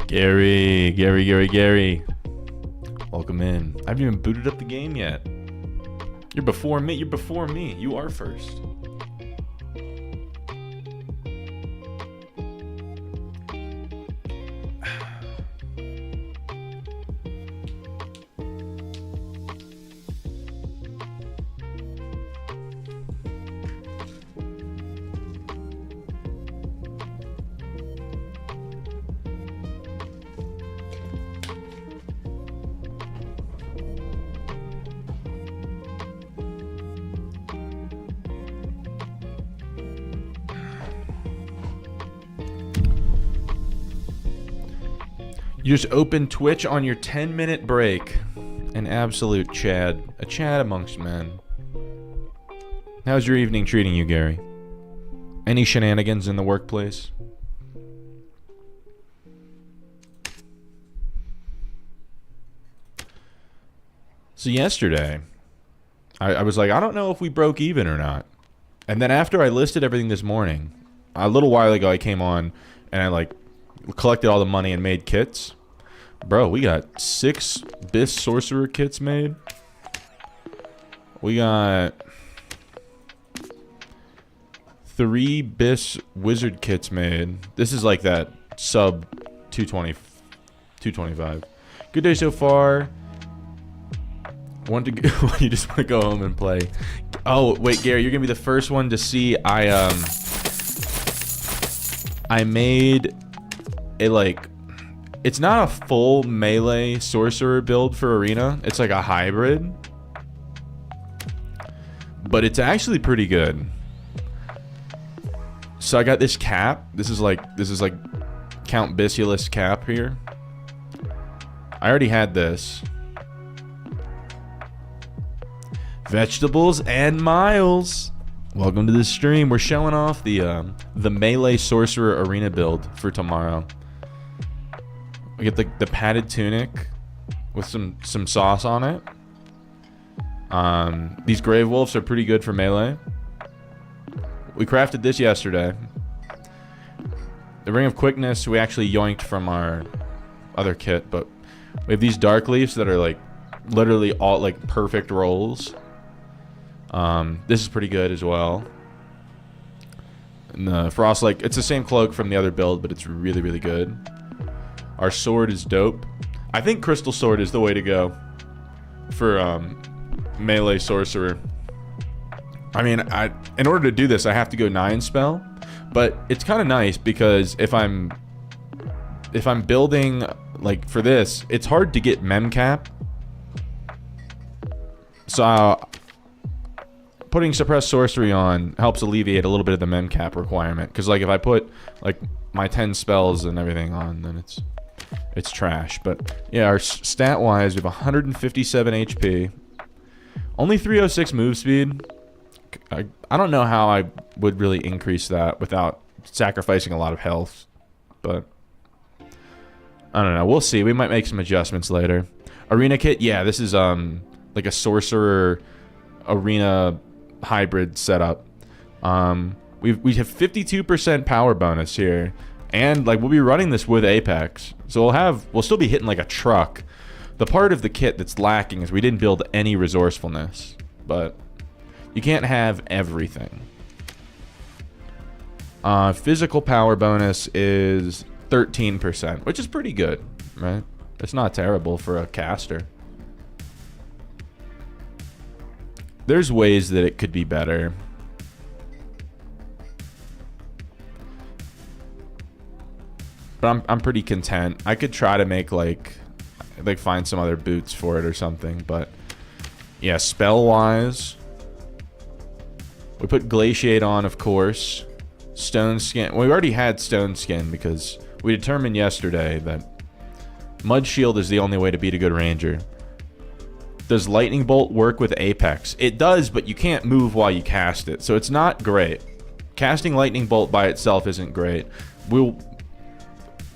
Gary. Welcome in. I haven't even booted up the game yet. You're before me. You are first. You just open Twitch on your 10-minute break. An absolute Chad. A Chad amongst men. How's your evening treating you, Gary? Any shenanigans in the workplace? So yesterday, I was like, I don't know if we broke even or not. And then after I listed everything this morning, a little while ago I came on and I collected all the money and made kits. Bro, we got 6 Bis Sorcerer kits made. We got 3 Bis Wizard kits made. This is like that sub 225. Good day so far. You just want to go home and play. Oh, wait, Gary, you're going to be the first one to see I made a it's not a full melee sorcerer build for arena. It's like a hybrid. But it's actually pretty good. So I got this cap. This is like Count Bisiulus cap here. I already had this. Vegetables and Miles. Welcome to the stream. We're showing off the melee sorcerer arena build for tomorrow. We get the padded tunic with some sauce on it. These grave wolves are pretty good for melee. We crafted this yesterday. The ring of quickness we actually yoinked from our other kit, but we have these dark leaves that are literally all perfect rolls. This is pretty good as well. And the frost it's the same cloak from the other build, but it's really, really good. Our sword is dope. I think crystal sword is the way to go for melee sorcerer. I mean, in order to do this, I have to go 9 spell, but it's kind of nice because if I'm building for this, it's hard to get mem cap. So putting suppressed sorcery on helps alleviate a little bit of the mem cap requirement. Because if I put my 10 spells and everything on, then it's trash. But yeah, our stat wise, we have 157 HP, only 306 move speed. I don't know how I would really increase that without sacrificing a lot of health, but I don't know. We'll see. We might make some adjustments later. Arena kit, yeah, this is like a sorcerer arena hybrid setup. We have 52% power bonus here, and we'll be running this with Apex, so we'll still be hitting like a truck. The part of the kit that's lacking is we didn't build any resourcefulness, but you can't have everything. Physical power bonus is 13%, which is pretty good, right? It's not terrible for a caster. There's ways that it could be better. But I'm pretty content. I could try to make find some other boots for it or something, but yeah, spell wise, we put glaciate on, of course. Stone skin. Well, we already had stone skin because we determined yesterday that mud shield is the only way to beat a good ranger. Does lightning bolt work with Apex? It does, but you can't move while you cast it, so it's not great. Casting lightning bolt by itself isn't great.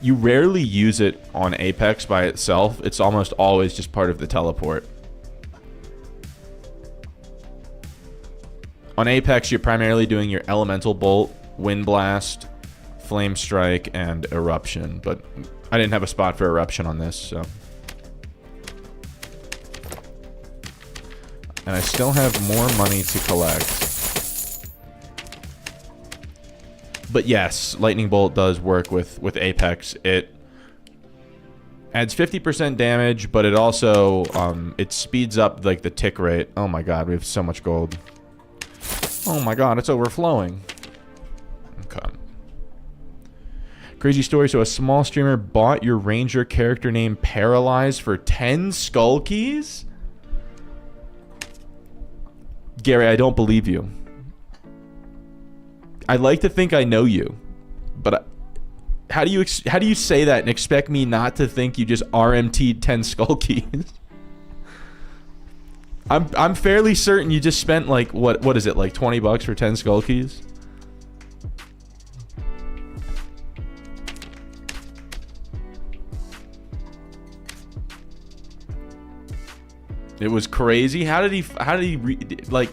You rarely use it on Apex by itself. It's almost always just part of the teleport. On Apex, you're primarily doing your elemental bolt, wind blast, Flame Strike, and Eruption. But I didn't have a spot for Eruption on this, so. And I still have more money to collect. But yes, Lightning Bolt does work with Apex. It adds 50% damage, but it also it speeds up like the tick rate. Oh my god, we have so much gold. Oh my god, it's overflowing. Okay. Crazy story. So a small streamer bought your ranger character name Paralyzed for 10 skull keys? Gary, I don't believe you. I'd like to think I know you, but how do you say that and expect me not to think you just RMT'd 10 skull keys? I'm fairly certain you just spent like what is it, like 20 bucks for 10 skull keys? It was crazy. How did he like,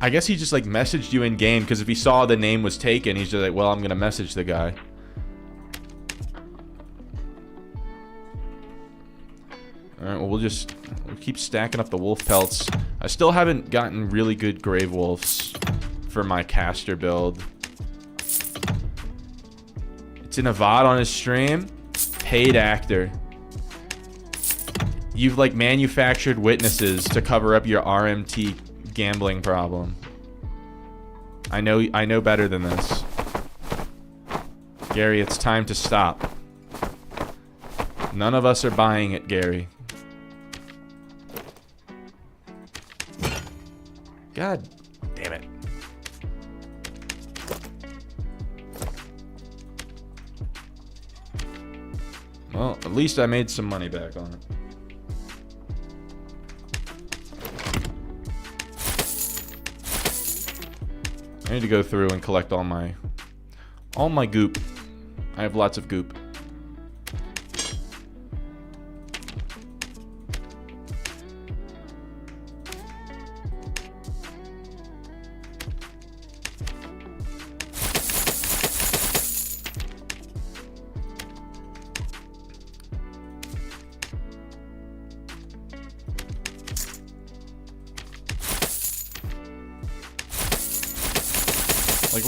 I guess he just like messaged you in game, because if he saw the name was taken, he's just like, well, I'm gonna message the guy. Alright, well, we'll keep stacking up the wolf pelts. I still haven't gotten really good grave wolves for my caster build. It's an Avad on his stream. Paid actor. You've like manufactured witnesses to cover up your RMT gambling problem. I know better than this. Gary, it's time to stop. None of us are buying it, Gary. God damn it. Well, at least I made some money back on it. I need to go through and collect all my goop. I have lots of goop. Like,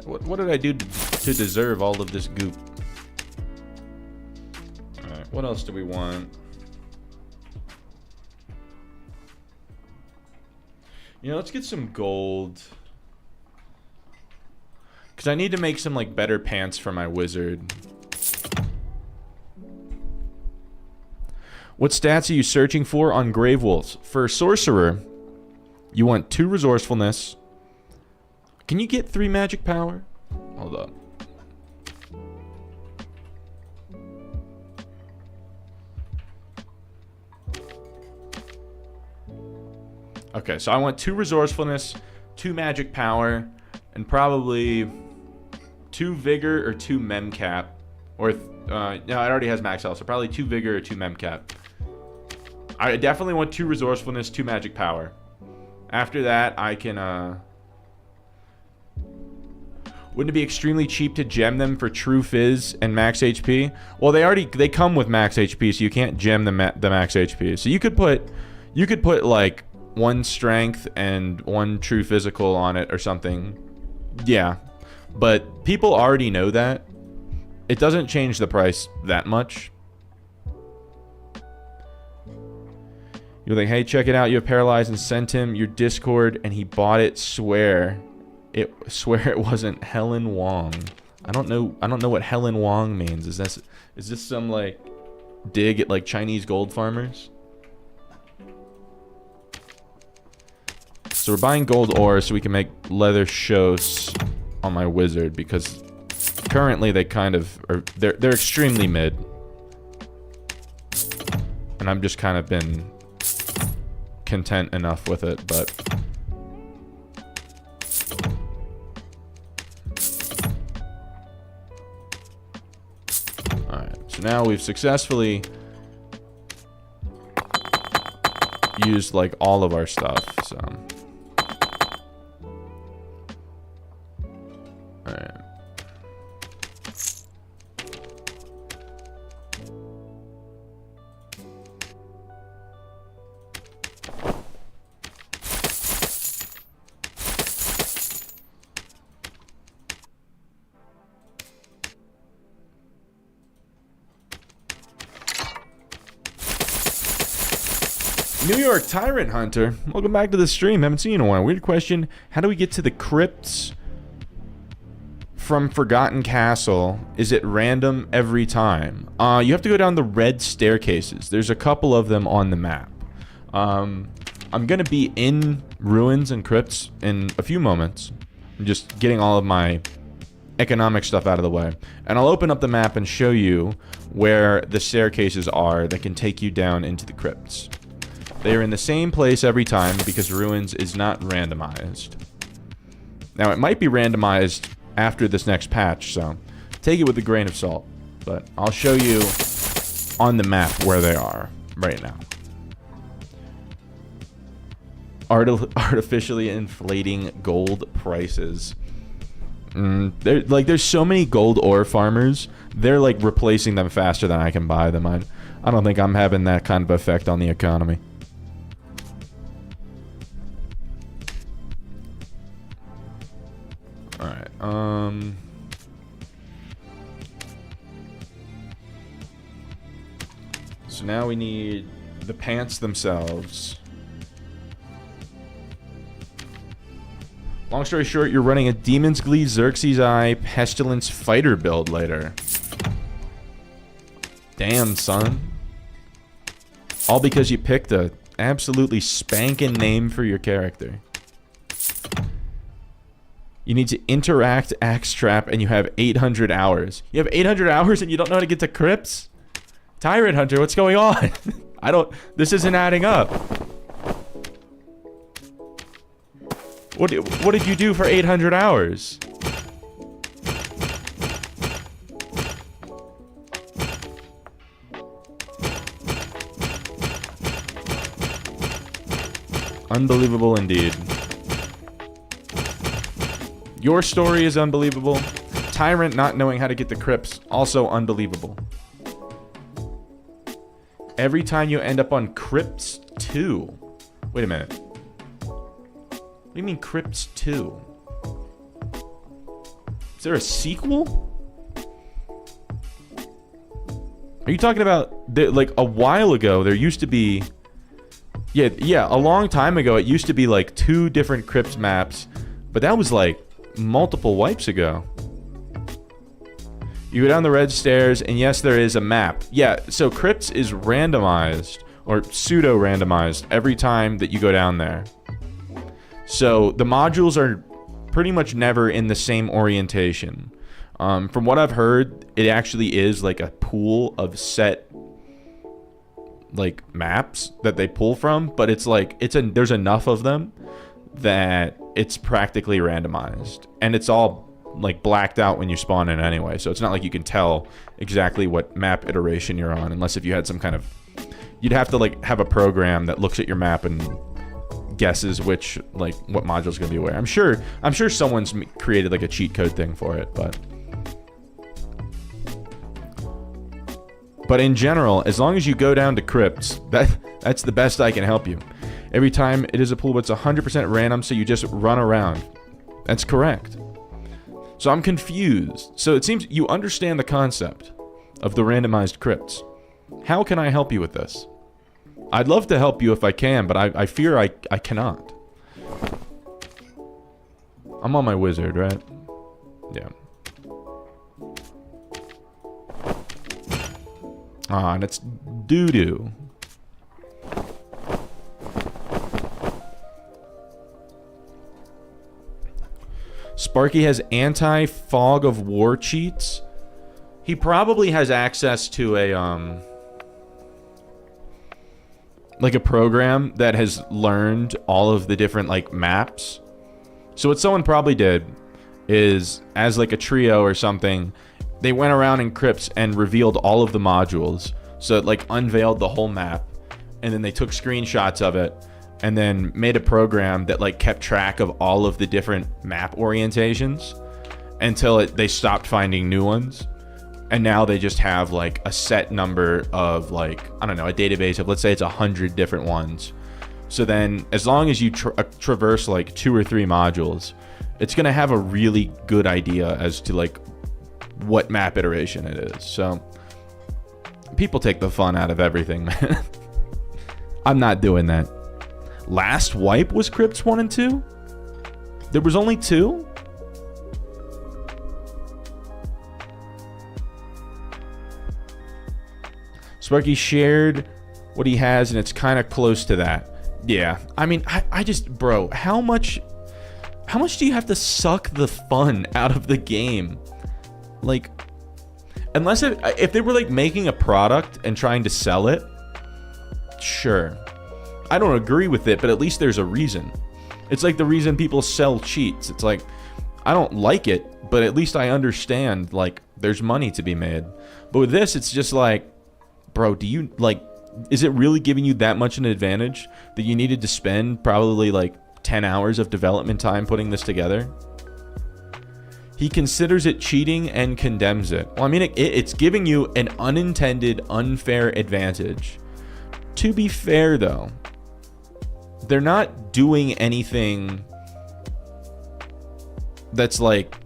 what did I do to deserve all of this goop? Alright, what else do we want? You know, let's get some gold. Because I need to make some, like, better pants for my wizard. What stats are you searching for on Grave Wolves? For Sorcerer, you want 2 resourcefulness. Can you get 3 magic power? Hold up. Okay, so I want 2 resourcefulness, 2 magic power, and probably 2 vigor or 2 mem cap. Or, no, it already has max health, so probably 2 vigor or 2 mem cap. I definitely want 2 resourcefulness, 2 magic power. After that, I can, wouldn't it be extremely cheap to gem them for true fizz and max HP? Well, they come with max HP, so you can't gem the max HP. So you could put like 1 strength and 1 true physical on it or something. Yeah, but people already know that. It doesn't change the price that much. You're like, hey, check it out. You have Paralyzed, and sent him your Discord, and he bought it. Swear it wasn't Helen Wong. I don't know what Helen Wong means. Is this some like dig at like Chinese gold farmers? So we're buying gold ore so we can make leather shows on my wizard, because currently they kind of are, they're extremely mid. And I'm just kind of been content enough with it, but so now we've successfully used like all of our stuff, so. Alright. New York Tyrant Hunter, welcome back to the stream. Haven't seen you in a while. Weird question. How do we get to the crypts from Forgotten Castle? Is it random every time? You have to go down the red staircases. There's a couple of them on the map. I'm gonna be in ruins and crypts in a few moments. I'm just getting all of my economic stuff out of the way. And I'll open up the map and show you where the staircases are that can take you down into the crypts. They are in the same place every time because ruins is not randomized. Now, it might be randomized after this next patch, so take it with a grain of salt. But I'll show you on the map where they are right now. Artificially inflating gold prices. There's so many gold ore farmers. They're like replacing them faster than I can buy them. I don't think I'm having that kind of effect on the economy. Alright, so now we need the pants themselves. Long story short, you're running a Demon's Glee Xerxes Eye Pestilence Fighter build later. Damn, son. All because you picked a absolutely spanking name for your character. You need to interact Axe Trap and you have 800 hours. You have 800 hours and you don't know how to get to crypts? Tyrant Hunter, what's going on? This isn't adding up. What did you do for 800 hours? Unbelievable indeed. Your story is unbelievable. Tyrant not knowing how to get the crypts, also unbelievable. Every time you end up on Crypts 2. Wait a minute. What do you mean Crypts 2? Is there a sequel? Are you talking about, like, a while ago, there used to be... Yeah, a long time ago, it used to be, like, 2 different Crypts maps, but that was, like, multiple wipes ago. You go down the red stairs, and yes, there is a map. Yeah, so Crypts is randomized, or pseudo-randomized, every time that you go down there. So, the modules are pretty much never in the same orientation. From what I've heard, it actually is like a pool of set, like, maps that they pull from, but it's like, there's enough of them that it's practically randomized. And it's all, like, blacked out when you spawn in anyway, so it's not like you can tell exactly what map iteration you're on, unless if you had some kind of... You'd have to, like, have a program that looks at your map and guesses which, like, what module's gonna be where. I'm sure someone's created, like, a cheat code thing for it, but in general, as long as you go down to crypts, that's the best I can help you. Every time it is a pool, but it's 100% random, so you just run around. That's correct. So I'm confused. So it seems you understand the concept of the randomized crypts. How can I help you with this? I'd love to help you if I can, but I fear I cannot. I'm on my wizard, right? Yeah. Ah, and it's doo-doo. Sparky has anti-fog of war cheats. He probably has access to a, like a program that has learned all of the different, like, maps. So what someone probably did is, as like a trio or something, they went around in crypts and revealed all of the modules. So it, like, unveiled the whole map, and then they took screenshots of it, and then made a program that, like, kept track of all of the different map orientations until they stopped finding new ones. And now they just have, like, a set number of, like, I don't know, a database of, let's say it's 100 different ones. So then, as long as you traverse, like, 2 or 3 modules, it's going to have a really good idea as to, like, what map iteration it is. So, people take the fun out of everything, man. I'm not doing that. Last wipe was Crypts 1 and 2? There was only 2? Sparky shared what he has, and it's kind of close to that. Yeah, I mean, I just, bro, how much do you have to suck the fun out of the game? Like, unless if they were like making a product and trying to sell it, sure. I don't agree with it, but at least there's a reason. It's like the reason people sell cheats. It's like, I don't like it, but at least I understand, like, there's money to be made. But with this, it's just like, bro, do you, like, is it really giving you that much an advantage that you needed to spend probably like 10 hours of development time putting this together? He considers it cheating and condemns it. Well, I mean, it's giving you an unintended, unfair advantage. To be fair, though, they're not doing anything that's like,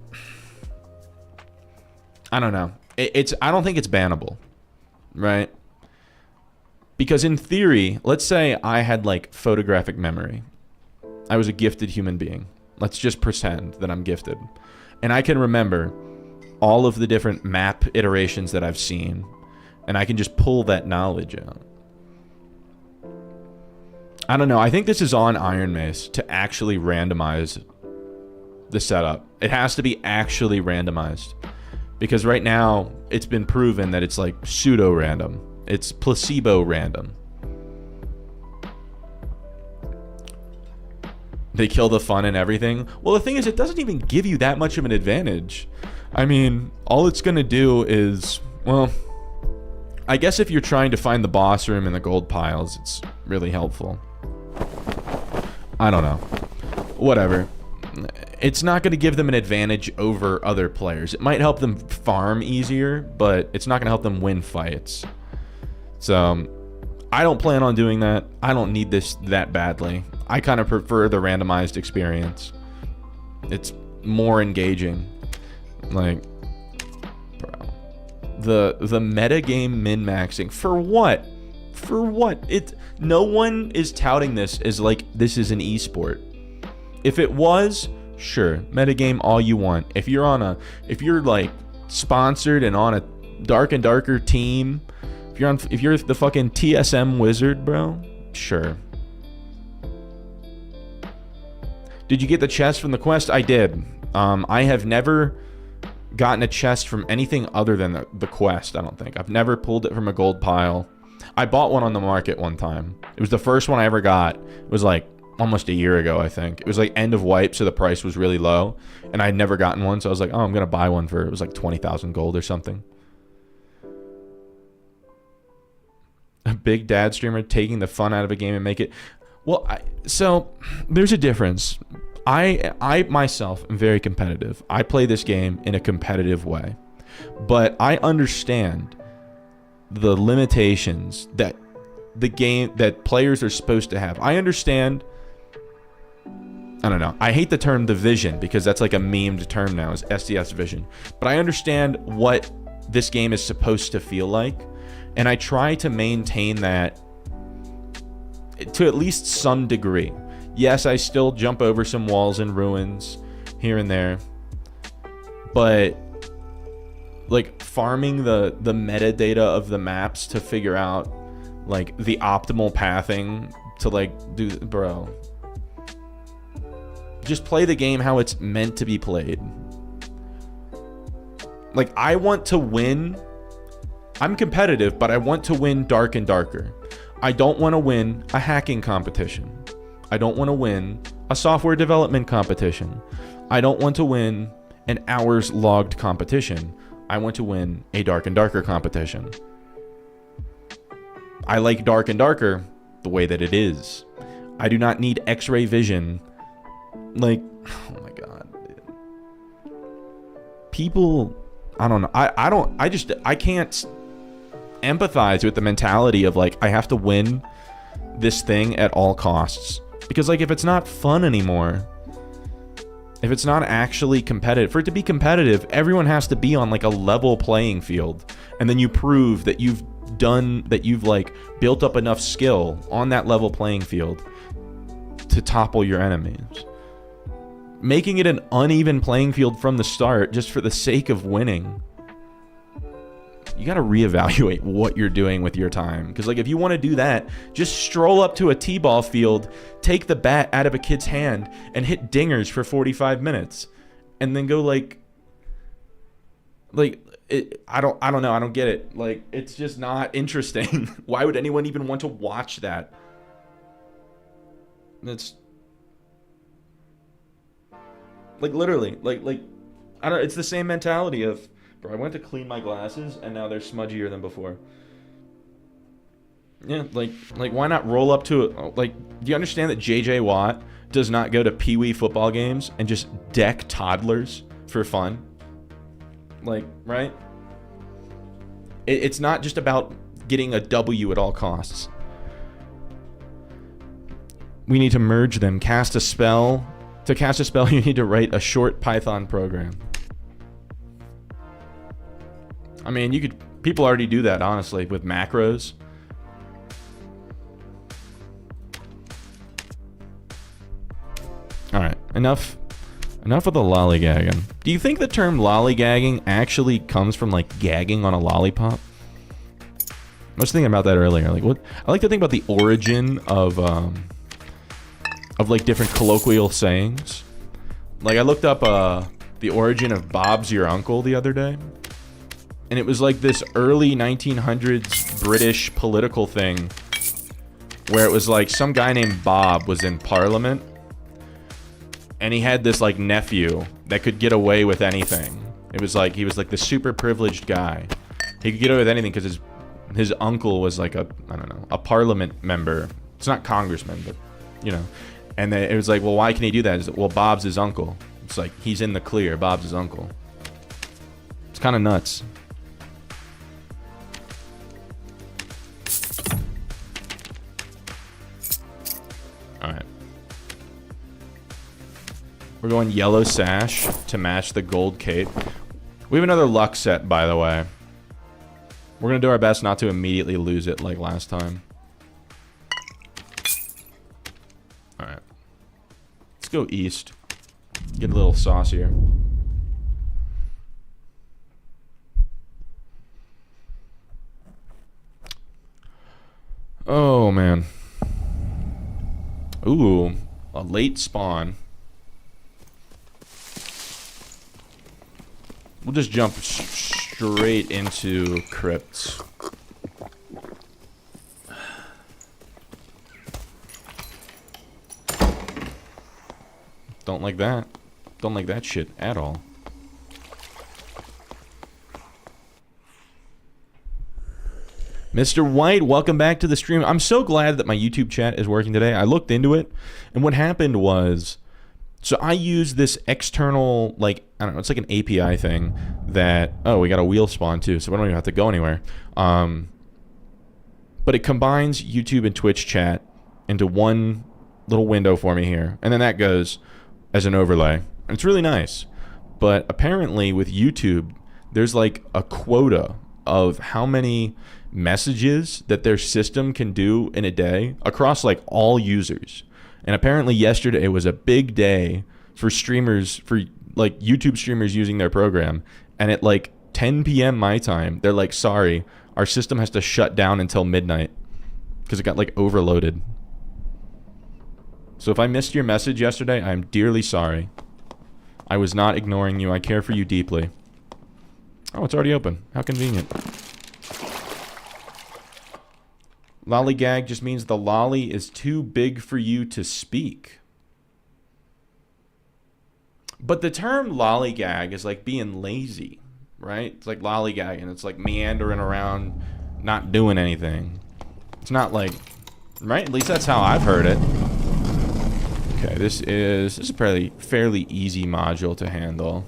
I don't know. I don't think it's bannable, right? Because in theory, let's say I had like photographic memory. I was a gifted human being. Let's just pretend that I'm gifted. And I can remember all of the different map iterations that I've seen. And I can just pull that knowledge out. I don't know. I think this is on Iron Mace to actually randomize the setup. It has to be actually randomized. Because right now, it's been proven that it's like pseudo-random. It's placebo random. They kill the fun and everything. Well, the thing is, it doesn't even give you that much of an advantage. I mean, all it's going to do is, well, I guess if you're trying to find the boss room in the gold piles, it's really helpful. I don't know. Whatever. It's not going to give them an advantage over other players. It might help them farm easier, but it's not going to help them win fights. So, I don't plan on doing that. I don't need this that badly. I kind of prefer the randomized experience. It's more engaging. Like, bro. The metagame min-maxing. For what? For what? No one is touting this as like, this is an esport. If it was, sure, metagame all you want. If you're like sponsored and on a Dark and Darker team, if you're the fucking TSM wizard, bro, sure. Did you get the chest from the quest? I did. I have never gotten a chest from anything other than the quest, I don't think. I've never pulled it from a gold pile. I bought one on the market one time. It was the first one I ever got. It was like almost a year ago, I think. It was like end of wipe, so the price was really low. And I'd never gotten one, so I was like, oh, I'm going to buy one for, it was like 20,000 gold or something. A big dad streamer taking the fun out of a game and make it... Well, so there's a difference. I myself am very competitive. I play this game in a competitive way. But I understand the limitations that the game, that players are supposed to have. I understand... I don't know. I hate the term the vision because that's like a memed term now, is SDS vision. But I understand what this game is supposed to feel like. And I try to maintain that to at least some degree. Yes, I still jump over some walls and ruins here and there. But like farming the metadata of the maps to figure out like the optimal pathing to like do, bro. Just play the game how it's meant to be played. Like, I want to win. I'm competitive, but I want to win Dark and Darker. I don't want to win a hacking competition. I don't want to win a software development competition. I don't want to win an hours logged competition. I want to win a Dark and Darker competition. I like Dark and Darker the way that it is. I do not need X-ray vision. Like, oh my god, dude. People, I don't know. I can't empathize with the mentality of like, I have to win this thing at all costs. Because like, if it's not fun anymore, if it's not actually competitive, for it to be competitive, everyone has to be on like a level playing field. And then you prove that you've like built up enough skill on that level playing field to topple your enemies. Making it an uneven playing field from the start just for the sake of winning. You got to reevaluate what you're doing with your time. Because, like, if you want to do that, just stroll up to a t-ball field, take the bat out of a kid's hand, and hit dingers for 45 minutes. And then go, I don't know. I don't get it. Like, it's just not interesting. Why would anyone even want to watch that? It's... like, literally. I don't... it's the same mentality of... bro, I went to clean my glasses, and now they're smudgier than before. Yeah, like why not roll up to it? Like, do you understand that J.J. Watt does not go to Pee-wee football games and just deck toddlers for fun? Like, right? It's not just about getting a W at all costs. We need to merge them. Cast a spell. To cast a spell, you need to write a short Python program. I mean, people already do that, honestly, with macros. All right, enough of the lollygagging. Do you think the term lollygagging actually comes from, like, gagging on a lollipop? I was thinking about that earlier. Like, what? I like to think about the origin of like different colloquial sayings. Like, I looked up the origin of Bob's your uncle the other day. And it was like this early 1900s British political thing where it was like some guy named Bob was in Parliament and he had this like nephew that could get away with anything. It was like he was like the super privileged guy. He could get away with anything because his uncle was like a Parliament member. It's not congressman, but you know. And then it was like, well, why can he do that? Well, Bob's his uncle. It's like he's in the clear. Bob's his uncle. It's kind of nuts. Alright. We're going yellow sash to match the gold cape. We have another luck set, by the way. We're going to do our best not to immediately lose it like last time. Alright. Let's go east. Get a little saucier. Oh, man. Ooh, a late spawn. We'll just jump straight into crypts. Don't like that. Don't like that shit at all. Mr. White, welcome back to the stream. I'm so glad that my YouTube chat is working today. I looked into it, and what happened was, so I use this external, like, I don't know, it's like an API thing that, oh, we got a wheel spawn too, so we don't even have to go anywhere. But it combines YouTube and Twitch chat into one little window for me here, and then that goes as an overlay. And it's really nice. But apparently with YouTube, there's like a quota of how many messages that their system can do in a day across like all users. And apparently yesterday was a big day for streamers, for like YouTube streamers using their program. And at like 10 p.m. my time, they're like, sorry, our system has to shut down until midnight because it got like overloaded. So if I missed your message yesterday, I'm dearly sorry. I was not ignoring you. I care for you deeply. Oh, it's already open. How convenient. Lollygag just means the lolly is too big for you to speak. But the term lollygag is like being lazy, right? It's like lollygagging. It's like meandering around, not doing anything. It's not like, right? At least that's how I've heard it. Okay, this is a fairly easy module to handle.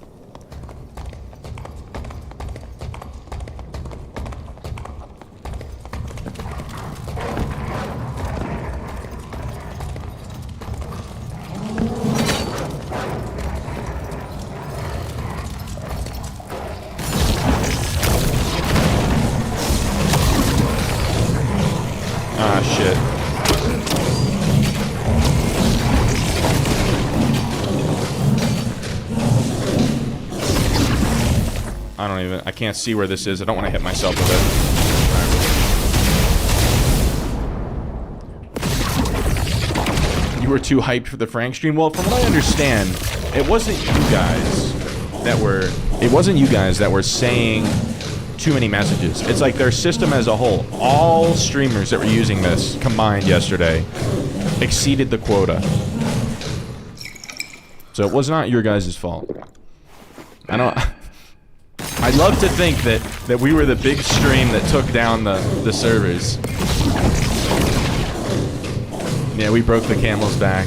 Ah, shit. I can't see where this is. I don't want to hit myself with it. You were too hyped for the Frank stream? Well, from what I understand, it wasn't you guys that were saying too many messages. It's like their system as a whole. All streamers that were using this combined yesterday exceeded the quota. So it was not your guys' fault. I'd love to think that we were the big stream that took down the servers. Yeah, we broke the camel's back.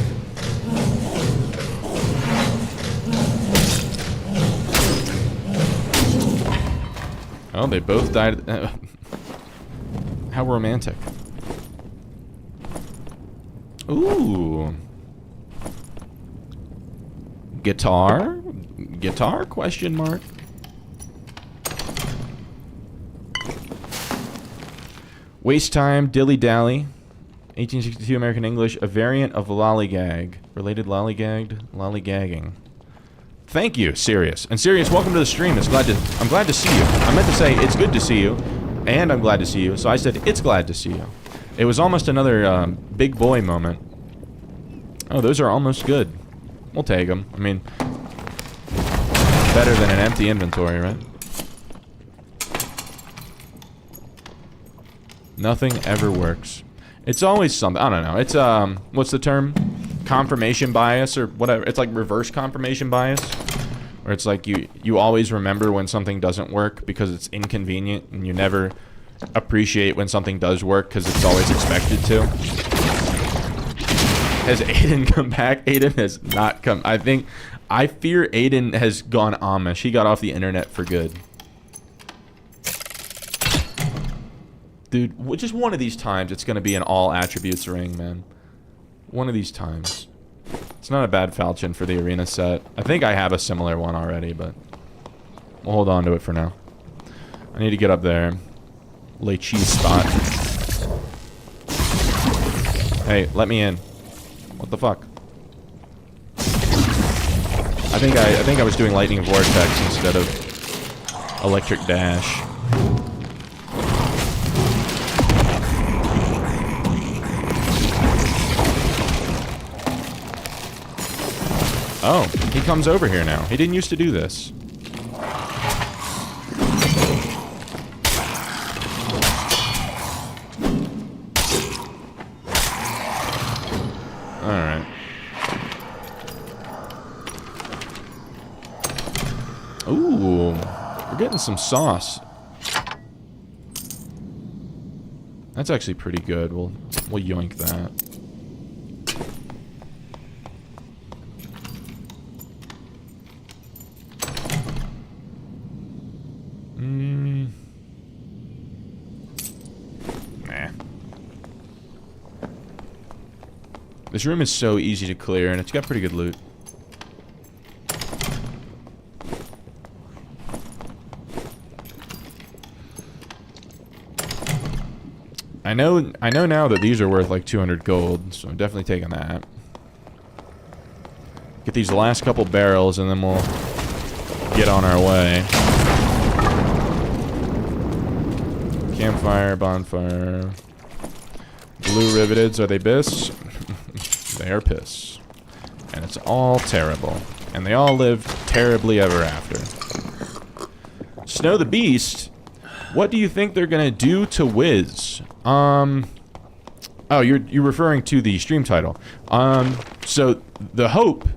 Oh, they both died. How romantic. Ooh. Guitar? Guitar? Question mark. Waste time, dilly-dally. 1862 American English, a variant of lollygag. Related lollygagging. Thank you, Sirius. And Sirius, welcome to the stream. I'm glad to see you. I meant to say it's good to see you, and I'm glad to see you. So I said it's glad to see you. It was almost another big boy moment. Oh, those are almost good. We'll take them. I mean, better than an empty inventory, right? Nothing ever works. It's always something. I don't know. It's what's the term? Confirmation bias or whatever. It's like reverse confirmation bias, where it's like you always remember when something doesn't work because it's inconvenient, and you never appreciate when something does work because it's always expected to. Has Aiden come back? Aiden has not come. I fear Aiden has gone Amish. He got off the internet for good. Dude, just one of these times it's going to be an all attributes ring, man. One of these times. It's not a bad falchion for the arena set. I think I have a similar one already, but we'll hold on to it for now. I need to get up there. Lay cheese spot. Hey, let me in. What the fuck? I think I was doing lightning vortex instead of electric dash. Oh, he comes over here now. He didn't used to do this. Alright. Ooh, we're getting some sauce. That's actually pretty good. We'll yoink that. This room is so easy to clear, and it's got pretty good loot. I know now that these are worth like 200 gold, so I'm definitely taking that. Get these last couple barrels, and then we'll get on our way. Campfire, bonfire. Blue riveteds, are they bis? They are piss. And it's all terrible. And they all live terribly ever after. Snow the Beast, what do you think they're gonna do to Wiz? Oh, you're referring to the stream title. So the hope.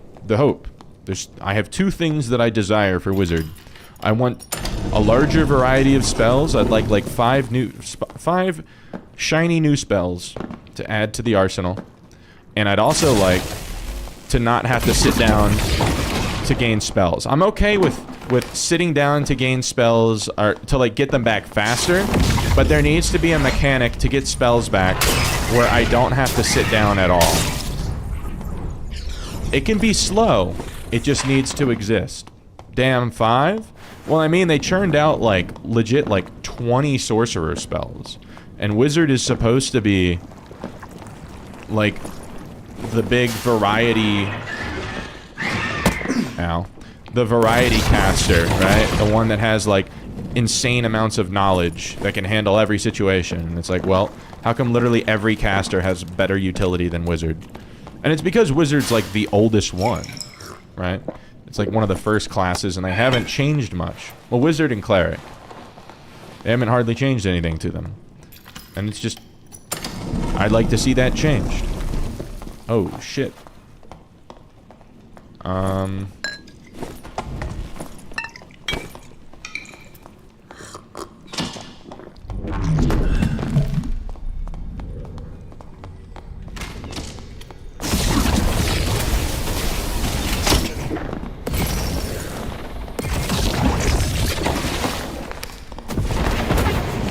I have two things that I desire for Wizard. I want a larger variety of spells. I'd like five shiny new spells to add to the arsenal. And I'd also like to not have to sit down to gain spells. I'm okay with sitting down to gain spells or to like get them back faster, but there needs to be a mechanic to get spells back where I don't have to sit down at all. It can be slow. It just needs to exist. Damn, 5? Well, I mean, they churned out like legit like 20 sorcerer spells. And Wizard is supposed to be like, the big variety... Ow. The variety caster, right? The one that has, like, insane amounts of knowledge that can handle every situation. And it's like, well, how come literally every caster has better utility than wizard? And it's because wizard's, like, the oldest one, right? It's, like, one of the first classes, and they haven't changed much. Well, wizard and cleric. They haven't hardly changed anything to them. And it's just... I'd like to see that changed. Oh, shit.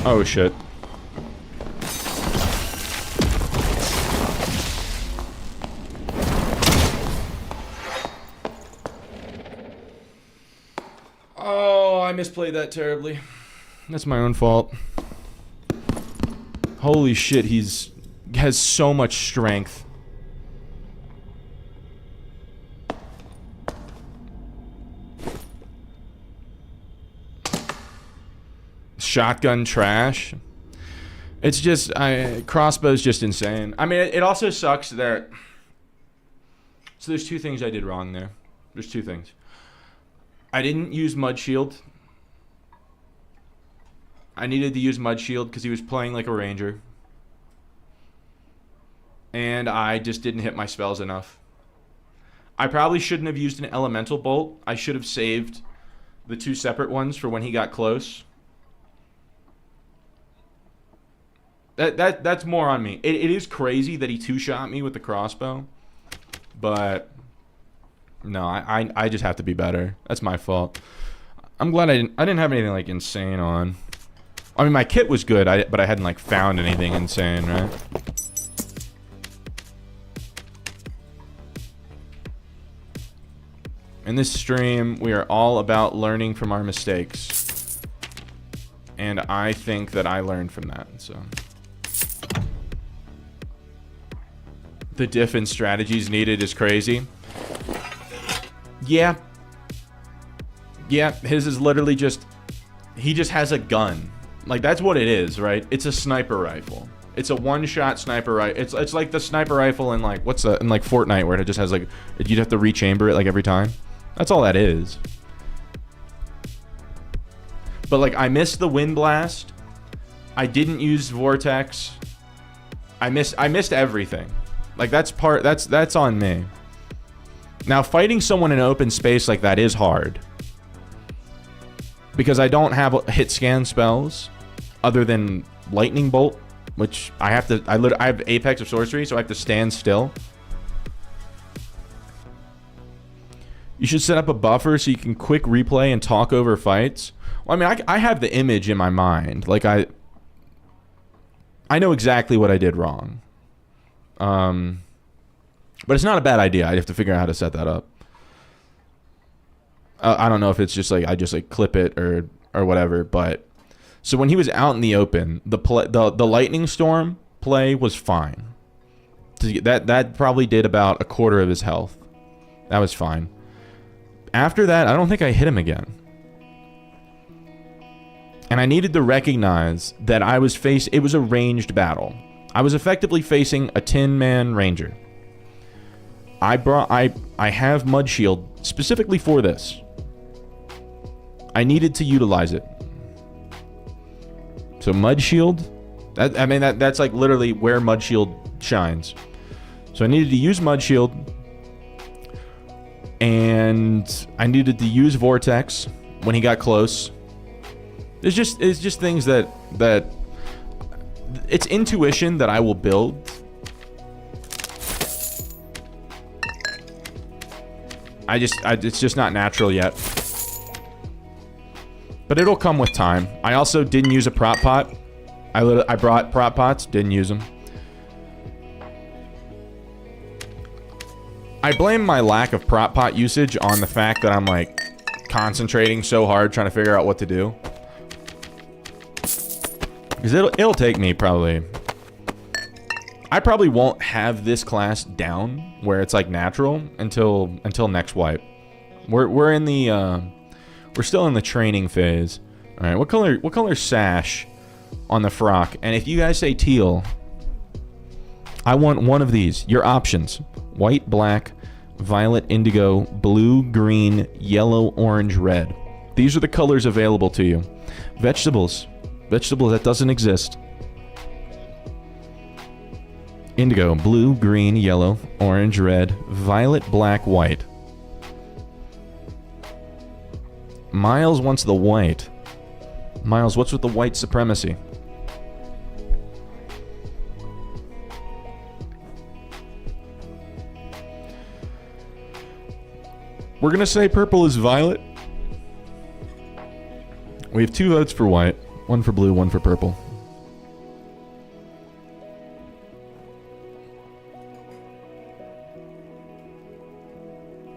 Oh, shit. Oh, I misplayed that terribly. That's my own fault. Holy shit, has so much strength. Shotgun trash. It's just, crossbow's just insane. I mean, it also sucks that... So there's two things I did wrong there. There's two things. I didn't use Mud Shield. I needed to use Mud Shield because he was playing like a ranger. And I just didn't hit my spells enough. I probably shouldn't have used an elemental bolt. I should have saved the two separate ones for when he got close. That's more on me. It is crazy that he two-shot me with the crossbow. But... No, I just have to be better. That's my fault. I'm glad I didn't have anything like insane on. I mean, my kit was good, but I hadn't like found anything insane, right? In this stream, we are all about learning from our mistakes. And I think that I learned from that, so. The diff in strategies needed is crazy. Yeah. Yeah, his is literally just... He just has a gun. Like, that's what it is, right? It's a sniper rifle. It's a one-shot sniper rifle. It's like the sniper rifle in, like, in, like, Fortnite, where it just has, like... You'd have to rechamber it, like, every time. That's all that is. But, like, I missed the wind blast. I didn't use vortex. I missed everything. Like, that's on me. Now, fighting someone in open space like that is hard. Because I don't have hit scan spells other than lightning bolt, which I have to... I have apex of sorcery, so I have to stand still. You should set up a buffer so you can quick replay and talk over fights. Well, I mean, I have the image in my mind. Like, I know exactly what I did wrong. But it's not a bad idea. I have to figure out how to set that up. I don't know if it's just like I just like clip it or whatever. But so when he was out in the open, the lightning storm play was fine. That probably did about a quarter of his health. That was fine. After that, I don't think I hit him again. And I needed to recognize that it was a ranged battle. I was effectively facing a 10-man ranger. I have Mud Shield specifically for this. I needed to utilize it. So Mud Shield, that's like literally where Mud Shield shines. So I needed to use Mud Shield, and I needed to use Vortex when he got close. It's just things that it's intuition that I will build. It's just not natural yet. But it'll come with time. I also didn't use a prop pot. I brought prop pots, didn't use them. I blame my lack of prop pot usage on the fact that I'm like concentrating so hard trying to figure out what to do. Because it'll take me probably I probably won't have this class down where it's like natural until next wipe. We're in the we're still in the training phase. All right, what color sash on the frock? And if you guys say teal, I want one of these. Your options: white, black, violet, indigo, blue, green, yellow, orange, red. These are the colors available to you. Vegetables, that doesn't exist. Indigo, blue, green, yellow, orange, red, violet, black, white. Miles wants the white. Miles, what's with the white supremacy? We're gonna say purple is violet. We have 2 votes for white, 1 for blue, 1 for purple.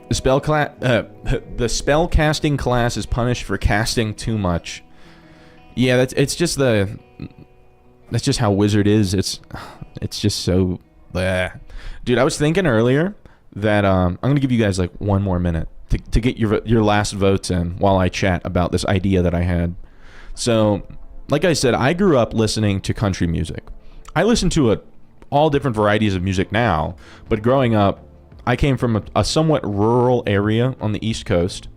The spell casting class is punished for casting too much. Yeah, that's just how wizard is. It's just so bleh. Dude, I was thinking earlier that I'm gonna give you guys like 1 more minute to get your last votes in while I chat about this idea that I had. So, like I said, I grew up listening to country music. I listen to all different varieties of music now, but growing up, I came from a somewhat rural area on the East Coast.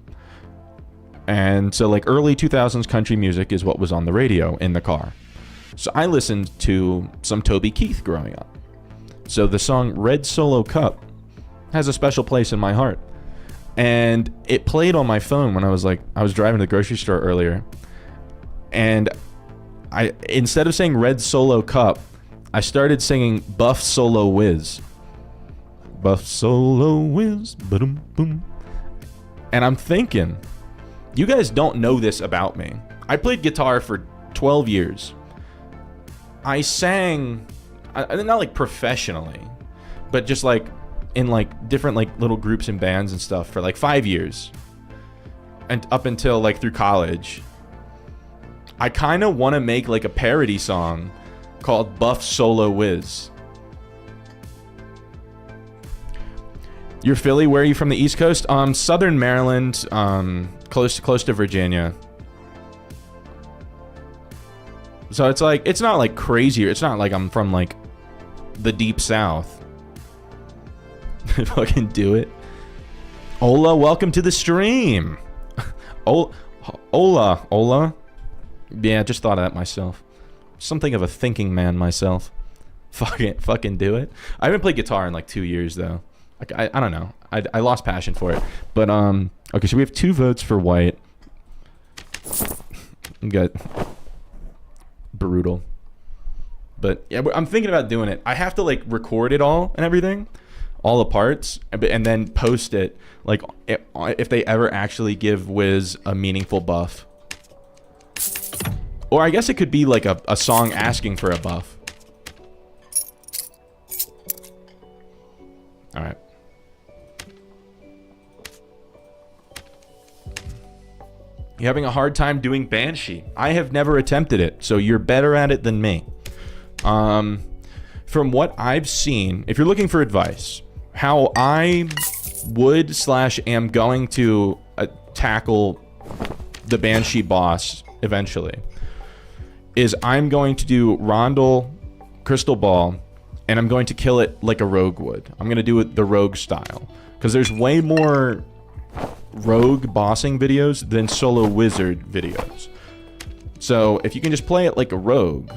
And so like early 2000s country music is what was on the radio in the car. So I listened to some Toby Keith growing up. So the song Red Solo Cup has a special place in my heart. And it played on my phone when I was driving to the grocery store earlier. And I, instead of saying Red Solo Cup, I started singing Buff Solo Whiz. Buff Solo Whiz, ba-dum, boom. And I'm thinking, you guys don't know this about me. I played guitar for 12 years. I sang, not like professionally, but just like in like different like little groups and bands and stuff for like 5 years. And up until like through college. I kind of want to make like a parody song called Buff Solo Whiz. You're Philly? Where are you from? The East Coast? Southern Maryland, close to Virginia. So it's like, it's not like crazy. It's not like I'm from like the deep south. Fucking do it. Ola, welcome to the stream. Ola. Yeah, just thought of that myself. Something of a thinking man myself. Fucking do it. I haven't played guitar in like 2 years though. I don't know. I lost passion for it. But okay, so we have 2 votes for white. We got brutal. But yeah, I'm thinking about doing it. I have to like record it all and everything, all the parts, and then post it like if they ever actually give Wiz a meaningful buff. Or I guess it could be like a song asking for a buff. All right. You having a hard time doing Banshee? I have never attempted it, so you're better at it than me. From what I've seen, if you're looking for advice, how I would / am going to tackle the Banshee boss eventually is I'm going to do Rondel Crystal Ball, and I'm going to kill it like a rogue would. I'm going to do it the rogue style, because there's way more rogue bossing videos than solo wizard videos. So if you can just play it like a rogue,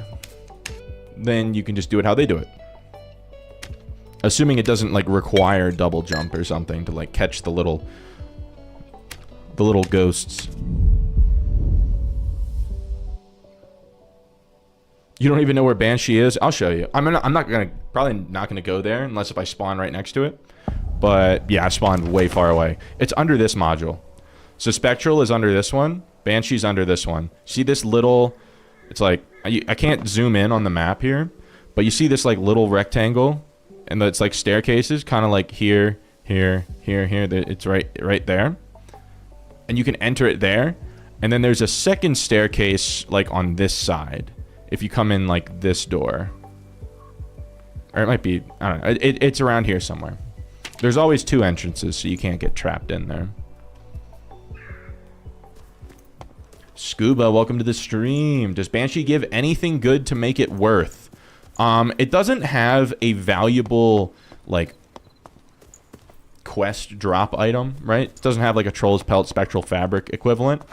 then you can just do it how they do it. Assuming it doesn't like require double jump or something to like catch the little ghosts. You don't even know where Banshee is? I'll show you. probably not gonna go there unless if I spawn right next to it. But yeah, I spawned way far away. It's under this module. So Spectral is under this one. Banshee's under this one. See this little, it's like, I can't zoom in on the map here, but you see this like little rectangle, and it's like staircases, kind of like here. It's right there. And you can enter it there. And then there's a second staircase like on this side. If you come in like this door. Or it might be, I don't know. It's around here somewhere. There's always 2 entrances, so you can't get trapped in there. Scuba, welcome to the stream. Does Banshee give anything good to make it worth? It doesn't have a valuable, like, quest drop item, right? It doesn't have, like, a Troll's Pelt Spectral Fabric equivalent.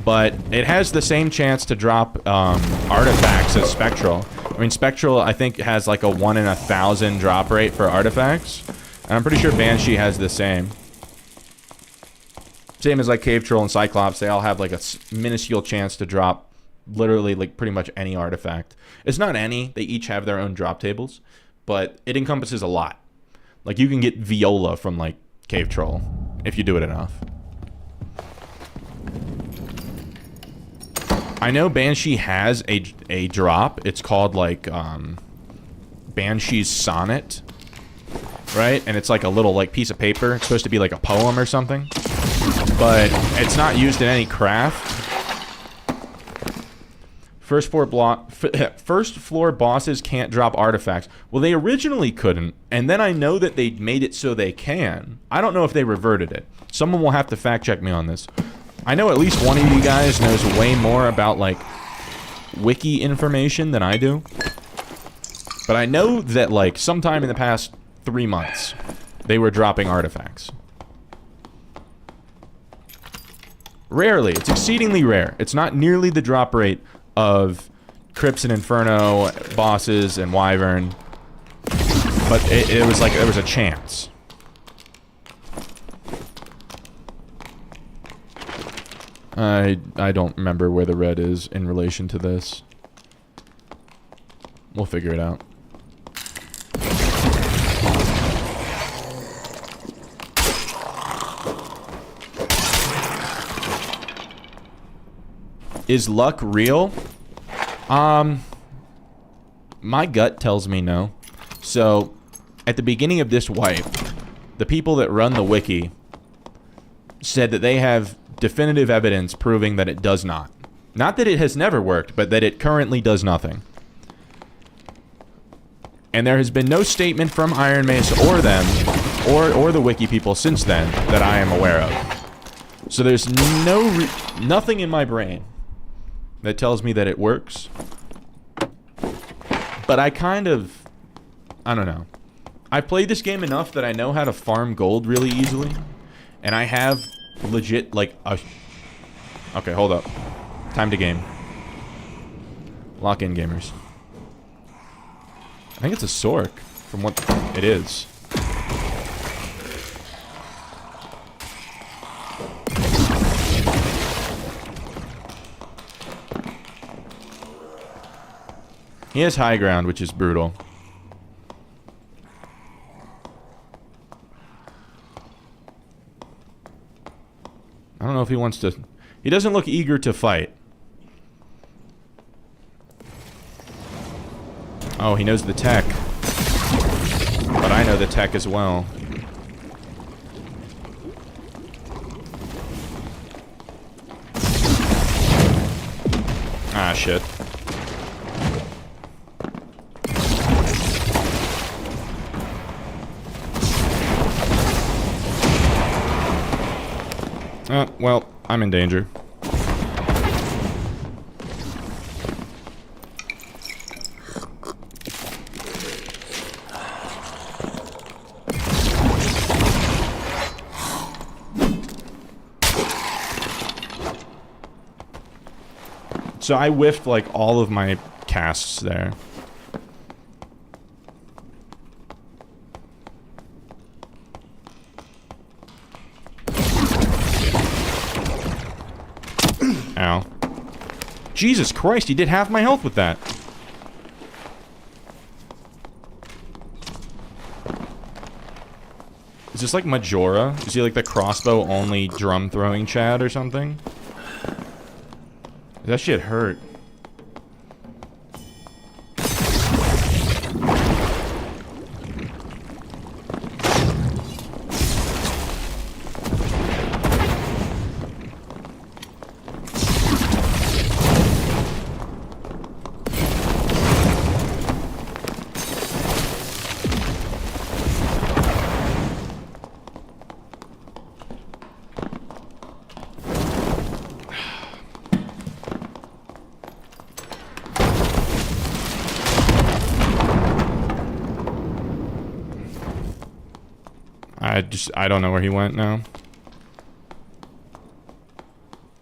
But it has the same chance to drop artifacts as Spectral. I mean, Spectral, I think, has, like, a 1 in 1,000 drop rate for artifacts. And I'm pretty sure Banshee has the same. Same as, like, Cave Troll and Cyclops. They all have, like, a minuscule chance to drop literally, like, pretty much any artifact. It's not any. They each have their own drop tables. But it encompasses a lot. Like, you can get Viola from, like, Cave Troll if you do it enough. I know Banshee has a drop. It's called, like, Banshee's Sonnet. Right? And it's like a little, like, piece of paper. It's supposed to be like a poem or something. But it's not used in any craft. First floor bosses can't drop artifacts. Well, they originally couldn't. And then I know that they made it so they can. I don't know if they reverted it. Someone will have to fact check me on this. I know at least one of you guys knows way more about, like, wiki information than I do. But I know that, like, sometime in the past 3 months, they were dropping artifacts. Rarely. It's exceedingly rare. It's not nearly the drop rate of Crypts and Inferno, bosses, and Wyvern. But it was like, there was a chance. I don't remember where the red is in relation to this. We'll figure it out. Is luck real? My gut tells me no. So, at the beginning of this wipe, the people that run the wiki said that they have definitive evidence proving that it does not. Not that it has never worked, but that it currently does nothing. And there has been no statement from Iron Mace or them, or the wiki people since then, that I am aware of. So there's nothing in my brain that tells me that it works. But I kind of, I don't know. I've played this game enough that I know how to farm gold really easily. And I have legit, like, a... Okay, hold up. Time to game. Lock in, gamers. I think it's a Sork, from what it is. He has high ground, which is brutal. I don't know if he wants to... He doesn't look eager to fight. Oh, he knows the tech. But I know the tech as well. Ah, shit. Well, I'm in danger. So I whiffed, like, all of my casts there. Ow. Jesus Christ, he did half my health with that. Is this like Majora? Is he like the crossbow only drum throwing Chad or something? That shit hurt. I don't know where he went now.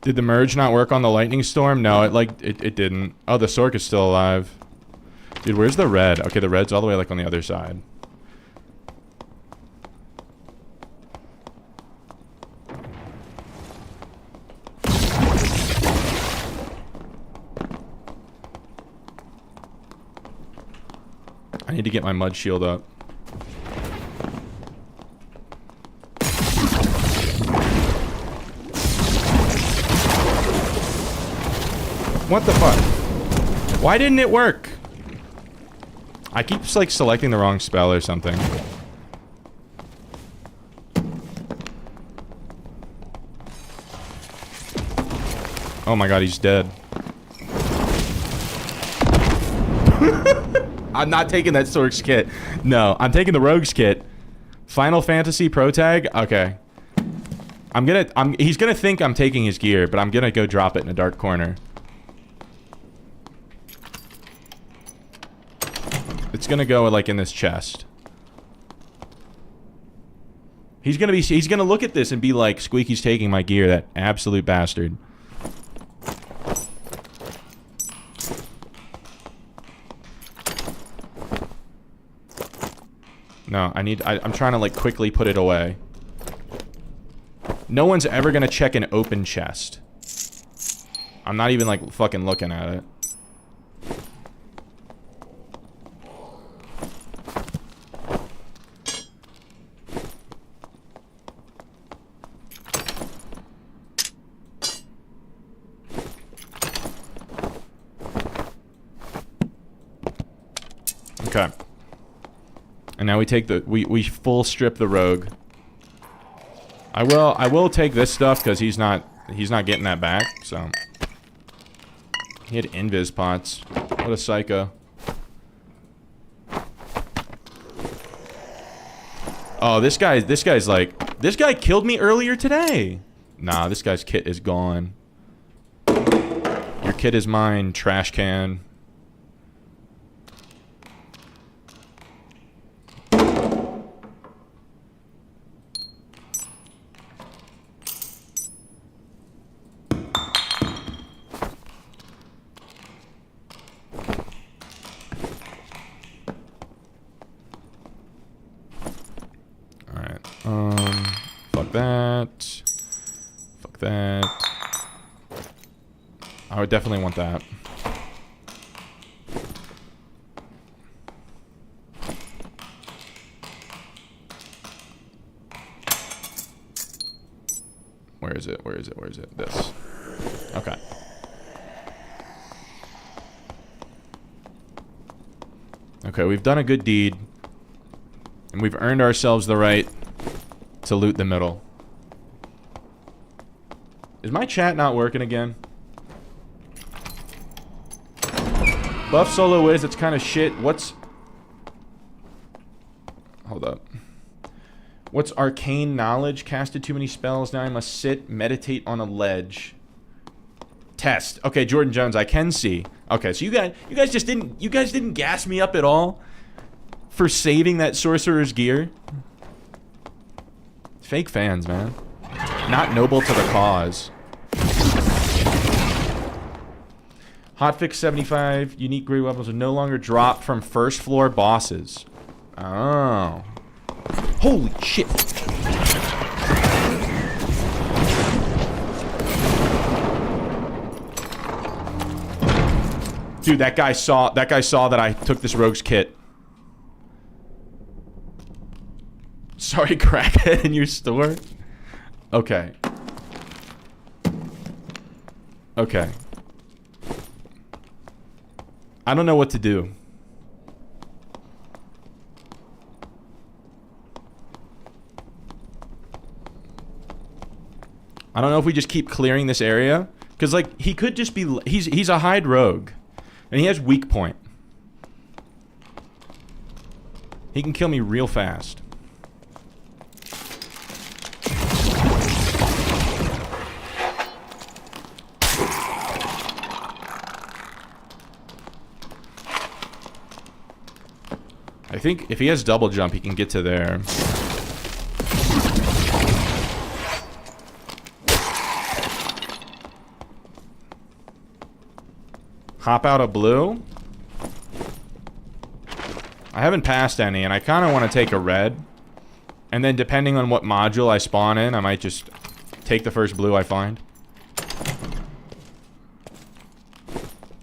Did the merge not work on the lightning storm? No, it didn't. Oh, the Sork is still alive. Dude, where's the red? Okay, the red's all the way like on the other side. I need to get my mud shield up. What the fuck? Why didn't it work? I keep just, like, selecting the wrong spell or something. Oh my god, he's dead. I'm not taking that Sork's kit. No, I'm taking the Rogue's kit. Final Fantasy Pro Tag? Okay. He's gonna think I'm taking his gear, but I'm gonna go drop it in a dark corner. It's gonna go, like, in this chest. He's gonna look at this and be like, Squeaky's taking my gear, that absolute bastard. No, I'm trying to, like, quickly put it away. No one's ever gonna check an open chest. I'm not even, like, fucking looking at it. Okay. And now we take the we full strip the rogue. I will take this stuff because he's not getting that back, so. He had invis pots. What a psycho. Oh, this guy's like, this guy killed me earlier today. Nah, this guy's kit is gone. Your kit is mine, trash can. Fuck that. Fuck that. I would definitely want that. Where is it? Where is it? Where is it? This. Okay. Okay, we've done a good deed. And we've earned ourselves the right to loot the middle. Is my chat not working again? Buff Solo is, it's kind of shit. What's... Hold up. What's arcane knowledge? Casted too many spells. Now I must sit, meditate on a ledge. Test. Okay, Jordan Jones, I can see. Okay, so you guys just didn't... You guys didn't gas me up at all for saving that sorcerer's gear? Fake fans, man. Not noble to the cause. Hotfix 75. Unique grade weapons will no longer drop from first floor bosses. Oh. Holy shit. Dude, that guy saw that I took this rogue's kit. Sorry, crackhead in your store? Okay. Okay. I don't know what to do. I don't know if we just keep clearing this area. Because, like, he could just be... He's a hide rogue. And he has weak point. He can kill me real fast. I think if he has double jump, he can get to there. Hop out of blue. I haven't passed any, and I kind of want to take a red. And then depending on what module I spawn in, I might just take the first blue I find.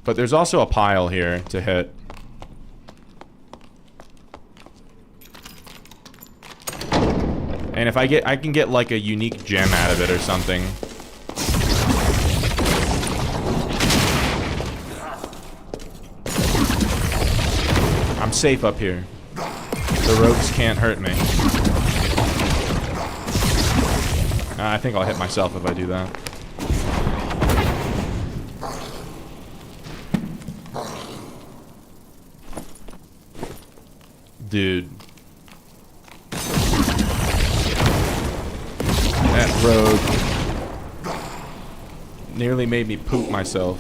But there's also a pile here to hit. And if I can get like a unique gem out of it or something. I'm safe up here. The rogues can't hurt me. I think I'll hit myself if I do that. Dude. That rogue nearly made me poop myself.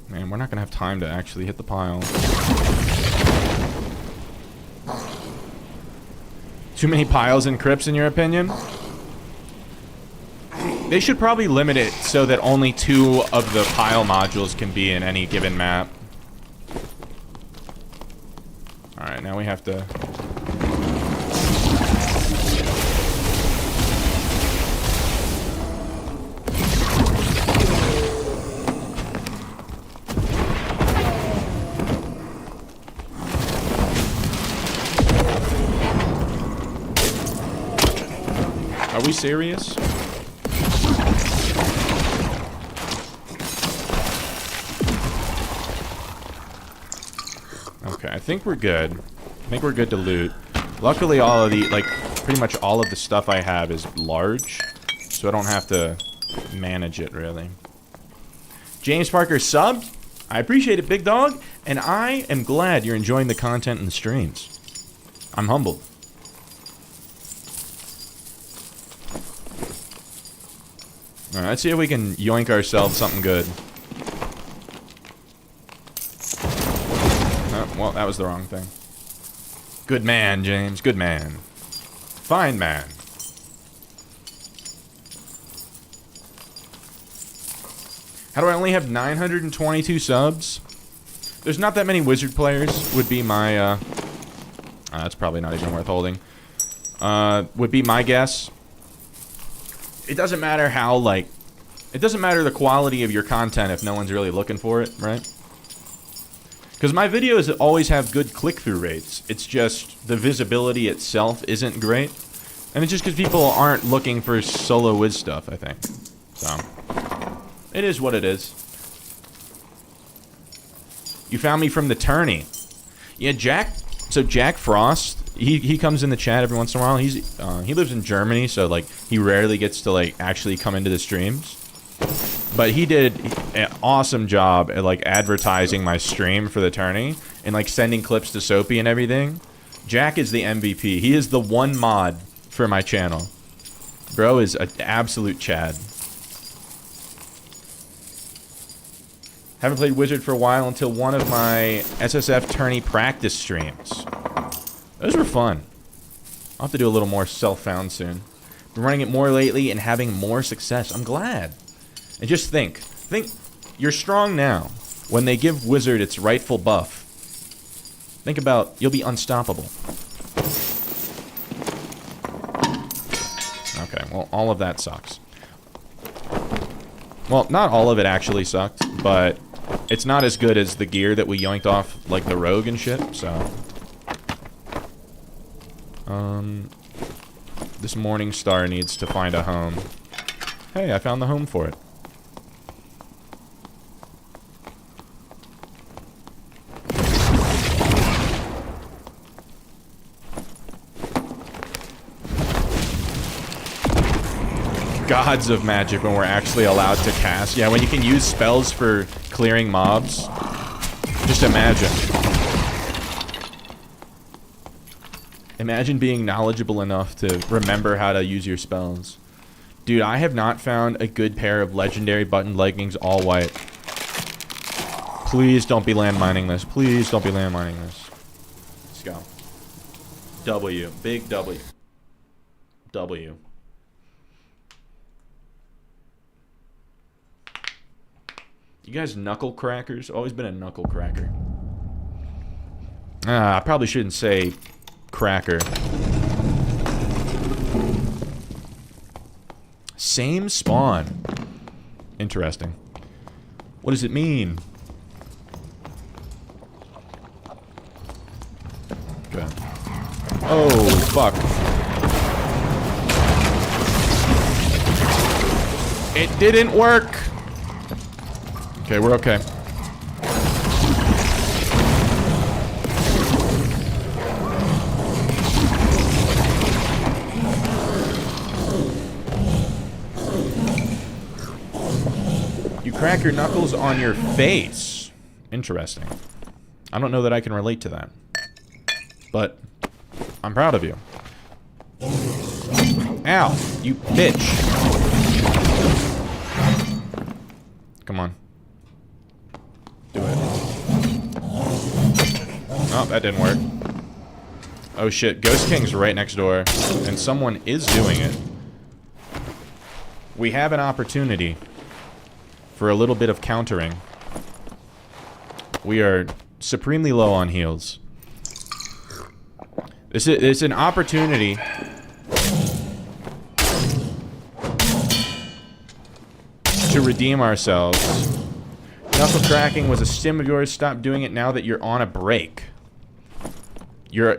Man, we're not gonna have time to actually hit the pile. Too many piles and crypts in your opinion? They should probably limit it so that only 2 of the pile modules can be in any given map. Alright, now we have to... Are we serious? Okay, I think we're good. I think we're good to loot. Luckily, all of the, like, pretty much all of the stuff I have is large, so I don't have to manage it, really. James Parker subbed. I appreciate it, big dog, and I am glad you're enjoying the content and the streams. I'm humbled. Alright, let's see if we can yoink ourselves something good. Oh, well, that was the wrong thing. Good man, James. Good man. Fine man. How do I only have 922 subs? There's not that many wizard players, would be my, that's probably not even worth holding. Would be my guess. It doesn't matter how, like... It doesn't matter the quality of your content if no one's really looking for it, right? Because my videos always have good click-through rates. It's just the visibility itself isn't great. And it's just because people aren't looking for solo Wiz stuff, I think. So, it is what it is. You found me from the tourney. Yeah, Jack... So Jack Frost, he comes in the chat every once in a while. He lives in Germany, so, like, he rarely gets to, like, actually come into the streams. But he did an awesome job at, like, advertising my stream for the tourney and, like, sending clips to Soapy and everything. Jack is the MVP. He is the one mod for my channel. Bro is an absolute Chad. Haven't played Wizard for a while until one of my SSF tourney practice streams. Those were fun. I'll have to do a little more self-found soon. Been running it more lately and having more success. I'm glad. And just think, you're strong now. When they give Wizard its rightful buff, think about, you'll be unstoppable. Okay, well, all of that sucks. Well, not all of it actually sucked, but it's not as good as the gear that we yoinked off, like the rogue and shit, so. This morning star needs to find a home. Hey, I found the home for it. Gods of magic when we're actually allowed to cast. Yeah, when you can use spells for clearing mobs. Just imagine. Imagine being knowledgeable enough to remember how to use your spells. Dude, I have not found a good pair of legendary button leggings all white. Please don't be landmining this. Please don't be landmining this. Let's go. W. Big W. W. You guys knuckle crackers? Always been a knuckle cracker. I probably shouldn't say cracker. Same spawn. Interesting. What does it mean? Okay. Oh, fuck. It didn't work. Okay, we're okay. You crack your knuckles on your face. Interesting. I don't know that I can relate to that. But I'm proud of you. Ow, you bitch. Come on. Do it. Oh, that didn't work. Oh shit, Ghost King's right next door, and someone is doing it. We have an opportunity for a little bit of countering. We are supremely low on heals. It's an opportunity to redeem ourselves. Knuckle cracking was a stim of yours. Stop doing it now that you're on a break. You're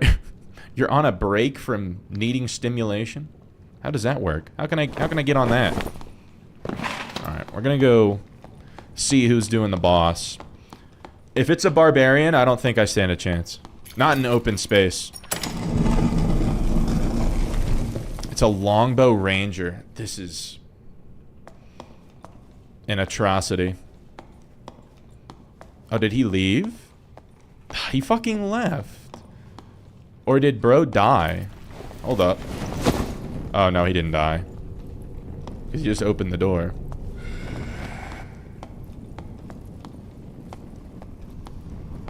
on a break from needing stimulation? How does that work? How can I get on that? Alright, we're gonna go see who's doing the boss. If it's a barbarian, I don't think I stand a chance. Not in open space. It's a longbow ranger. This is an atrocity. Oh, did he leave? He fucking left. Or did bro die? Hold up. Oh, no, he didn't die. Because he just opened the door.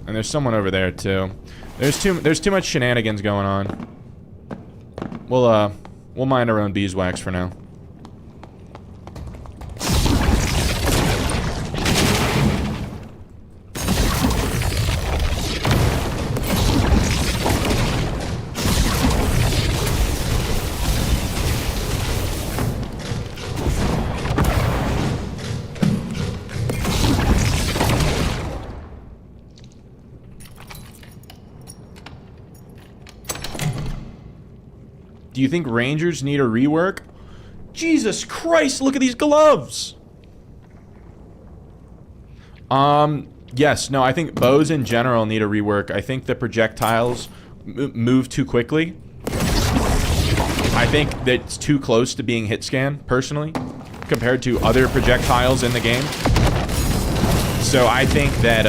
And there's someone over there, too. There's too much shenanigans going on. We'll mind our own beeswax for now. Do you think Rangers need a rework? Jesus Christ, look at these gloves! Yes, no, I think bows in general need a rework. I think the projectiles move too quickly. I think that it's too close to being hit scan, personally, compared to other projectiles in the game. So I think that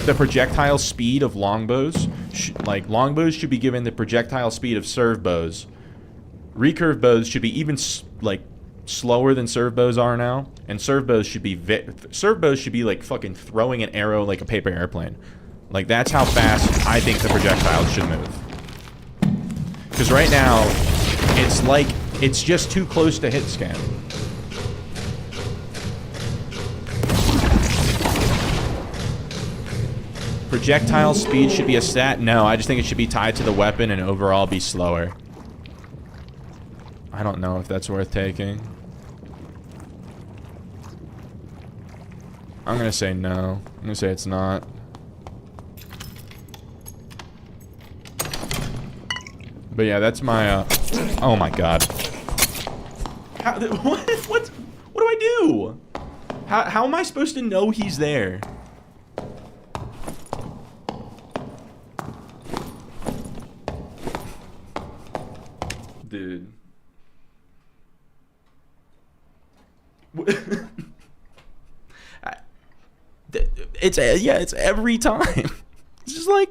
the projectile speed of longbows, longbows should be given the projectile speed of serve bows. Recurve bows should be even slower than serve bows are now, and serve bows should be like fucking throwing an arrow like a paper airplane. Like that's how fast I think the projectiles should move. Because right now, it's like it's just too close to hit scan. Projectile speed should be a stat? No, I just think it should be tied to the weapon and overall be slower. I don't know if that's worth taking. I'm gonna say no. I'm gonna say it's not. But yeah, that's my, oh my god. What do I do? How am I supposed to know he's there? Dude. It's every time. It's just like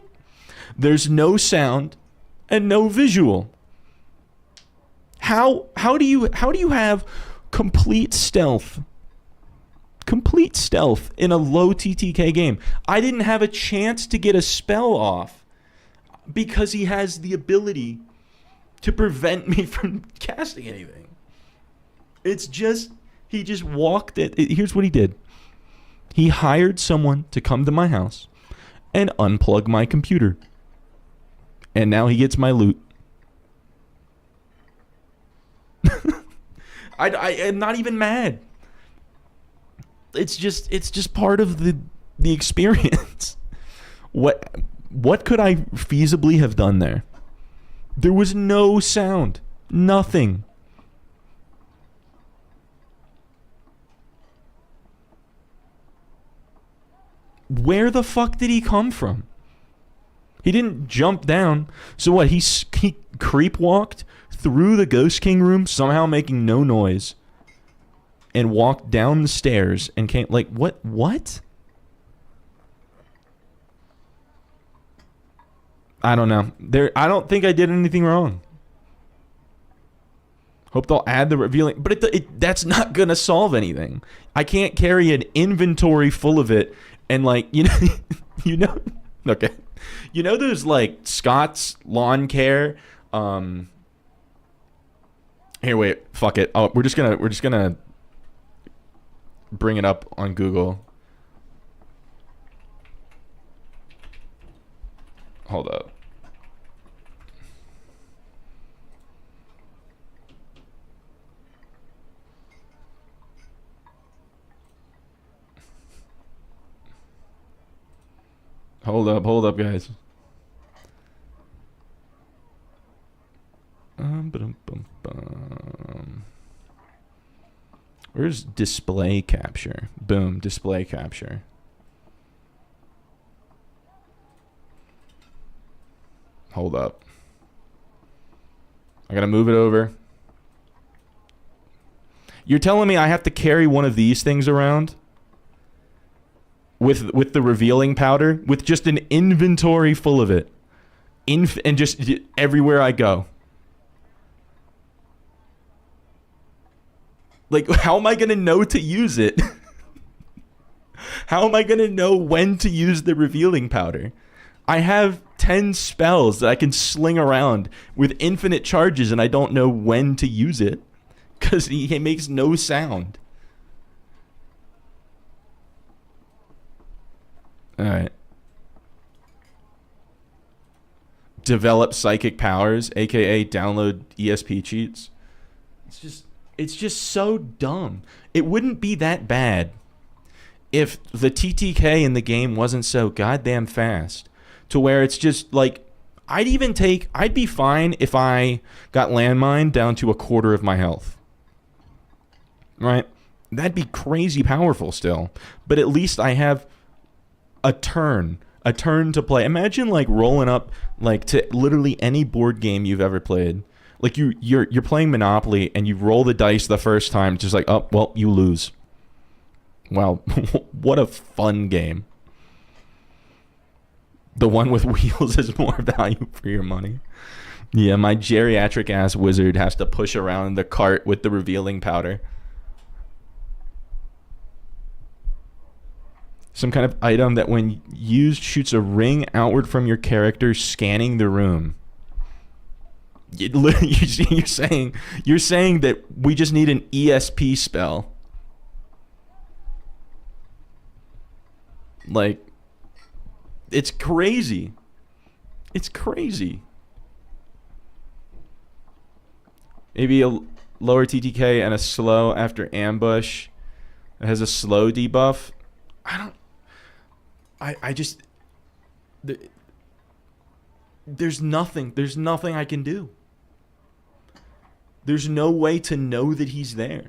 there's no sound and no visual. How do you have complete stealth? Complete stealth in a low TTK game. I didn't have a chance to get a spell off because he has the ability to prevent me from casting anything. It's just, he just walked it. Here's what he did. He hired someone to come to my house and unplug my computer. And now he gets my loot. I am not even mad. It's just part of the experience. What could I feasibly have done there? There was no sound. Nothing. Where the fuck did he come from? He didn't jump down. So what? He creep walked through the Ghost King room, somehow making no noise, and walked down the stairs and came. Like, what? I don't know. I don't think I did anything wrong. Hope they'll add the revealing, but that's not gonna solve anything. I can't carry an inventory full of it, and like okay, you know those like Scott's lawn care. Here, wait, fuck it. Oh, we're just gonna bring it up on Google. Hold up. Hold up, guys. Where's display capture? Boom, display capture. Hold up. I gotta move it over. You're telling me I have to carry one of these things around? With the revealing powder? With just an inventory full of it. And just everywhere I go. Like, how am I going to know to use it? How am I going to know when to use the revealing powder? I have 10 spells that I can sling around with infinite charges, and I don't know when to use it. Because he makes no sound. Alright. Develop psychic powers, aka download ESP cheats. It's just so dumb. It wouldn't be that bad if the TTK in the game wasn't so goddamn fast. To where it's just like, I'd be fine if I got landmine down to a quarter of my health. Right? That'd be crazy powerful still. But at least I have a turn to play. Imagine like rolling up like to literally any board game you've ever played. Like you're playing Monopoly and you roll the dice the first time, just like, oh well, you lose. Wow, what a fun game. The one with wheels is more value for your money. Yeah, my geriatric ass wizard has to push around the cart with the revealing powder. Some kind of item that when used shoots a ring outward from your character, scanning the room. You're saying that we just need an ESP spell. Like, it's crazy. It's crazy. Maybe a lower TTK and a slow after ambush. It has a slow debuff. There's nothing I can do. There's no way to know that he's there.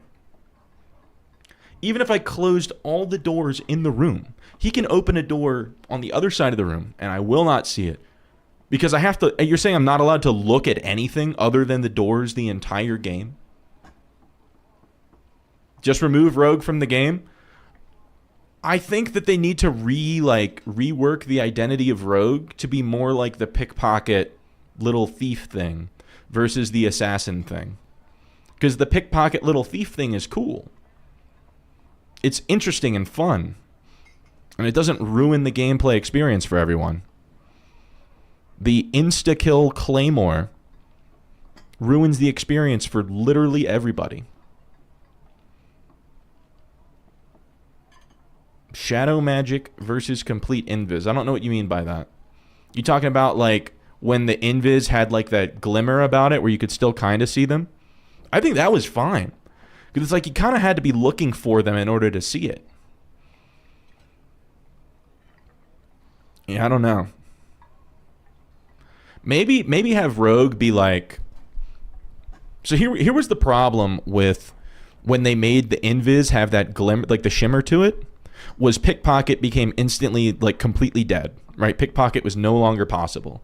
Even if I closed all the doors in the room, he can open a door on the other side of the room and I will not see it. Because I have to, you're saying I'm not allowed to look at anything other than the doors the entire game? Just remove Rogue from the game? I think that they need to rework the identity of Rogue to be more like the pickpocket little thief thing versus the assassin thing. Because the pickpocket little thief thing is cool. It's interesting and fun. And it doesn't ruin the gameplay experience for everyone. The insta-kill claymore Ruins the experience for literally everybody. Shadow magic versus complete invis. I don't know what you mean by that. You talking about like when the invis had like that glimmer about it where you could still kind of see them? I think that was fine. Because it's like you kind of had to be looking for them in order to see it. Yeah, I don't know. Maybe have Rogue be like... So here was the problem with when they made the invis have that glimmer, like the shimmer to it, was pickpocket became instantly like completely dead, right? Pickpocket was no longer possible.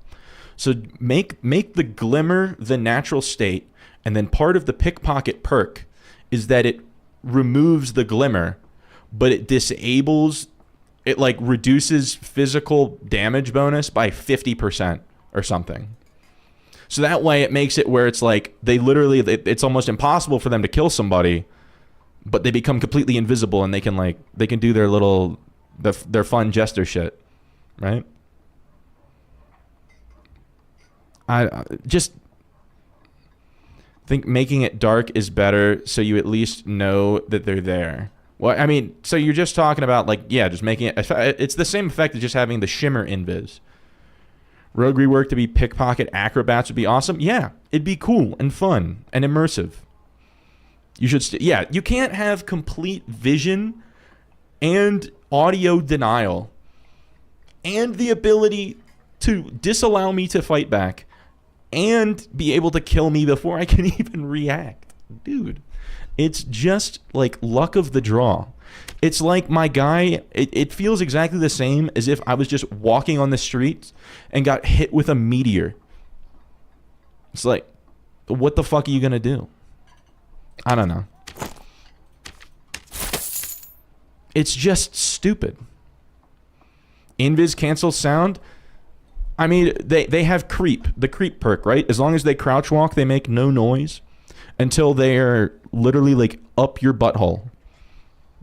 So make the glimmer the natural state, and then part of the pickpocket perk is that it removes the glimmer, but it disables, it like reduces physical damage bonus by 50% or something. So that way it makes it where it's like they literally, it's almost impossible for them to kill somebody, but they become completely invisible and they can do their little, their fun jester shit, right? I just think making it dark is better so you at least know that they're there. Well, I mean, so you're just talking about like, yeah, just making it, it's the same effect as just having the shimmer invis. Rogue rework to be pickpocket acrobats would be awesome. Yeah, it'd be cool and fun and immersive. You should, yeah, you can't have complete vision and audio denial and the ability to disallow me to fight back and be able to kill me before I can even react. Dude, it's just like luck of the draw. It's like my guy, it feels exactly the same as if I was just walking on the streets and got hit with a meteor. It's like, what the fuck are you going to do? I don't know. It's just stupid. Invis cancels sound. I mean, they have creep, the creep perk, right? As long as they crouch walk, they make no noise until they're literally like up your butthole.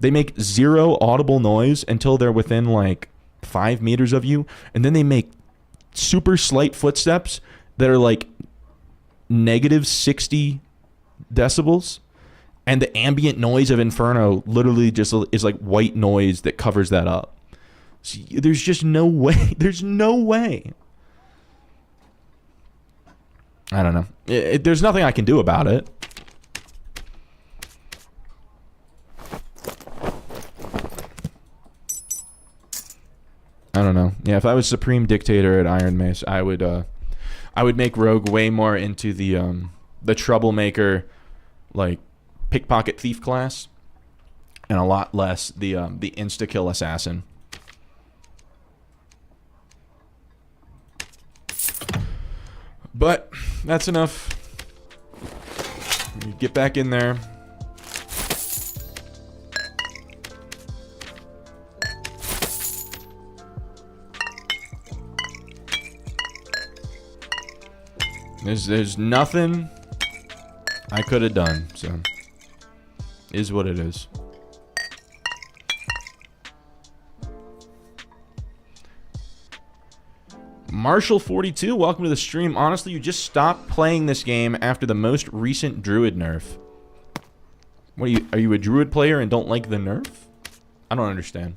They make zero audible noise until they're within like 5 meters of you. And then they make super slight footsteps that are like negative 60 decibels. And the ambient noise of Inferno literally just is like white noise that covers that up. So there's just no way. There's no way. I don't know. There's nothing I can do about it. I don't know. Yeah, if I was Supreme Dictator at Iron Mace, I would make Rogue way more into the troublemaker, like pickpocket thief class, and a lot less the insta kill assassin. But that's enough. You get back in there. There's nothing I could have done, so is what it is. Marshall42, welcome to the stream. Honestly, you just stopped playing this game after the most recent druid nerf. What are you a druid player and don't like the nerf? I don't understand.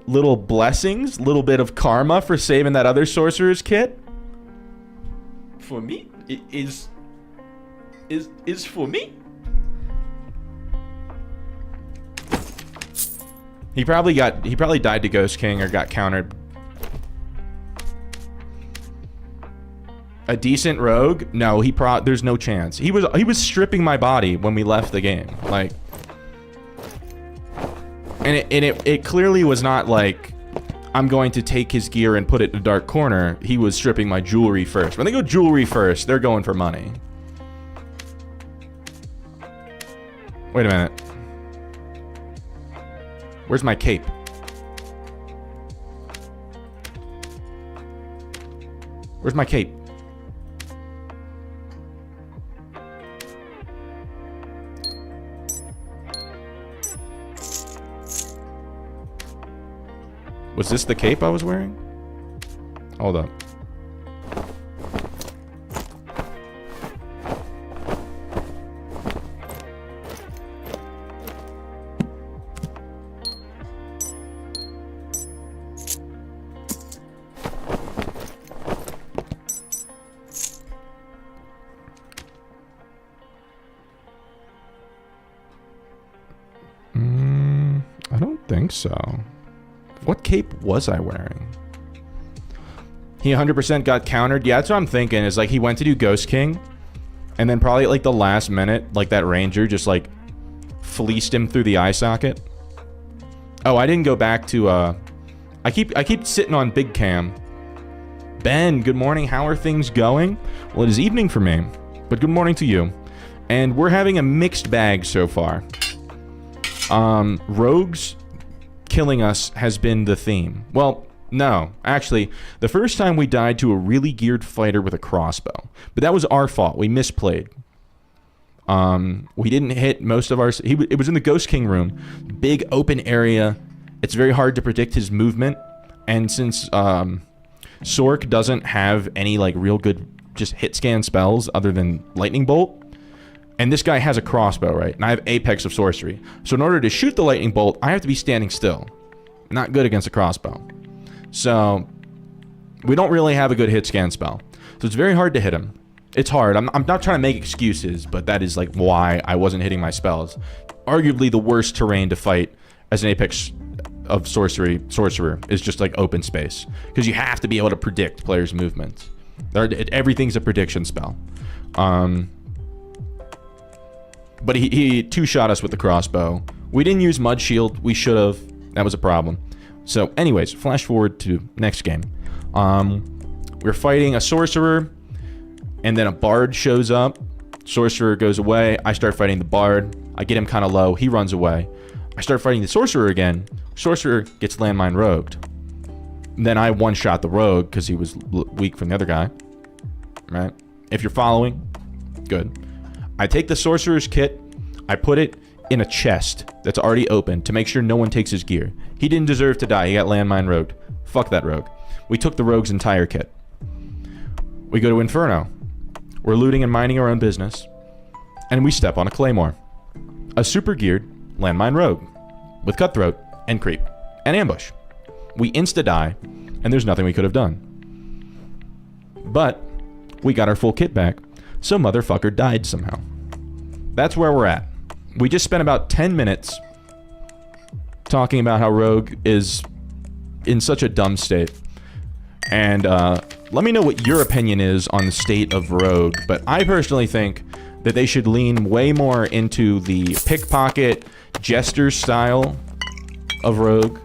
Little blessings, little bit of karma for saving that other sorcerer's kit. For me, it is for me. He probably died to Ghost King or got countered. A decent rogue? No, there's no chance. He was stripping my body when we left the game. Like, and it clearly was not like I'm going to take his gear and put it in a dark corner. He was stripping my jewelry first. When they go jewelry first, they're going for money. Wait a minute. Where's my cape? Where's my cape? Was this the cape I was wearing? Hold up. I don't think so. What cape was I wearing? He 100% got countered. Yeah, that's what I'm thinking. Is like he went to do Ghost King, and then probably at like the last minute, like that ranger just like fleeced him through the eye socket. Oh, I didn't go back to. I keep sitting on big cam. Ben, good morning. How are things going? Well, it is evening for me, but good morning to you. And we're having a mixed bag so far. Rogues killing us has been the theme. Well, no. Actually, the first time we died to a really geared fighter with a crossbow. But that was our fault. We misplayed. We didn't hit most of our... It was in the Ghost King room. Big open area. It's very hard to predict his movement. And since Sork doesn't have any like real good just hit scan spells other than Lightning Bolt... And this guy has a crossbow, right? And I have Apex of Sorcery. So in order to shoot the lightning bolt, I have to be standing still. Not good against a crossbow. So we don't really have a good hit scan spell. So it's very hard to hit him. It's hard. I'm not trying to make excuses, but that is like why I wasn't hitting my spells. Arguably the worst terrain to fight as an Apex of Sorcerer is just like open space. Because you have to be able to predict players' movements. Everything's a prediction spell. But he two-shot us with the crossbow. We didn't use Mud Shield. We should have. That was a problem. So, anyways, flash forward to next game. We're fighting a Sorcerer, and then a Bard shows up. Sorcerer goes away. I start fighting the Bard. I get him kind of low. He runs away. I start fighting the Sorcerer again. Sorcerer gets landmine rogued. Then I one-shot the Rogue because he was weak from the other guy. Right? If you're following, good. I take the Sorcerer's kit, I put it in a chest that's already open to make sure no one takes his gear. He didn't deserve to die. He got landmine rogued. Fuck that rogue. We took the rogue's entire kit. We go to Inferno. We're looting and minding our own business. And we step on a Claymore. A super geared landmine rogue. With Cutthroat and Creep and Ambush. We insta-die, and there's nothing we could have done. But we got our full kit back. So motherfucker died somehow. That's where we're at. We just spent about 10 minutes talking about how Rogue is in such a dumb state. And let me know what your opinion is on the state of Rogue. But I personally think that they should lean way more into the pickpocket, jester style of Rogue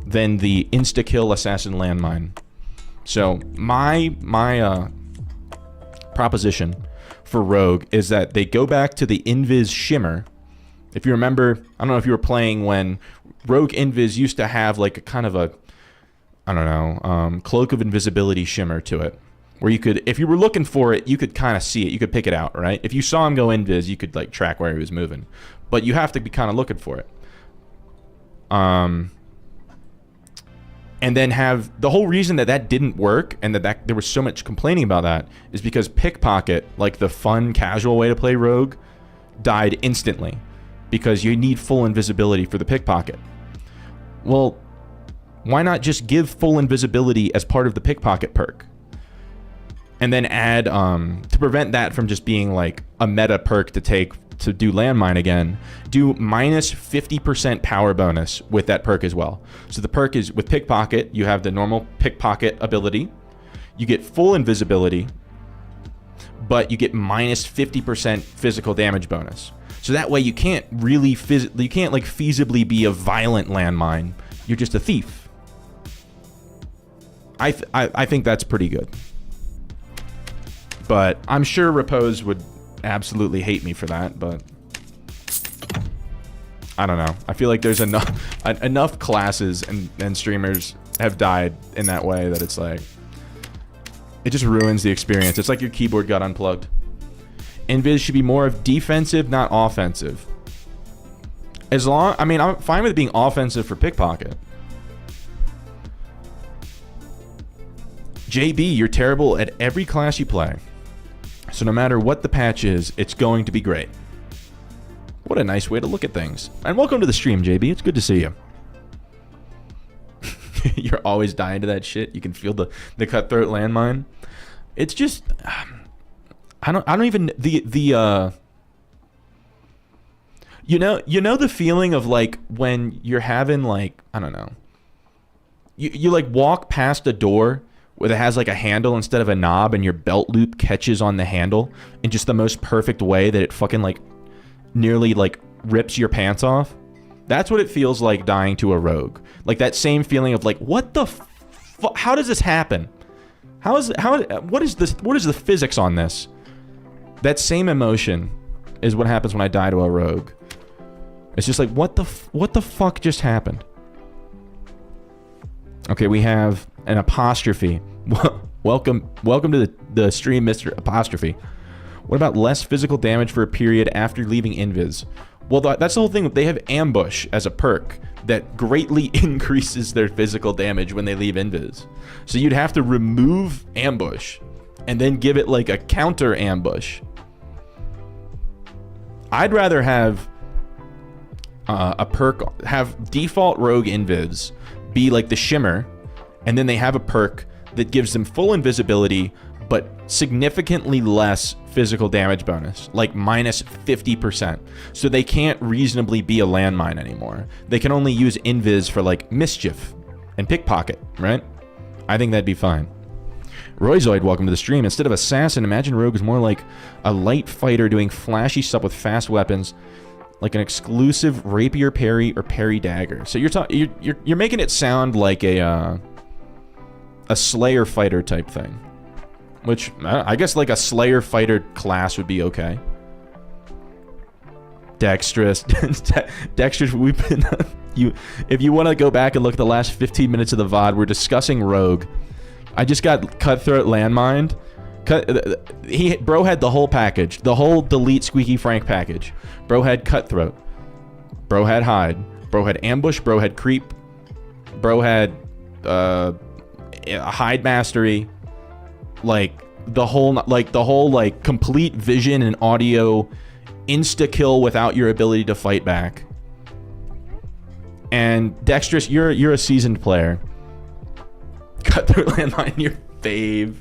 than the insta-kill assassin landmine. So my proposition for Rogue is that they go back to the Invis Shimmer. If you remember, I don't know if you were playing when Rogue Invis used to have like a kind of a, I don't know, Cloak of Invisibility shimmer to it. Where you could, if you were looking for it, you could kind of see it. You could pick it out, right? If you saw him go Invis, you could like track where he was moving. But you have to be kind of looking for it. And then have the whole reason that didn't work and that there was so much complaining about that is because pickpocket, like the fun casual way to play Rogue, died instantly because you need full invisibility for the pickpocket. Well, why not just give full invisibility as part of the pickpocket perk? And then add, to prevent that from just being like a meta perk to take to do landmine again, do minus 50% power bonus with that perk as well. So the perk is with pickpocket, you have the normal pickpocket ability, you get full invisibility, but you get minus 50% physical damage bonus. So that way you can't really you can't like feasibly be a violent landmine. You're just a thief. I think that's pretty good. But I'm sure Repose would absolutely hate me for that, but I don't know. I feel like there's enough classes and streamers have died in that way that it's like it just ruins the experience. It's like your keyboard got unplugged. Invis should be more of defensive, not offensive. I mean, I'm fine with it being offensive for pickpocket. JB, you're terrible at every class you play. So no matter what the patch is, it's going to be great. What a nice way to look at things. And welcome to the stream, JB. It's good to see you. You're always dying to that shit. You can feel the cutthroat landmine. It's just I don't even you know the feeling of like when you're having like, I don't know. You like walk past a door where it has like a handle instead of a knob and your belt loop catches on the handle in just the most perfect way that it fucking like nearly like rips your pants off. That's what it feels like dying to a rogue. Like that same feeling of like, what the how does this happen? What is the physics on this? That same emotion is what happens when I die to a rogue. It's just like, what the fuck just happened? Okay, we have an apostrophe. Welcome to the stream, Mr. Apostrophe. What about less physical damage for a period after leaving invis? Well, that's the whole thing. They have ambush as a perk that greatly increases their physical damage when they leave invis. So you'd have to remove ambush and then give it like a counter ambush. I'd rather have a perk, have default rogue invis be like the shimmer, and then they have a perk that gives them full invisibility but significantly less physical damage bonus, like minus 50%. So they can't reasonably be a landmine anymore. They can only use invis for like mischief and pickpocket, right? I think that'd be fine. Royzoid, welcome to the stream. Instead of assassin, imagine rogue is more like a light fighter doing flashy stuff with fast weapons, like an exclusive rapier parry or parry dagger. So you're making it sound like a Slayer fighter type thing, which I guess like a Slayer fighter class would be okay. Dexterous, Dexterous. We've been if you want to go back and look at the last 15 minutes of the VOD, we're discussing rogue. I just got cutthroat landmined. Bro had the whole package, the whole delete Squeaky Frank package. Bro had cutthroat. Bro had hide. Bro had ambush. Bro had creep. Bro had hide mastery. Like the whole complete vision and audio insta kill without your ability to fight back. And Dexterous, you're a seasoned player. Cutthroat landmine, your fave.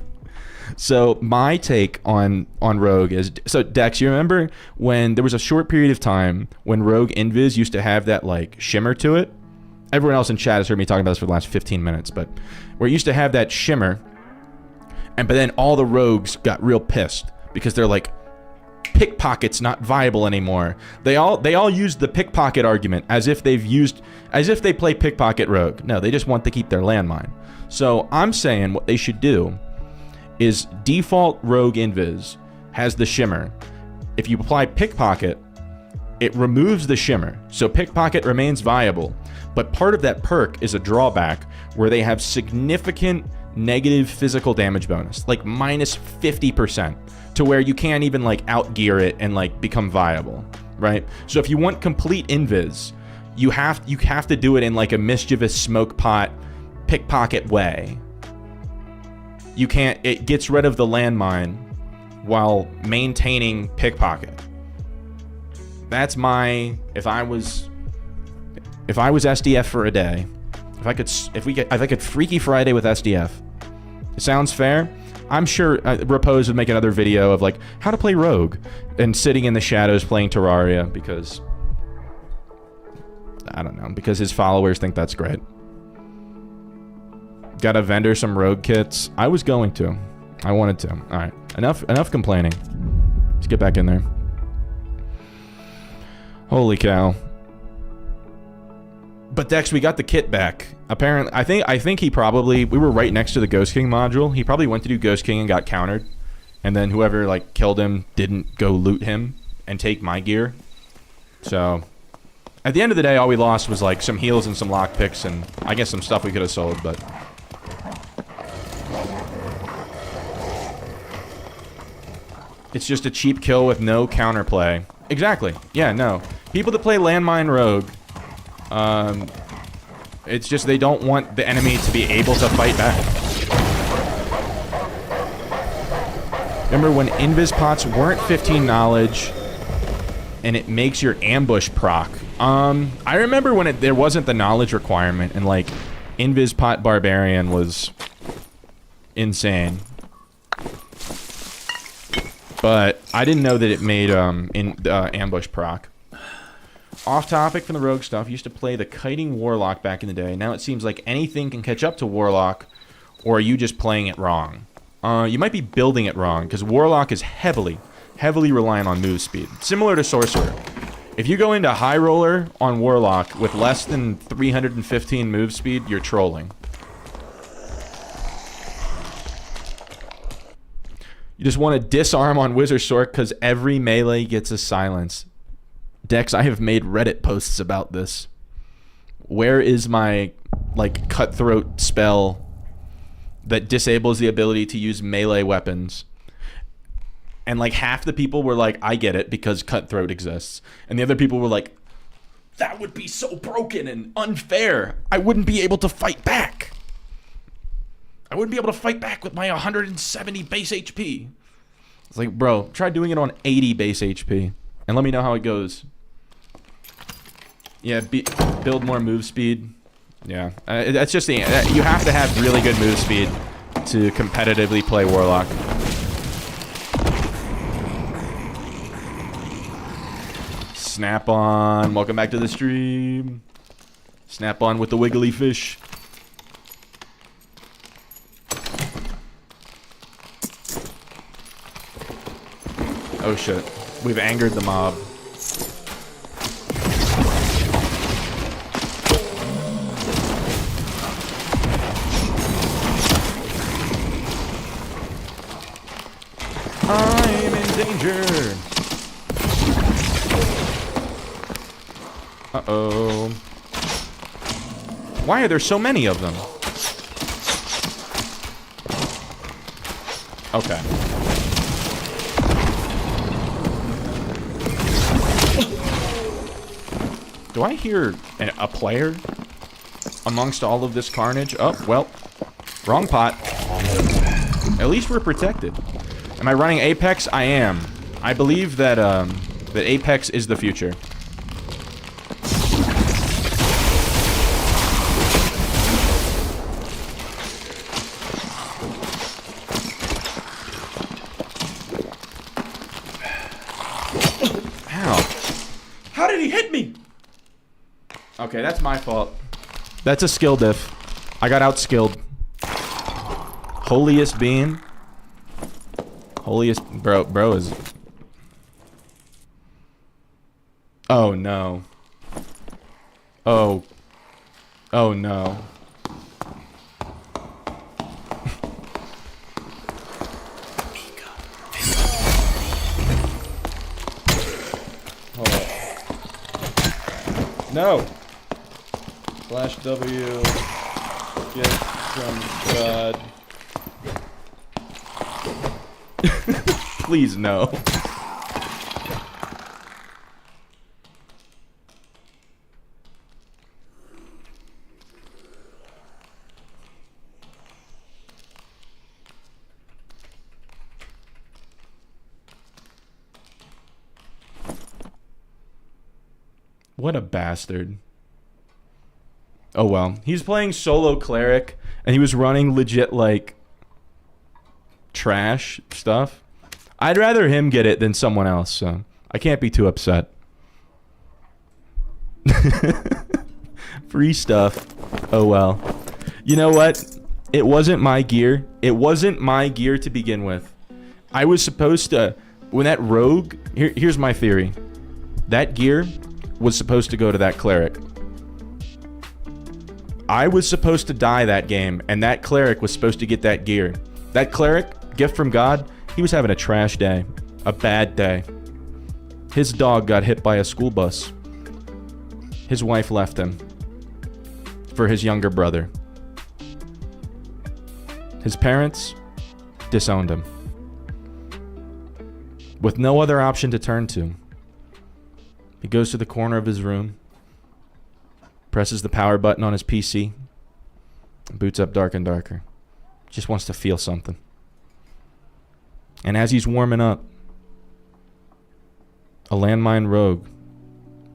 So my take on rogue is, so Dex, you remember when there was a short period of time when rogue invis used to have that like shimmer to it? Everyone else in chat has heard me talking about this for the last 15 minutes, but where it used to have that shimmer, but then all the rogues got real pissed because they're like, pickpocket's not viable anymore. They all use the pickpocket argument as if they play pickpocket rogue. No, they just want to keep their landmine. So I'm saying what they should do is default rogue invis has the shimmer. If you apply pickpocket, it removes the shimmer. So pickpocket remains viable, but part of that perk is a drawback where they have significant negative physical damage bonus, like minus 50%, to where you can't even like outgear it and like become viable, right? So if you want complete invis, you have to do it in like a mischievous smoke pot pickpocket way. You can't, it gets rid of the landmine while maintaining pickpocket. That's my, if I was SDF for a day, if I could Freaky Friday with SDF, it sounds fair. I'm sure Repose would make another video of like how to play rogue and sitting in the shadows playing Terraria because I don't know, because his followers think that's great. Gotta vendor some rogue kits. I was going to. I wanted to. Alright. Enough complaining. Let's get back in there. Holy cow. But Dex, we got the kit back. Apparently, I think he probably, we were right next to the Ghost King module. He probably went to do Ghost King and got countered. And then whoever like killed him didn't go loot him and take my gear. So at the end of the day, all we lost was like some heals and some lockpicks and I guess some stuff we could have sold, but it's just a cheap kill with no counterplay. Exactly. Yeah, no. People that play landmine rogue, it's just they don't want the enemy to be able to fight back. Remember when invis pots weren't 15 knowledge and it makes your ambush proc? I remember when there wasn't the knowledge requirement and like invis pot barbarian was insane. But I didn't know that it made ambush proc. Off topic from the rogue stuff, used to play the kiting warlock back in the day. Now it seems like anything can catch up to warlock, or are you just playing it wrong? You might be building it wrong, because warlock is heavily reliant on move speed. Similar to sorcerer. If you go into high roller on warlock with less than 315 move speed, you're trolling. You just want to disarm on wizard sword because every melee gets a silence. Dex, I have made Reddit posts about this. Where is my, like, cutthroat spell that disables the ability to use melee weapons? And, like, half the people were like, I get it because cutthroat exists. And the other people were like, that would be so broken and unfair. I wouldn't be able to fight back. I wouldn't be able to fight back with my 170 base HP. It's like, bro, try doing it on 80 base HP. And let me know how it goes. Yeah, build more move speed. Yeah, that's just the... you have to have really good move speed to competitively play Warlock. Snap on. Welcome back to the stream. Snap on with the wiggly fish. Oh shit. We've angered the mob. I'm in danger. Uh-oh. Why are there so many of them? Okay. Do I hear a player amongst all of this carnage? Oh, well. Wrong pot. At least we're protected. Am I running Apex? I am. I believe that, that Apex is the future. Okay, that's my fault. That's a skill diff. I got outskilled. Holiest being. Holiest... Bro is... Oh, no. Oh. Oh, no. Hold up. No! Slash W, get some God. Please, no. What a bastard. Oh well. He's playing solo cleric, and he was running legit, like, trash stuff. I'd rather him get it than someone else, so I can't be too upset. Free stuff. Oh well. You know what? It wasn't my gear. It wasn't my gear to begin with. I was supposed to... When that rogue... Here's my theory. That gear was supposed to go to that cleric. I was supposed to die that game, and that cleric was supposed to get that gear. That cleric, gift from God, he was having a trash day. A bad day. His dog got hit by a school bus. His wife left him for his younger brother. His parents disowned him. With no other option to turn to. He goes to the corner of his room, presses the power button on his PC, and boots up Dark and Darker. Just wants to feel something. And as he's warming up, a landmine rogue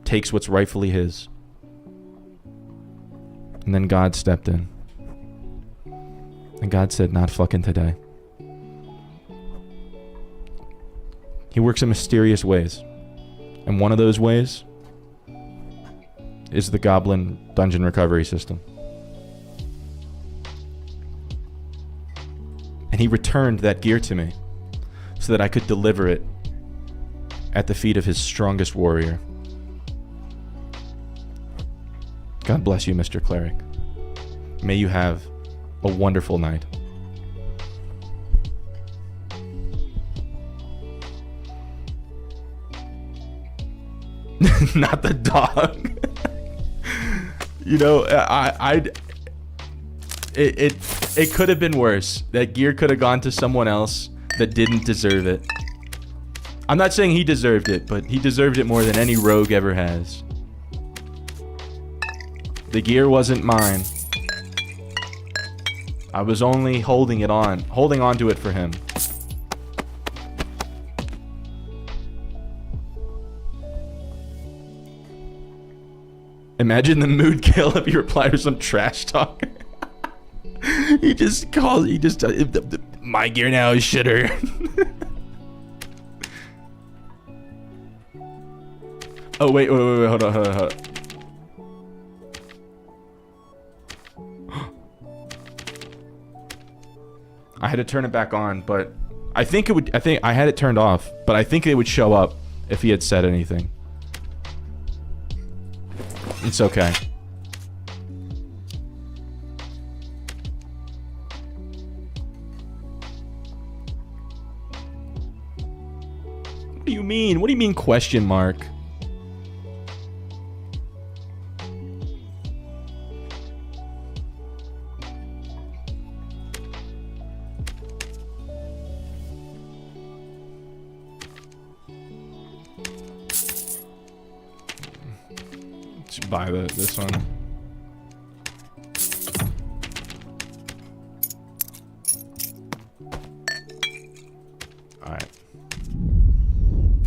takes what's rightfully his. And then God stepped in. And God said, not fucking today. He works in mysterious ways. And one of those ways is the Goblin dungeon recovery system. And he returned that gear to me so that I could deliver it at the feet of his strongest warrior. God bless you, Mr. Cleric. May you have a wonderful night. Not the dog. You know, it could have been worse. That gear could have gone to someone else that didn't deserve it. I'm not saying he deserved it, but he deserved it more than any rogue ever has. The gear wasn't mine. I was only holding on to it for him. Imagine the mood kill if you reply to some trash talk. My gear now is shitter. Oh, wait, hold on. I had to turn it back on, but I think I had it turned off, but I think it would show up if he had said anything. It's okay. What do you mean? What do you mean question mark? Buy this one. Alright.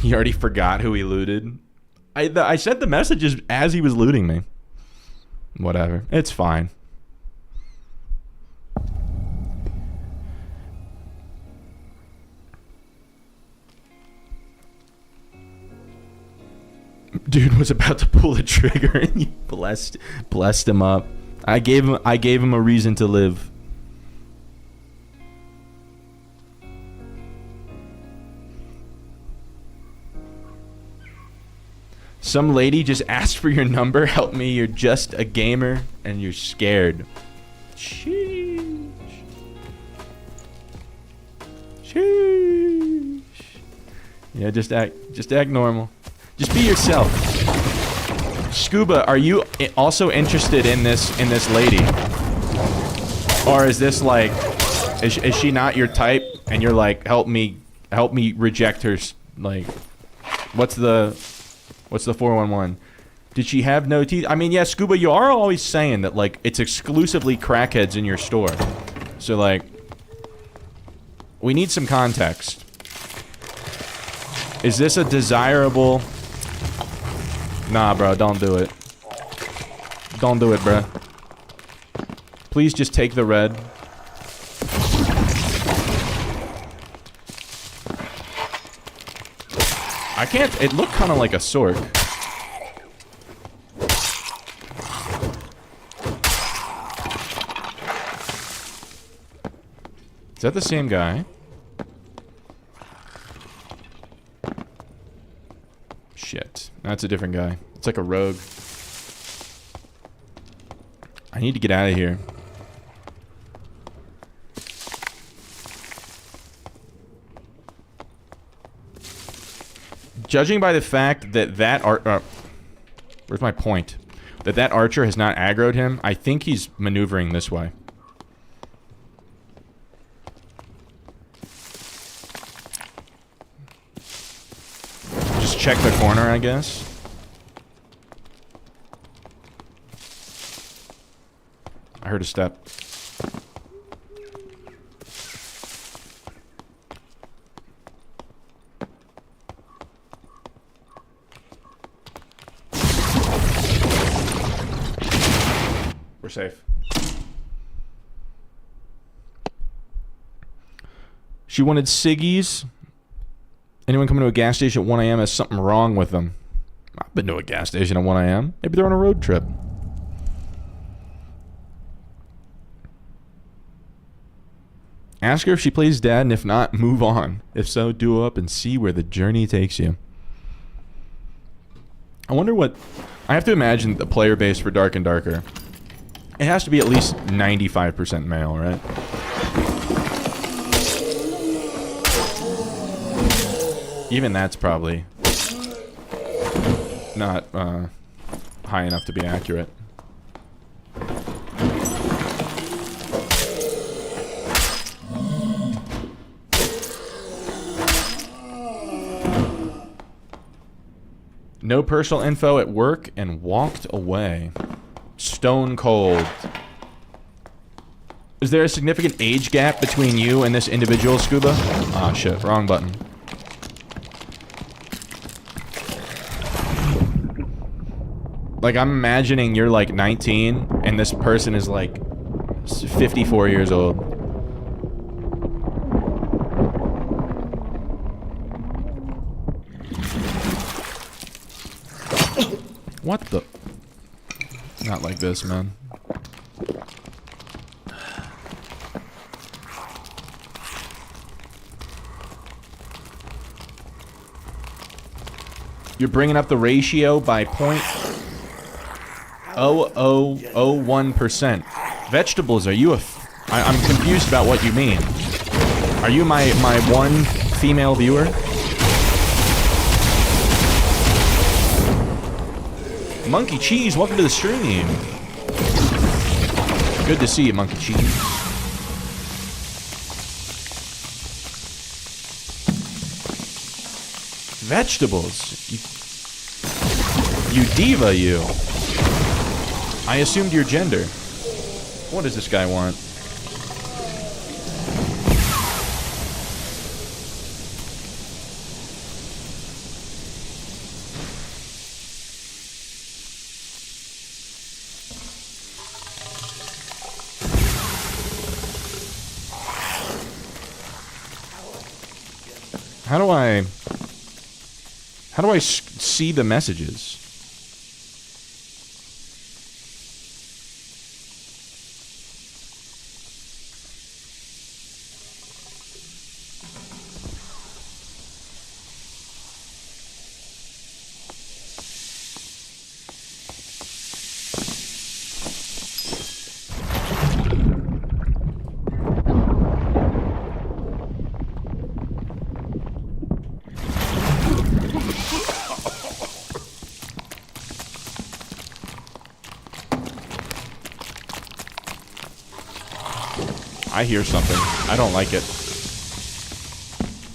He already forgot who he looted. I sent the messages as he was looting me. Whatever. It's fine. Dude was about to pull the trigger and you blessed him up. I gave him a reason to live. Some lady just asked for your number. Help me, you're just a gamer and you're scared. Sheesh. Sheesh. Yeah, just act normal. Just be yourself. Scuba, are you also interested in this lady? Or is this like, is she not your type and you're like, help me reject her, like, what's the 411? Did she have no teeth? I mean, yeah, Scuba, you are always saying that, like, it's exclusively crackheads in your store. So, like, we need some context. Is this a desirable... Nah, bro, don't do it. Don't do it, bro. Please just take the red. I can't... It looked kind of like a sork. Is that the same guy? Shit. That's a different guy. It's like a rogue. I need to get out of here. Judging by the fact that where's my point? That archer has not aggroed him, I think he's maneuvering this way. Just check the corner, I guess. I heard a step. We're safe. She wanted ciggies. Anyone coming to a gas station at 1 a.m. has something wrong with them. I've been to a gas station at 1 a.m. Maybe they're on a road trip. Ask her if she plays dad, and if not, move on. If so, duo up and see where the journey takes you. I wonder what... I have to imagine the player base for Dark and Darker. It has to be at least 95% male, right? Even that's probably not high enough to be accurate. No personal info at work and walked away. Stone cold. Is there a significant age gap between you and this individual, Scuba? Ah, shit. Wrong button. Like, I'm imagining you're like 19 and this person is like 54 years old. What the? Not like this, man. You're bringing up the ratio by 0.0001%. Vegetables, are you I'm confused about what you mean. Are you my one female viewer? Monkey Cheese, welcome to the stream. Good to see you, Monkey Cheese. Vegetables. You diva, you. I assumed your gender. What does this guy want? How do I see the messages? I hear something. I don't like it.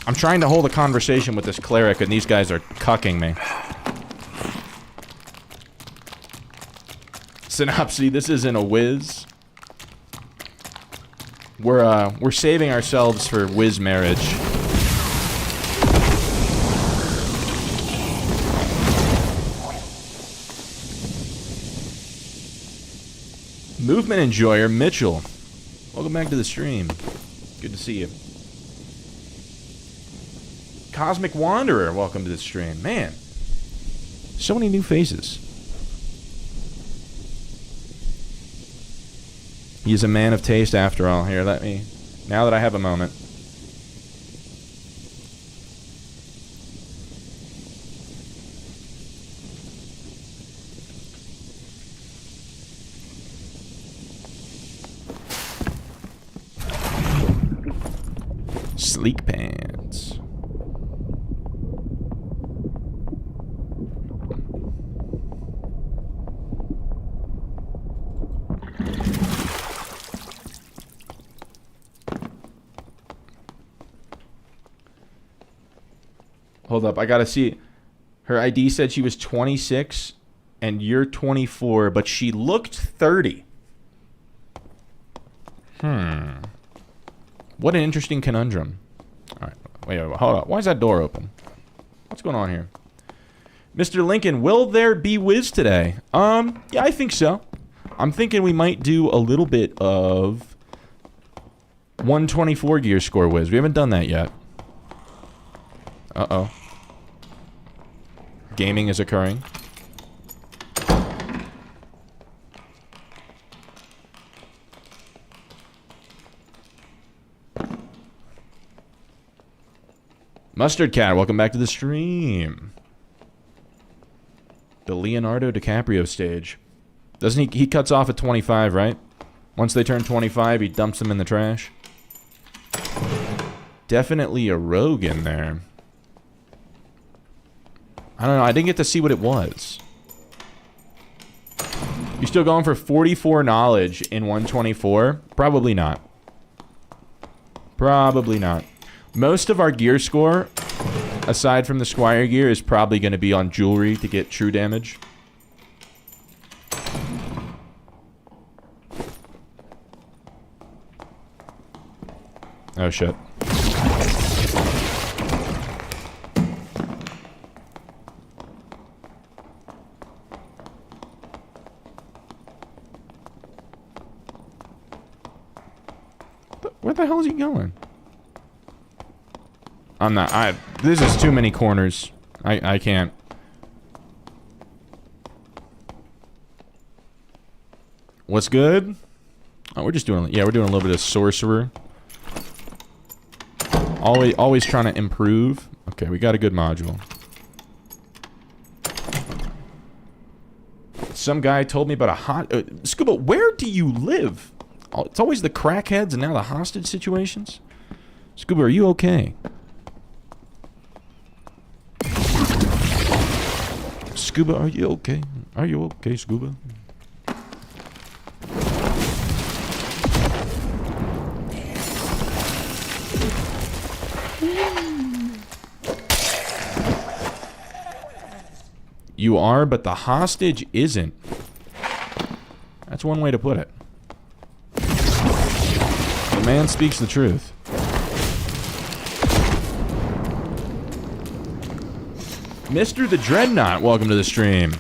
I'm trying to hold a conversation with this cleric, and these guys are cucking me. Synopsy, this isn't a whiz. We're saving ourselves for whiz marriage. Movement enjoyer, Mitchell. Welcome back to the stream. Good to see you. Cosmic Wanderer, welcome to the stream. Man, so many new faces. He is a man of taste after all. Here, let me... Now that I have a moment. Sleek pants. Hold up, I gotta see. Her ID said she was 26 and you're 24, but she looked 30. What an interesting conundrum. Alright, wait, hold on. Why is that door open? What's going on here? Mr. Lincoln, will there be whiz today? Yeah, I think so. I'm thinking we might do a little bit of 124 gear score whiz. We haven't done that yet. Uh-oh. Gaming is occurring. Mustard Cat, welcome back to the stream. The Leonardo DiCaprio stage. Doesn't he cuts off at 25, right? Once they turn 25, he dumps them in the trash. Definitely a rogue in there. I don't know, I didn't get to see what it was. You still going for 44 knowledge in 124? Probably not. Probably not. Most of our gear score, aside from the Squire gear, is probably going to be on jewelry to get true damage. Oh, shit. Where the hell is he going? I'm not. This is too many corners. I can't. What's good? Oh, we're just doing. Yeah, we're doing a little bit of sorcerer. Always trying to improve. Okay, we got a good module. Some guy told me about a hot... Scuba, where do you live? Oh, it's always the crackheads and now the hostage situations. Scuba, are you okay? Scuba, are you okay? Are you okay, Scuba? You are, but the hostage isn't. That's one way to put it. The man speaks the truth. Mr. the Dreadnought, welcome to the stream.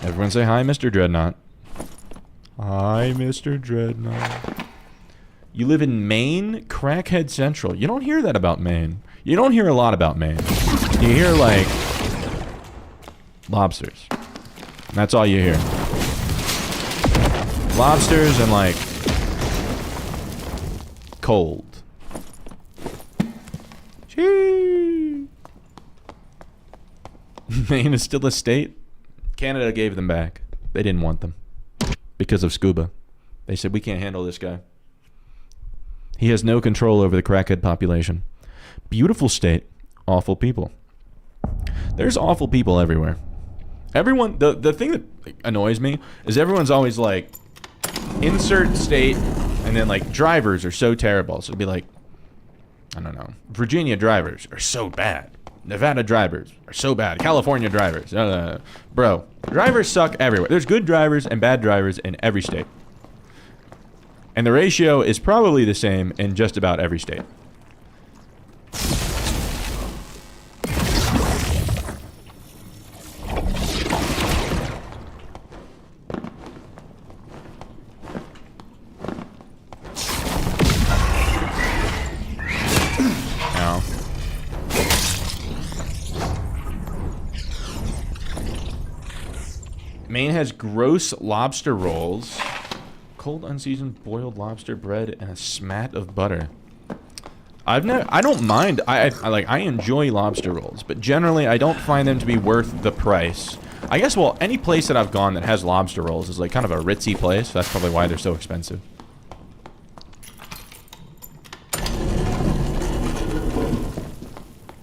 Everyone say hi, Mr. Dreadnought. Hi, Mr. Dreadnought. You live in Maine? Crackhead Central. You don't hear that about Maine. You don't hear a lot about Maine. You hear, like... lobsters. And that's all you hear. Lobsters and, like... cold. Gee. Maine is still a state. Canada gave them back. They didn't want them. Because of Scuba. They said, we can't handle this guy. He has no control over the crackhead population. Beautiful state. Awful people. There's awful people everywhere. Everyone, the thing that annoys me is everyone's always like, insert state, and then like, drivers are so terrible. So it'd be like, I don't know, Virginia drivers are so bad. Nevada drivers are so bad. California drivers. Bro, drivers suck everywhere. There's good drivers and bad drivers in every state. And the ratio is probably the same in just about every state. Maine has gross lobster rolls, cold unseasoned boiled lobster bread, and a smat of butter. I don't mind. I enjoy lobster rolls, but generally I don't find them to be worth the price. I guess, well, any place that I've gone that has lobster rolls is like kind of a ritzy place. That's probably why they're so expensive.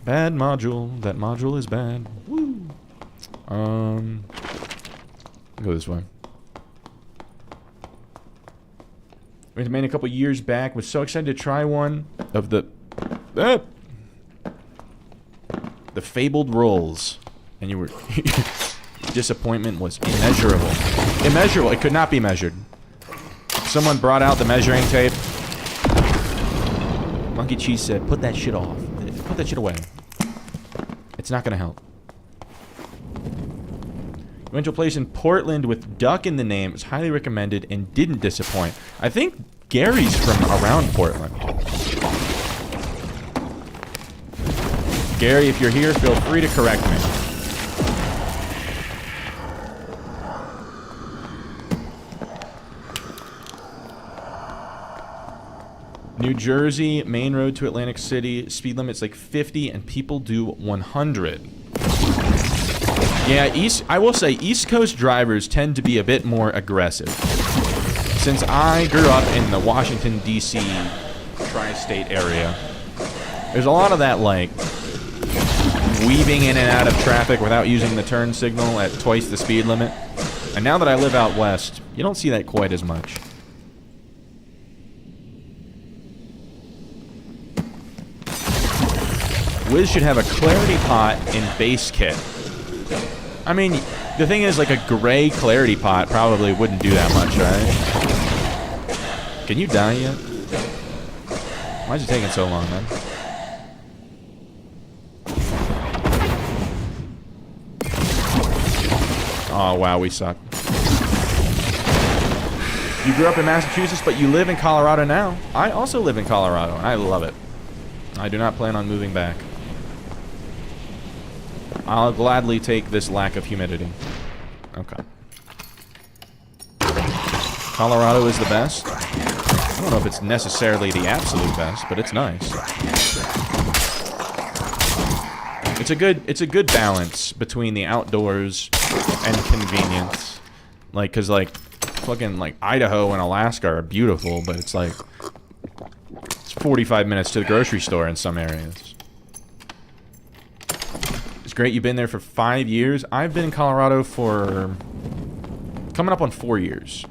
Bad module. That module is bad. Woo. Go this way. Went to Maine a couple years back. Was so excited to try one of the fabled rolls, and you were disappointment was immeasurable. Immeasurable. It could not be measured. Someone brought out the measuring tape. Monkey Cheese said, "Put that shit off. Put that shit away. It's not gonna help." Went to a place in Portland with duck in the name. It was highly recommended and didn't disappoint. I think Gary's from around Portland. Gary, if you're here, feel free to correct me. New Jersey, main road to Atlantic City. Speed limit's like 50 and people do 100. Yeah, I will say East Coast drivers tend to be a bit more aggressive. Since I grew up in the Washington, D.C. tri-state area, there's a lot of that, like, weaving in and out of traffic without using the turn signal at twice the speed limit. And now that I live out west, you don't see that quite as much. Wiz should have a clarity pot in base kit. I mean, the thing is, like, a gray clarity pot probably wouldn't do that much, right? Can you die yet? Why is it taking so long, man? Oh, wow, we suck. You grew up in Massachusetts, but you live in Colorado now. I also live in Colorado, and I love it. I do not plan on moving back. I'll gladly take this lack of humidity. Okay. Colorado is the best. I don't know if it's necessarily the absolute best, but it's nice. It's a good balance between the outdoors and convenience. Like, cause like, fucking like Idaho and Alaska are beautiful, but it's like, it's 45 minutes to the grocery store in some areas. Great, you've been there for 5 years. I've been in Colorado for coming up on 4 years.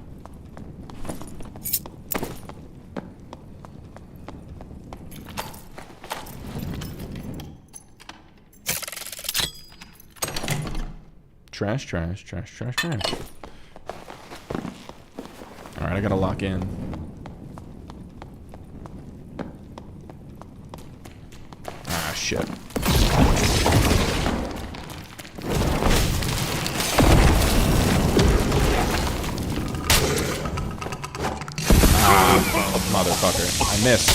Trash, trash, trash, trash, trash. Alright, I gotta lock in. Ah, shit. Motherfucker. I missed.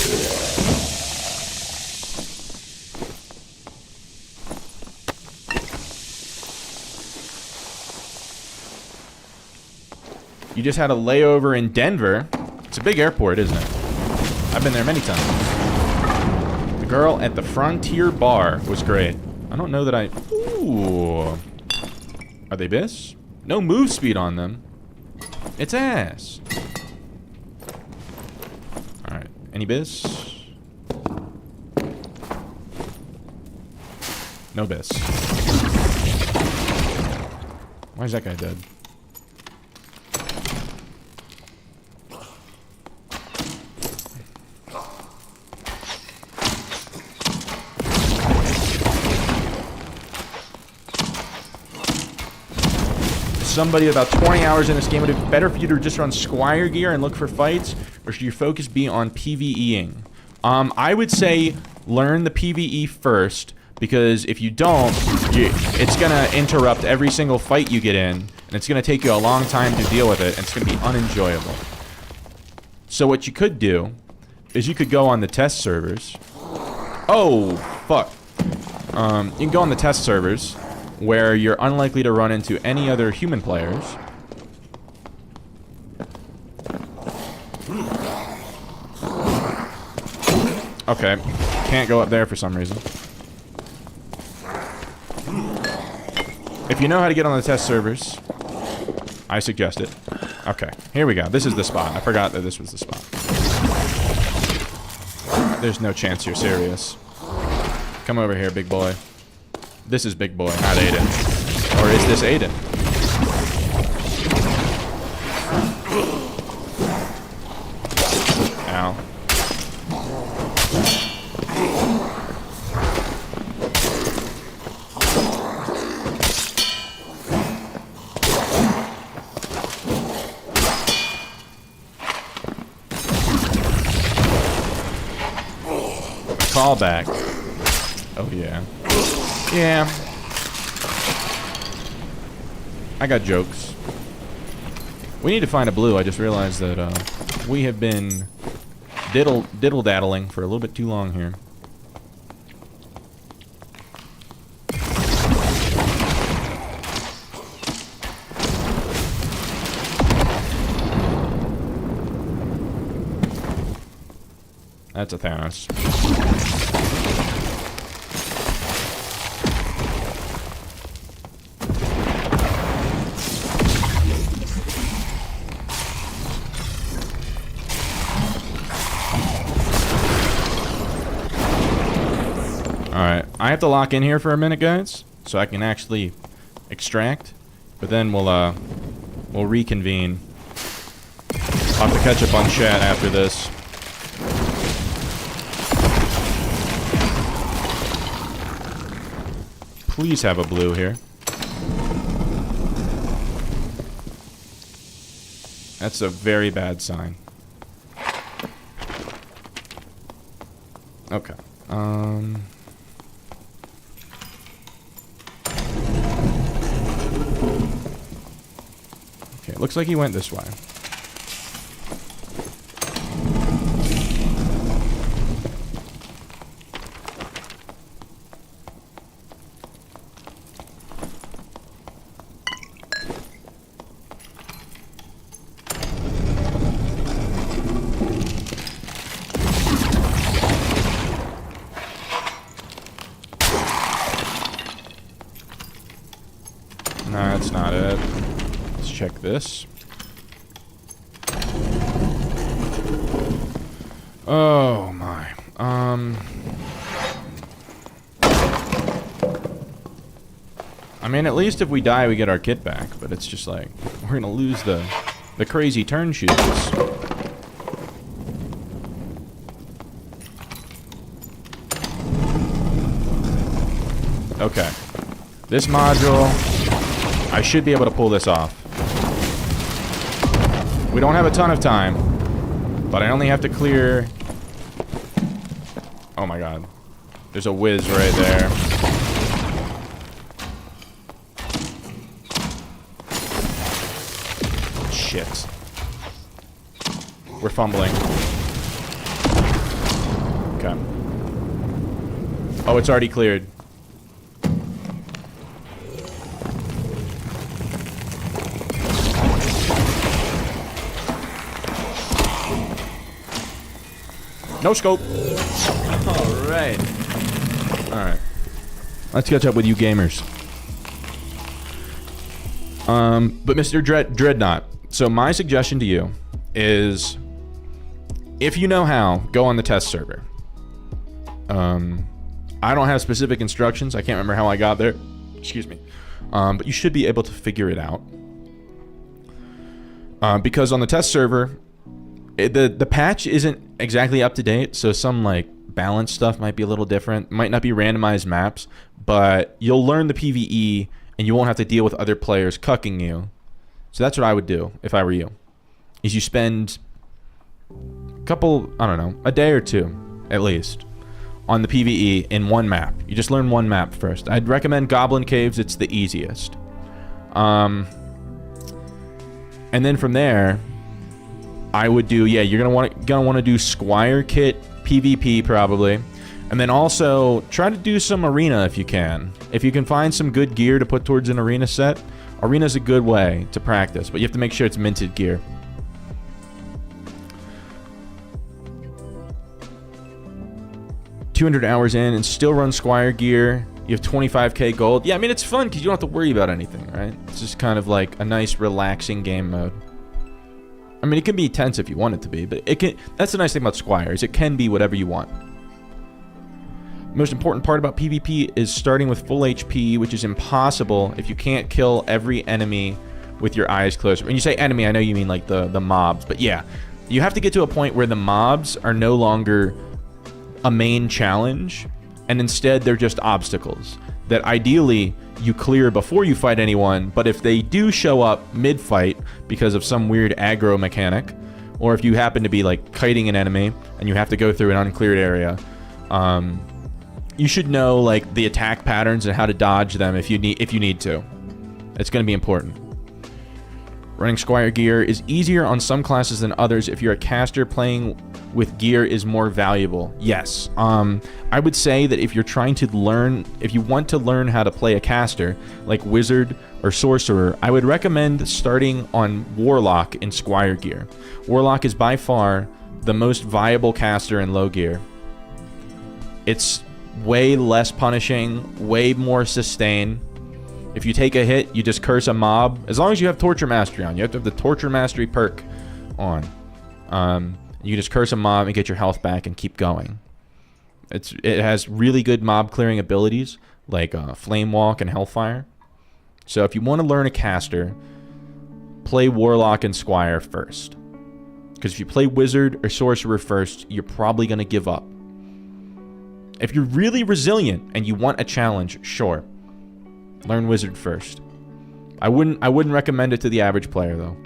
You just had a layover in Denver. It's a big airport, isn't it? I've been there many times. The girl at the Frontier Bar was great. I don't know that I... Ooh. Are they bis? No move speed on them. It's ass. Alright. Any biz? No biz. Why is that guy dead? Somebody about 20 hours in this game, would it be better for you to just run Squire gear and look for fights, or should your focus be on PvEing? I would say learn the PvE first, because if you don't, it's gonna interrupt every single fight you get in, and it's gonna take you a long time to deal with it, and it's gonna be unenjoyable. So what you could do is you could go on the test servers. Oh, fuck. You can go on the test servers, where you're unlikely to run into any other human players. Okay, can't go up there for some reason. If you know how to get on the test servers, I suggest it. Okay, here we go. This is the spot. I forgot that this was the spot. There's no chance you're serious. Come over here, big boy. This is big boy, not Aiden. Or is this Aiden? Ow. Callback. Oh yeah. Yeah. I got jokes. We need to find a blue. I just realized that we have been diddle-daddling for a little bit too long here. That's a Thanos. Alright, I have to lock in here for a minute, guys, so I can actually extract, but then we'll reconvene. I'll have to catch up on chat after this. Please have a blue here. That's a very bad sign. Okay. Okay, looks like he went this way. No, that's not it. Let's check this. Oh my. I mean, at least if we die, we get our kit back. But it's just like we're gonna lose the crazy turn shoes. Okay. This module, I should be able to pull this off. We don't have a ton of time, but I only have to clear... Oh my god. There's a whiz right there. Shit. We're fumbling. Okay. Oh, it's already cleared. No scope. Alright. Alright. Let's catch up with you gamers. But Mr. Dreadnought, so my suggestion to you is, if you know how, go on the test server. I don't have specific instructions. I can't remember how I got there. Excuse me. But you should be able to figure it out. Because on the test server, the patch isn't exactly up to date, so some like balance stuff might be a little different. Might not be randomized maps, but you'll learn the PvE and you won't have to deal with other players cucking you. So that's what I would do if I were you. Is you spend a couple, I don't know, a day or two at least on the PvE in one map. You just learn one map first. I'd recommend Goblin Caves. It's the easiest. And then from there, I would do, yeah, you're gonna want to do Squire Kit PvP probably, and then also try to do some arena if you can. If you can find some good gear to put towards an arena set, arena's a good way to practice, but you have to make sure it's minted gear. $200 hours in and still run Squire gear. You have 25k gold. Yeah, I mean, it's fun because you don't have to worry about anything, right? It's just kind of like a nice relaxing game mode. I mean, it can be tense if you want it to be, but it can. That's the nice thing about Squires. It can be whatever you want. Most important part about PvP is starting with full HP, which is impossible if you can't kill every enemy with your eyes closed. When you say enemy, I know you mean like the mobs, but yeah, you have to get to a point where the mobs are no longer a main challenge, and instead they're just obstacles that ideally you clear before you fight anyone. But if they do show up mid-fight because of some weird aggro mechanic, or if you happen to be like kiting an enemy and you have to go through an uncleared area, you should know like the attack patterns and how to dodge them if you need to. It's going to be important. Running Squire gear is easier on some classes than others. If you're a caster, playing with gear is more valuable. Yes. I would say that if you're trying to learn, if you want to learn how to play a caster, like Wizard or Sorcerer, I would recommend starting on Warlock in Squire gear. Warlock is by far the most viable caster in low gear. It's way less punishing, way more sustain. If you take a hit, you just curse a mob. As long as you have Torture Mastery on. You have to have the Torture Mastery perk on. You just curse a mob and get your health back and keep going. It has really good mob clearing abilities, like Flame Walk and Hellfire. So if you want to learn a caster, play Warlock and Squire first. Because if you play Wizard or Sorcerer first, you're probably going to give up. If you're really resilient and you want a challenge, sure. Learn Wizard first. I wouldn't recommend it to the average player, though.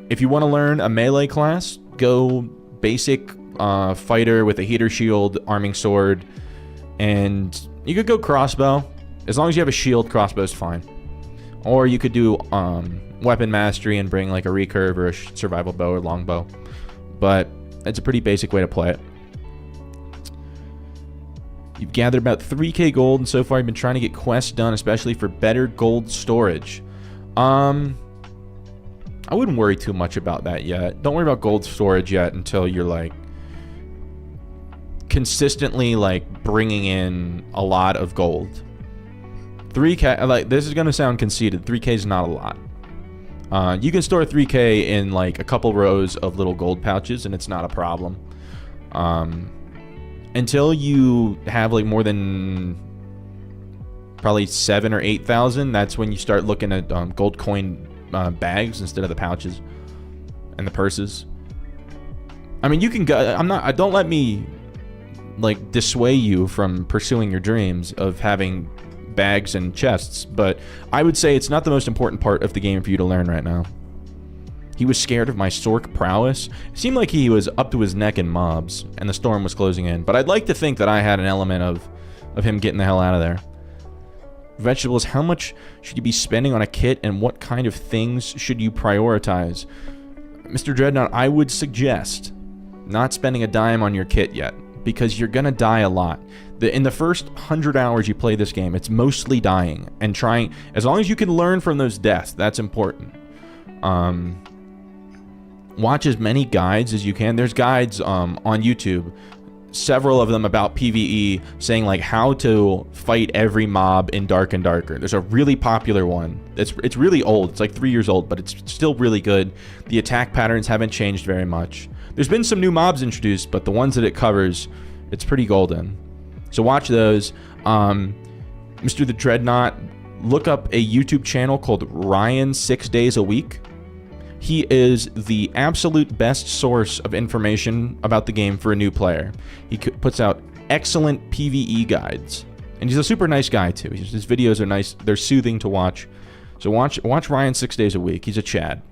If you want to learn a melee class, go basic fighter with a heater shield, arming sword, and you could go crossbow. As long as you have a shield, crossbow's fine. Or you could do weapon mastery and bring like a recurve or a survival bow or longbow. But it's a pretty basic way to play it. You've gathered about 3k gold, and so far you've been trying to get quests done, especially for better gold storage. I wouldn't worry too much about that yet. Don't worry about gold storage yet until you're, like, consistently, like, bringing in a lot of gold. 3k, like, this is going to sound conceited. 3k is not a lot. You can store 3k in, like, a couple rows of little gold pouches, and it's not a problem. Until you have like more than probably 7,000 or 8,000, that's when you start looking at gold coin bags instead of the pouches and the purses. I mean, you can go. Don't let me like dissuade you from pursuing your dreams of having bags and chests, but I would say it's not the most important part of the game for you to learn right now. He was scared of my Sorc prowess. It seemed like he was up to his neck in mobs, and the storm was closing in. But I'd like to think that I had an element of him getting the hell out of there. Vegetables, how much should you be spending on a kit, and what kind of things should you prioritize? Mr. Dreadnought, I would suggest not spending a dime on your kit yet, because you're gonna die a lot. In the first 100 hours you play this game, it's mostly dying, and trying, as long as you can learn from those deaths, that's important. Watch as many guides as you can. There's guides on YouTube, several of them about PvE, saying like how to fight every mob in Dark and Darker. There's a really popular one. It's really old. It's like 3 years old, but it's still really good. The attack patterns haven't changed very much. There's been some new mobs introduced, but the ones that it covers, it's pretty golden. So watch those. Mr. the Dreadnought, look up a YouTube channel called Ryan 6 Days a Week. He is the absolute best source of information about the game for a new player. He puts out excellent PvE guides. And he's a super nice guy, too. His videos are nice. They're soothing to watch. So watch Ryan 6 days a week. He's a Chad.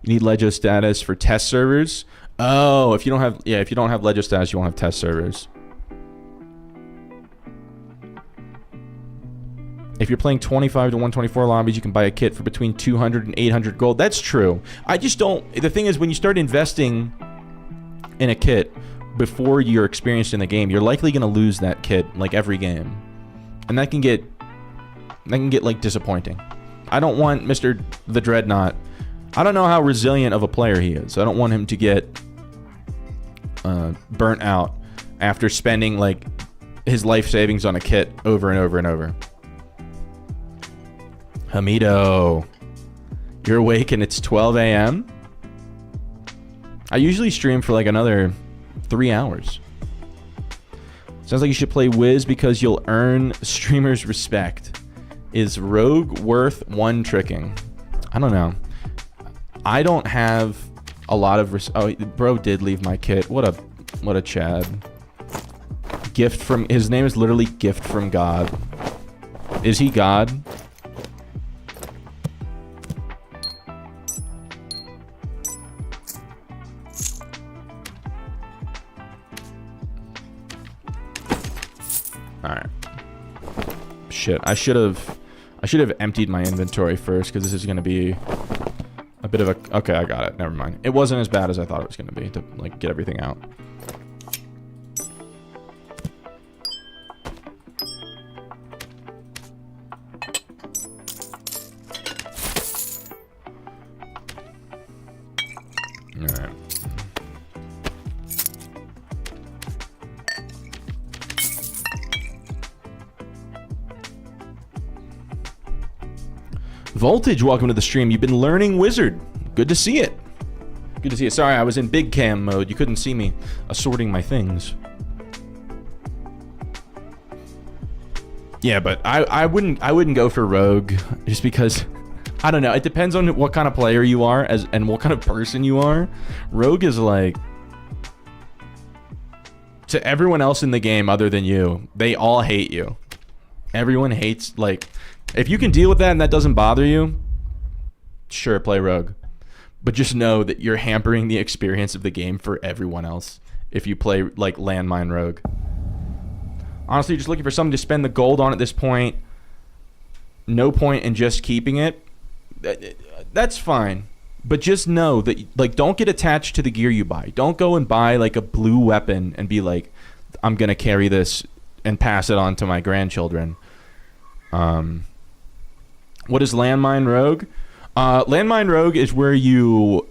You need Legio status for test servers. Oh, if you don't have Legio status, you won't have test servers. If you're playing 25 to 124 lobbies, you can buy a kit for between 200 and 800 gold. That's true. I just don't... The thing is, when you start investing in a kit before you're experienced in the game, you're likely going to lose that kit, like, every game. And that can get like, disappointing. I don't want Mr. the Dreadnought... I don't know how resilient of a player he is. I don't want him to get burnt out after spending, like, his life savings on a kit over and over and over. Hamido, you're awake and it's 12 a.m.? I usually stream for like another 3 hours. Sounds like you should play Wiz because you'll earn streamers' respect. Is Rogue worth one tricking? I don't know. I don't have a lot of... Oh, bro did leave my kit. What a Chad. Gift from... His name is literally Gift from God. Is he God? Alright. Shit, I should have I should have emptied my inventory first, because this is going to be a bit of a... Okay, I got it. Never mind. It wasn't as bad as I thought it was going to be to, like, get everything out. Alright. Voltage, welcome to the stream. You've been learning Wizard. Good to see it. Good to see it. Sorry, I was in big cam mode. You couldn't see me assorting my things. Yeah, but I wouldn't go for Rogue just because I don't know. It depends on what kind of player you are and what kind of person you are. Rogue is like, to everyone else in the game other than you, they all hate you. Everyone hates, like, if you can deal with that and that doesn't bother you, sure, play Rogue. But just know that you're hampering the experience of the game for everyone else if you play, like, Landmine Rogue. Honestly, just looking for something to spend the gold on at this point. No point in just keeping it. That's fine. But just know that, like, don't get attached to the gear you buy. Don't go and buy, like, a blue weapon and be like, I'm going to carry this and pass it on to my grandchildren. What is Landmine Rogue? Landmine Rogue is where you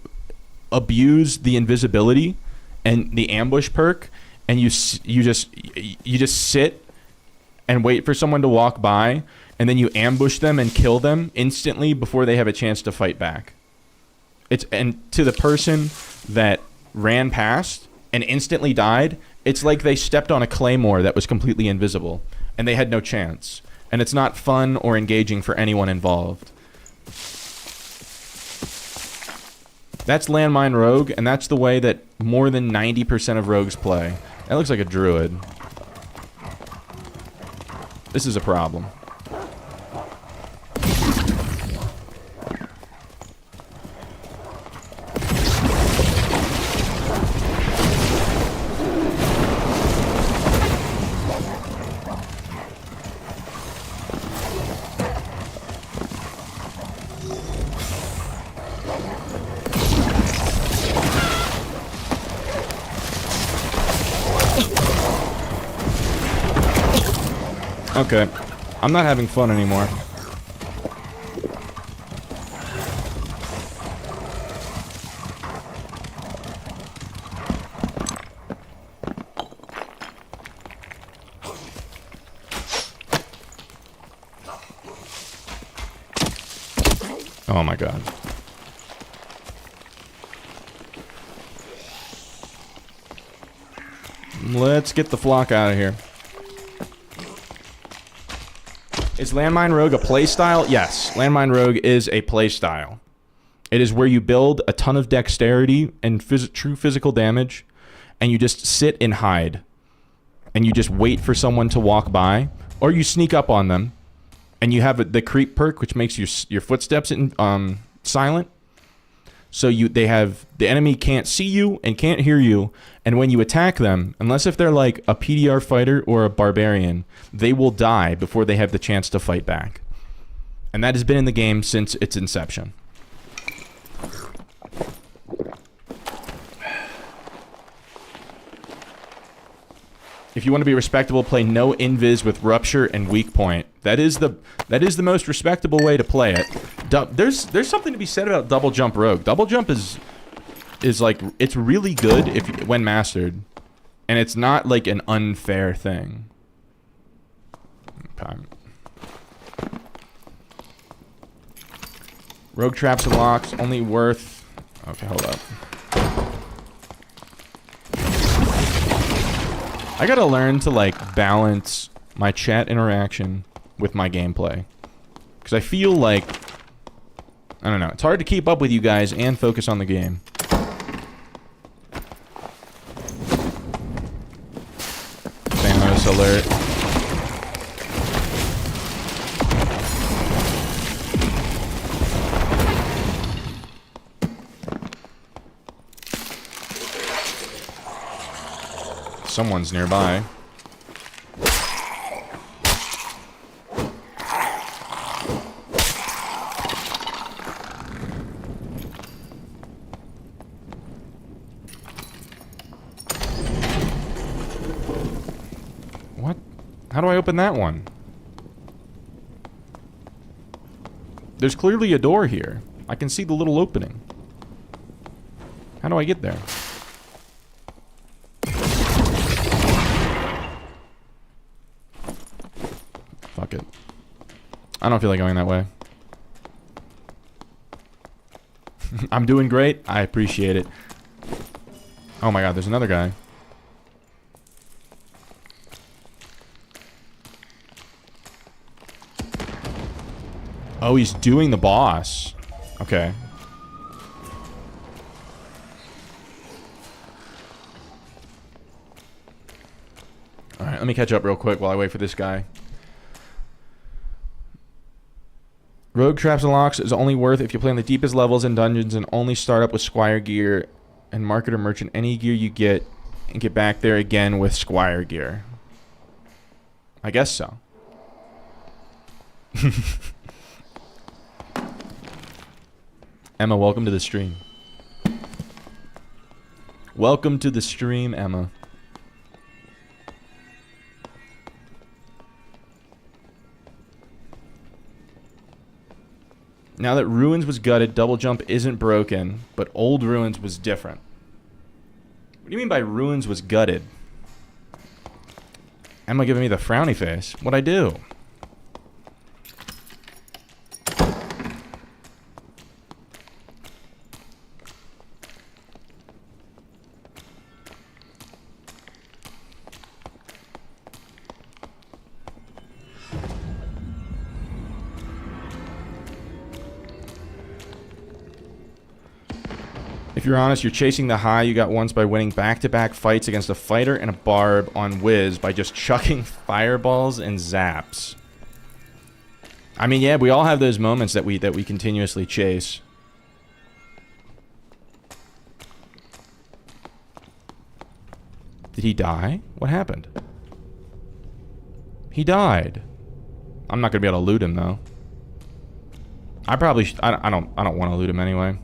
abuse the invisibility and the ambush perk, and you just sit and wait for someone to walk by, and then you ambush them and kill them instantly before they have a chance to fight back. And to the person that ran past and instantly died, it's like they stepped on a claymore that was completely invisible, and they had no chance. And it's not fun or engaging for anyone involved. That's Landmine Rogue, and that's the way that more than 90% of rogues play. That looks like a druid. This is a problem. Okay, I'm not having fun anymore. Oh my god. Let's get the flock out of here. Is Landmine Rogue a playstyle? Yes, Landmine Rogue is a playstyle. It is where you build a ton of dexterity and true physical damage, and you just sit and hide. And you just wait for someone to walk by, or you sneak up on them, and you have the creep perk, which makes your footsteps silent. So the enemy can't see you and can't hear you, and when you attack them, unless if they're like a PDR fighter or a barbarian, they will die before they have the chance to fight back. And that has been in the game since its inception. If you want to be respectable, play no invis with rupture and weak point. That is the most respectable way to play it. There's something to be said about double jump rogue. Double jump is like, it's really good when mastered, and it's not like an unfair thing. Okay. Rogue traps and locks only worth. Okay, hold up. I gotta learn to, like, balance my chat interaction with my gameplay. Because I feel like, I don't know, it's hard to keep up with you guys and focus on the game. Thanos alert. Someone's nearby. How do I open that one? There's clearly a door here. I can see the little opening. How do I get there? Fuck it. I don't feel like going that way. I'm doing great. I appreciate it. Oh my god, there's another guy. Oh, he's doing the boss. Okay. Alright, let me catch up real quick while I wait for this guy. Rogue Traps and Locks is only worth if you play on the deepest levels in dungeons and only start up with Squire gear and market or merchant any gear you get and get back there again with Squire gear. I guess so. Emma, welcome to the stream. Welcome to the stream, Emma. Now that Ruins was gutted, Double Jump isn't broken, but Old Ruins was different. What do you mean by Ruins was gutted? Emma giving me the frowny face. What'd I do? If you're honest, you're chasing the high you got once by winning back-to-back fights against a fighter and a barb on Wiz by just chucking fireballs and zaps. I mean, yeah, we all have those moments that we continuously chase. Did he die? What happened? He died. I'm not gonna be able to loot him though. I probably I don't want to loot him anyway.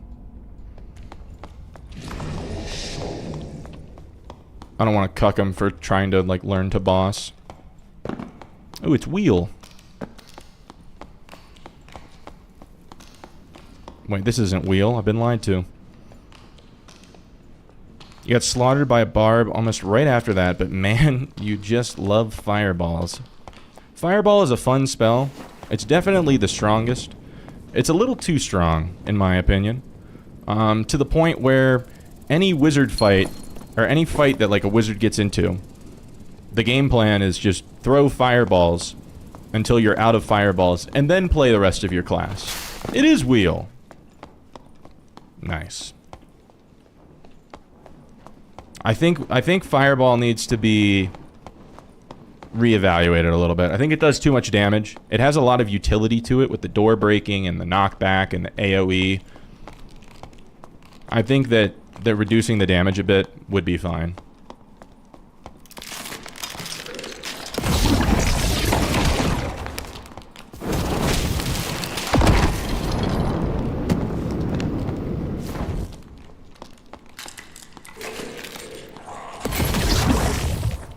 I don't want to cuck him for trying to, like, learn to boss. Oh, it's Wheel. Wait, this isn't Wheel. I've been lied to. You got slaughtered by a barb almost right after that, but man, you just love fireballs. Fireball is a fun spell. It's definitely the strongest. It's a little too strong, in my opinion. To the point where any wizard fight... or any fight that, like, a wizard gets into, the game plan is just throw fireballs until you're out of fireballs, and then play the rest of your class. It is Wheel. Nice. I think Fireball needs to be reevaluated a little bit. I think it does too much damage. It has a lot of utility to it with the door breaking and the knockback and the AoE. I think that reducing the damage a bit would be fine.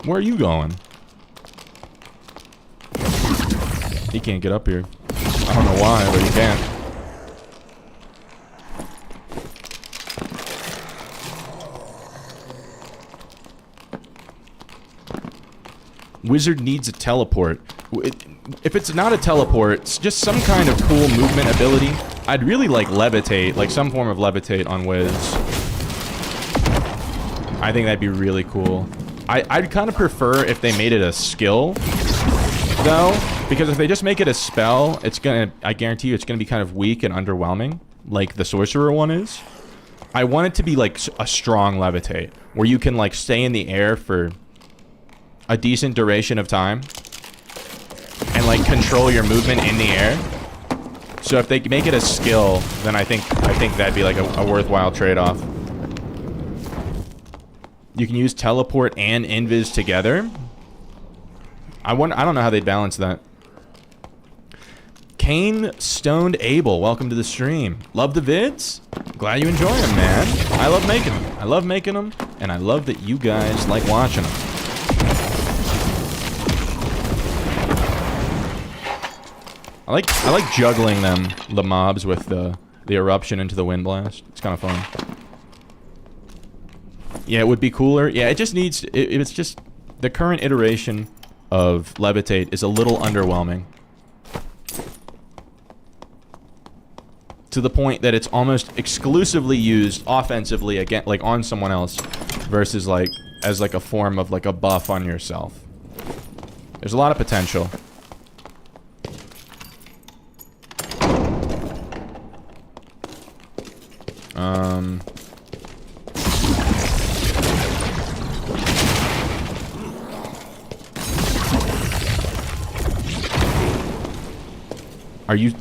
Where are you going? He can't get up here. I don't know why, but he can't. Wizard needs a teleport. If it's not a teleport, it's just some kind of cool movement ability. I'd really like levitate, like some form of levitate on Wiz. I think that'd be really cool. I'd kind of prefer if they made it a skill, though, because if they just make it a spell, it's gonna, I guarantee you it's gonna be kind of weak and underwhelming, like the sorcerer one is. I want it to be like a strong levitate, where you can like stay in the air for a decent duration of time and like control your movement in the air. So if they make it a skill, then I think that'd be like a worthwhile trade-off. You can use teleport and invis together. I don't know how they'd balance that. Kane Stoned Abel, welcome to the stream. Love the vids? Glad you enjoy them, man. I love making them. I love making them, and I love that you guys like watching them. I like juggling them, the mobs, with the eruption into the wind blast. It's kind of fun. Yeah, it would be cooler. Yeah, it just needs... It's just... The current iteration of Levitate is a little underwhelming. To the point that it's almost exclusively used offensively again, like on someone else, versus like as like a form of like a buff on yourself. There's a lot of potential.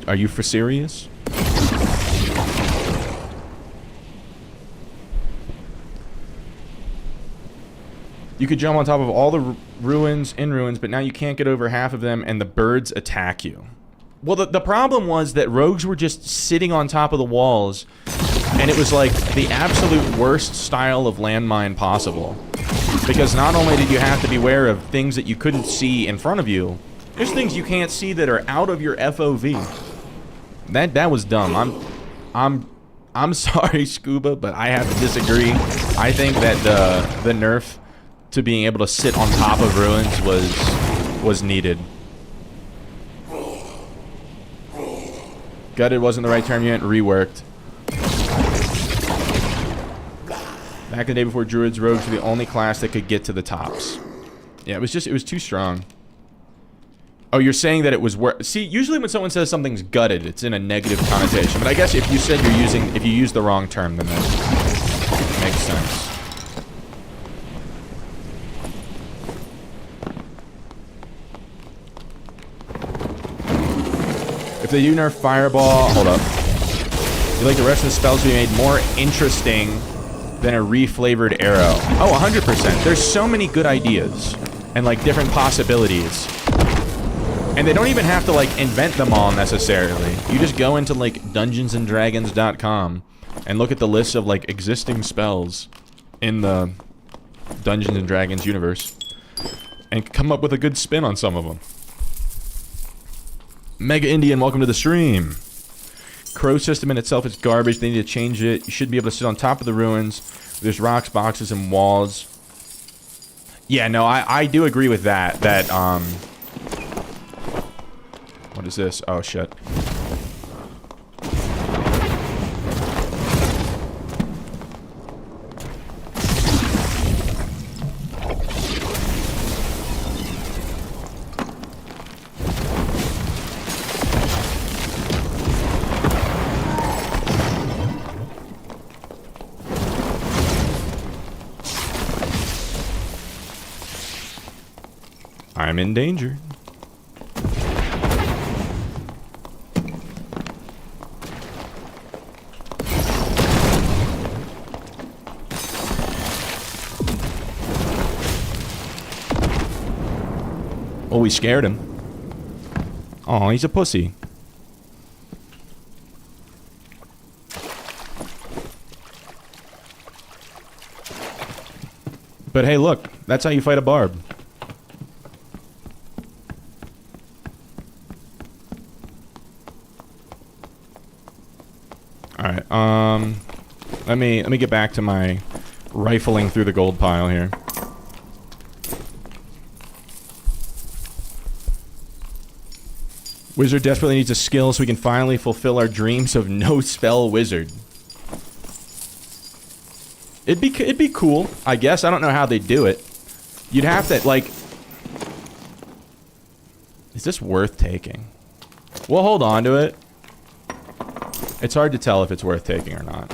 Are you for serious? You could jump on top of all the ruins in ruins, but now you can't get over half of them, and the birds attack you. Well, the problem was that rogues were just sitting on top of the walls, and it was like the absolute worst style of landmine possible. Because not only did you have to beware of things that you couldn't see in front of you, there's things you can't see that are out of your FOV. That was dumb. I'm sorry, Scuba, but I have to disagree. I think that the nerf to being able to sit on top of ruins was needed. Gutted wasn't the right term yet. Reworked. Back in the day before druids, rogues were the only class that could get to the tops. Yeah, it was too strong. Oh, you're saying that it was worth... See, usually when someone says something's gutted, it's in a negative connotation. But I guess if you said if you use the wrong term, then that makes sense. If they do nerf Fireball... Hold up. You like the rest of the spells to be made more interesting than a reflavored arrow. Oh, 100%. There's so many good ideas. And, like, different possibilities. And they don't even have to, like, invent them all necessarily. You just go into, like, dungeonsanddragons.com and look at the list of, like, existing spells in the Dungeons and Dragons universe and come up with a good spin on some of them. Mega Indian, welcome to the stream. Crow system in itself is garbage. They need to change it. You should be able to sit on top of the ruins. There's rocks, boxes, and walls. Yeah, no, I do agree with that. What is this? Oh, shit. I'm in danger. Oh, we scared him. Oh, he's a pussy. But hey, look, that's how you fight a barb. Alright, let me get back to my rifling through the gold pile here. Wizard desperately needs a skill so we can finally fulfill our dreams of no spell wizard. It'd be cool, I guess. I don't know how they do it. You'd have to, like... Is this worth taking? We'll hold on to it. It's hard to tell if it's worth taking or not.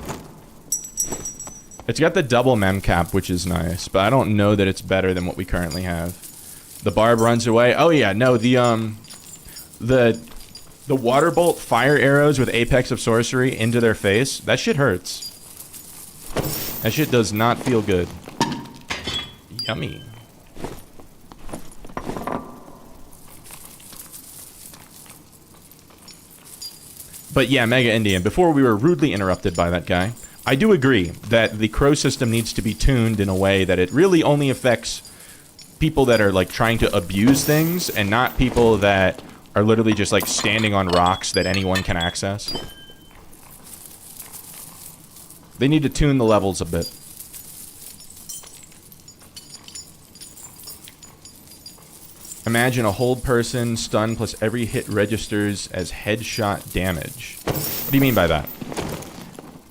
It's got the double mem cap, which is nice, but I don't know that it's better than what we currently have. The barb runs away. Oh yeah, no, the water bolt fire arrows with apex of sorcery into their face, that shit hurts. That shit does not feel good. Yummy. But yeah, Mega Indian, before we were rudely interrupted by that guy, I do agree that the crow system needs to be tuned in a way that it really only affects people that are like trying to abuse things and not people that are literally just like standing on rocks that anyone can access. They need to tune the levels a bit. Imagine a hold person, stun, plus every hit registers as headshot damage. What do you mean by that?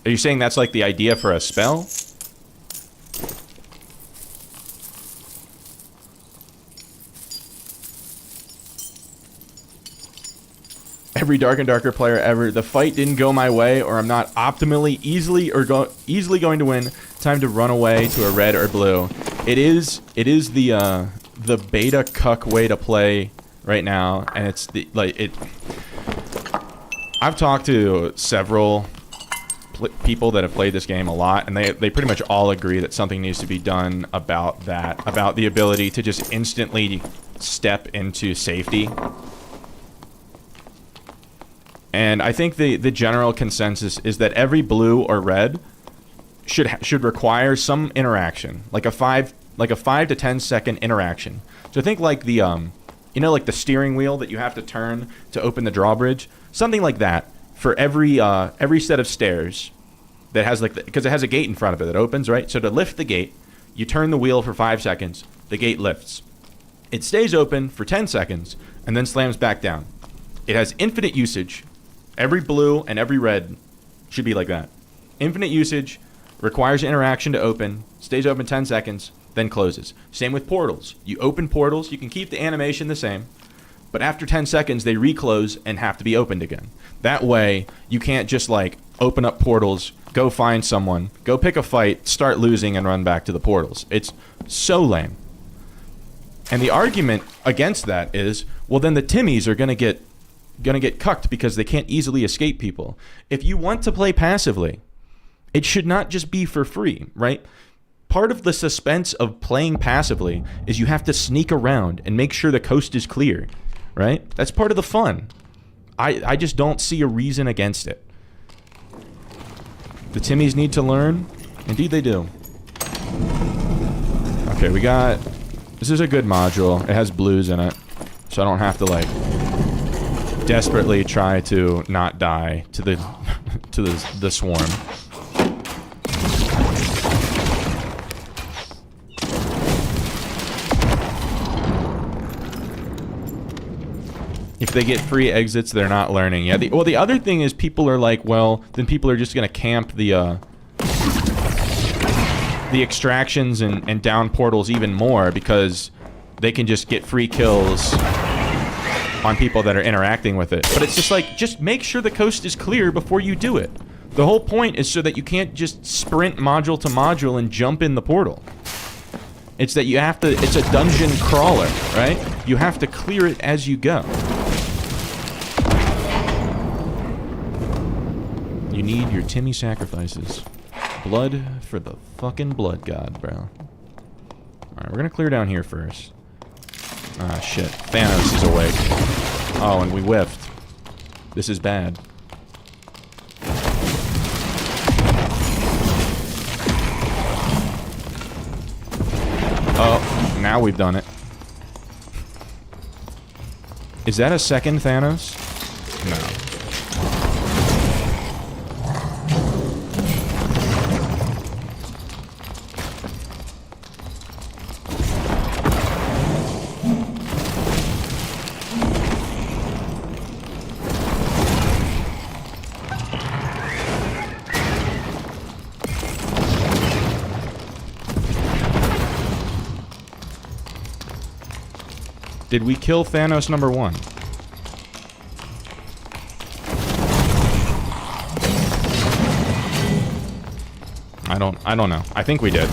Are you saying that's like the idea for a spell? Every Dark and Darker player ever. The fight didn't go my way, or I'm not optimally easily going to win. Time to run away to a red or blue. It is the beta cuck way to play right now, and it's the I've talked to several people that have played this game a lot, and they pretty much all agree that something needs to be done about that, about the ability to just instantly step into safety. And I think the general consensus is that every blue or red should require some interaction, like a 5 to 10 second interaction. So think like the you know, like the steering wheel that you have to turn to open the drawbridge, something like that for every set of stairs that has like because it has a gate in front of it that opens, right? So to lift the gate, you turn the wheel for 5 seconds, the gate lifts. It stays open for 10 seconds and then slams back down. It has infinite usage. Every blue and every red should be like that. Infinite usage, requires interaction to open, stays open 10 seconds, then closes. Same with portals. You open portals, you can keep the animation the same, but after 10 seconds, they reclose and have to be opened again. That way, you can't just like open up portals, go find someone, go pick a fight, start losing, and run back to the portals. It's so lame. And the argument against that is, well, then the Timmies are gonna get cucked because they can't easily escape people. If you want to play passively, it should not just be for free, right? Part of the suspense of playing passively is you have to sneak around and make sure the coast is clear, right? That's part of the fun. I just don't see a reason against it. The Timmies need to learn. Indeed they do. Okay, we got... This is a good module. It has blues in it, so I don't have to, like, desperately try to not die to the to the swarm. If they get free exits, they're not learning. Yeah. Well, the other thing is people are like, well, then people are just gonna camp the extractions and down portals even more because they can just get free kills on people that are interacting with it. But it's just like, just make sure the coast is clear before you do it. The whole point is so that you can't just sprint module to module and jump in the portal. It's that you have to, it's a dungeon crawler, right? You have to clear it as you go. You need your Timmy sacrifices. Blood for the fucking blood god, bro. Alright, we're gonna clear down here first. Ah, shit. Thanos is awake. Oh, and we whiffed. This is bad. Oh, now we've done it. Is that a second Thanos? No. Did we kill Thanos number 1? I don't know. I think we did.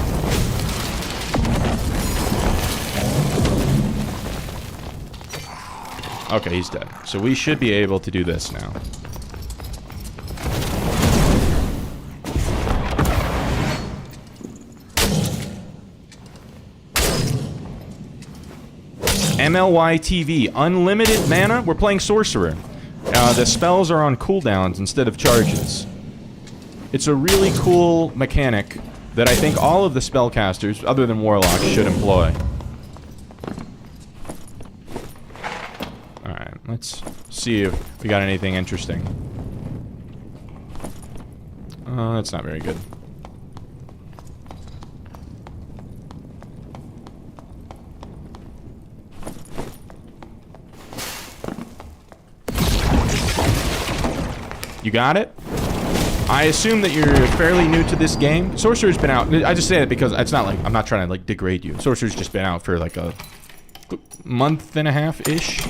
Okay, he's dead. So we should be able to do this now. MLY TV, unlimited mana. We're playing Sorcerer. The spells are on cooldowns instead of charges. It's a really cool mechanic that I think all of the spellcasters, other than Warlocks, should employ. Alright, Let's see if we got anything interesting. That's not very good. You got it? I assume that you're fairly new to this game. Sorcerer's been out. I just say that because it's not like I'm not trying to like degrade you. Sorcerer's just been out for like a month and a half-ish.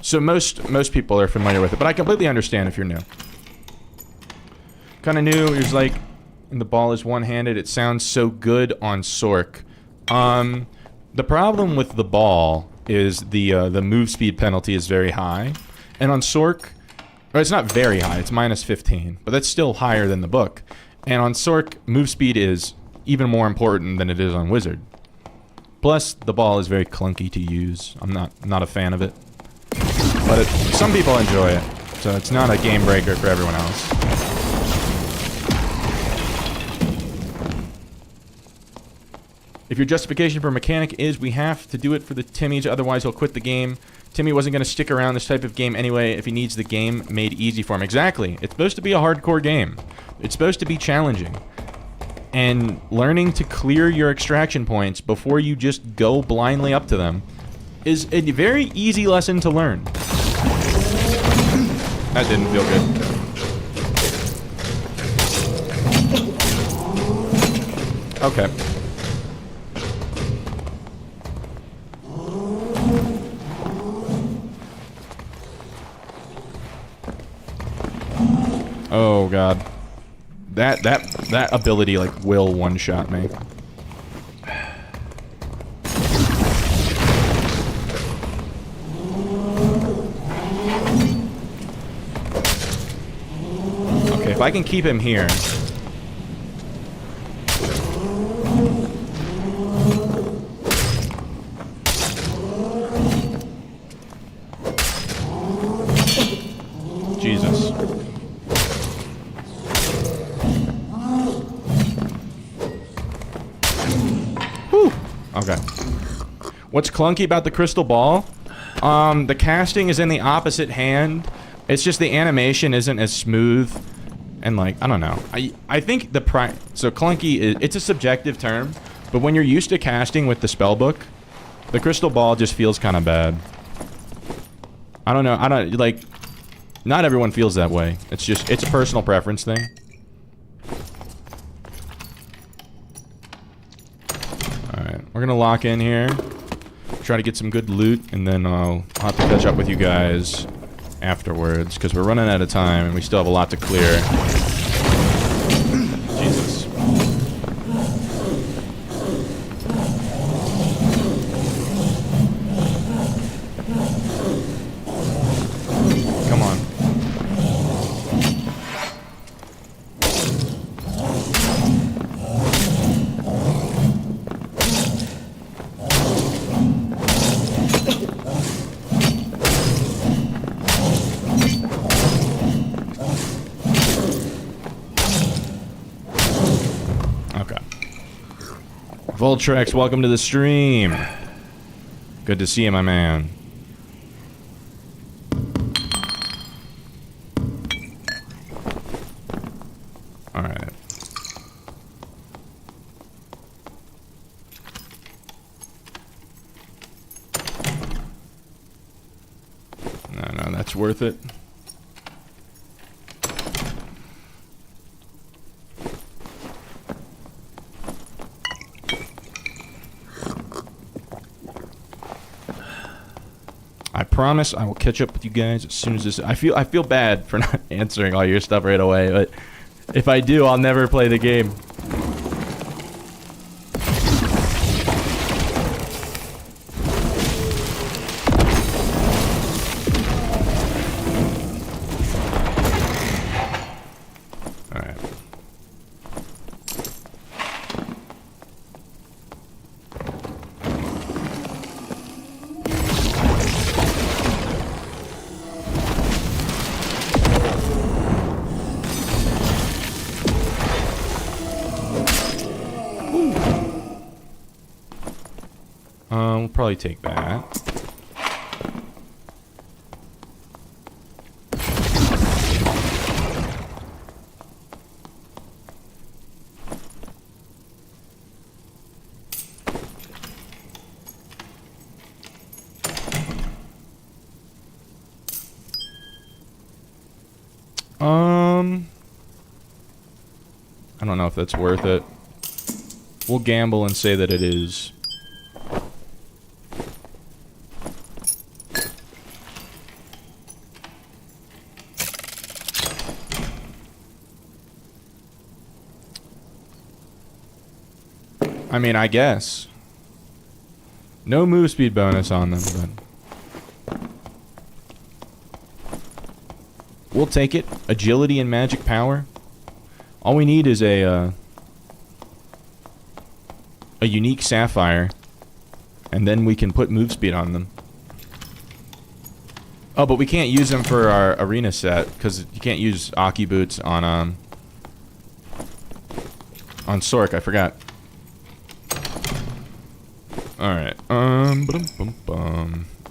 So most people are familiar with it, but I completely understand if you're new. Kind of new. It's like, and the ball is one-handed. It sounds so good on Sorc. The problem with the ball is the move speed penalty is very high, and on Sorc, or it's not very high. It's -15, but that's still higher than the book. And on Sorc, move speed is even more important than it is on Wizard. Plus, the ball is very clunky to use. I'm not a fan of it. But some people enjoy it, so it's not a game breaker for everyone else. If your justification for mechanic is we have to do it for the Timmies, otherwise he'll quit the game. Timmy wasn't going to stick around this type of game anyway if he needs the game made easy for him. Exactly. It's supposed to be a hardcore game. It's supposed to be challenging. And learning to clear your extraction points before you just go blindly up to them is a very easy lesson to learn. That didn't feel good. Okay. Oh god. That ability like will one-shot me. Okay, if I can keep him here. Jesus. Whew. Okay. What's clunky about the crystal ball? The casting is in the opposite hand. It's just the animation isn't as smooth. And like, I don't know. I think the so clunky is, it's a subjective term, but when you're used to casting with the spellbook, the crystal ball just feels kind of bad. I don't know. I don't like, not everyone feels that way. It's just, it's a personal preference thing. Alright, we're gonna lock in here. Try to get some good loot, and then I'll have to catch up with you guys afterwards, because we're running out of time, and we still have a lot to clear. Jesus. Come on. Voltrex, welcome to the stream. Good to see you, my man. Alright. No, that's worth it. I promise I will catch up with you guys as soon as this. I feel bad for not answering all your stuff right away, but if I do, I'll never play the game. probably take that. I don't know if that's worth it. We'll gamble and say that it is. I mean, I guess. No move speed bonus on them, but we'll take it. Agility and magic power. All we need is a unique sapphire, and then we can put move speed on them. Oh, but we can't use them for our arena set because you can't use Aki boots on Sork. I forgot. All right. All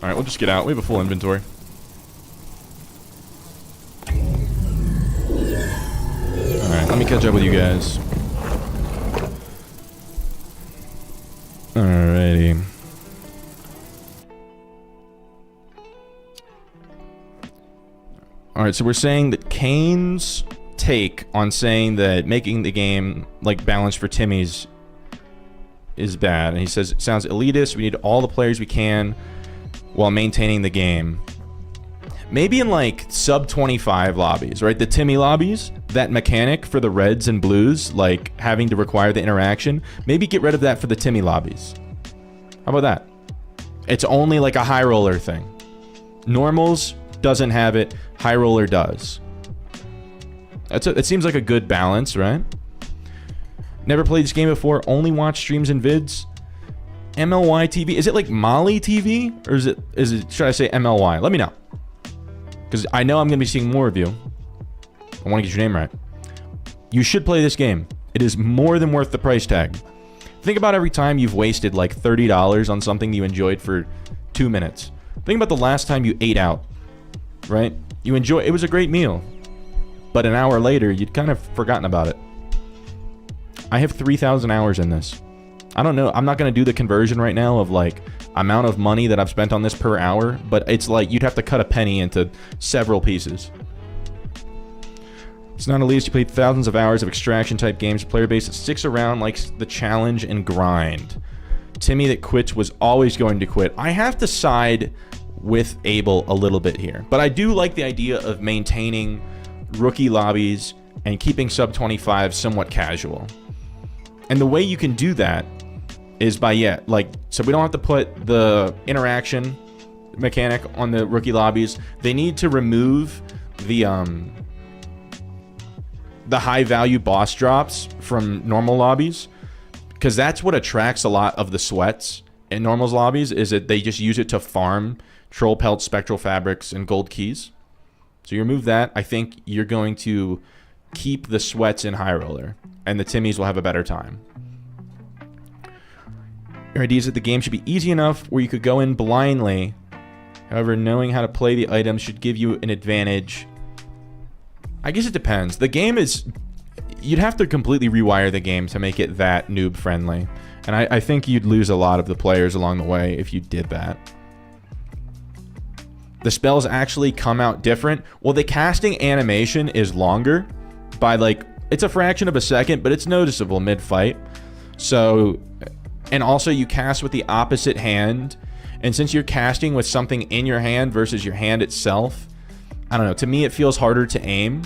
right, we'll just get out. We have a full inventory. Alright, let me catch up with you guys. Alrighty. Alright, so we're saying that Kane's take on saying that making the game, like, balanced for Timmy's is bad. And he says, it sounds elitist, we need all the players we can while maintaining the game. Maybe in, like, sub-25 lobbies, right? The Timmy lobbies, that mechanic for the reds and blues, like, having to require the interaction, maybe get rid of that for the Timmy lobbies. How about that? It's only, like, a high roller thing. Normals doesn't have it, high roller does. It seems like a good balance, right? Never played this game before, only watch streams and vids. MLY TV, is it like Molly TV? Or is it, should I say MLY? Let me know. Because I know I'm going to be seeing more of you. I want to get your name right. You should play this game. It is more than worth the price tag. Think about every time you've wasted like $30 on something you enjoyed for 2 minutes. Think about the last time you ate out, right? It was a great meal. But an hour later, you'd kind of forgotten about it. I have 3,000 hours in this. I don't know. I'm not going to do the conversion right now of like amount of money that I've spent on this per hour, but it's like you'd have to cut a penny into several pieces. It's not elitist. You played thousands of hours of extraction type games. A player base that sticks around likes the challenge and grind. Timmy that quits was always going to quit. I have to side with Abel a little bit here, but I do like the idea of maintaining rookie lobbies and keeping sub 25 somewhat casual. And the way you can do that is by, so we don't have to put the interaction mechanic on the rookie lobbies. They need to remove the high value boss drops from normal lobbies, because that's what attracts a lot of the sweats in normals lobbies, is that they just use it to farm troll pelts, spectral fabrics, and gold keys. So you remove that, I think you're going to keep the sweats in high roller, and the Timmies will have a better time. Your idea is that the game should be easy enough where you could go in blindly. However, knowing how to play the items should give you an advantage. I guess it depends. The game is... You'd have to completely rewire the game to make it that noob friendly. And I think you'd lose a lot of the players along the way if you did that. The spells actually come out different. Well, the casting animation is longer by like... It's a fraction of a second, but it's noticeable mid-fight. So... And also you cast with the opposite hand. And since you're casting with something in your hand versus your hand itself, I don't know, to me it feels harder to aim.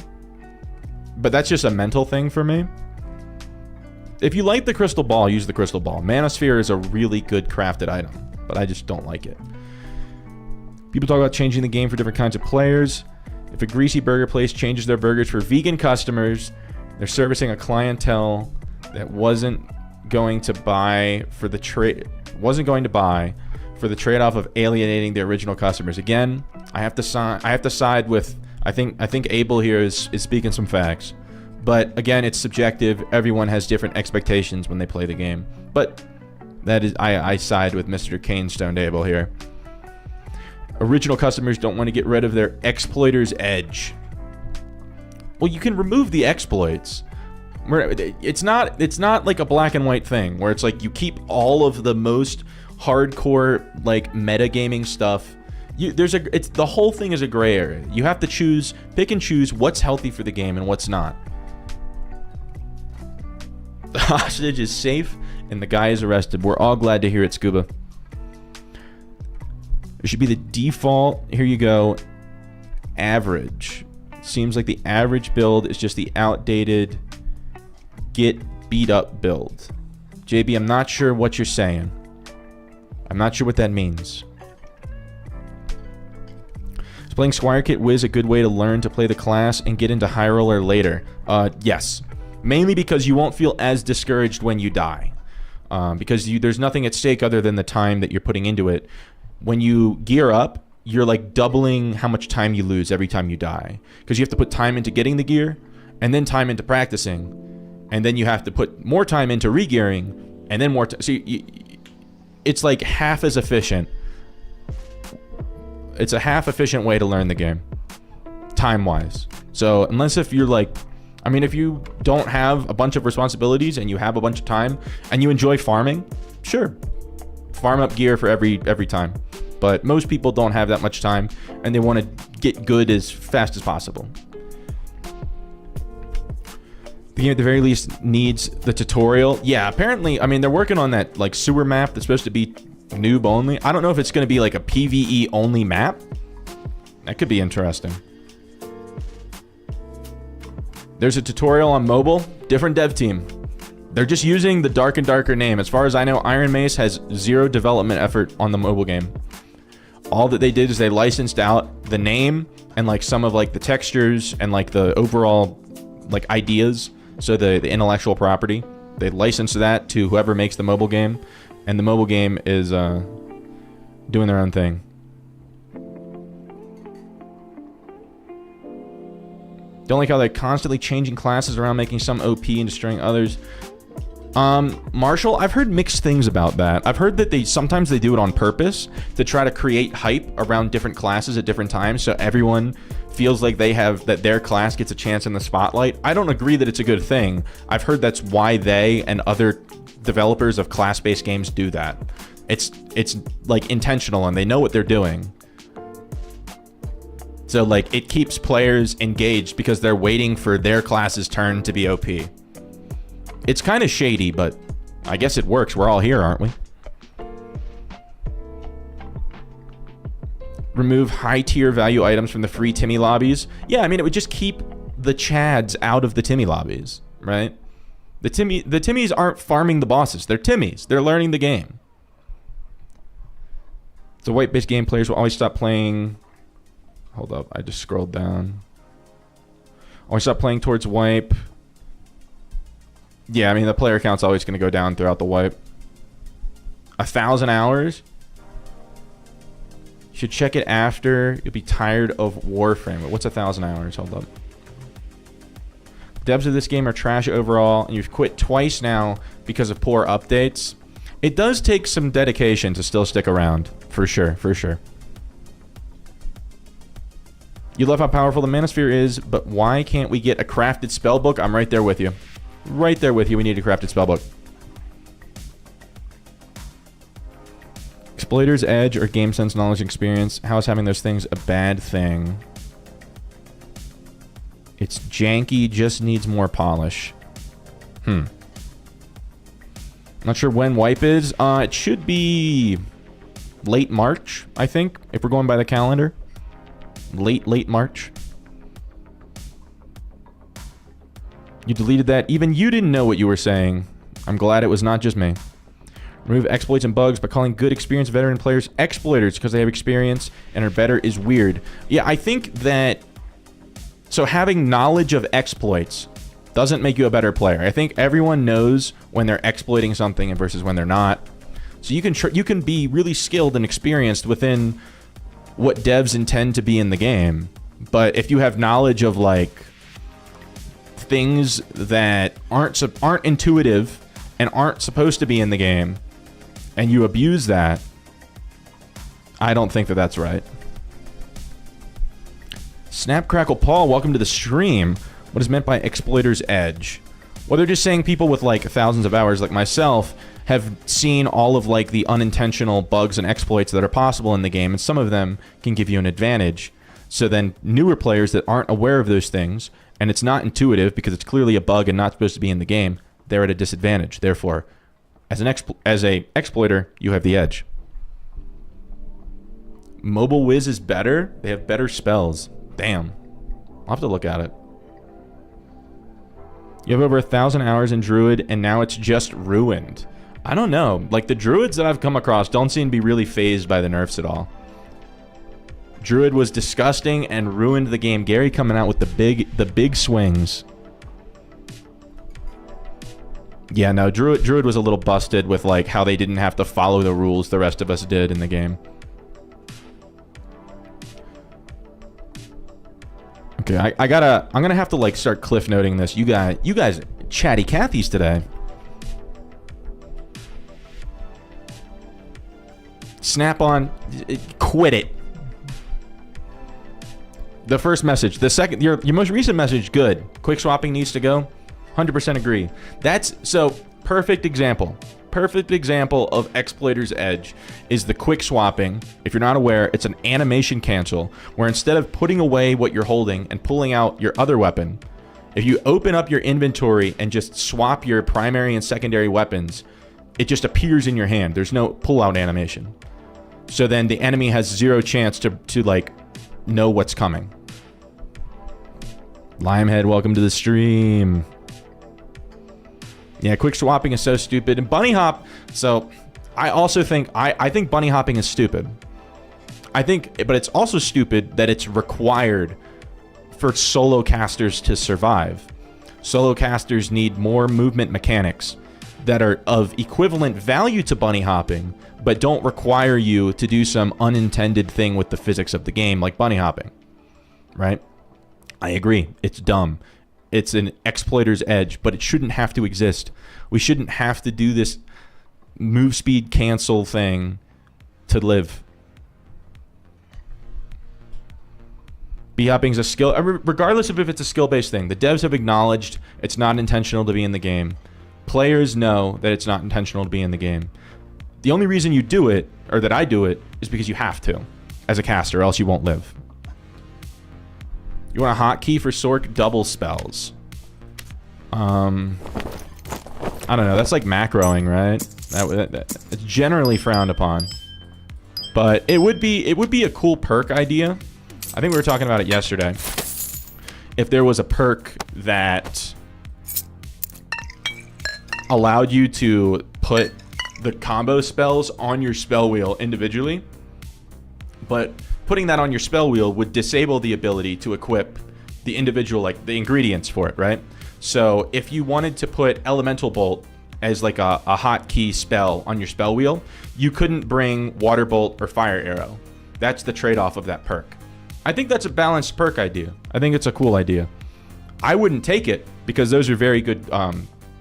But that's just a mental thing for me. If you like the crystal ball, use the crystal ball. Manosphere is a really good crafted item, but I just don't like it. People talk about changing the game for different kinds of players. If a greasy burger place changes their burgers for vegan customers, they're servicing a clientele that wasn't going to buy for the trade-off of alienating the original customers. Again, I have to side with I think Abel here is speaking some facts. But again, it's subjective. Everyone has different expectations when they play the game. But That is, I side with Mr. Kane Stone Dable here. Original customers don't want to get rid of their exploiter's edge. Well, you can remove the exploits. It's not like a black and white thing where it's like you keep all of the most hardcore like metagaming stuff. The whole thing is a gray area. You have to pick and choose what's healthy for the game and what's not. The hostage is safe and the guy is arrested. We're all glad to hear it, Scuba. It should be the default. Here you go. Average. Seems like the average build is just the outdated get beat up build. JB, I'm not sure what you're saying. I'm not sure what that means. Is playing Squire Kit Wiz a good way to learn to play the class and get into High Roller later? Yes. Mainly because you won't feel as discouraged when you die. Because there's nothing at stake other than the time that you're putting into it. When you gear up, you're like doubling how much time you lose every time you die. Because you have to put time into getting the gear, and then time into practicing, and then you have to put more time into re-gearing, and then more time. So it's like half as efficient. It's a half efficient way to learn the game, time-wise. So unless if you're like, I mean, if you don't have a bunch of responsibilities and you have a bunch of time and you enjoy farming, sure, farm up gear for every time. But most people don't have that much time and they want to get good as fast as possible. The game at the very least needs the tutorial. Yeah, apparently, I mean, they're working on that like sewer map that's supposed to be noob only. I don't know if it's going to be like a PvE only map. That could be interesting. There's a tutorial on mobile, different dev team. They're just using the Dark and Darker name. As far as I know, Iron Mace has 0 development effort on the mobile game. All that they did is they licensed out the name and like some of like the textures and like the overall like ideas. So the intellectual property, they licensed that to whoever makes the mobile game, and the mobile game is doing their own thing. Don't like how they're constantly changing classes around, making some OP and destroying others. Marshall, I've heard mixed things about that. I've heard that sometimes they do it on purpose to try to create hype around different classes at different times, so everyone feels like that their class gets a chance in the spotlight. I don't agree that it's a good thing. I've heard that's why they and other developers of class-based games do that. It's like intentional and they know what they're doing. So like it keeps players engaged because they're waiting for their class's turn to be OP. It's kind of shady, but I guess it works. We're all here, aren't we? Remove high-tier value items from the free Timmy lobbies. Yeah, I mean, it would just keep the Chads out of the Timmy lobbies, right? The Timmies aren't farming the bosses. They're Timmies. They're learning the game. So white-based game players will always stop playing... Hold up, I just scrolled down. Always stop playing towards wipe. Yeah, I mean, the player count's always going to go down throughout the wipe. 1,000 hours? You should check it after. You'll be tired of Warframe. What's 1,000 hours? Hold up. Devs of this game are trash overall, and you've quit twice now because of poor updates. It does take some dedication to still stick around. For sure, for sure. You love how powerful the Manosphere is, but why can't we get a crafted spellbook? I'm right there with you. Right there with you. We need a crafted spellbook. Exploiter's Edge or Game Sense Knowledge Experience. How is having those things a bad thing? It's janky, just needs more polish. Not sure when wipe is. It should be late March, I think, if we're going by the calendar. Late March. You deleted that. Even you didn't know what you were saying. I'm glad it was not just me. Remove exploits and bugs by calling good experienced veteran players exploiters because they have experience and are better is weird. Yeah, I think that... So having knowledge of exploits doesn't make you a better player. I think everyone knows when they're exploiting something and versus when they're not. So you can be really skilled and experienced within what devs intend to be in the game. But if you have knowledge of like things that aren't intuitive and aren't supposed to be in the game, and you abuse that, I don't think that that's right. Snap Crackle Paul, welcome to the stream. What is meant by exploiter's edge? Well, they're just saying people with like thousands of hours like myself have seen all of like the unintentional bugs and exploits that are possible in the game, and some of them can give you an advantage. So then newer players that aren't aware of those things, and it's not intuitive because it's clearly a bug and not supposed to be in the game, they're at a disadvantage. Therefore, as a exploiter, you have the edge. Mobile Wiz is better. They have better spells. Damn. I'll have to look at it. You have over 1,000 hours in Druid, and now it's just ruined. I don't know. Like, the Druids that I've come across don't seem to be really phased by the nerfs at all. Druid was disgusting and ruined the game. Gary coming out with the big swings. Yeah, no, Druid was a little busted with, like, how they didn't have to follow the rules the rest of us did in the game. Okay, I'm gonna have to like start cliff noting this. You guys chatty Cathy's today. Snap on, quit it. The first message, the second, your most recent message, good. Quick swapping needs to go. 100% agree. That's so perfect example. Perfect example of exploiter's edge is the quick swapping. If you're not aware, it's an animation cancel where instead of putting away what you're holding and pulling out your other weapon, if you open up your inventory and just swap your primary and secondary weapons, it just appears in your hand. There's no pull-out animation. So then the enemy has zero chance to like know what's coming. Limehead, welcome to the stream. Yeah, quick swapping is so stupid. And bunny hop, so I also think, I think bunny hopping is stupid. But it's also stupid that it's required for solo casters to survive. Solo casters need more movement mechanics that are of equivalent value to bunny hopping, but don't require you to do some unintended thing with the physics of the game, like bunny hopping, right? I agree, it's dumb. It's an exploiter's edge, but it shouldn't have to exist. We shouldn't have to do this move speed cancel thing to live. B-hopping is a skill, regardless of if it's a skill-based thing. The devs have acknowledged it's not intentional to be in the game. Players know that it's not intentional to be in the game. The only reason you do it, or that I do it, is because you have to, as a caster, or else you won't live. You want a hotkey for Sork double spells? I don't know. That's like macroing, right? It's generally frowned upon, but it would be a cool perk idea. I think we were talking about it yesterday. If there was a perk that allowed you to put the combo spells on your spell wheel individually, but putting that on your spell wheel would disable the ability to equip the individual, like the ingredients for it, right? So if you wanted to put Elemental Bolt as like a hotkey spell on your spell wheel, you couldn't bring Water Bolt or Fire Arrow. That's the trade-off of that perk. I think that's a balanced perk idea. I think it's a cool idea. I wouldn't take it because those are very good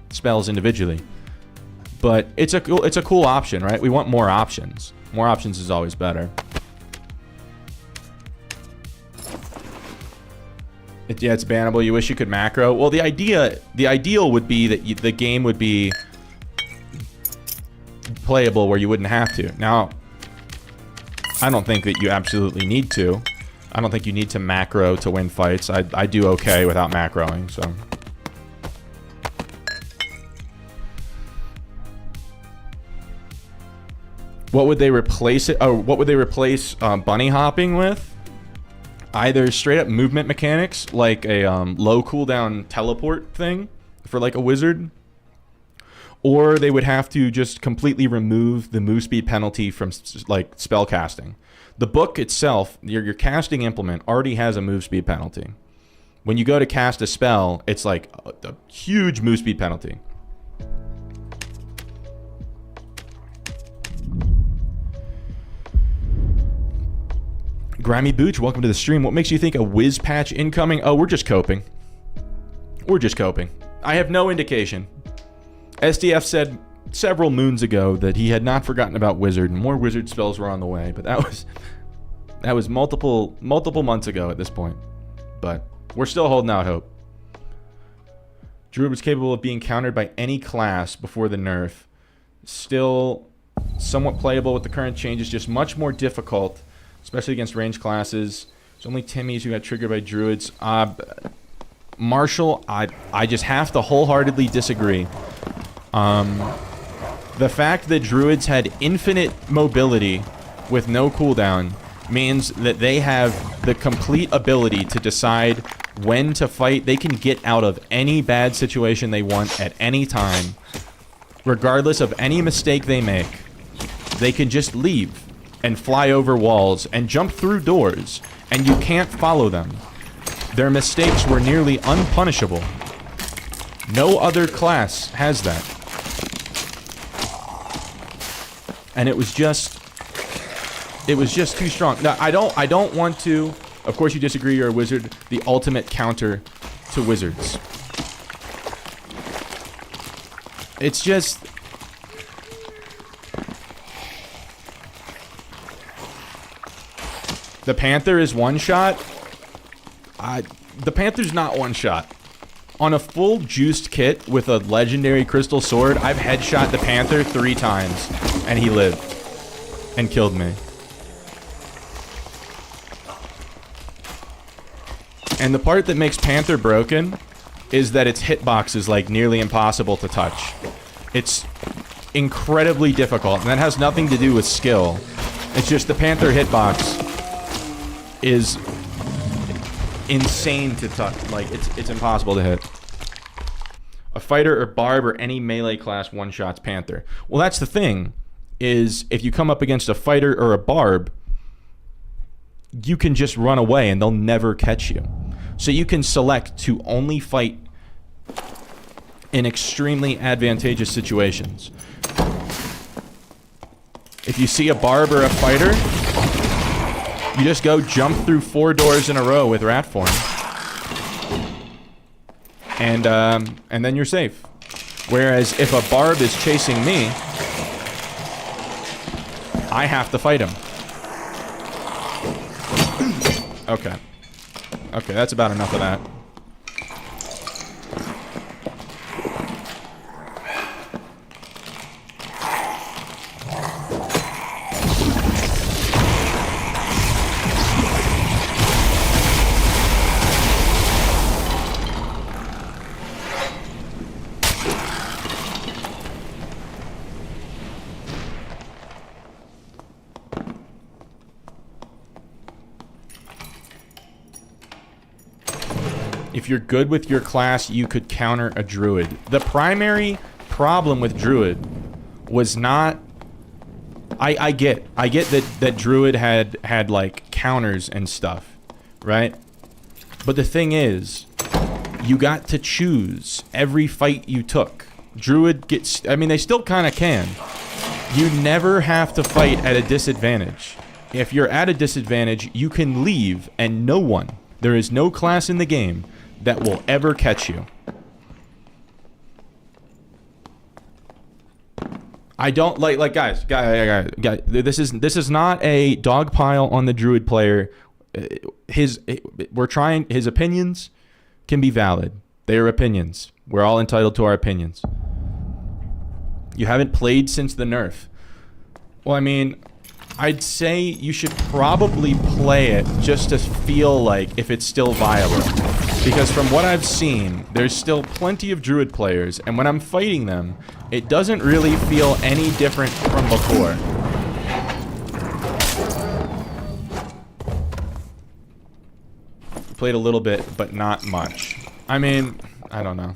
spells individually. But it's a cool option, right? We want more options. More options is always better. Yeah, it's bannable. You wish you could macro. Well, the ideal would be that the game would be playable where you wouldn't have to. Now, I don't think that you absolutely need to. I don't think you need to macro to win fights. I do okay without macroing, so. What would they replace it? Oh, what would they replace bunny hopping with? Either straight up movement mechanics, like a low cooldown teleport thing for like a wizard, or they would have to just completely remove the move speed penalty from like spell casting. The book itself, your casting implement already has a move speed penalty. When you go to cast a spell, it's like a huge move speed penalty. Grammy Booch, welcome to the stream. What makes you think a whiz patch incoming? Oh, we're just coping. We're just coping. I have no indication. SDF said several moons ago that he had not forgotten about Wizard, and more Wizard spells were on the way, but that was multiple months ago at this point. But we're still holding out hope. Druid was capable of being countered by any class before the nerf. Still somewhat playable with the current changes, just much more difficult, especially against ranged classes. There's only Timmys who got triggered by Druids. Marshall, I just have to wholeheartedly disagree. The fact that Druids had infinite mobility with no cooldown means that they have the complete ability to decide when to fight. They can get out of any bad situation they want at any time, regardless of any mistake they make. They can just leave and fly over walls and jump through doors, and you can't follow them. Their mistakes were nearly unpunishable. No other class has that. And it was just too strong. Now, I don't want to, of course you disagree, you're a wizard, the ultimate counter to wizards. It's just, the Panther is one shot. The Panther's not one shot. On a full juiced kit with a legendary crystal sword, I've headshot the Panther 3 times, and he lived and killed me. And the part that makes Panther broken is that its hitbox is like nearly impossible to touch. It's incredibly difficult, and that has nothing to do with skill. It's just the Panther hitbox is insane to touch. Like, it's impossible to hit. A fighter or barb or any melee class one-shots Panther. Well, that's the thing, is if you come up against a fighter or a barb, you can just run away and they'll never catch you. So you can select to only fight in extremely advantageous situations. If you see a barb or a fighter, you just go jump through 4 doors in a row with rat form, and then you're safe. Whereas if a barb is chasing me, I have to fight him. Okay. Okay, that's about enough of that. If you're good with your class, you could counter a druid. The primary problem with druid was not... I get that druid had like counters and stuff, right? But the thing is, you got to choose every fight you took. Druid gets... I mean, they still kind of can. You never have to fight at a disadvantage. If you're at a disadvantage, you can leave, and no one, there is no class in the game that will ever catch you. I don't like guys. This is not a dog pile on the druid player. His opinions can be valid. They are opinions. We're all entitled to our opinions. You haven't played since the nerf. Well, I mean, I'd say you should probably play it just to feel like if it's still viable. Because from what I've seen, there's still plenty of druid players, and when I'm fighting them, it doesn't really feel any different from before. Played a little bit, but not much. I mean, I don't know.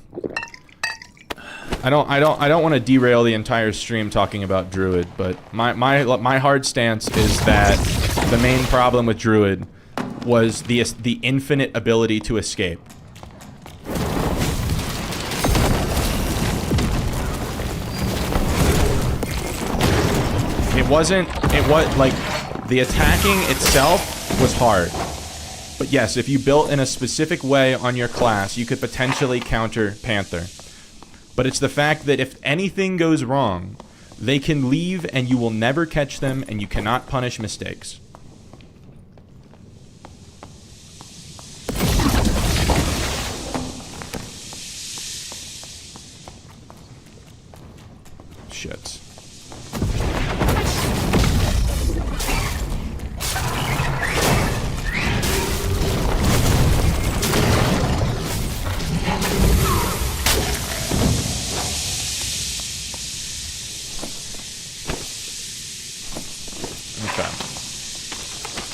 I don't want to derail the entire stream talking about druid, but my hard stance is that the main problem with druid was the infinite ability to escape. It was like the attacking itself was hard. But yes, if you built in a specific way on your class, you could potentially counter Panther. But it's the fact that if anything goes wrong, they can leave and you will never catch them and you cannot punish mistakes. Shit.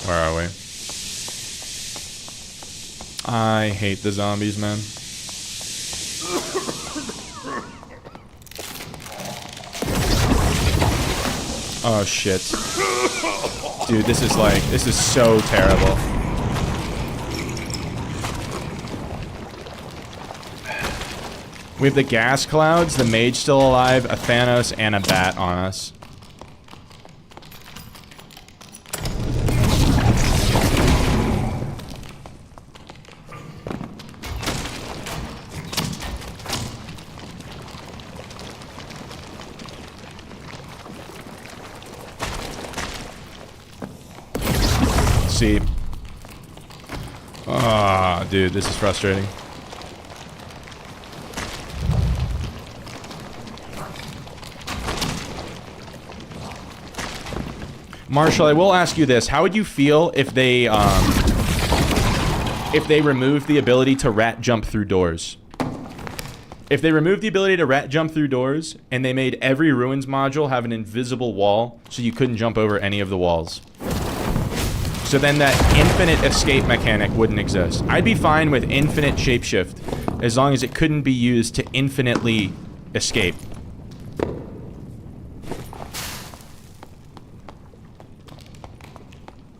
Where are we? I hate the zombies, man. Oh shit. Dude, this is so terrible. We have the gas clouds, the mage still alive, a Thanos, and a bat on us. See. Ah, dude, this is frustrating. Marshall, I will ask you this. How would you feel if they removed the ability to rat jump through doors? If they removed the ability to rat jump through doors, and they made every Ruins module have an invisible wall, so you couldn't jump over any of the walls. So then that infinite escape mechanic wouldn't exist. I'd be fine with infinite shapeshift, as long as it couldn't be used to infinitely escape.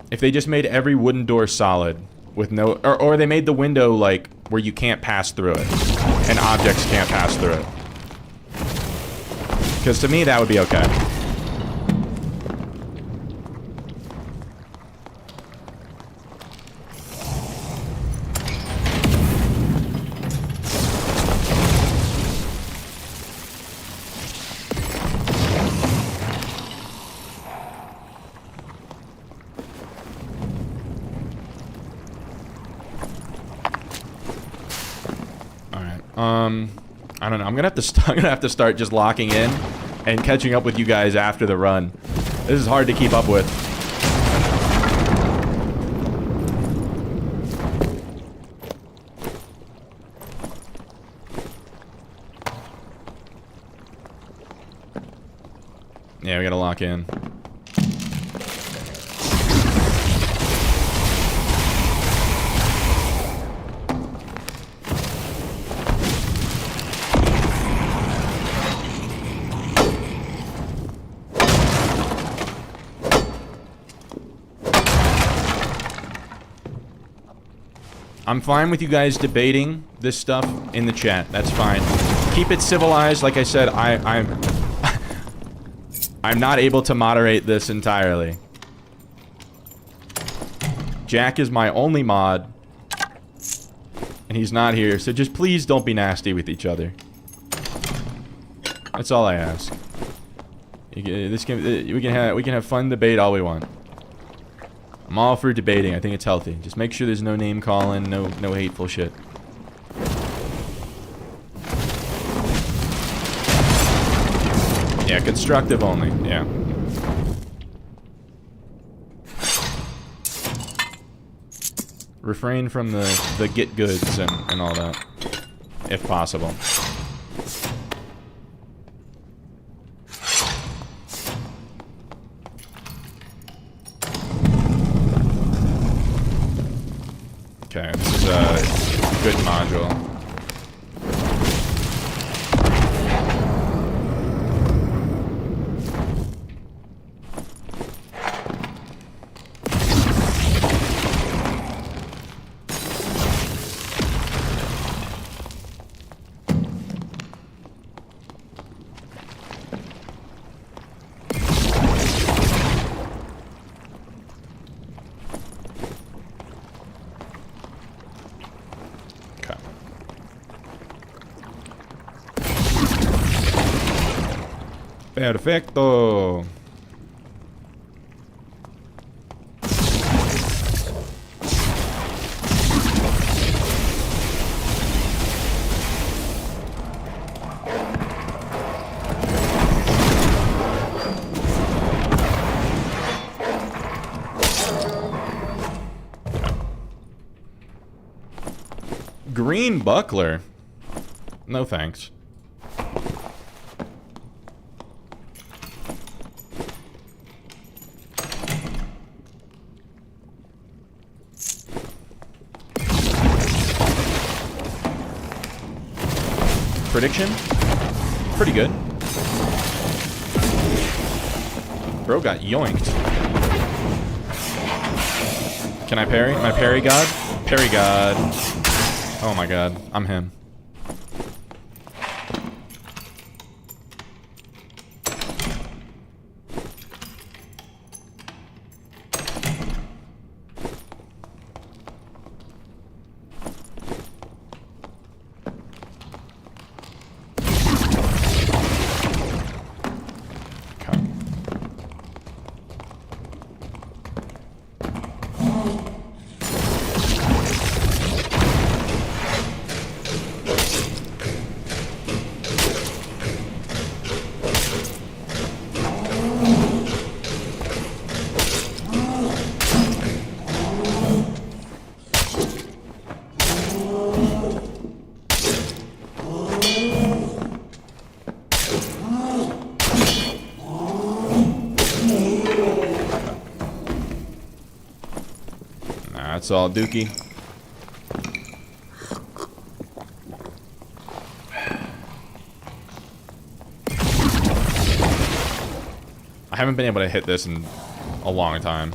If they just made every wooden door solid, with no... Or they made the window, like, where you can't pass through it. And objects can't pass through it. Because to me, that would be okay. I don't know. I'm gonna have to start just locking in and catching up with you guys after the run. This is hard to keep up with. Yeah, we gotta lock in. I'm fine with you guys debating this stuff in the chat. That's fine. Keep it civilized. Like I said, I'm not able to moderate this entirely. Jack is my only mod, and he's not here. So just please don't be nasty with each other. That's all I ask. We can have fun debate all we want. I'm all for debating. I think it's healthy. Just make sure there's no name calling, no hateful shit. Yeah, constructive only. Yeah. Refrain from the get goods and all that, if possible. Okay, this is a good module. Perfecto. Green buckler? No thanks. Prediction? Pretty good. Bro got yoinked. Can I parry? My parry god? Parry god. Oh my god, I'm him. That's all, Dookie. I haven't been able to hit this in a long time.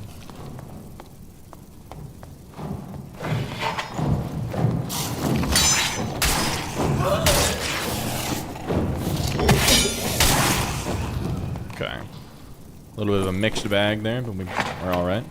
Okay. A little bit of a mixed bag there, but we're all right.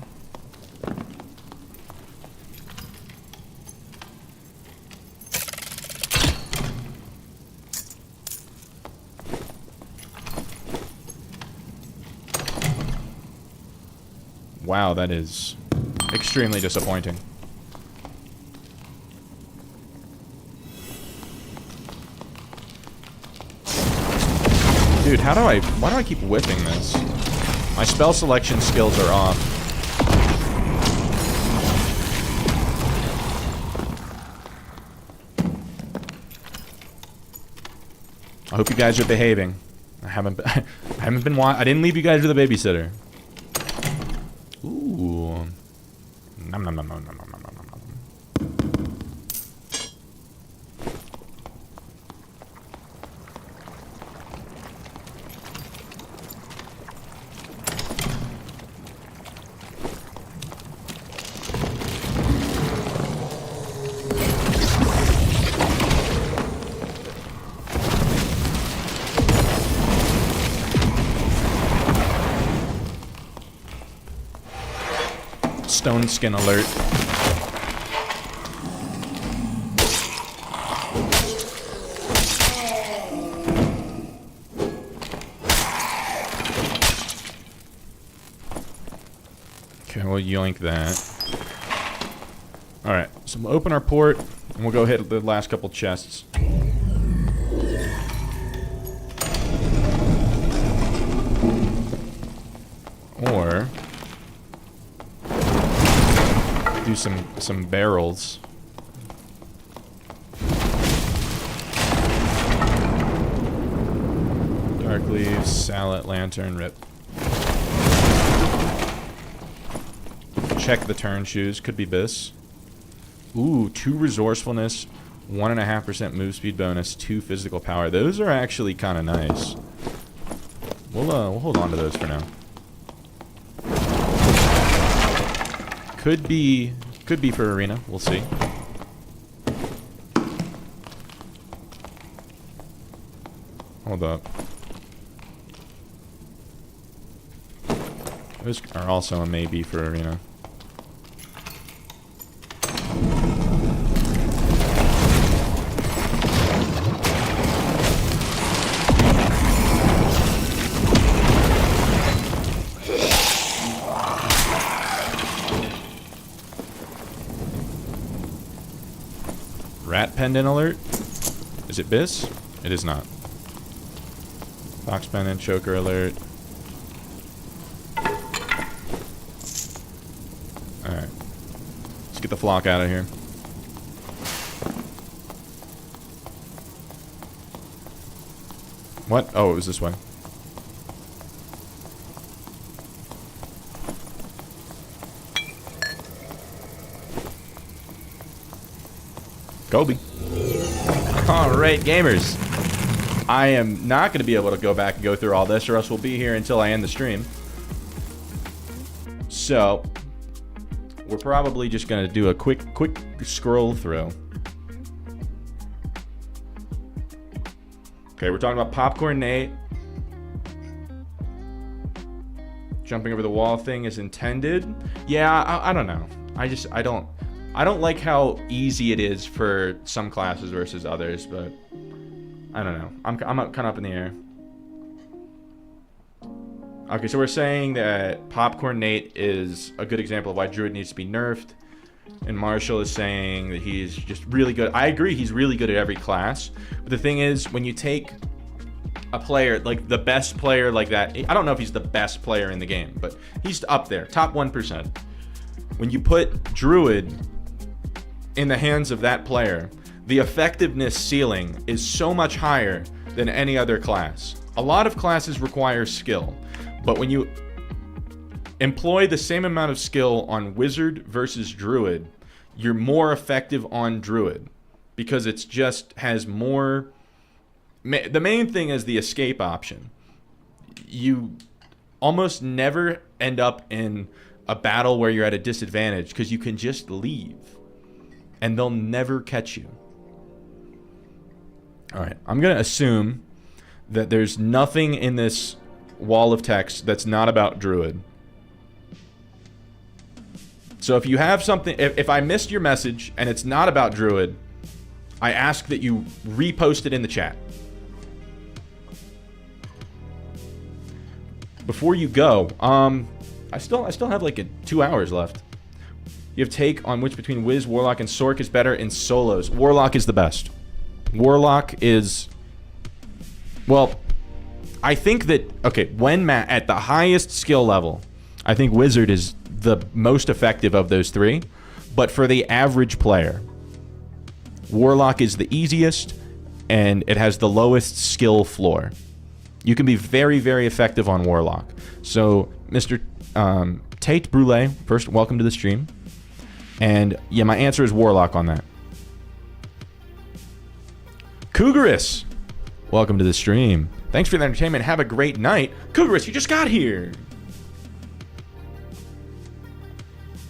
Wow, that is extremely disappointing. Dude, why do I keep whipping this? My spell selection skills are off. I hope you guys are behaving. I didn't leave you guys with a babysitter. Ooh. Nom nom nom nom nom nom nom nom nom. Stone skin alert. Okay, we'll yoink that. Alright, so we'll open our port and we'll go hit the last couple chests. Or do some barrels. Dark leaves, salad, lantern, rip. Check the turn shoes. Could be this. Ooh, 2 resourcefulness, 1.5% move speed bonus, 2 physical power. Those are actually kind of nice. We'll hold on to those for now. Could be for arena. We'll see. Hold up. Those are also a maybe for arena. Rat pendant alert. Is it Biss? It is not. Fox pendant, choker alert. Alright. Let's get the flock out of here. What? Oh, it was this way. Kobe. Alright, gamers. I am not going to be able to go back and go through all this, or else we'll be here until I end the stream. So, we're probably just going to do a quick scroll through. Okay, we're talking about Popcorn Nate. Jumping over the wall thing is intended. Yeah, I don't know. I don't like how easy it is for some classes versus others, but I don't know. I'm kind of up in the air. Okay, so we're saying that Popcorn Nate is a good example of why Druid needs to be nerfed. And Marshall is saying that he's just really good. I agree, he's really good at every class. But the thing is, when you take a player, like the best player like that, I don't know if he's the best player in the game, but he's up there, top 1%. When you put Druid in the hands of that player, the effectiveness ceiling is so much higher than any other class. A lot of classes require skill, but when you employ the same amount of skill on Wizard versus Druid, you're more effective on Druid because it's just has more. The main thing is the escape option. You almost never end up in a battle where you're at a disadvantage because you can just leave and they'll never catch you. All right, I'm going to assume that there's nothing in this wall of text that's not about Druid. So if you have something, if I missed your message and it's not about Druid, I ask that you repost it in the chat. Before you go, I still have like 2 hours left. You have take on which between Wiz, Warlock, and Sork is better in solos. Warlock is the best. Warlock is, well, I think that, okay, when at the highest skill level, I think Wizard is the most effective of those three. But for the average player, Warlock is the easiest, and it has the lowest skill floor. You can be very, very effective on Warlock. So, Mr. Tate Brule, first, welcome to the stream. And, yeah, my answer is Warlock on that. Cougarus, welcome to the stream. Thanks for the entertainment. Have a great night. Cougarus, you just got here.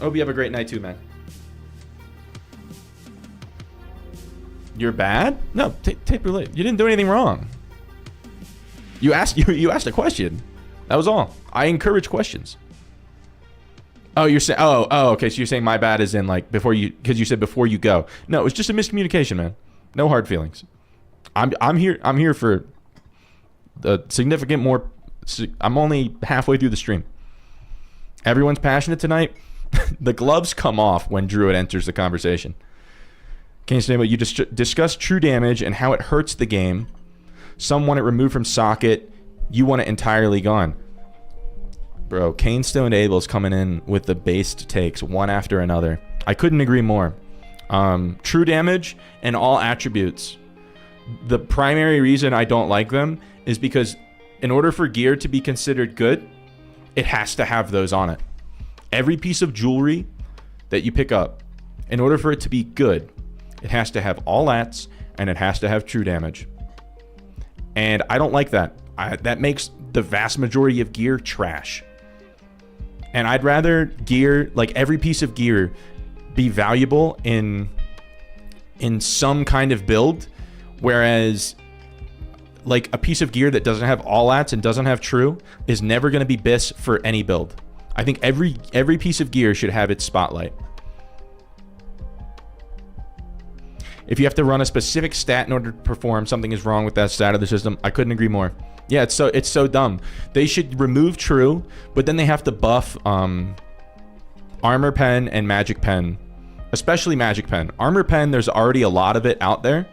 Hope you have a great night too, man. You're bad? No, Tate Brule, you didn't do anything wrong. You asked a question. That was all. I encourage questions. Oh, you're saying okay, so you're saying my bad is in like before you, because you said before you go. No, it was just a miscommunication, man. No hard feelings. I'm here for the significant more. I'm only halfway through the stream. Everyone's passionate tonight. The gloves come off when Druid enters the conversation. Can you say about you discuss true damage and how it hurts the game? Some want it removed from socket. You want it entirely gone. Bro, Canestone Abel's coming in with the based takes one after another. I couldn't agree more. True damage and all attributes. The primary reason I don't like them is because in order for gear to be considered good, it has to have those on it. Every piece of jewelry that you pick up, in order for it to be good, it has to have all ats and it has to have true damage. And I don't like that. That makes the vast majority of gear trash. And I'd rather gear, like every piece of gear, be valuable in some kind of build, whereas like a piece of gear that doesn't have all ats and doesn't have true is never going to be BIS for any build. I think every piece of gear should have its spotlight. If you have to run a specific stat in order to perform, something is wrong with that stat of the system. I couldn't agree more. Yeah, it's so dumb. They should remove true, but then they have to buff armor pen and magic pen, especially Magic Pen. Armor Pen, there's already a lot of it out there,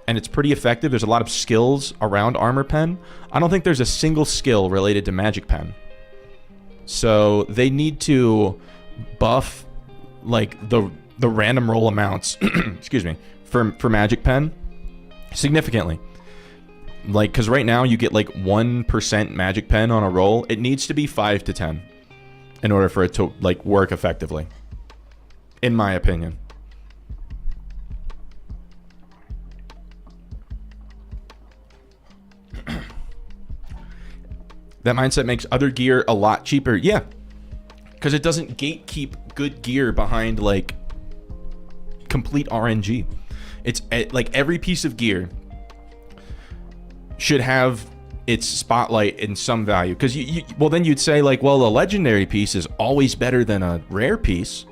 and it's pretty effective. There's a lot of skills around Armor Pen. I don't think there's a single skill related to Magic Pen. So they need to buff like the random roll amounts, excuse me, for Magic Pen significantly. Like, because right now you get like 1% Magic Pen on a roll. It needs to be 5 to 10 in order for it to like work effectively, in my opinion. That mindset makes other gear a lot cheaper. Yeah, because it doesn't gatekeep good gear behind like complete RNG. It's like every piece of gear should have its spotlight in some value. Because well, then you'd say like, well, a legendary piece is always better than a rare piece.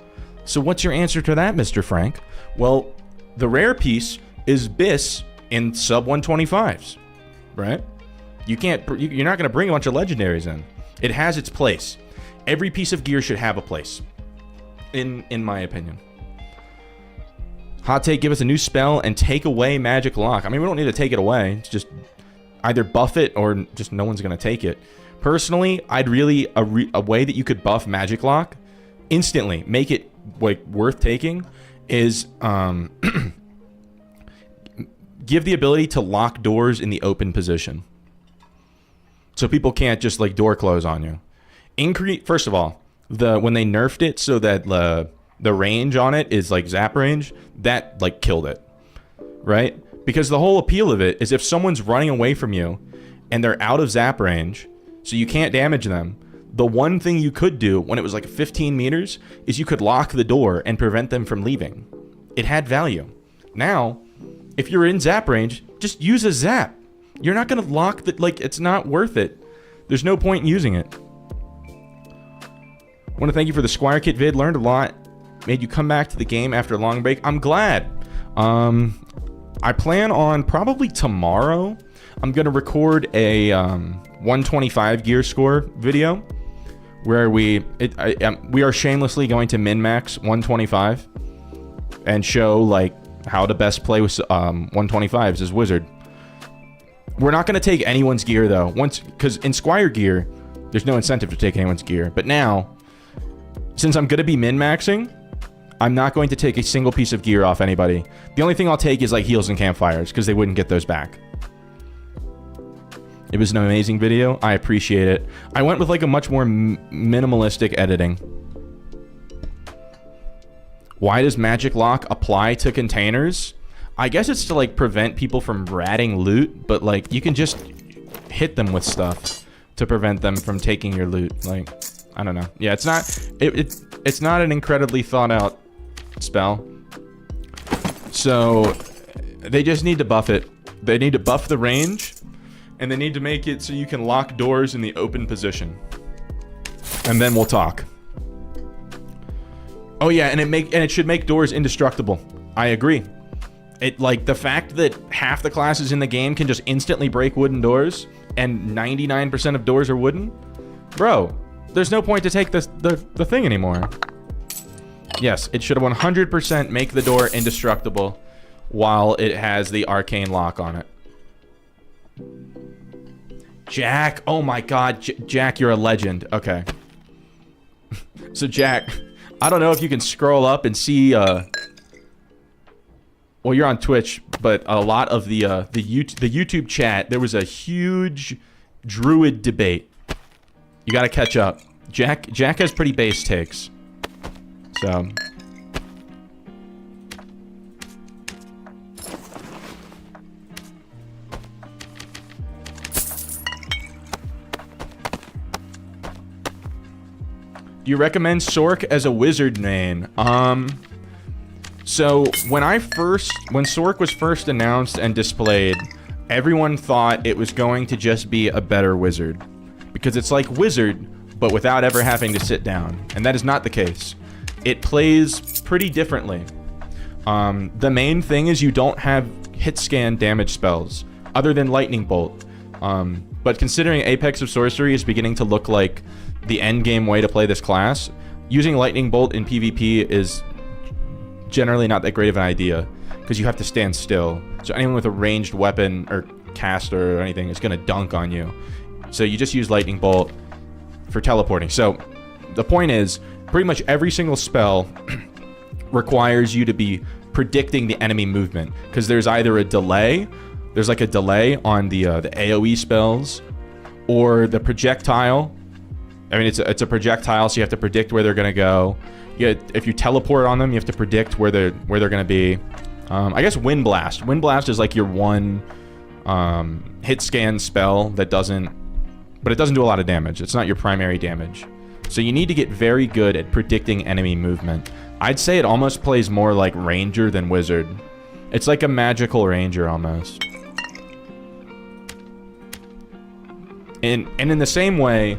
So what's your answer to that, Mr. Frank? Well, the rare piece is BIS in sub 125s, right? You're not going to bring a bunch of legendaries in. It has its place. Every piece of gear should have a place, in my opinion. Hot take, give us a new spell and take away Magic Lock. I mean, we don't need to take it away. It's just either buff it or just no one's going to take it. Personally, I'd really, a way that you could buff Magic Lock instantly, make it like worth taking, is give the ability to lock doors in the open position. So people can't just like door close on you. First of all, when they nerfed it so that the range on it is like zap range, that like killed it, right? Because the whole appeal of it is if someone's running away from you and they're out of zap range, so you can't damage them, the one thing you could do when it was like 15 meters is you could lock the door and prevent them from leaving. It had value. Now, if you're in zap range, just use a zap. You're not going to lock the, like, it's not worth it. There's no point in using it. I want to thank you for the Squire Kit vid. Learned a lot. Made you come back to the game after a long break. I'm glad. I plan on probably tomorrow, I'm going to record a 125 gear score video where we are shamelessly going to min-max 125 and show like how to best play with 125s as Wizard. We're not going to take anyone's gear though, because in Squire gear, there's no incentive to take anyone's gear. But now, since I'm going to be min-maxing, I'm not going to take a single piece of gear off anybody. The only thing I'll take is like heals and campfires, because they wouldn't get those back. It was an amazing video. I appreciate it. I went with like a much more minimalistic editing. Why does Magic Lock apply to containers? I guess it's to like prevent people from ratting loot, but like you can just hit them with stuff to prevent them from taking your loot. Like, I don't know. Yeah, it's not an incredibly thought out spell. So they just need to buff it. They need to buff the range, and they need to make it so you can lock doors in the open position. And then we'll talk. Oh yeah, and it should make doors indestructible. I agree. It, like, the fact that half the classes in the game can just instantly break wooden doors and 99% of doors are wooden, bro, there's no point to take the thing anymore. Yes, it should 100% make the door indestructible while it has the arcane lock on it. Jack, oh my god, Jack, you're a legend. Okay. So Jack, I don't know if you can scroll up and see, well, you're on Twitch, but a lot of the YouTube chat, there was a huge druid debate. You gotta catch up. Jack has pretty base takes. So. Do you recommend Sork as a wizard main? So when Sork was first announced and displayed, everyone thought it was going to just be a better wizard, because it's like wizard but without ever having to sit down, and that is not the case. It plays pretty differently. The main thing is you don't have hit scan damage spells other than lightning bolt, but considering Apex of Sorcery is beginning to look like the end game way to play this class, using lightning bolt in PvP is generally not that great of an idea because you have to stand still. So anyone with a ranged weapon or caster or anything is going to dunk on you. So you just use lightning bolt for teleporting. So the point is, pretty much every single spell requires you to be predicting the enemy movement because there's either a delay, there's like a delay on the AoE spells, or the projectile. I mean, it's a projectile, so you have to predict where they're gonna go. If you teleport on them, you have to predict where they're gonna be. I guess Wind Blast. Wind Blast is like your one hit scan spell that doesn't, but it doesn't do a lot of damage. It's not your primary damage. So you need to get very good at predicting enemy movement. I'd say it almost plays more like Ranger than Wizard. It's like a magical Ranger almost. And in the same way,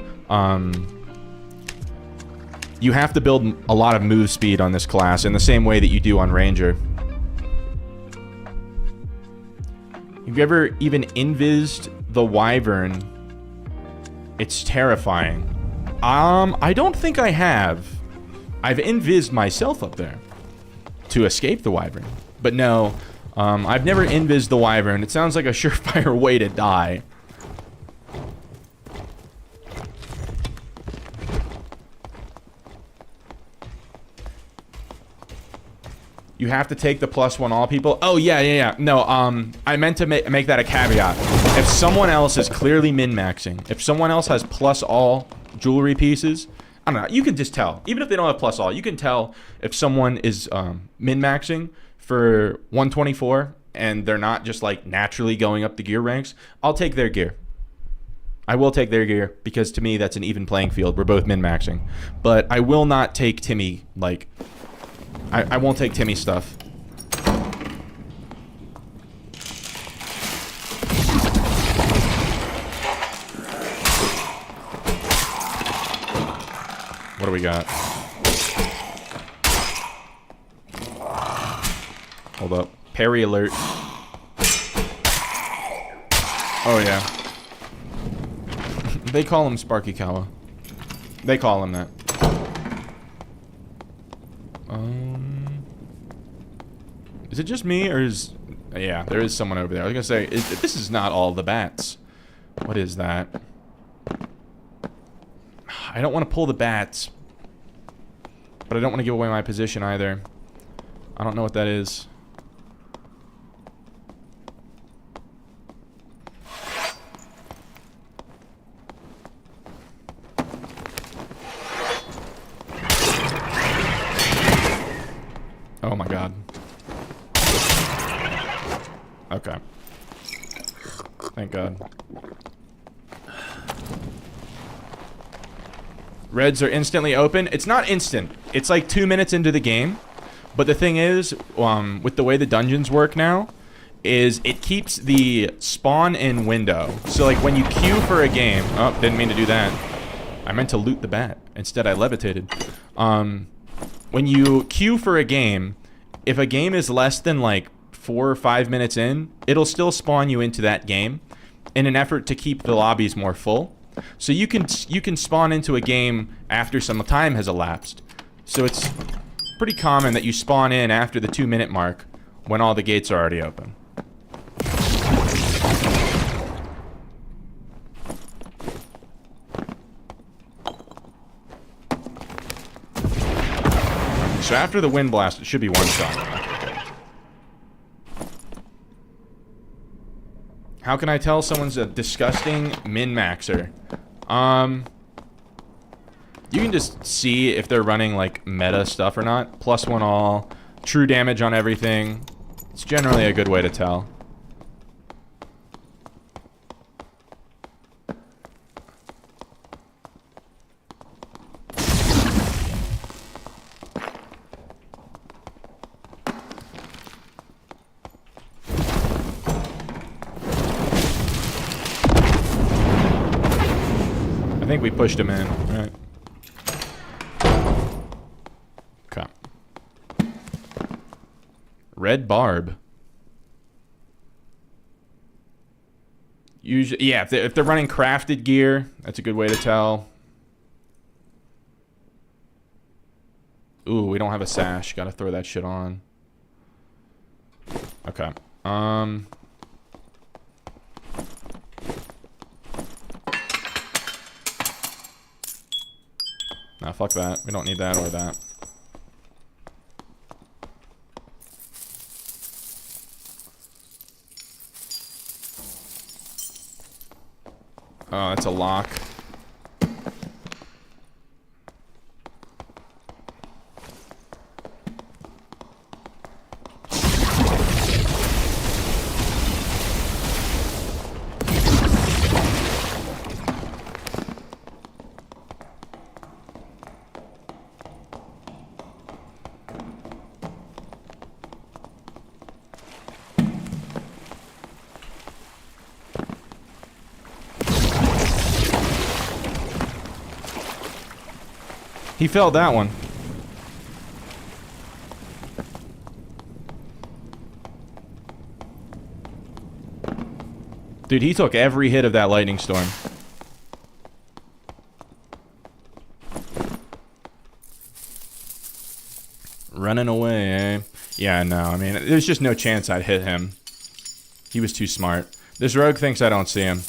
you have to build a lot of move speed on this class in the same way that you do on Ranger. Have you ever even invised the Wyvern? It's terrifying. I don't think I have. I've invised myself up there to escape the Wyvern. But no, I've never invised the Wyvern. It sounds like a surefire way to die. You have to take the +1 all people. Oh, yeah. No, I meant to make that a caveat. If someone else is clearly min-maxing, if someone else has plus all jewelry pieces, I don't know, you can just tell. Even if they don't have plus all, you can tell if someone is min-maxing for 124 and they're not just like naturally going up the gear ranks. I'll take their gear. I will take their gear because to me that's an even playing field. We're both min-maxing. But I will not take Timmy, like... I won't take Timmy's stuff. What do we got? Hold up. Parry alert. Oh, yeah. They call him Sparky Kawa. They call him that. Is it just me, or is... Yeah, there is someone over there. I was gonna say, this is not all the bats. What is that? I don't want to pull the bats. But I don't want to give away my position either. I don't know what that is. Oh my god. Okay. Thank God. Reds are instantly open. It's not instant. It's like 2 minutes into the game. But the thing is, with the way the dungeons work now, is it keeps the spawn in window. So like when you queue for a game... Oh, didn't mean to do that. I meant to loot the bat. Instead I levitated. When you queue for a game, if a game is less than like 4 or 5 minutes in, it'll still spawn you into that game in an effort to keep the lobbies more full. So you can spawn into a game after some time has elapsed. So it's pretty common that you spawn in after the 2-minute mark when all the gates are already open. So after the wind blast, it should be one shot. How can I tell someone's a disgusting min-maxer? You can just see if they're running like meta stuff or not. +1 all, true damage on everything. It's generally a good way to tell. I think we pushed him in, right? Okay. Red barb. Usually, yeah, if they're running crafted gear, that's a good way to tell. Ooh, we don't have a sash. Gotta throw that shit on. Okay. Nah, fuck that. We don't need that or that. Oh, that's a lock. He failed that one. Dude, he took every hit of that lightning storm. Running away, eh? Yeah, no, I mean, there's just no chance I'd hit him. He was too smart. This rogue thinks I don't see him.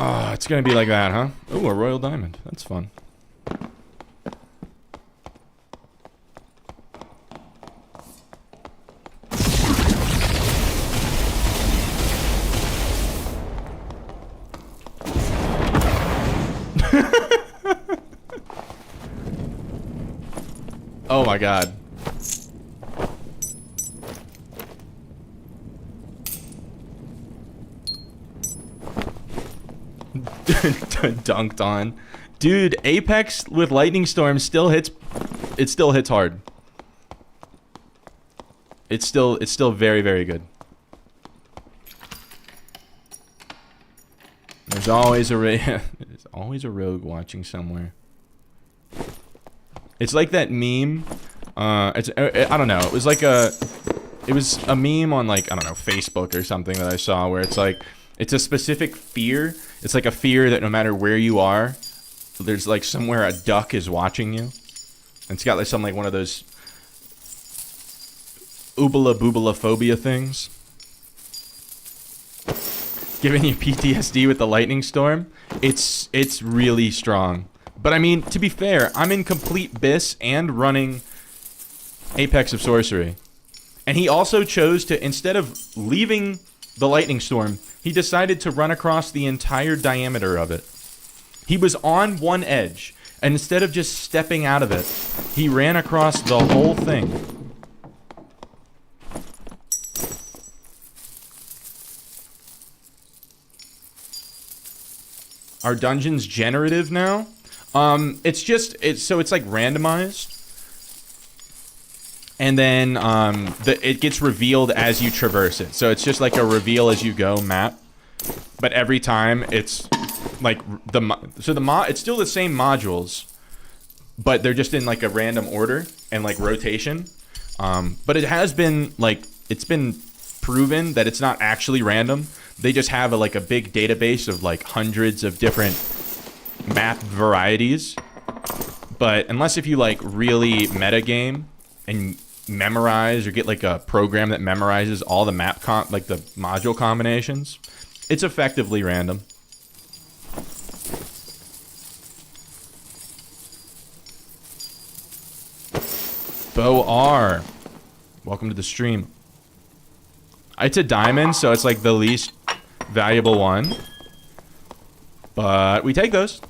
Oh, it's gonna be like that, huh? Ooh, a royal diamond. That's fun. Oh my god. Dunked on. Dude, Apex with Lightning Storm still hits. It still hits hard. It's still very, very good. There's always a there's always a rogue watching somewhere. It's like that meme. I don't know. It was like it was a meme on, like, I don't know, Facebook or something that I saw where it's like, it's a specific fear. It's like a fear that no matter where you are, there's like somewhere a duck is watching you. And it's got like some, like, one of those oobala boobala phobia things. Giving you PTSD with the lightning storm. It's really strong. But I mean, to be fair, I'm in complete BIS and running Apex of Sorcery. And he also chose to, instead of leaving the lightning storm, he decided to run across the entire diameter of it. He was on one edge, and instead of just stepping out of it, he ran across the whole thing. Our dungeon's generative now. It's like randomized. And then it gets revealed as you traverse it. So it's just like a reveal as you go map. But every time it's like it's still the same modules, but they're just in like a random order and like rotation. But it has been like, it's been proven that it's not actually random. They just have like a big database of like hundreds of different map varieties. But unless if you like really metagame and memorize or get like a program that memorizes all the like the module combinations, it's effectively random. Bo R, welcome to the stream. It's a diamond, so it's like the least valuable one, but we take those.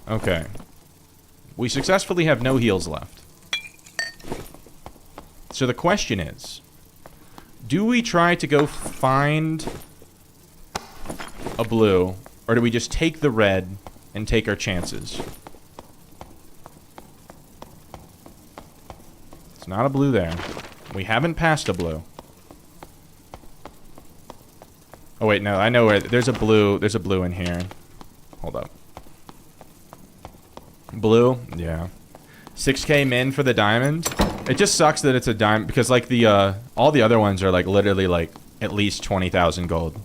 Okay. We successfully have no heals left. So the question is, do we try to go find a blue, or do we just take the red and take our chances? It's not a blue there. We haven't passed a blue. Oh wait, no, I know where. There's a blue in here. Hold up. Blue? Yeah. 6K min for the diamond. It just sucks that it's a diamond because like the all the other ones are like literally like at least 20,000 gold.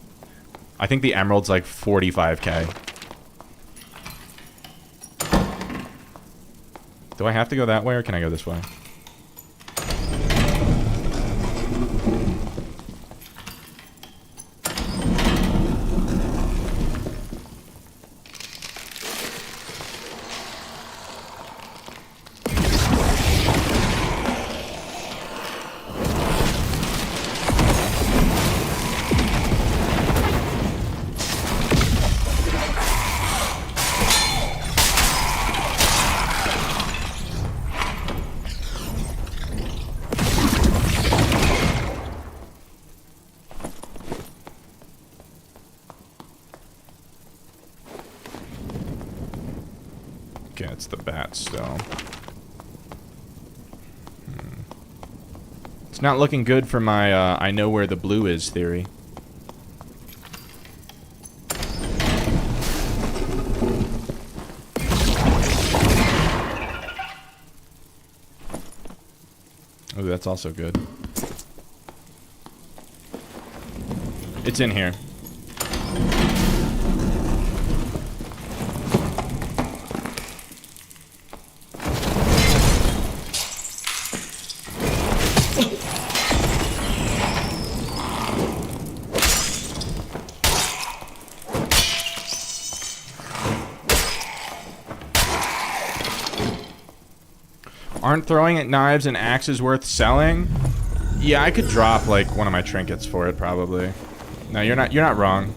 I think the emerald's like 45K. Do I have to go that way or can I go this way? Okay, it's the bat still. It's not looking good for my, I know where the blue is theory. Oh, that's also good. It's in here. Aren't throwing at knives and axes worth selling? Yeah, I could drop like one of my trinkets for it probably. No, you're not wrong.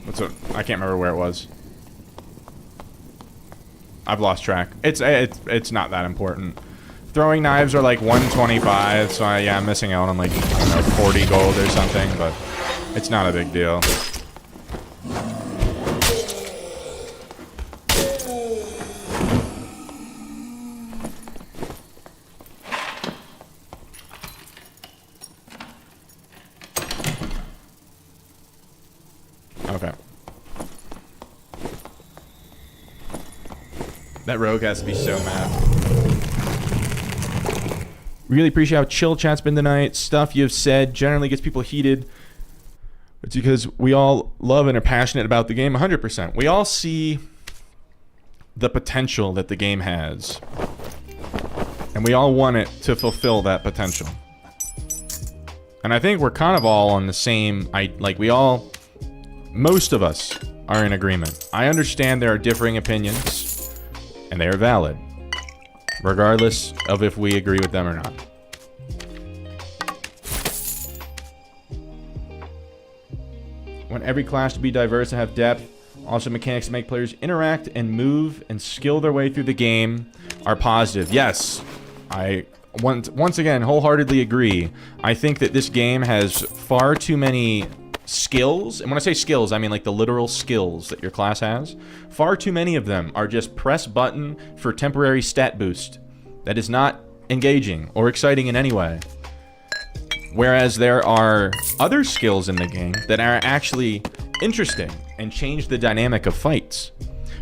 I can't remember where it was. I've lost track. It's not that important. Throwing knives are like 125, so yeah, I'm missing out on like, I don't know, 40 gold or something, but it's not a big deal. Okay. That rogue has to be so mad. Really appreciate how chill chat's been tonight. Stuff you've said generally gets people heated. It's because we all love and are passionate about the game 100%. We all see the potential that the game has. And we all want it to fulfill that potential. And I think we're kind of all on the same... most of us are in agreement. I understand there are differing opinions, and they are valid, regardless of if we agree with them or not. Want every class to be diverse and have depth. Also, mechanics to make players interact and move and skill their way through the game are positive. Yes, I once again wholeheartedly agree. I think that this game has far too many skills, and when I say skills, I mean like the literal skills that your class has. Far too many of them are just press button for temporary stat boost. That is not engaging or exciting in any way. Whereas there are other skills in the game that are actually interesting and change the dynamic of fights.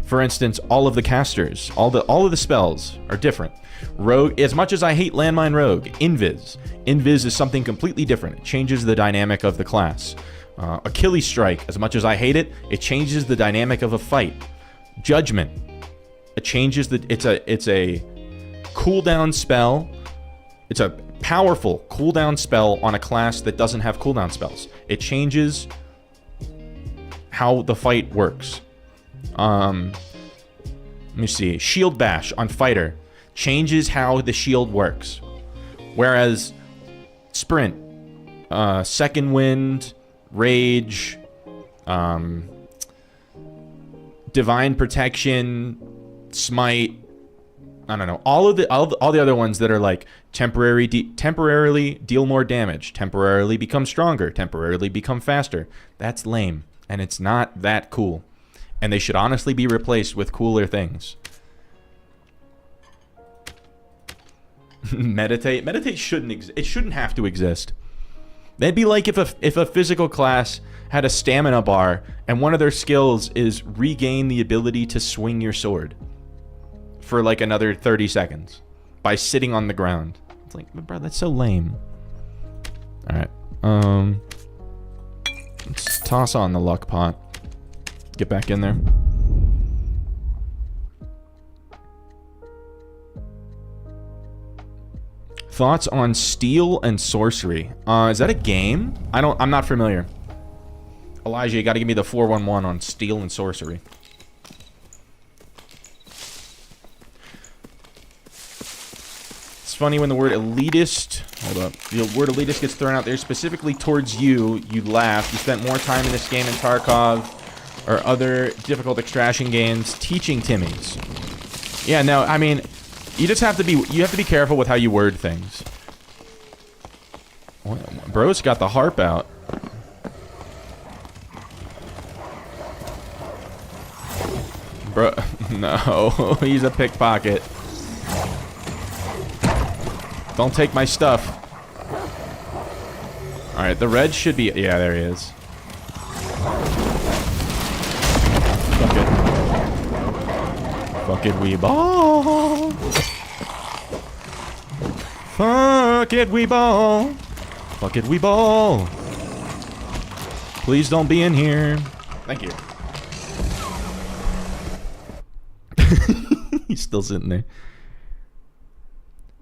For instance, all of the casters, all of the spells are different. Rogue, as much as I hate Landmine Rogue, Invis is something completely different. It changes the dynamic of the class. Achilles Strike, as much as I hate it, it changes the dynamic of a fight. Judgment, it changes the... It's a cooldown spell. It's a powerful cooldown spell on a class that doesn't have cooldown spells. It changes how the fight works. Let me see. Shield Bash on Fighter changes how the shield works. Whereas Sprint, Second Wind, Rage, Divine Protection, Smite, I don't know, all the other ones that are like temporarily deal more damage, temporarily become stronger, temporarily become faster. That's lame. and it's not that cool. And they should honestly be replaced with cooler things. Meditate. Meditate shouldn't exist. It shouldn't have to exist. That'd be like if a physical class had a stamina bar and one of their skills is regain the ability to swing your sword for like another 30 seconds by sitting on the ground. It's like, bro, that's so lame. All right. Let's toss on the luck pot. Get back in there. Thoughts on steel and sorcery? Is that a game? I'm not familiar. Elijah, you got to give me the 411 on steel and sorcery. It's funny when the word elitist, hold up, the word elitist gets thrown out there specifically towards you. You laugh. You spent more time in this game in Tarkov or other difficult extraction games teaching Timmies. Yeah, no, I mean, you have to be careful with how you word things. Bro's got the harp out. Bro, no, he's a pickpocket. Don't take my stuff. Alright, the red should be... Yeah, there he is. Fuck it. Fuck it, we ball. Fuck it, we ball. Fuck it, we ball. Please don't be in here. Thank you. He's still sitting there.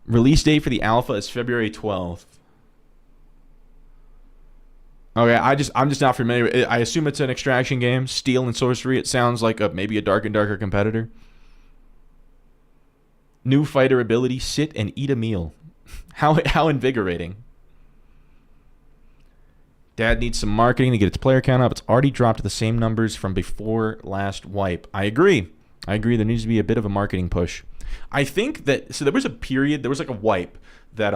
Release date for the alpha is February 12th. Okay, I'm just not familiar. I assume it's an extraction game. Steel and sorcery. It sounds like maybe a Dark and Darker competitor. New fighter ability: sit and eat a meal. How invigorating. Dad needs some marketing to get its player count up. It's already dropped to the same numbers from before last wipe. I agree. There needs to be a bit of a marketing push. I think that, so there was a period, there was like a wipe that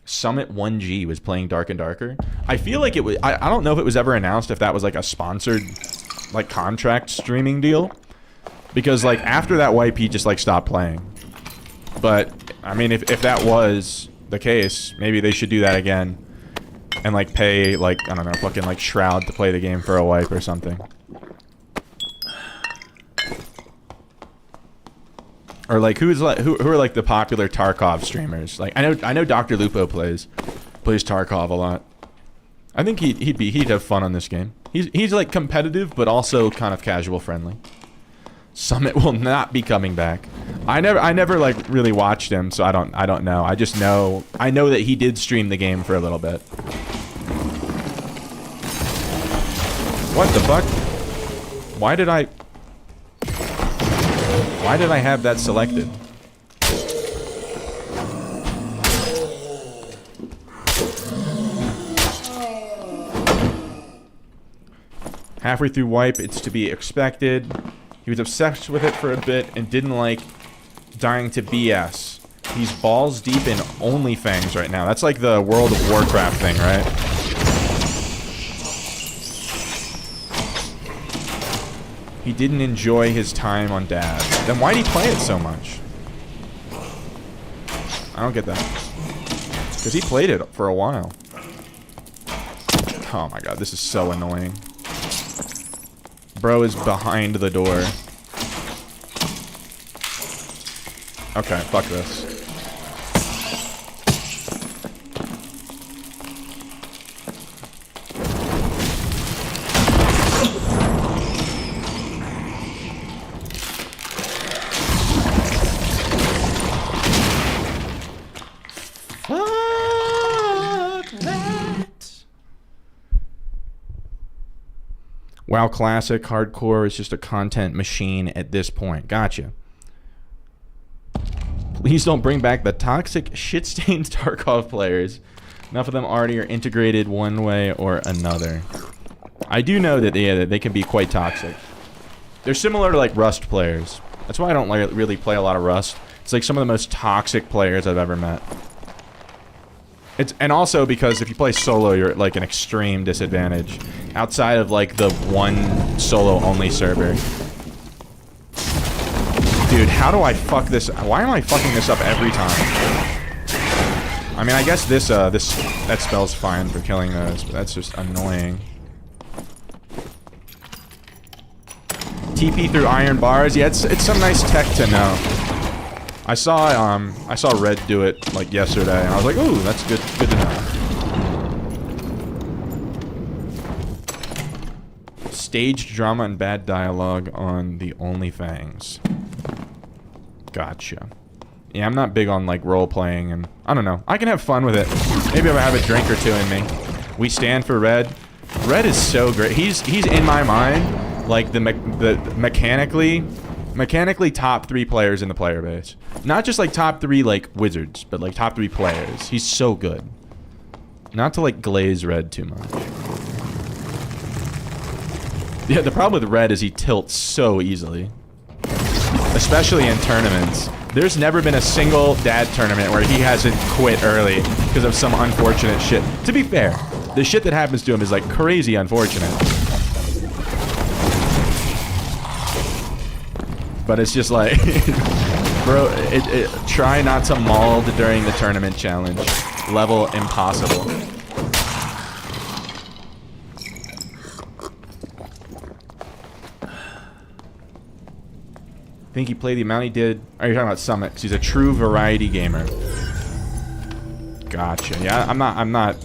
Summit 1G was playing Dark and Darker. I feel like it was, I don't know if it was ever announced if that was like a sponsored like contract streaming deal. Because like after that wipe he just like stopped playing. But I mean if that was the case, maybe they should do that again. And like pay like, I don't know, fucking like Shroud to play the game for a wipe or something. Or like who are like the popular Tarkov streamers? Like I know Dr. Lupo plays Tarkov a lot. I think he'd have fun on this game. He's like competitive but also kind of casual friendly. Summit will not be coming back. I never like really watched him, so I don't know. I just know that he did stream the game for a little bit. What the fuck? Why did I have that selected? Halfway through wipe, it's to be expected. He was obsessed with it for a bit and didn't like dying to BS. He's balls deep in OnlyFans right now. That's like the World of Warcraft thing, right? He didn't enjoy his time on Dad. Then why'd he play it so much? I don't get that. Because he played it for a while. Oh my god, this is so annoying. Bro is behind the door. Okay, fuck this. WoW Classic Hardcore is just a content machine at this point. Gotcha. Please don't bring back the toxic shit-stained Tarkov players. Enough of them already are integrated one way or another. I do know that they can be quite toxic. They're similar to like Rust players. That's why I don't like really play a lot of Rust. It's like some of the most toxic players I've ever met. And also because if you play solo, you're at like an extreme disadvantage. Outside of like the one solo only server. Dude, how do I fuck this? Why am I fucking this up every time? I mean, I guess that spell's fine for killing those, but that's just annoying. TP through iron bars. Yeah, it's some nice tech to know. I saw Red do it like yesterday, and I was like, ooh, that's good to know. Staged drama and bad dialogue on the OnlyFans. Gotcha. Yeah, I'm not big on like role playing, and I don't know. I can have fun with it. Maybe if I have a drink or two in me. We stand for Red. Red is so great. He's in my mind like the mechanically top 3 players in the player base. Not just like top 3 like wizards, but like top 3 players. He's so good. Not to like glaze Red too much. Yeah, the problem with Red is he tilts so easily. Especially in tournaments. There's never been a single dad tournament where he hasn't quit early because of some unfortunate shit. To be fair, the shit that happens to him is like crazy unfortunate. But it's just like, bro, try not to maul during the tournament challenge. Level impossible. I think he played the amount he did. Oh, you're talking about Summit, because he's a true variety gamer. Gotcha. Yeah, I'm not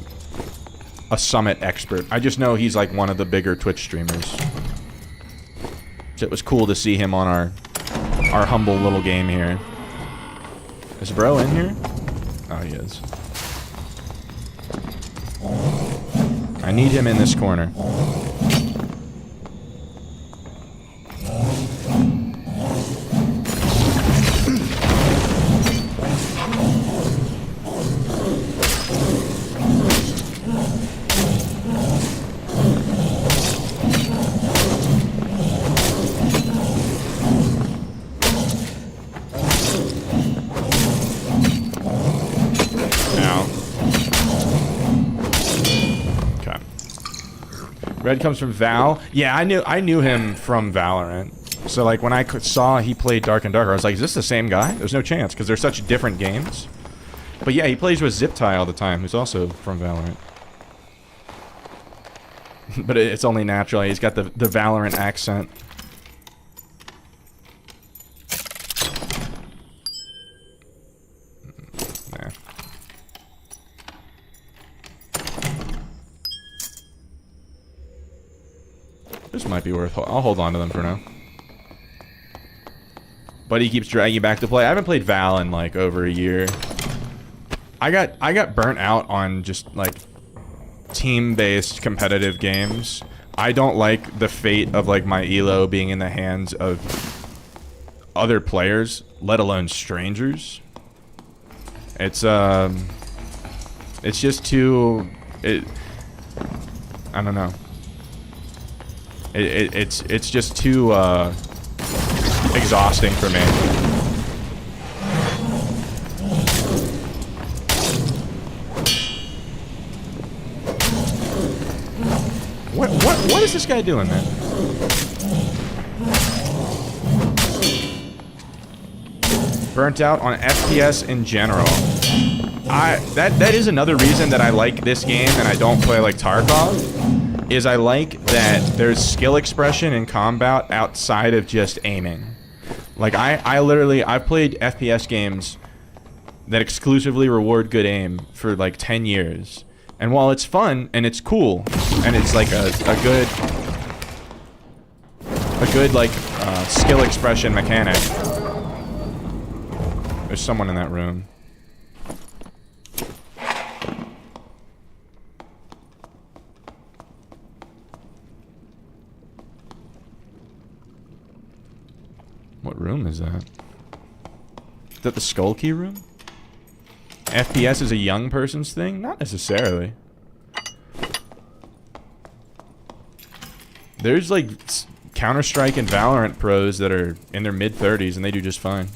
a Summit expert. I just know he's like one of the bigger Twitch streamers. So it was cool to see him on our humble little game here. Is bro in here? Oh, he is. I need him in this corner. Red comes from Val. Yeah, I knew him from Valorant. So like when I saw he played Dark and Darker, I was like, is this the same guy? There's no chance because they're such different games. But yeah, he plays with Ziptie all the time, who's also from Valorant. But it's only natural. He's got the Valorant accent. Nah. This might be worth. I'll hold on to them for now. But he keeps dragging you back to play. I haven't played Val in like over a year. I got burnt out on just like team-based competitive games. I don't like the fate of like my elo being in the hands of other players, let alone strangers. It's just too. I don't know. It's just too exhausting for me. What is this guy doing, man? Burnt out on FPS in general. That is another reason that I like this game and I don't play like Tarkov. Is I like that there's skill expression in combat outside of just aiming. Like I've played FPS games that exclusively reward good aim for like 10 years. And while it's fun and it's cool and it's like a good like skill expression mechanic. There's someone in that room. What room is that? Is that the Skull Key room? FPS is a young person's thing? Not necessarily. There's like Counter-Strike and Valorant pros that are in their mid-30s and they do just fine.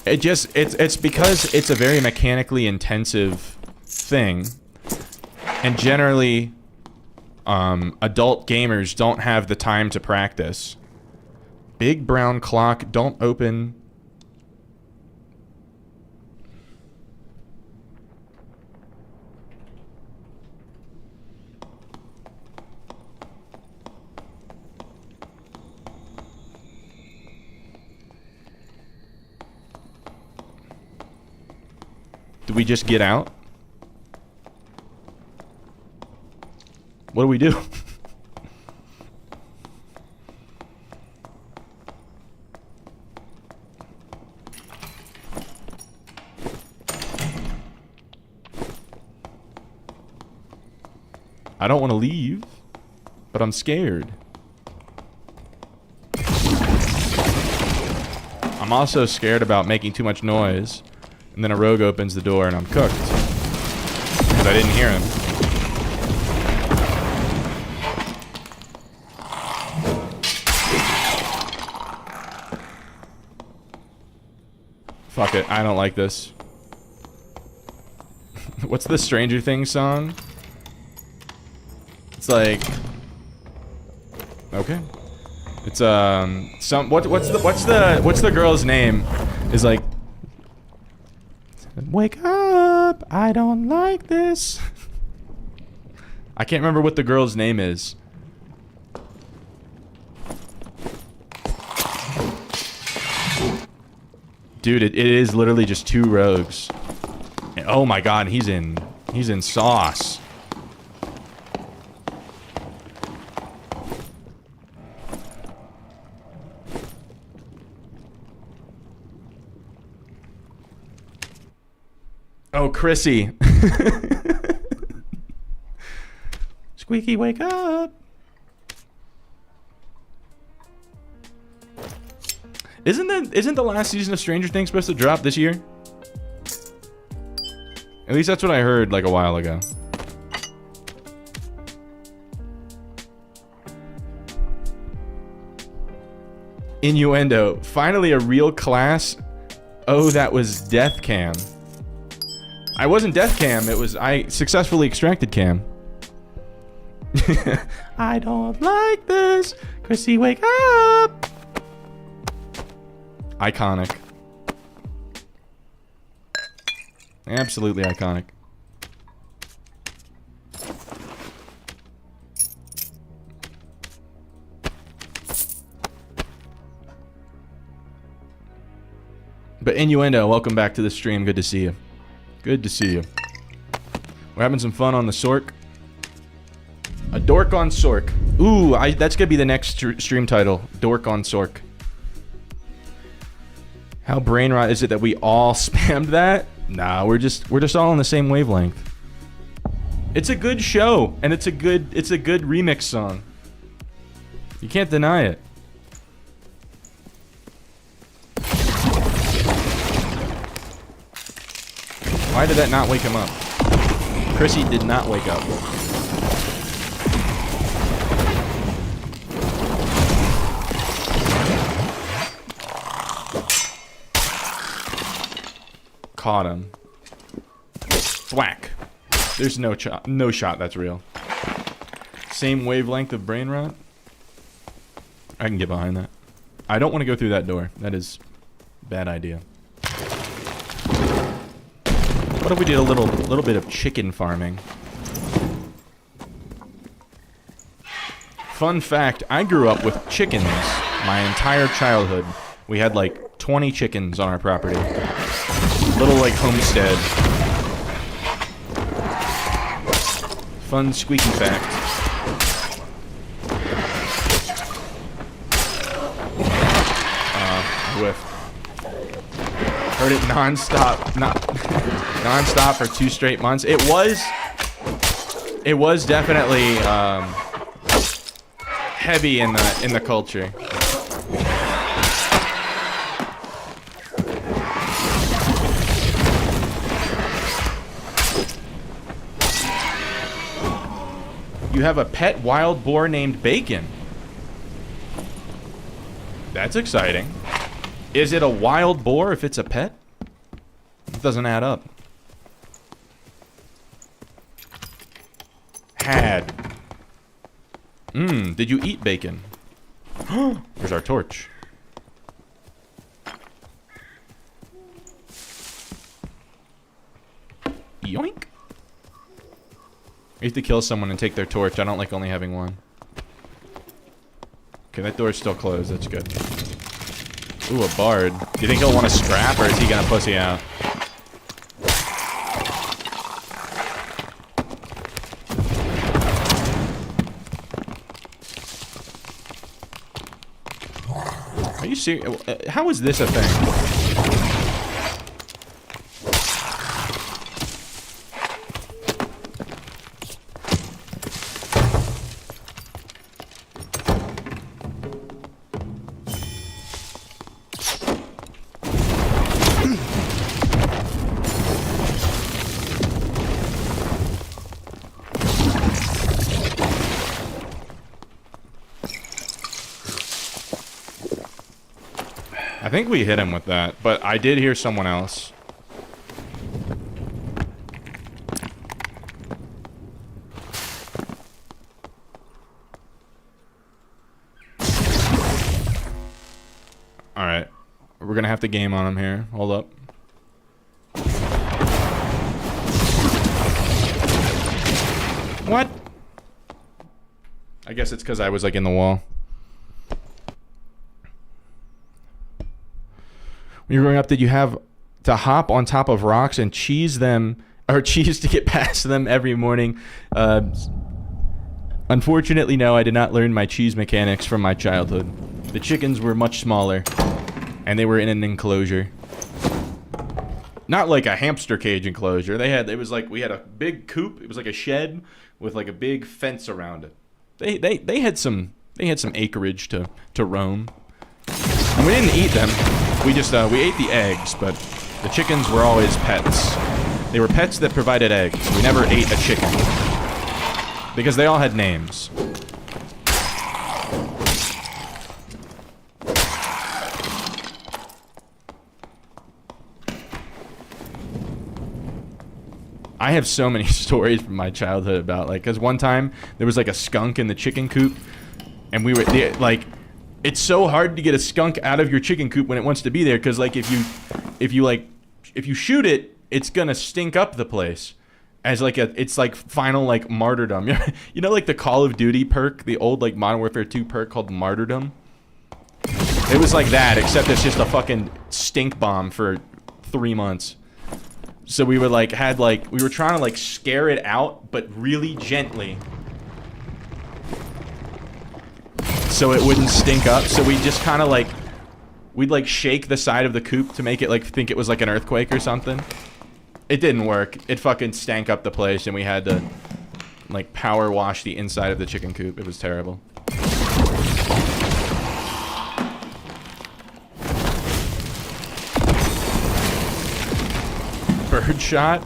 It's because it's a very mechanically intensive thing, and generally, adult gamers don't have the time to practice. Big brown clock, don't open. Do we just get out? What do we do? I don't want to leave, but I'm scared. I'm also scared about making too much noise, and then a rogue opens the door and I'm cooked. Because I didn't hear him. Fuck it, I don't like this. What's the Stranger Things song? It's like, okay. It's what's the girl's name? Is like, wake up, I don't like this. I can't remember what the girl's name is. Dude, it is literally just two rogues. And, oh my god, he's in sauce. Oh, Chrissy. Squeaky, wake up. Isn't the last season of Stranger Things supposed to drop this year? At least that's what I heard like a while ago. Innuendo. Finally a real class. Oh, that was death cam. I wasn't death cam, it was I successfully extracted cam. I don't like this. Chrissy, wake up. Iconic. Absolutely iconic. But Innuendo, welcome back to the stream. Good to see you. Good to see you. We're having some fun on the Sork. A dork on Sork. Ooh, that's gonna be the next stream title. Dork on Sork. How brain rot is it that we all spammed that? Nah, we're just all on the same wavelength. It's a good show, and it's a good remix song. You can't deny it. Why did that not wake him up? Chrissy did not wake up. Caught him. Thwack. There's no shot that's real. Same wavelength of brain rot. I can get behind that. I don't want to go through that door. That is a bad idea. What if we did a little bit of chicken farming? Fun fact, I grew up with chickens my entire childhood. We had like 20 chickens on our property. Little like homestead. Fun squeaky fact. Whiffed. Heard it non-stop, non-stop for 2 straight months. It was definitely heavy in the culture. You have a pet wild boar named Bacon. That's exciting. Is it a wild boar if it's a pet? It doesn't add up. Had. Did you eat bacon? There's our torch. Yoink. I have to kill someone and take their torch. I don't like only having one. Okay, that door's still closed. That's good. Ooh, a bard. Do you think he'll want to scrap, or is he gonna pussy out? Are you serious? How is this a thing? I think we hit him with that, but I did hear someone else. Alright. We're gonna have to game on him here. Hold up. What? I guess it's because I was like in the wall. When you were growing up, did you have to hop on top of rocks and cheese them, or cheese to get past them every morning? Unfortunately, no, I did not learn my cheese mechanics from my childhood. The chickens were much smaller, and they were in an enclosure. Not like a hamster cage enclosure. It was like, we had a big coop. It was like a shed with like a big fence around it. They had some acreage to roam. And we didn't eat them. We just, we ate the eggs, but the chickens were always pets. They were pets that provided eggs. We never ate a chicken. Because they all had names. I have so many stories from my childhood about, like, because one time there was like a skunk in the chicken coop, and we were, like, it's so hard to get a skunk out of your chicken coop when it wants to be there, because like if you shoot it, it's gonna stink up the place as like it's like final like martyrdom. You know, like the Call of Duty perk, the old like Modern Warfare 2 perk called martyrdom. It was like that, except it's just a fucking stink bomb for 3 months. So we were like we were trying to like scare it out, but really gently, so it wouldn't stink up. So we just kind of like, we'd like shake the side of the coop to make it like think it was like an earthquake or something. It didn't work. It fucking stank up the place, and we had to like power wash the inside of the chicken coop. It was terrible. Bird shot?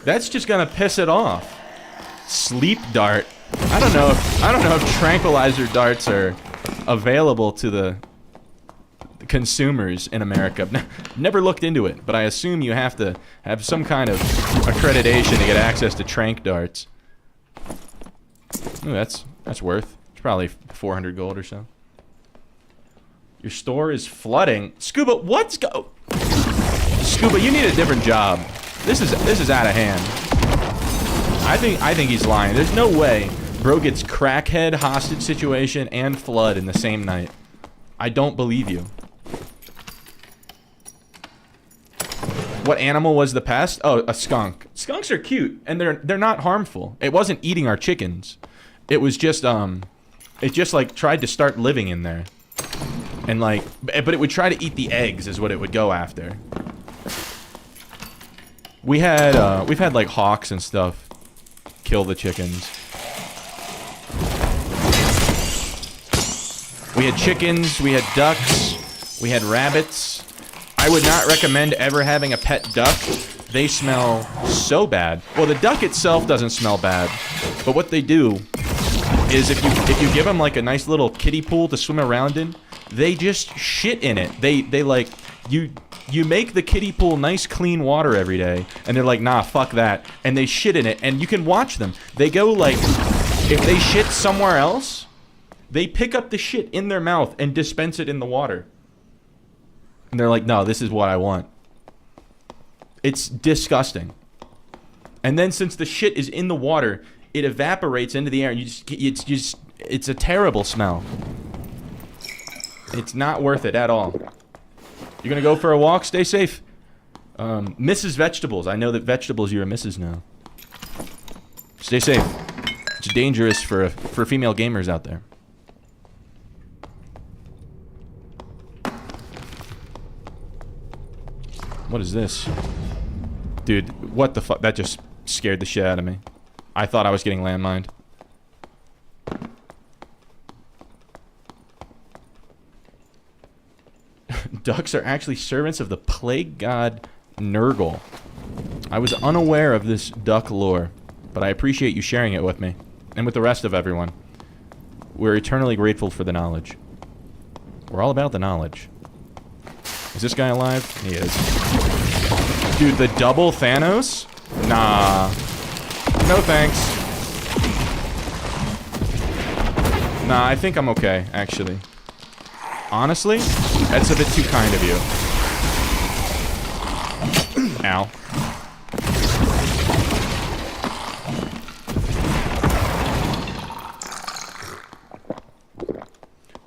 That's just gonna piss it off. Sleep dart. I don't know if tranquilizer darts are available to the consumers in America. Never looked into it, but I assume you have to have some kind of accreditation to get access to tranq darts. Ooh, that's worth. It's probably 400 gold or so. Your store is flooding. Scuba, what's go? Scuba, you need a different job. This is out of hand. I think he's lying. There's no way bro gets crackhead, hostage situation, and flood in the same night. I don't believe you. What animal was the pest? Oh, a skunk. Skunks are cute, and they're not harmful. It wasn't eating our chickens. It was just it just like tried to start living in there. And like, but it would try to eat the eggs is what it would go after. We've had like hawks and stuff kill the chickens. We had chickens, we had ducks, we had rabbits. I would not recommend ever having a pet duck. They smell so bad. Well, the duck itself doesn't smell bad, but what they do is if you give them like a nice little kiddie pool to swim around in, they just shit in it. They like, you make the kiddie pool nice clean water every day, and they're like, nah, fuck that, and they shit in it, and you can watch them. They go like, if they shit somewhere else, they pick up the shit in their mouth and dispense it in the water. And they're like, no, this is what I want. It's disgusting. And then since the shit is in the water, it evaporates into the air, and it's a terrible smell. It's not worth it at all. You're gonna go for a walk? Stay safe. Mrs. Vegetables. I know that vegetables, you're a Mrs. now. Stay safe. It's dangerous for female gamers out there. What is this? Dude, what the fuck? That just scared the shit out of me. I thought I was getting landmined. Ducks are actually servants of the plague god Nurgle. I was unaware of this duck lore, but I appreciate you sharing it with me, and with the rest of everyone. We're eternally grateful for the knowledge. We're all about the knowledge. Is this guy alive? He is. Dude, the double Thanos? Nah. No thanks. Nah, I think I'm okay, actually. Honestly, that's a bit too kind of you. Ow.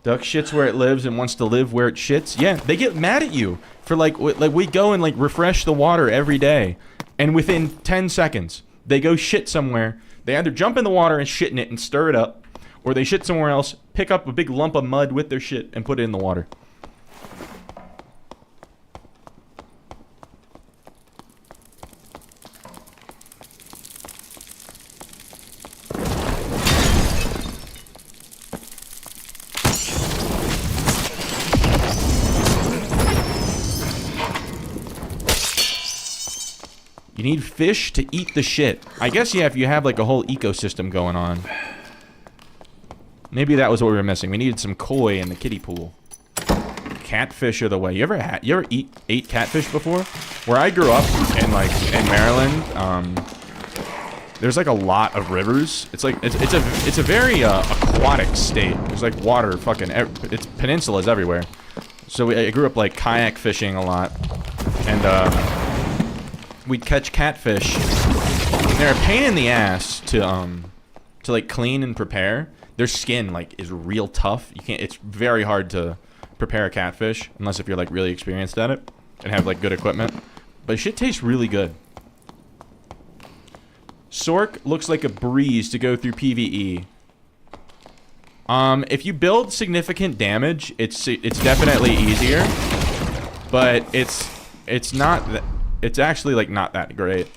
Duck shits where it lives and wants to live where it shits. Yeah, they get mad at you for like we go and like refresh the water every day, and within 10 seconds they go shit somewhere. They either jump in the water and shit in it and stir it up, or they shit somewhere else, pick up a big lump of mud with their shit and put it in the water. You need fish to eat the shit. I guess, yeah, if you have like a whole ecosystem going on. Maybe that was what we were missing. We needed some koi in the kiddie pool. Catfish are the way. You ever ate catfish before? Where I grew up in Maryland, there's like a lot of rivers. It's like it's a very aquatic state. There's like water, it's peninsulas everywhere. So I grew up like kayak fishing a lot, and we'd catch catfish. They're a pain in the ass to like clean and prepare. Their skin like is real tough. You can't. It's very hard to prepare a catfish unless if you're like really experienced at it and have like good equipment. But shit tastes really good. Sork looks like a breeze to go through PvE. If you build significant damage, it's definitely easier. But it's not. It's actually like not that great.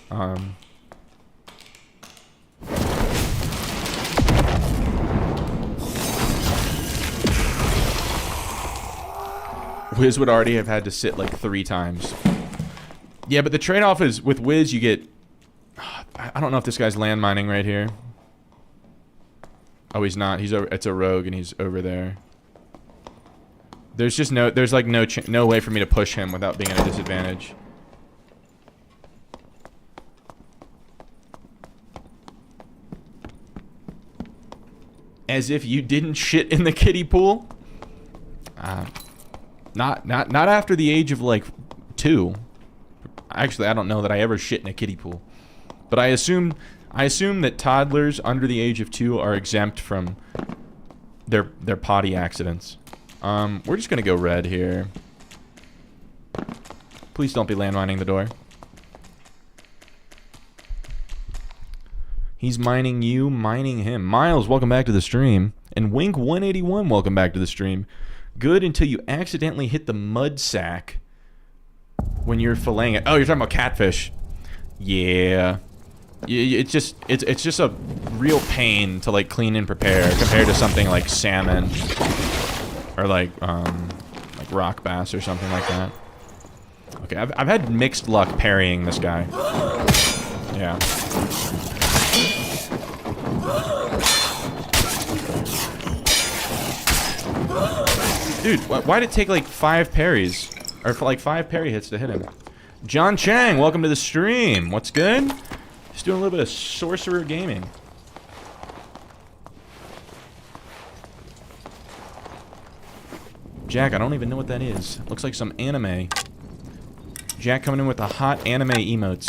Wiz would already have had to sit like 3 times. Yeah, but the trade-off is with Wiz you get... I don't know if this guy's landmining right here. Oh, he's not. He's over. It's a rogue and he's over there. There's just no... There's like no way for me to push him without being at a disadvantage. As if you didn't shit in the kiddie pool? Not after the age of like 2. Actually, I don't know that I ever shit in a kiddie pool. But I assume that toddlers under the age of 2 are exempt from their potty accidents. We're just gonna go red here. Please don't be landmining the door. He's mining you, mining him. Miles, welcome back to the stream. And Wink181, welcome back to the stream. Good until you accidentally hit the mud sack when you're filleting it. Oh, you're talking about catfish. Yeah. It's just a real pain to like clean and prepare compared to something like salmon or like rock bass or something like that. Okay, I've had mixed luck parrying this guy. Yeah. Dude, why'd it take like 5 parries? Or for like 5 parry hits to hit him? John Chang, welcome to the stream. What's good? Just doing a little bit of sorcerer gaming. Jack, I don't even know what that is. Looks like some anime. Jack coming in with the hot anime emotes.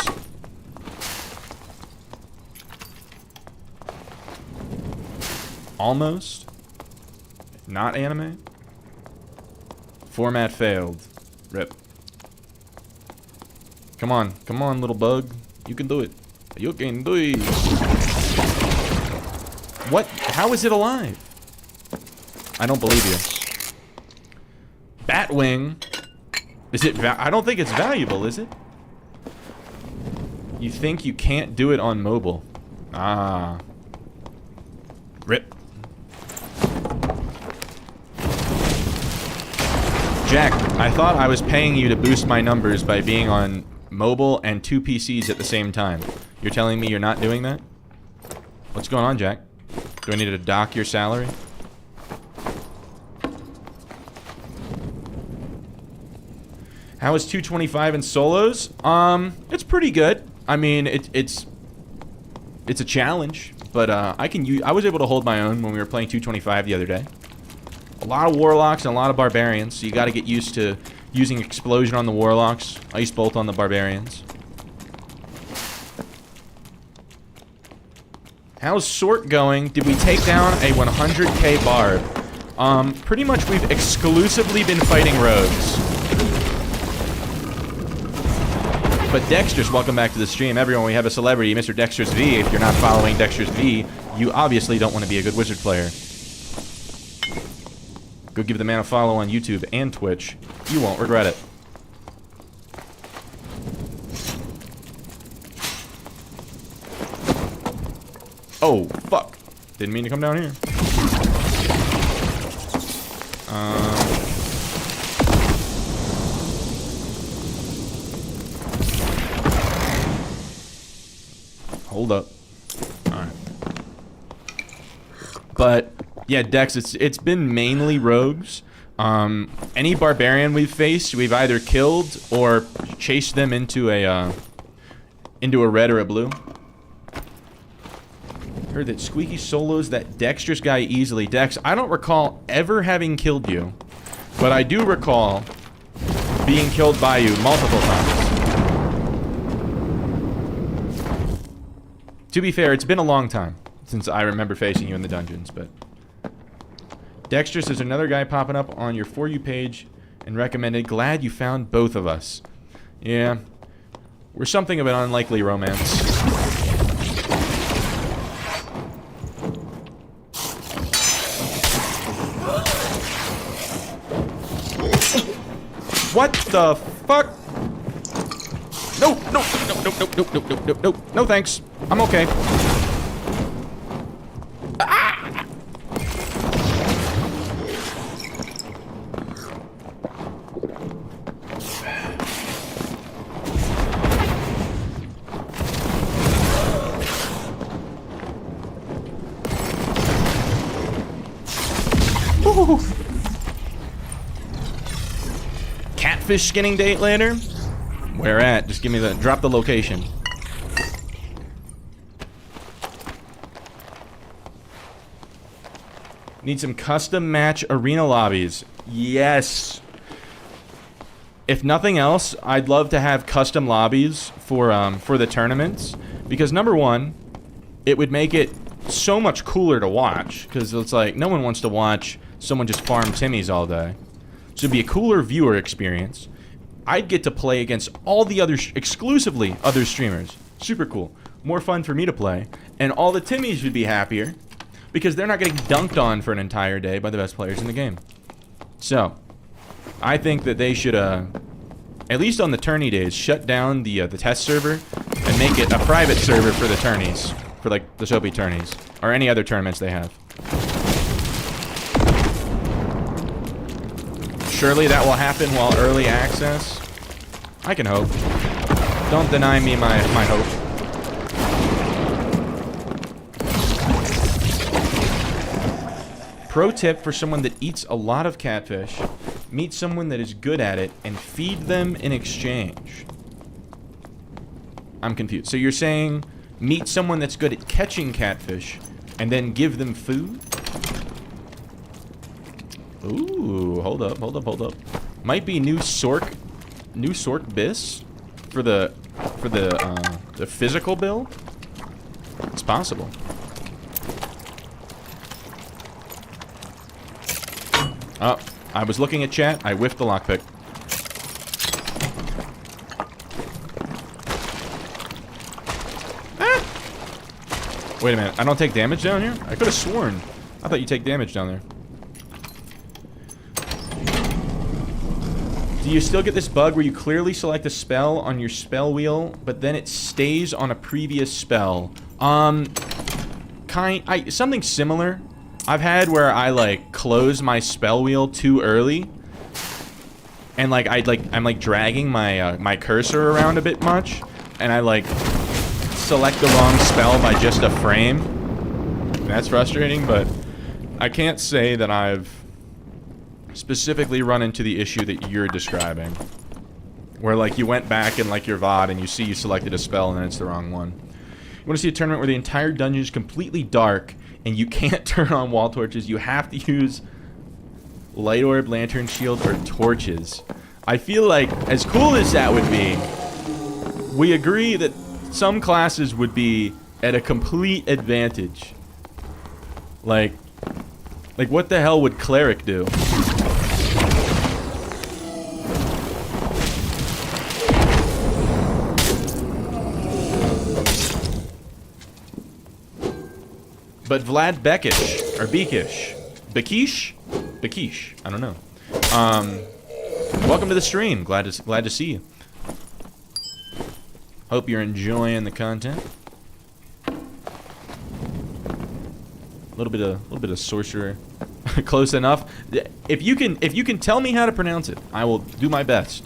Almost. Not anime. Format failed. Rip. Come on, little bug. You can do it. You can do it. What? How is it alive? I don't believe you. Batwing. Is it I don't think it's valuable, is it? You think you can't do it on mobile. Ah. Rip. Jack, I thought I was paying you to boost my numbers by being on mobile and 2 PCs at the same time. You're telling me you're not doing that? What's going on, Jack? Do I need to dock your salary? How is 225 in solos? It's pretty good. I mean, it's a challenge, but I was able to hold my own when we were playing 225 the other day. A lot of warlocks and a lot of barbarians, so you got to get used to using explosion on the warlocks, ice bolt on the barbarians. How's Sort going? Did we take down a 100k barb? Pretty much we've exclusively been fighting rogues. But Dexter's, welcome back to the stream. Everyone, we have a celebrity, Mr. Dexter's V. If you're not following Dexter's V, you obviously don't want to be a good wizard player. Go give the man a follow on YouTube and Twitch. You won't regret it. Oh, fuck. Didn't mean to come down here. Hold up. Alright. But yeah, Dex, it's been mainly rogues. Any barbarian we've faced, we've either killed or chased them into a red or a blue. Heard that Squeaky solos that Dexterous guy easily. Dex, I don't recall ever having killed you, but I do recall being killed by you multiple times. To be fair, it's been a long time since I remember facing you in the dungeons, but... Dexterous, there's another guy popping up on your For You page and recommended, glad you found both of us. Yeah. We're something of an unlikely romance. What the fuck? No, no, no, no, no, no, no, no, no, no, no, thanks. I'm okay. Ah! Ooh. Catfish skinning date later? Where at? Just give me the... drop the location. Need some custom match arena lobbies. Yes. If nothing else, I'd love to have custom lobbies for the tournaments. Because number one, it would make it so much cooler to watch. Because it's like, no one wants to watch someone just farm Timmies all day. So it'd be a cooler viewer experience. I'd get to play against all the other, exclusively other streamers. Super cool. More fun for me to play. And all the Timmies would be happier because they're not getting dunked on for an entire day by the best players in the game. So, I think that they should, at least on the tourney days, shut down the test server and make it a private server for the tourneys. For, like, the Soapy tourneys. Or any other tournaments they have. Surely that will happen while early access. I can hope. Don't deny me my hope. Pro tip for someone that eats a lot of catfish: meet someone that is good at it and feed them in exchange. I'm confused. So you're saying meet someone that's good at catching catfish and then give them food? Ooh, hold up. Might be new sort bis for the physical build. It's possible. Oh, I was looking at chat. I whiffed the lockpick. Ah! Wait a minute. I don't take damage down here? I could have sworn. I thought you take damage down there. Do you still get this bug where you clearly select a spell on your spell wheel, but then it stays on a previous spell? Something similar. I've had where I like close my spell wheel too early, and I'm like dragging my my cursor around a bit much, and I like select the wrong spell by just a frame. That's frustrating, but I can't say that I've specifically run into the issue that you're describing, where like you went back in like your VOD and you see you selected a spell and then it's the wrong one. You want to see a tournament where the entire dungeon is completely dark and you can't turn on wall torches. You have to use light orb, lantern, shield, or torches. I feel like, as cool as that would be, we agree that some classes would be at a complete advantage. Like what the hell would cleric do? But Vlad Bekish, or Bekish, Bekish, I don't know. Welcome to the stream. Glad to see you. Hope you're enjoying the content. A little bit of sorcerer, close enough. If you can tell me how to pronounce it, I will do my best.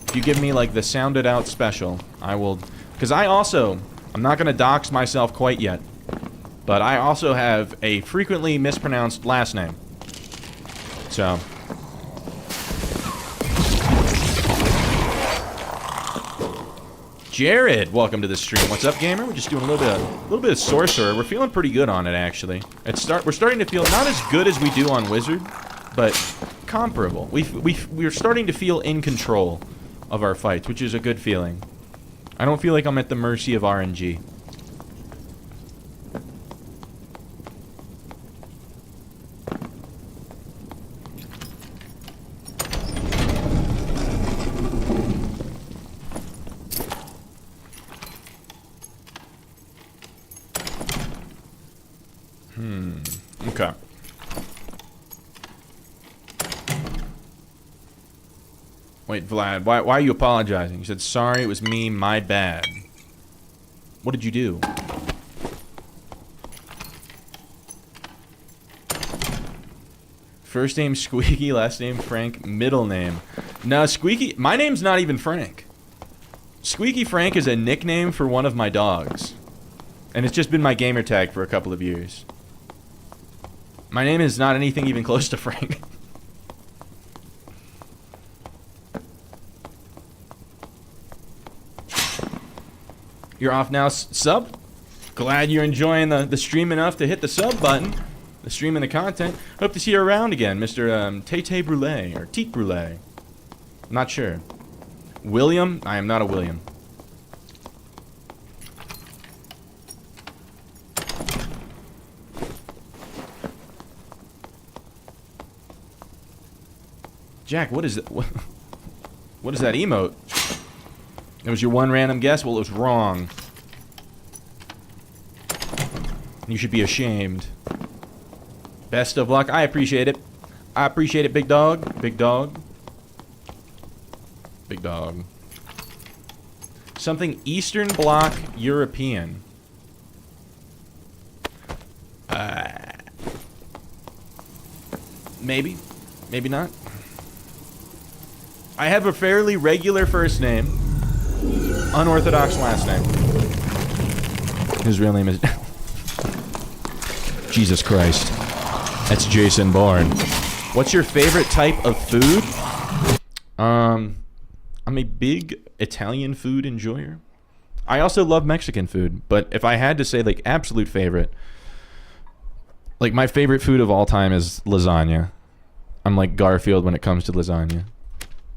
If you give me like the sounded out special, I will, because I'm not going to dox myself quite yet, but I also have a frequently mispronounced last name. So. Jared, welcome to the stream. What's up, gamer? We're just doing a little bit of sorcerer. We're feeling pretty good on it, actually. We're starting to feel not as good as we do on wizard, but comparable. We're starting to feel in control of our fights, which is a good feeling. I don't feel like I'm at the mercy of RNG. Okay. Wait, Vlad, why are you apologizing? You said, sorry, it was me, my bad. What did you do? First name Squeaky, last name Frank, middle name. No, Squeaky, my name's not even Frank. Squeaky Frank is a nickname for one of my dogs. And it's just been my gamer tag for a couple of years. My name is not anything even close to Frank. You're off now, sub? Glad you're enjoying the stream enough to hit the sub button. The stream and the content. Hope to see you around again, Mr. Tete Brûlé, or Tete Brûlé. I'm not sure. William? I am not a William. Jack, what is it? What is that emote? It was your one random guess? Well, it was wrong. You should be ashamed. Best of luck. I appreciate it. I appreciate it, big dog. Big dog. Big dog. Something Eastern Bloc European. Maybe. Maybe not. I have a fairly regular first name. Unorthodox last name. His real name is... Jesus Christ. That's Jason Bourne. What's your favorite type of food? I'm a big Italian food enjoyer. I also love Mexican food, but if I had to say like absolute favorite, like my favorite food of all time is lasagna. I'm like Garfield when it comes to lasagna.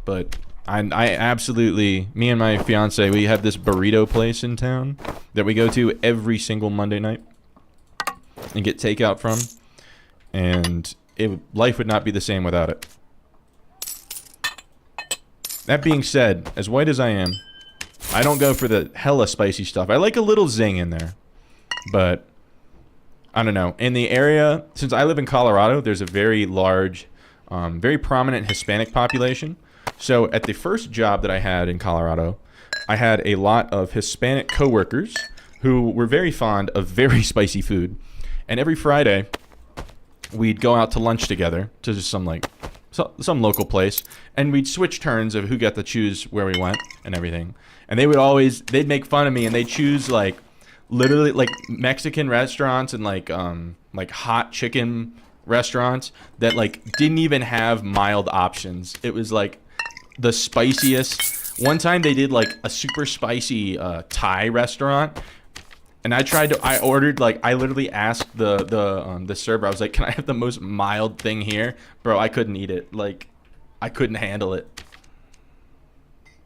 But I absolutely, me and my fiance, we have this burrito place in town that we go to every single Monday night and get takeout from. And life would not be the same without it. That being said, as white as I am, I don't go for the hella spicy stuff. I like a little zing in there. But, I don't know. In the area, since I live in Colorado, there's a very large, very prominent Hispanic population. So, at the first job that I had in Colorado, I had a lot of Hispanic coworkers who were very fond of very spicy food. And every Friday, we'd go out to lunch together to just some local place, and we'd switch turns of who got to choose where we went and everything. And they'd make fun of me, and they'd choose like literally like Mexican restaurants and like hot chicken restaurants that like didn't even have mild options. It was like the spiciest. One time they did like a super spicy Thai restaurant. And I ordered, like, I literally asked the server, I was like, can I have the most mild thing here? Bro, I couldn't eat it. Like, I couldn't handle it.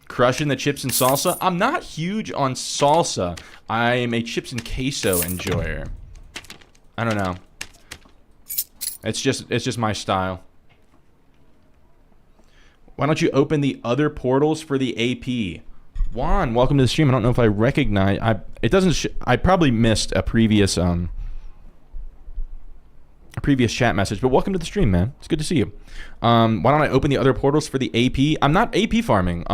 Crushing the chips and salsa? I'm not huge on salsa. I am a chips and queso enjoyer. I don't know. It's just my style. Why don't you open the other portals for the AP? Juan, welcome to the stream. I don't know if I recognize. I probably missed a previous chat message, but welcome to the stream, man. It's good to see you. Why don't I open the other portals for the AP? I'm not AP farming.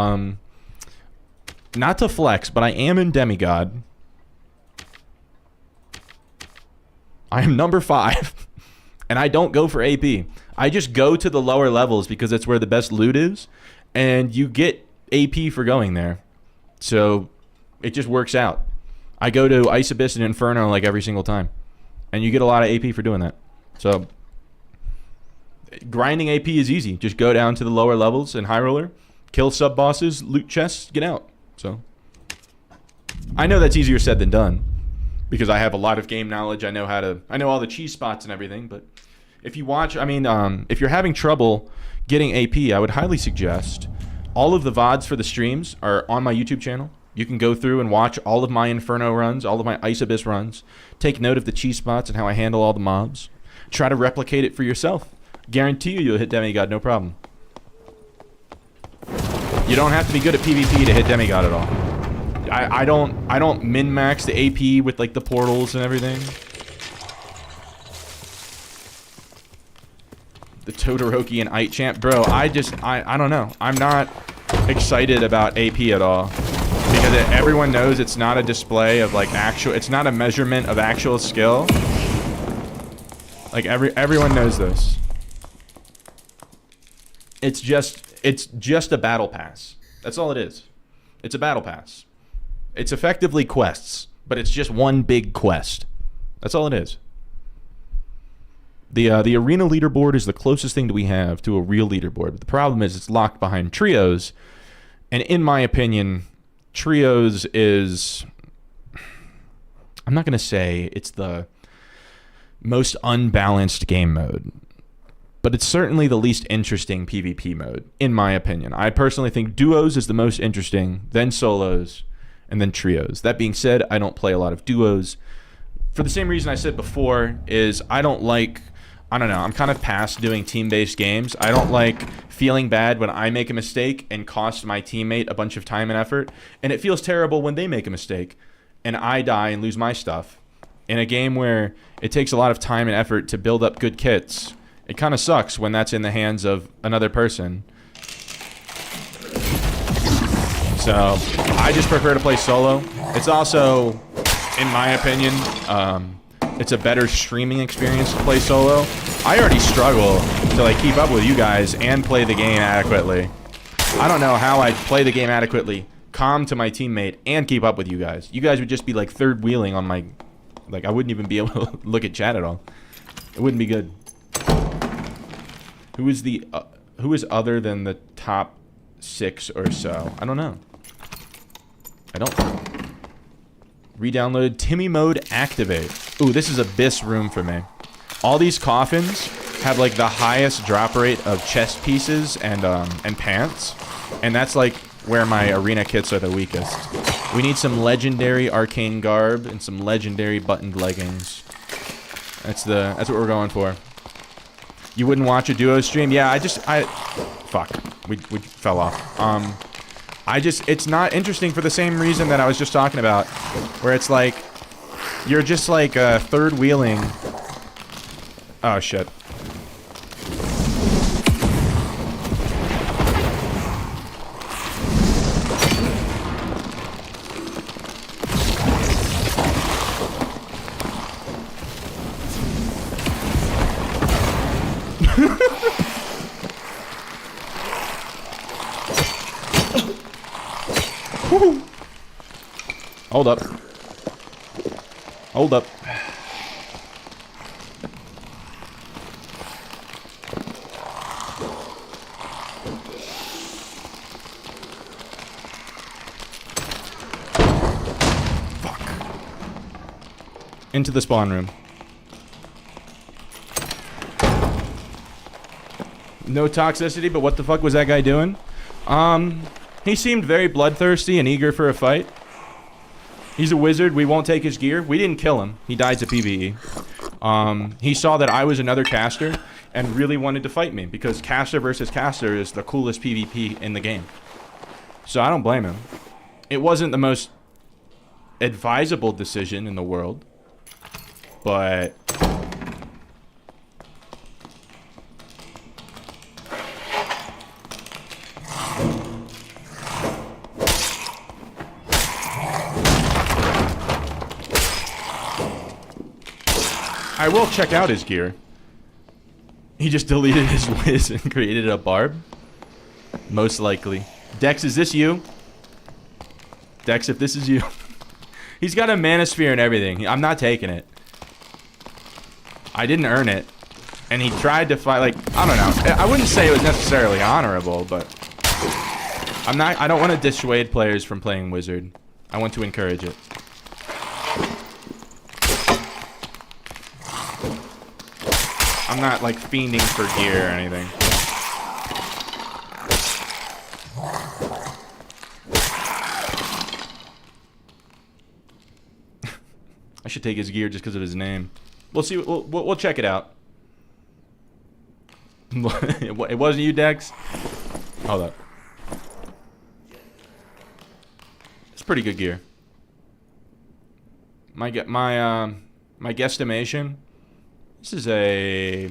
Not to flex, but I am in Demigod. I am number 5, and I don't go for AP. I just go to the lower levels because that's where the best loot is, and you get AP for going there. So, it just works out. I go to Ice Abyss and Inferno like every single time. And you get a lot of AP for doing that. So, grinding AP is easy. Just go down to the lower levels in High Roller, kill sub-bosses, loot chests, get out. So, I know that's easier said than done. Because I have a lot of game knowledge. I know all the cheese spots and everything. But if you watch, if you're having trouble getting AP, I would highly suggest... all of the VODs for the streams are on my YouTube channel. You can go through and watch all of my Inferno runs, all of my Ice Abyss runs. Take note of the cheese spots and how I handle all the mobs. Try to replicate it for yourself. Guarantee you'll hit Demigod, no problem. You don't have to be good at PvP to hit Demigod at all. I don't min-max the AP with like the portals and everything. The Todoroki and Ite champ. Bro, I don't know. I'm not excited about AP at all. Because everyone knows it's not a display of like actual... it's not a measurement of actual skill. Like everyone knows this. It's just a battle pass. That's all it is. It's a battle pass. It's effectively quests. But it's just one big quest. That's all it is. The arena leaderboard is the closest thing that we have to a real leaderboard. But the problem is it's locked behind trios. And in my opinion, trios is... I'm not going to say it's the most unbalanced game mode. But it's certainly the least interesting PvP mode, in my opinion. I personally think duos is the most interesting, then solos, and then trios. That being said, I don't play a lot of duos. For the same reason I said before, is I don't like... I don't know, I'm kind of past doing team-based games. I don't like feeling bad when I make a mistake and cost my teammate a bunch of time and effort. And it feels terrible when they make a mistake and I die and lose my stuff. In a game where it takes a lot of time and effort to build up good kits, it kind of sucks when that's in the hands of another person. So, I just prefer to play solo. It's also, in my opinion, it's a better streaming experience to play solo. I already struggle to like keep up with you guys and play the game adequately. I don't know how I play the game adequately, calm to my teammate, and keep up with you guys. You guys would just be like third wheeling on my... like I wouldn't even be able to look at chat at all. It wouldn't be good. Who is other than the top 6 or so? I don't know. I don't know. Re-downloaded Timmy mode activate. Ooh, this is a bis room for me. All these coffins have like the highest drop rate of chest pieces and pants, and that's like where my arena kits are the weakest. We need some legendary arcane garb and some legendary buttoned leggings. That's what we're going for. You wouldn't watch a duo stream? Yeah, fuck. We fell off. It's not interesting for the same reason that I was just talking about, where it's like, you're just like third wheeling. Oh shit. Hold up. Hold up. Fuck. Into the spawn room. No toxicity, but what the fuck was that guy doing? He seemed very bloodthirsty and eager for a fight. He's a wizard. We won't take his gear. We didn't kill him. He died to PvE. He saw that I was another caster and really wanted to fight me because caster versus caster is the coolest PvP in the game. So I don't blame him. It wasn't the most advisable decision in the world, but I will check out his gear. He just deleted his whiz and created a barb. Most likely. Dex, is this you? Dex, if this is you. He's got a manosphere and everything. I'm not taking it. I didn't earn it. And he tried to fight, like, I don't know. I wouldn't say it was necessarily honorable, but I don't want to dissuade players from playing wizard. I want to encourage it. I'm not like fiending for gear or anything. I should take his gear just because of his name. We'll see. We'll check it out. It wasn't you, Dex? Hold up. It's pretty good gear. My guesstimation. This is a,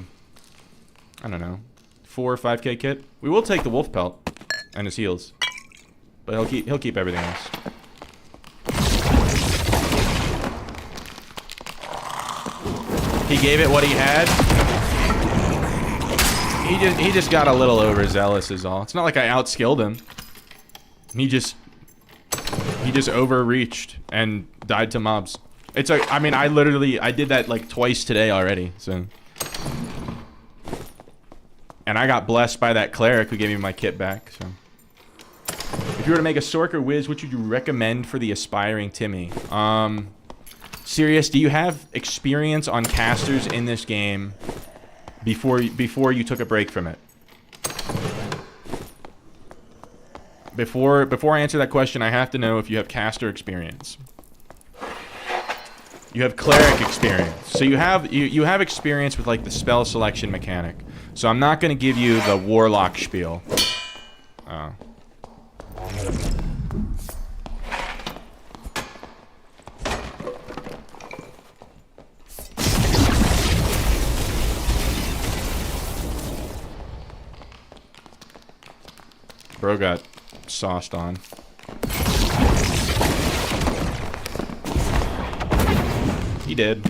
I don't know, 4 or 5K kit. We will take the wolf pelt and his heals, but he'll keep everything else. He gave it what he had. He just got a little overzealous is all. It's not like I outskilled him. He just overreached and died to mobs. It's like, I mean, I did that like twice today already, so. And I got blessed by that cleric who gave me my kit back, so. If you were to make a Sork or Wiz, what would you recommend for the aspiring Timmy? Serious, do you have experience on casters in this game before you took a break from it? Before I answer that question, I have to know if you have caster experience. You have cleric experience. So you have experience with like the spell selection mechanic. So I'm not going to give you the warlock spiel. Oh. Bro got sauced on. He did.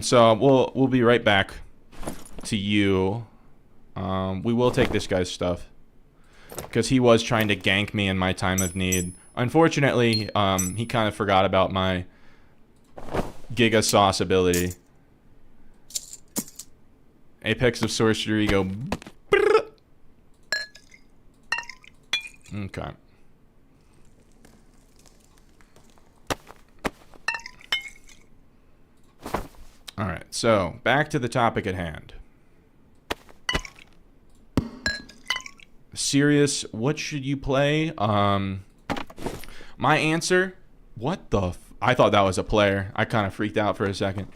So we'll be right back to you. We will take this guy's stuff because he was trying to gank me in my time of need. Unfortunately, he kind of forgot about my Giga Sauce ability. Apex of Sorcery, go... Okay. Alright, so back to the topic at hand. Serious, what should you play? My answer, what the I thought that was a player. I kind of freaked out for a second.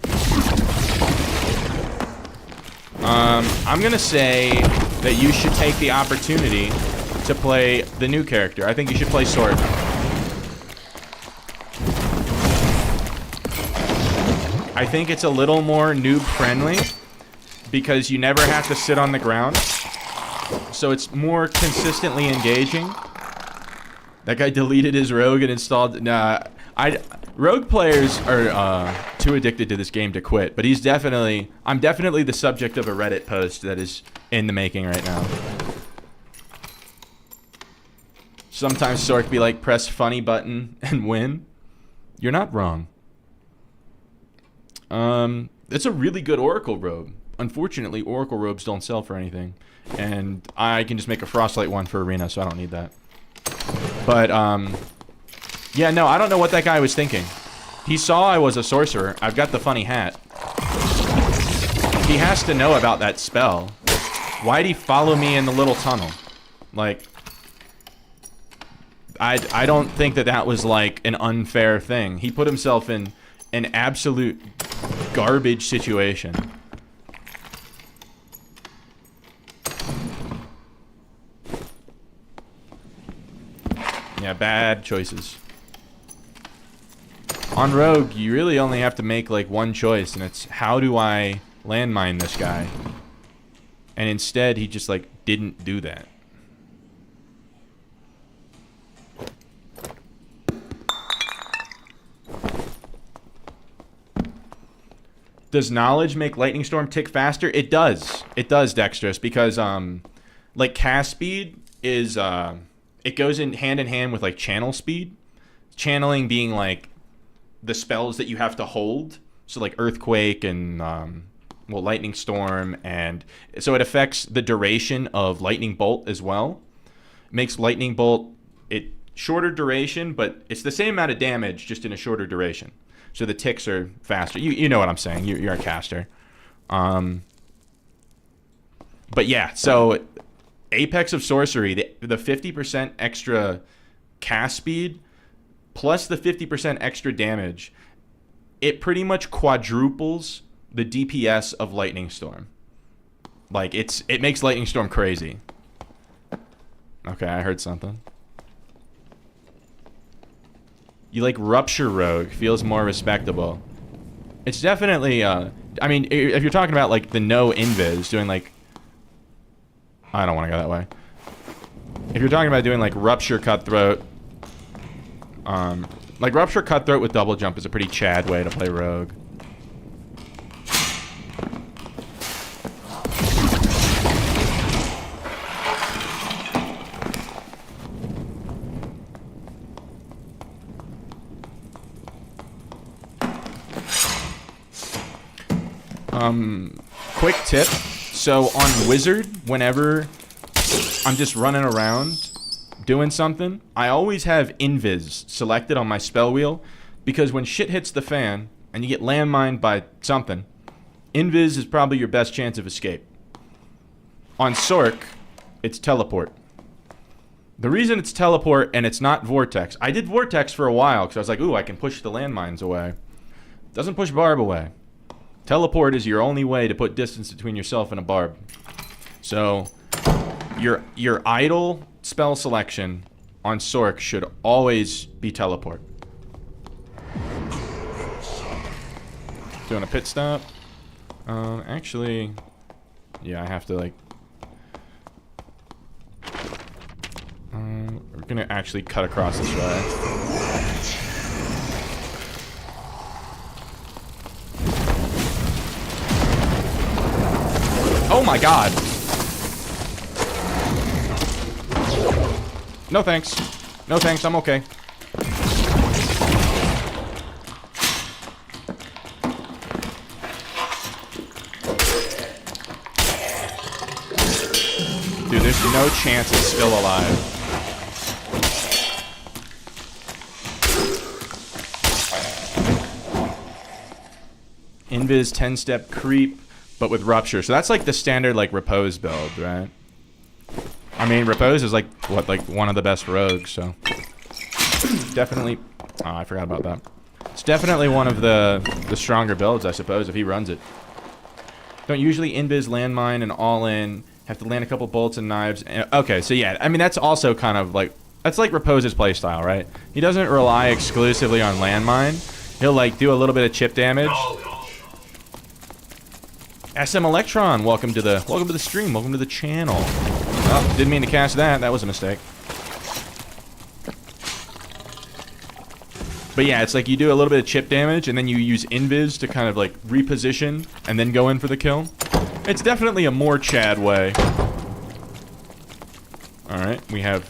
I'm gonna say that you should take the opportunity to play the new character. I think you should play Sword. I think it's a little more noob friendly because you never have to sit on the ground. So it's more consistently engaging. That guy deleted his rogue and installed... Nah, rogue players are too addicted to this game to quit. But he's definitely... I'm definitely the subject of a Reddit post that is in the making right now. Sometimes Sork be like, press funny button and win. You're not wrong. It's a really good Oracle robe. Unfortunately, Oracle robes don't sell for anything. And I can just make a Frostlight one for Arena, so I don't need that. But, yeah, no, I don't know what that guy was thinking. He saw I was a sorcerer. I've got the funny hat. He has to know about that spell. Why'd he follow me in the little tunnel? Like, I don't think that that was, like, an unfair thing. He put himself in an absolute garbage situation. Yeah, bad choices. On Rogue, you really only have to make like one choice, and it's how do I landmine this guy? And instead, he just like didn't do that. Does knowledge make Lightning Storm tick faster? It does. It does, Dexterous, because like cast speed is it goes in hand with like channel speed. Channeling being like the spells that you have to hold. So like Earthquake and well, Lightning Storm, and so it affects the duration of Lightning Bolt as well. It makes Lightning Bolt shorter duration, but it's the same amount of damage, just in a shorter duration. So the ticks are faster. You know what I'm saying. You're a caster. But yeah, so Apex of Sorcery, the 50% extra cast speed plus the 50% extra damage, it pretty much quadruples the DPS of Lightning Storm. Like, it makes Lightning Storm crazy. Okay, I heard something. You like Rupture Rogue, feels more respectable. It's definitely, I mean, if you're talking about, like, the no invis, doing, like... I don't want to go that way. If you're talking about doing, like, Rupture Cutthroat... like, Rupture Cutthroat with double jump is a pretty Chad way to play Rogue. Quick tip. So on Wizard, whenever I'm just running around doing something, I always have Invis selected on my spell wheel, because when shit hits the fan and you get landmined by something, Invis is probably your best chance of escape. On Sork, it's Teleport. The reason it's Teleport and it's not Vortex, I did Vortex for a while because I was like, ooh, I can push the landmines away. Doesn't push Barb away. Teleport is your only way to put distance between yourself and a barb. So, your idle spell selection on Sork should always be Teleport. Doing a pit stop. Actually, yeah, I have to like... we're gonna actually cut across this way. Oh my god. No thanks. No thanks, I'm okay. No chance it's still alive. Invis 10-step creep, but with rupture. So that's like the standard like repose build, right? I mean, repose is like what, like one of the best rogues, so definitely. Oh, I forgot about that. It's definitely one of the stronger builds, I suppose, if he runs it. Don't usually invis landmine and all in. Have to land a couple bolts and knives. Okay, so yeah, I mean that's also kind of like that's like Repose's playstyle, right? He doesn't rely exclusively on landmine. He'll like do a little bit of chip damage. SM Electron, welcome to the stream, welcome to the channel. Oh, didn't mean to cast that. That was a mistake. But yeah, it's like you do a little bit of chip damage, and then you use invis to kind of like reposition, and then go in for the kill. It's definitely a more Chad way. All right, we have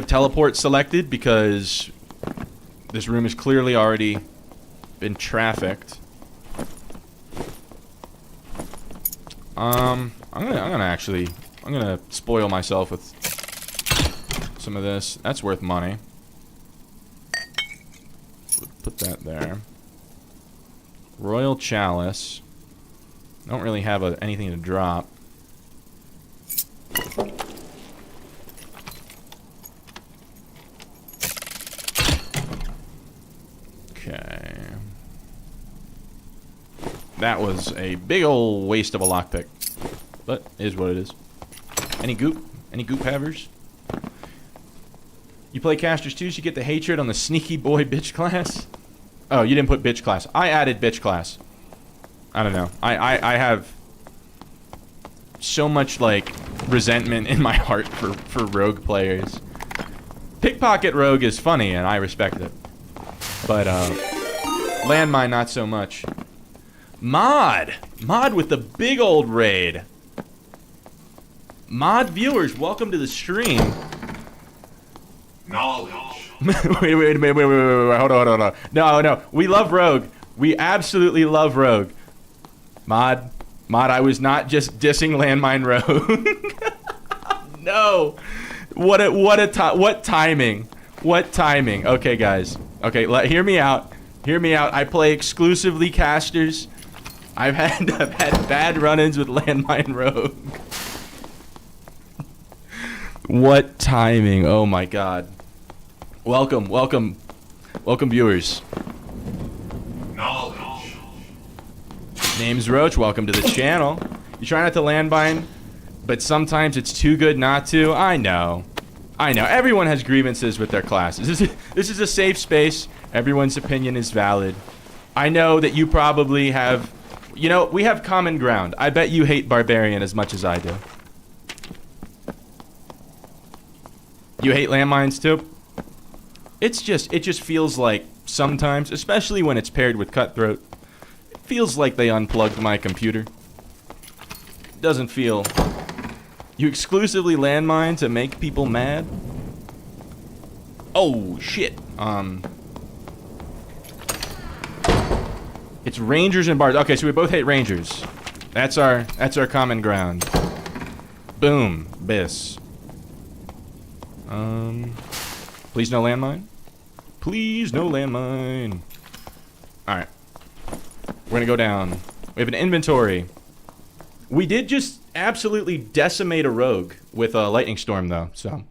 teleport selected because this room has clearly already been trafficked. I'm gonna spoil myself with some of this. That's worth money. Put that there. Royal Chalice. Don't really have anything to drop. Okay. That was a big old waste of a lockpick. But it is what it is. Any goop? Any goop havers? You play casters too, so you get the hatred on the sneaky boy bitch class? Oh, you didn't put bitch class. I added bitch class. I don't know. I have so much, like, resentment in my heart for rogue players. Pickpocket rogue is funny, and I respect it. But, landmine, not so much. Mod with the big old raid. Mod viewers, welcome to the stream. Knowledge. wait, hold on. No, we love Rogue. We absolutely love Rogue. Mod, I was not just dissing Landmine Rogue. No. What timing? What timing? Okay, guys. Okay, hear me out. Hear me out. I play exclusively casters. I've had bad run-ins with Landmine Rogue. What timing? Oh my god. Welcome viewers. Knowledge. Name's Roach, welcome to the channel. You try not to landmine, but sometimes it's too good not to. I know. Everyone has grievances with their classes. This is a safe space. Everyone's opinion is valid. I know that you probably have... You know, we have common ground. I bet you hate Barbarian as much as I do. You hate landmines too? It just feels like sometimes, especially when it's paired with Cutthroat, it feels like they unplugged my computer. It doesn't feel... You exclusively landmine to make people mad? Oh, shit. It's Rangers and Bards. Okay, so we both hate Rangers. That's our common ground. Boom. Biss. Please no landmine? Please no landmine. Alright. We're gonna go down. We have an inventory. We did just absolutely decimate a rogue with a lightning storm though, so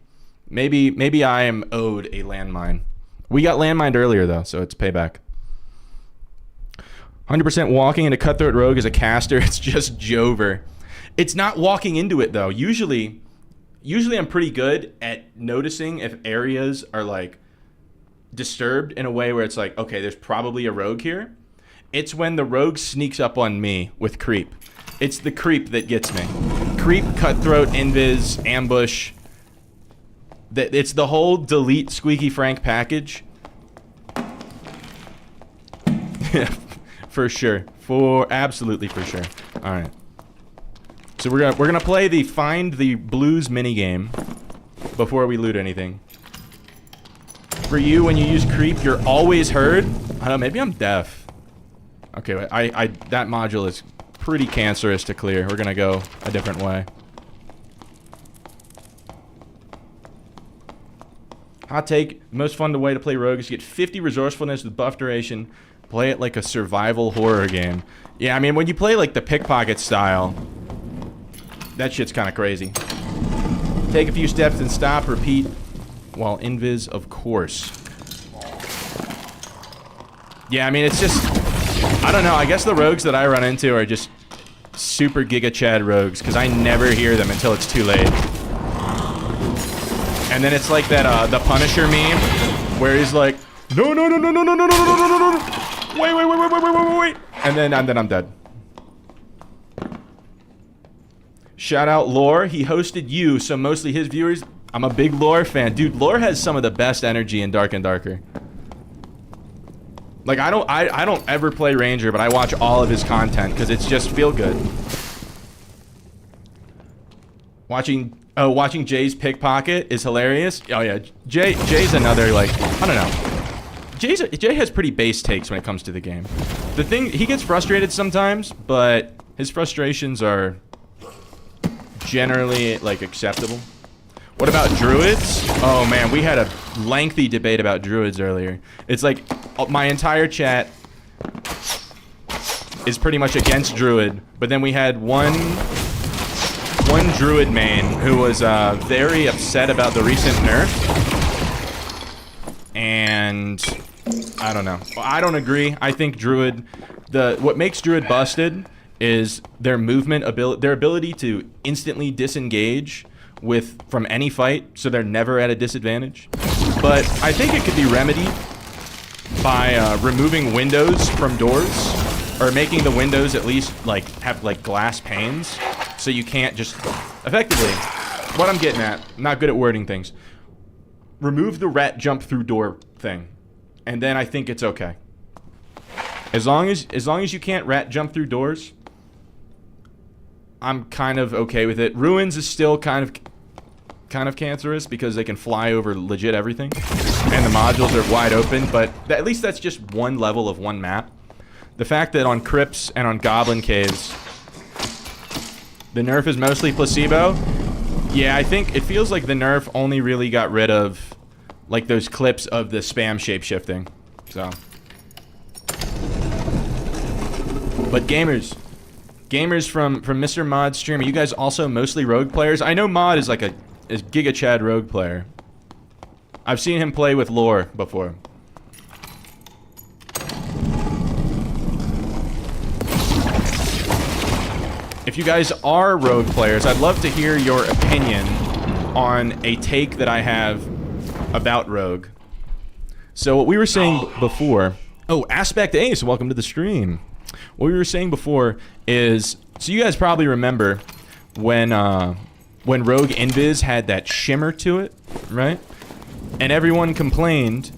maybe I am owed a landmine. We got landmined earlier though, so it's payback. 100% walking into Cutthroat Rogue as a caster, it's just Jover. It's not walking into it though. Usually I'm pretty good at noticing if areas are like disturbed in a way where it's like, okay, there's probably a rogue here. It's when the rogue sneaks up on me with creep. It's the creep that gets me. Creep, Cutthroat, Invis, Ambush. It's the whole delete Squeaky Frank package. Yeah, for sure. Absolutely for sure. All right. So we're gonna play the Find the Blues minigame before we loot anything. For you, when you use creep, you're always heard. I don't know, maybe I'm deaf. Okay, that module is pretty cancerous to clear. We're gonna go a different way. Hot take, most fun way to play Rogue is to get 50 resourcefulness with buff duration. Play it like a survival horror game. Yeah, I mean, when you play like the pickpocket style, that shit's kind of crazy. Take a few steps and stop, repeat, while invis, of course. Yeah, I mean, it's just, I don't know, I guess the rogues that I run into are just super Giga Chad rogues, because I never hear them until it's too late. And then it's like that, the Punisher meme, where he's like, no, no, no, no, no, no, no, no, no, no, no, no, wait, wait, wait, wait, wait, wait, wait, wait, and then I'm dead. Shout out Lore, he hosted you, so mostly his viewers. I'm a big Lore fan. Dude, Lore has some of the best energy in Dark and Darker. Like, I don't ever play Ranger, but I watch all of his content, because it's just feel good. Watching Jay's pickpocket is hilarious. Oh yeah, Jay's another, like, I don't know. Jay has pretty base takes when it comes to the game. The thing, he gets frustrated sometimes, but his frustrations are generally, like, acceptable. What about druids? Oh man, we had a lengthy debate about druids earlier. It's like, my entire chat is pretty much against druid, but then we had one druid main who was very upset about the recent nerf. And I don't know. I don't agree. I think druid, what makes druid busted is their movement ability, their ability to instantly disengage from any fight, so they're never at a disadvantage. But I think it could be remedied by removing windows from doors, or making the windows at least like have like glass panes, so you can't just effectively. What I'm getting at, I'm not good at wording things. Remove the rat jump through door thing, and then I think it's okay. As long as you can't rat jump through doors, I'm kind of okay with it. Ruins is still kind of cancerous because they can fly over legit everything, and the modules are wide open, but at least that's just one level of one map. The fact that on crypts and on goblin caves the nerf is mostly placebo, yeah, I think it feels like the nerf only really got rid of like those clips of the spam shapeshifting. So, but gamers from Mr. Mod stream, are you guys also mostly rogue players? I know Mod is like a Giga Chad rogue player. I've seen him play with Lore before. If you guys are rogue players, I'd love to hear your opinion on a take that I have about rogue. So what we were saying before... Oh, Aspect Ace, welcome to the stream. What we were saying before is... So you guys probably remember when Rogue Invis had that shimmer to it, right? And everyone complained...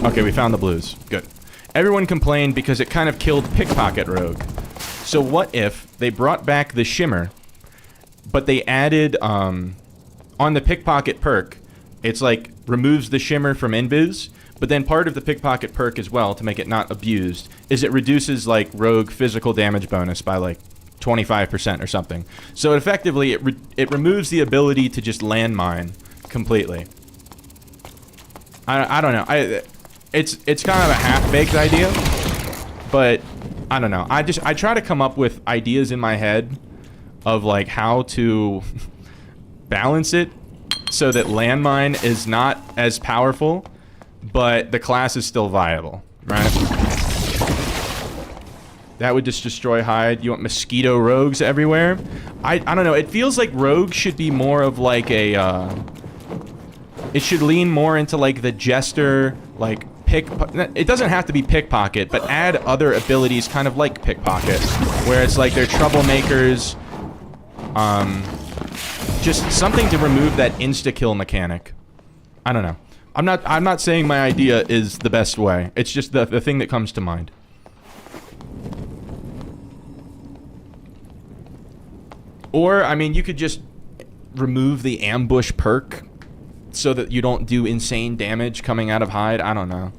Okay, we found the blues. Good. Everyone complained because it kind of killed Pickpocket Rogue. So what if they brought back the shimmer, but they added, on the Pickpocket perk, it's like, removes the shimmer from Invis, but then part of the Pickpocket perk as well, to make it not abused, is it reduces, like, Rogue physical damage bonus by, like, 25% or something. So effectively, it removes the ability to just landmine completely. I don't know. It's kind of a half-baked idea, but I don't know. I try to come up with ideas in my head of like how to balance it so that landmine is not as powerful, but the class is still viable, right? That would just destroy Hyde. You want mosquito rogues everywhere? I don't know. It feels like rogue should be more of like a it should lean more into like the jester, like it doesn't have to be pickpocket, but add other abilities kind of like pickpocket, where it's like they're troublemakers, just something to remove that insta-kill mechanic. I don't know. I'm not saying my idea is the best way. It's just the thing that comes to mind. Or, I mean, you could just remove the ambush perk so that you don't do insane damage coming out of Hyde. I don't know.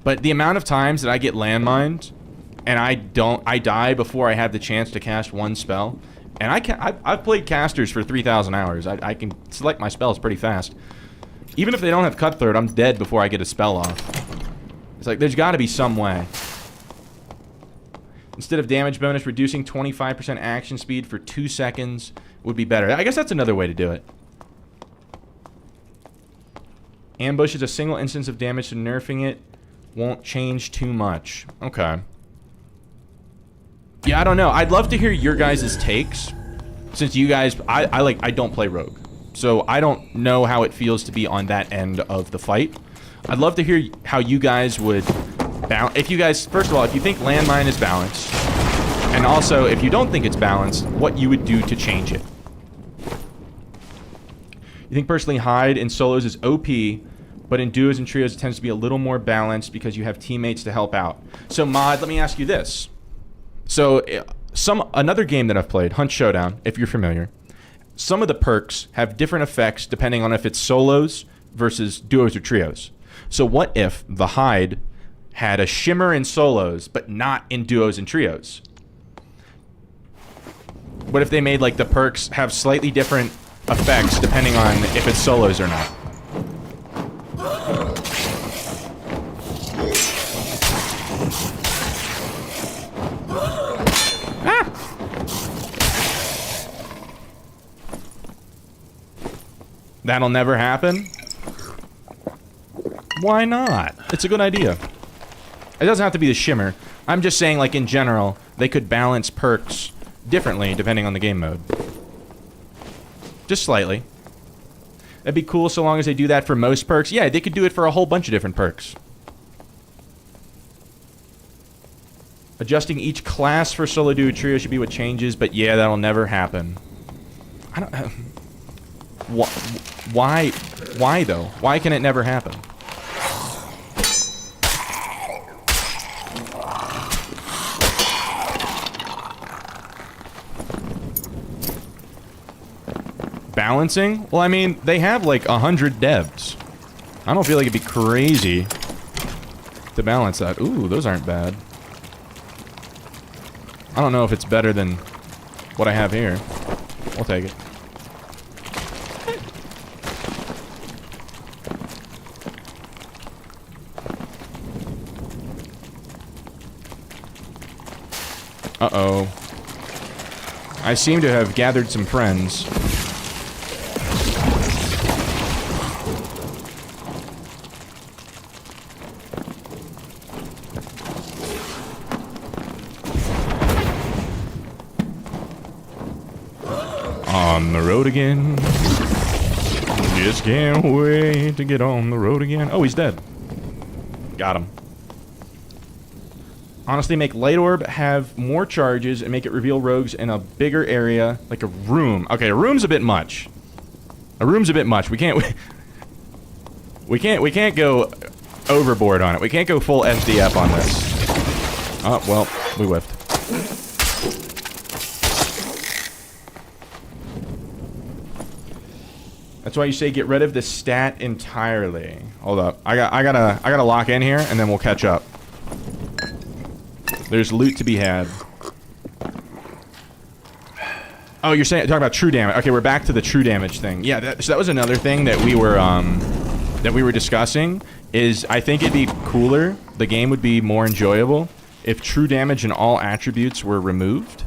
But the amount of times that I get landmined and I die before I have the chance to cast one spell, And I've played casters for 3,000 hours. I can select my spells pretty fast. Even if they don't have Cutthroat, I'm dead before I get a spell off. It's like, there's got to be some way. Instead of damage bonus, reducing 25% action speed for 2 seconds would be better. I guess that's another way to do it. Ambush is a single instance of damage, so nerfing it won't change too much. Okay. Yeah, I don't know. I'd love to hear your guys' takes. Since you guys... I don't play Rogue. So I don't know how it feels to be on that end of the fight. I'd love to hear how you guys would... If you guys... First of all, if you think Landmine is balanced... And also, if you don't think it's balanced, what you would do to change it. You think personally Hyde in solos is OP... But in duos and trios, it tends to be a little more balanced because you have teammates to help out. So, Mod, let me ask you this. So, another game that I've played, Hunt Showdown, if you're familiar, some of the perks have different effects depending on if it's solos versus duos or trios. So, what if the Hyde had a shimmer in solos, but not in duos and trios? What if they made, like, the perks have slightly different effects depending on if it's solos or not? That'll never happen? Why not? It's a good idea. It doesn't have to be the shimmer. I'm just saying, like, in general, they could balance perks differently depending on the game mode. Just slightly. That'd be cool so long as they do that for most perks. Yeah, they could do it for a whole bunch of different perks. Adjusting each class for solo duo trio should be what changes, but yeah, that'll never happen. I don't... Why though? Why can it never happen? Balancing? Well, I mean, they have like 100 devs. I don't feel like it'd be crazy to balance that. Ooh, those aren't bad. I don't know if it's better than what I have here. We'll take it. Uh-oh. I seem to have gathered some friends. On the road again. Just can't wait to get on the road again. Oh, he's dead. Got him. Honestly, make Light Orb have more charges and make it reveal rogues in a bigger area, like a room. Okay, a room's a bit much. A room's a bit much. We can't go overboard on it. We can't go full SDF on this. Oh, well, we whiffed. That's why you say get rid of the stat entirely. Hold up. I gotta lock in here and then we'll catch up. There's loot to be had. Oh, you're saying talking about true damage. Okay, we're back to the true damage thing. Yeah, so that was another thing that we were discussing. Is I think it'd be cooler. The game would be more enjoyable if true damage and all attributes were removed.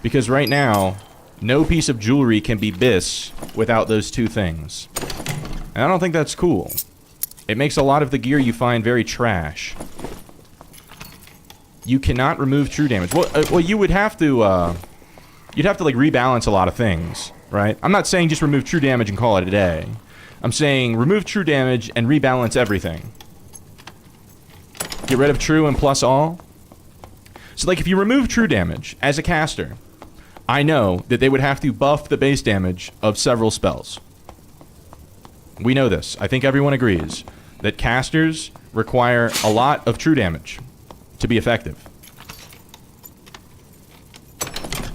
Because right now, no piece of jewelry can be bis without those two things. And I don't think that's cool. It makes a lot of the gear you find very trash. You cannot remove true damage. Well, you would have to, you'd have to, like, rebalance a lot of things, right? I'm not saying just remove true damage and call it a day. I'm saying remove true damage and rebalance everything. Get rid of true and plus all. So, like, if you remove true damage as a caster, I know that they would have to buff the base damage of several spells. We know this. I think everyone agrees that casters require a lot of true damage to be effective.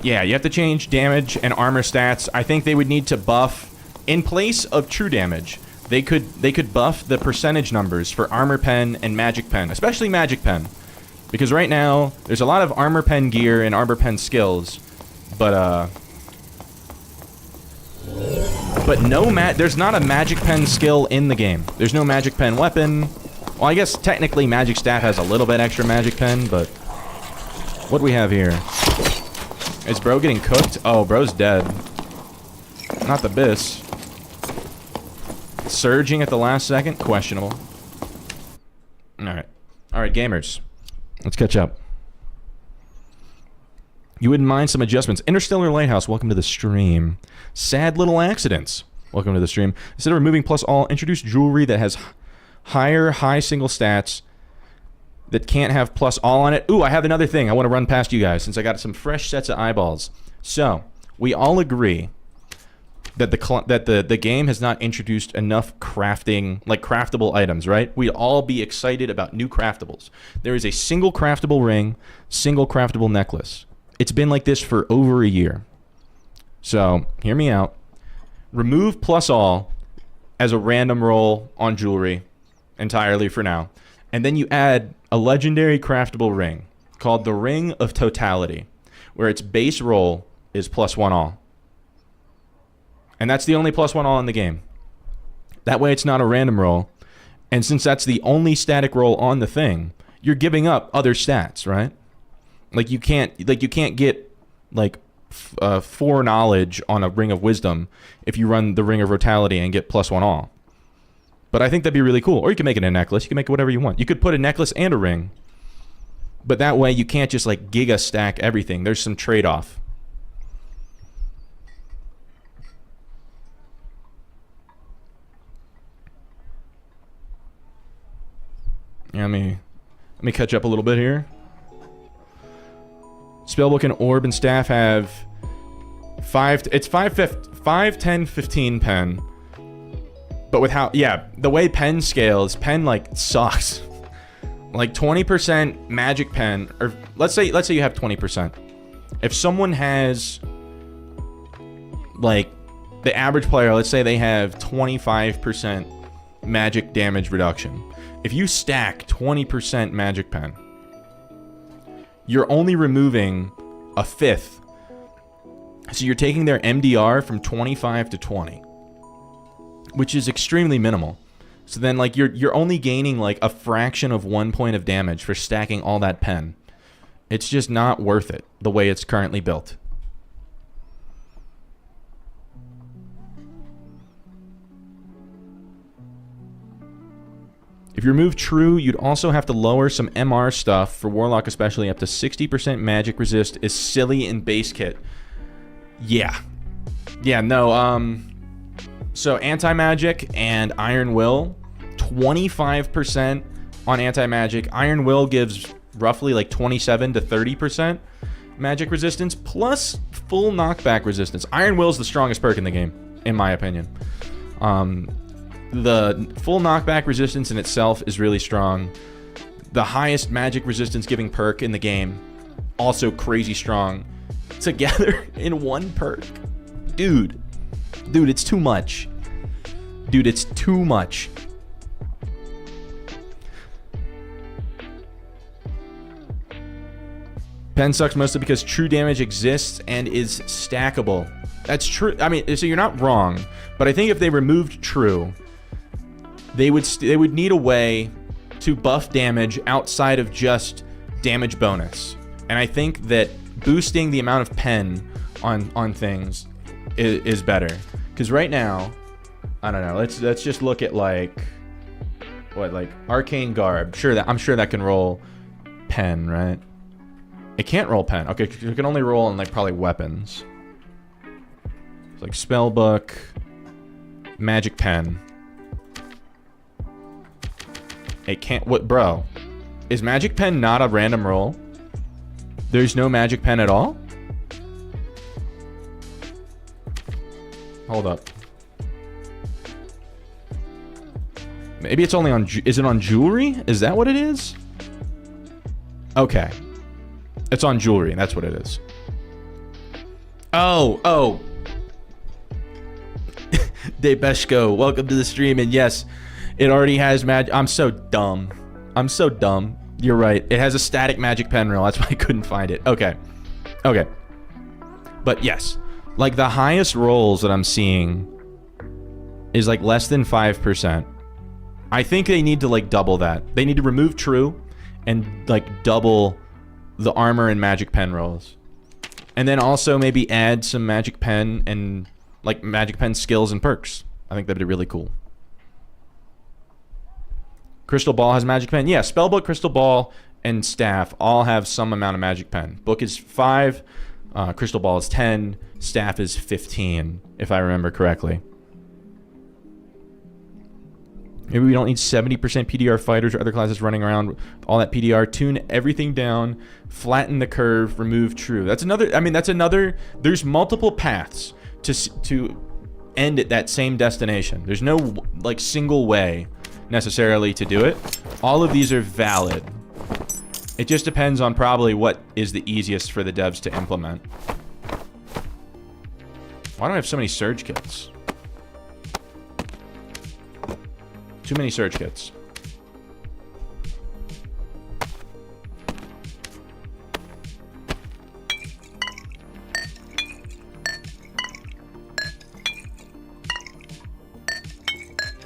Yeah, you have to change damage and armor stats. I think they would need to buff, in place of true damage, they could buff the percentage numbers for armor pen and magic pen, especially magic pen. Because right now, there's a lot of armor pen gear and armor pen skills But no there's not a magic pen skill in the game. There's no magic pen weapon. Well, I guess technically magic staff has a little bit extra magic pen, but what do we have here? Is bro getting cooked? Oh, bro's dead. Not the Biss. Surging at the last second? Questionable. Alright. Alright, gamers. Let's catch up. You wouldn't mind some adjustments. Interstellar Lighthouse, welcome to the stream. Sad Little Accidents, welcome to the stream. Instead of removing plus all, introduce jewelry that has higher high single stats that can't have plus all on it. Ooh, I have another thing I want to run past you guys since I got some fresh sets of eyeballs. So, we all agree that the game has not introduced enough crafting, like craftable items, right? We'd all be excited about new craftables. There is a single craftable ring, single craftable necklace. It's been like this for over a year. So, hear me out. Remove plus all as a random roll on jewelry entirely for now. And then you add a legendary craftable ring called the Ring of Totality, where its base roll is plus one all. And that's the only plus one all in the game. That way it's not a random roll. And since that's the only static roll on the thing, you're giving up other stats, right? Like you can't get like 4 knowledge on a Ring of Wisdom if you run the Ring of Totality and get plus one all. But I think that'd be really cool. Or you can make it a necklace. You can make it whatever you want. You could put a necklace and a ring. But that way you can't just like giga stack everything. There's some trade-off. Yeah, let me catch up a little bit here. Spellbook and orb and staff have 5, 10, 15 pen. But with how, yeah, the way pen scales, pen like sucks. Like 20% magic pen, or let's say you have 20%. If someone has, like, the average player, let's say they have 25% magic damage reduction. If you stack 20% magic pen, you're only removing a fifth. So you're taking their MDR from 25 to 20, which is extremely minimal. So then, like, you're only gaining like a fraction of 1 point of damage for stacking all that pen. It's just not worth it the way it's currently built. If you remove True, you'd also have to lower some MR stuff for Warlock, especially up to 60% magic resist is silly in base kit. Yeah, no. So anti-magic and Iron Will, 25% on anti-magic. Iron Will gives roughly like 27 to 30% magic resistance plus full knockback resistance. Iron Will is the strongest perk in the game, in my opinion. The full knockback resistance in itself is really strong. The highest magic resistance giving perk in the game, also crazy strong. Together in one perk. Dude, it's too much. Dude, it's too much. Pen sucks mostly because true damage exists and is stackable. That's true. I mean, so you're not wrong, but I think if they removed true, they would need a way to buff damage outside of just damage bonus. And I think that boosting the amount of pen on things is better. Because right now, I don't know. Let's just look at like Arcane Garb. I'm sure that can roll pen, right? It can't roll pen. Okay, it can only roll on like probably weapons. It's like Spellbook, Magic Pen. It can't. What, bro? Is Magic Pen not a random roll? There's no Magic Pen at all? Hold up. Maybe it's only on... Is it on jewelry? Is that what it is? Okay. It's on jewelry. That's what it is. Oh. Debeshko, welcome to the stream. And yes, it already has magic. I'm so dumb. You're right. It has a static magic pen roll. That's why I couldn't find it. Okay. But yes, like the highest rolls that I'm seeing is like less than 5%. I think they need to like double that. They need to remove true and like double the armor and magic pen rolls. And then also maybe add some magic pen and like magic pen skills and perks. I think that'd be really cool. Crystal Ball has magic pen. Yeah, Spellbook, Crystal Ball, and Staff all have some amount of magic pen. Book is 5, Crystal Ball is 10, Staff is 15, if I remember correctly. Maybe we don't need 70% PDR fighters or other classes running around with all that PDR. Tune everything down, flatten the curve, remove true. That's another, I mean, that's another, there's multiple paths to end at that same destination. There's no like single way necessarily to do it. All of these are valid. It just depends on probably what is the easiest for the devs to implement. Why do I have so many surge kits? Too many surge kits.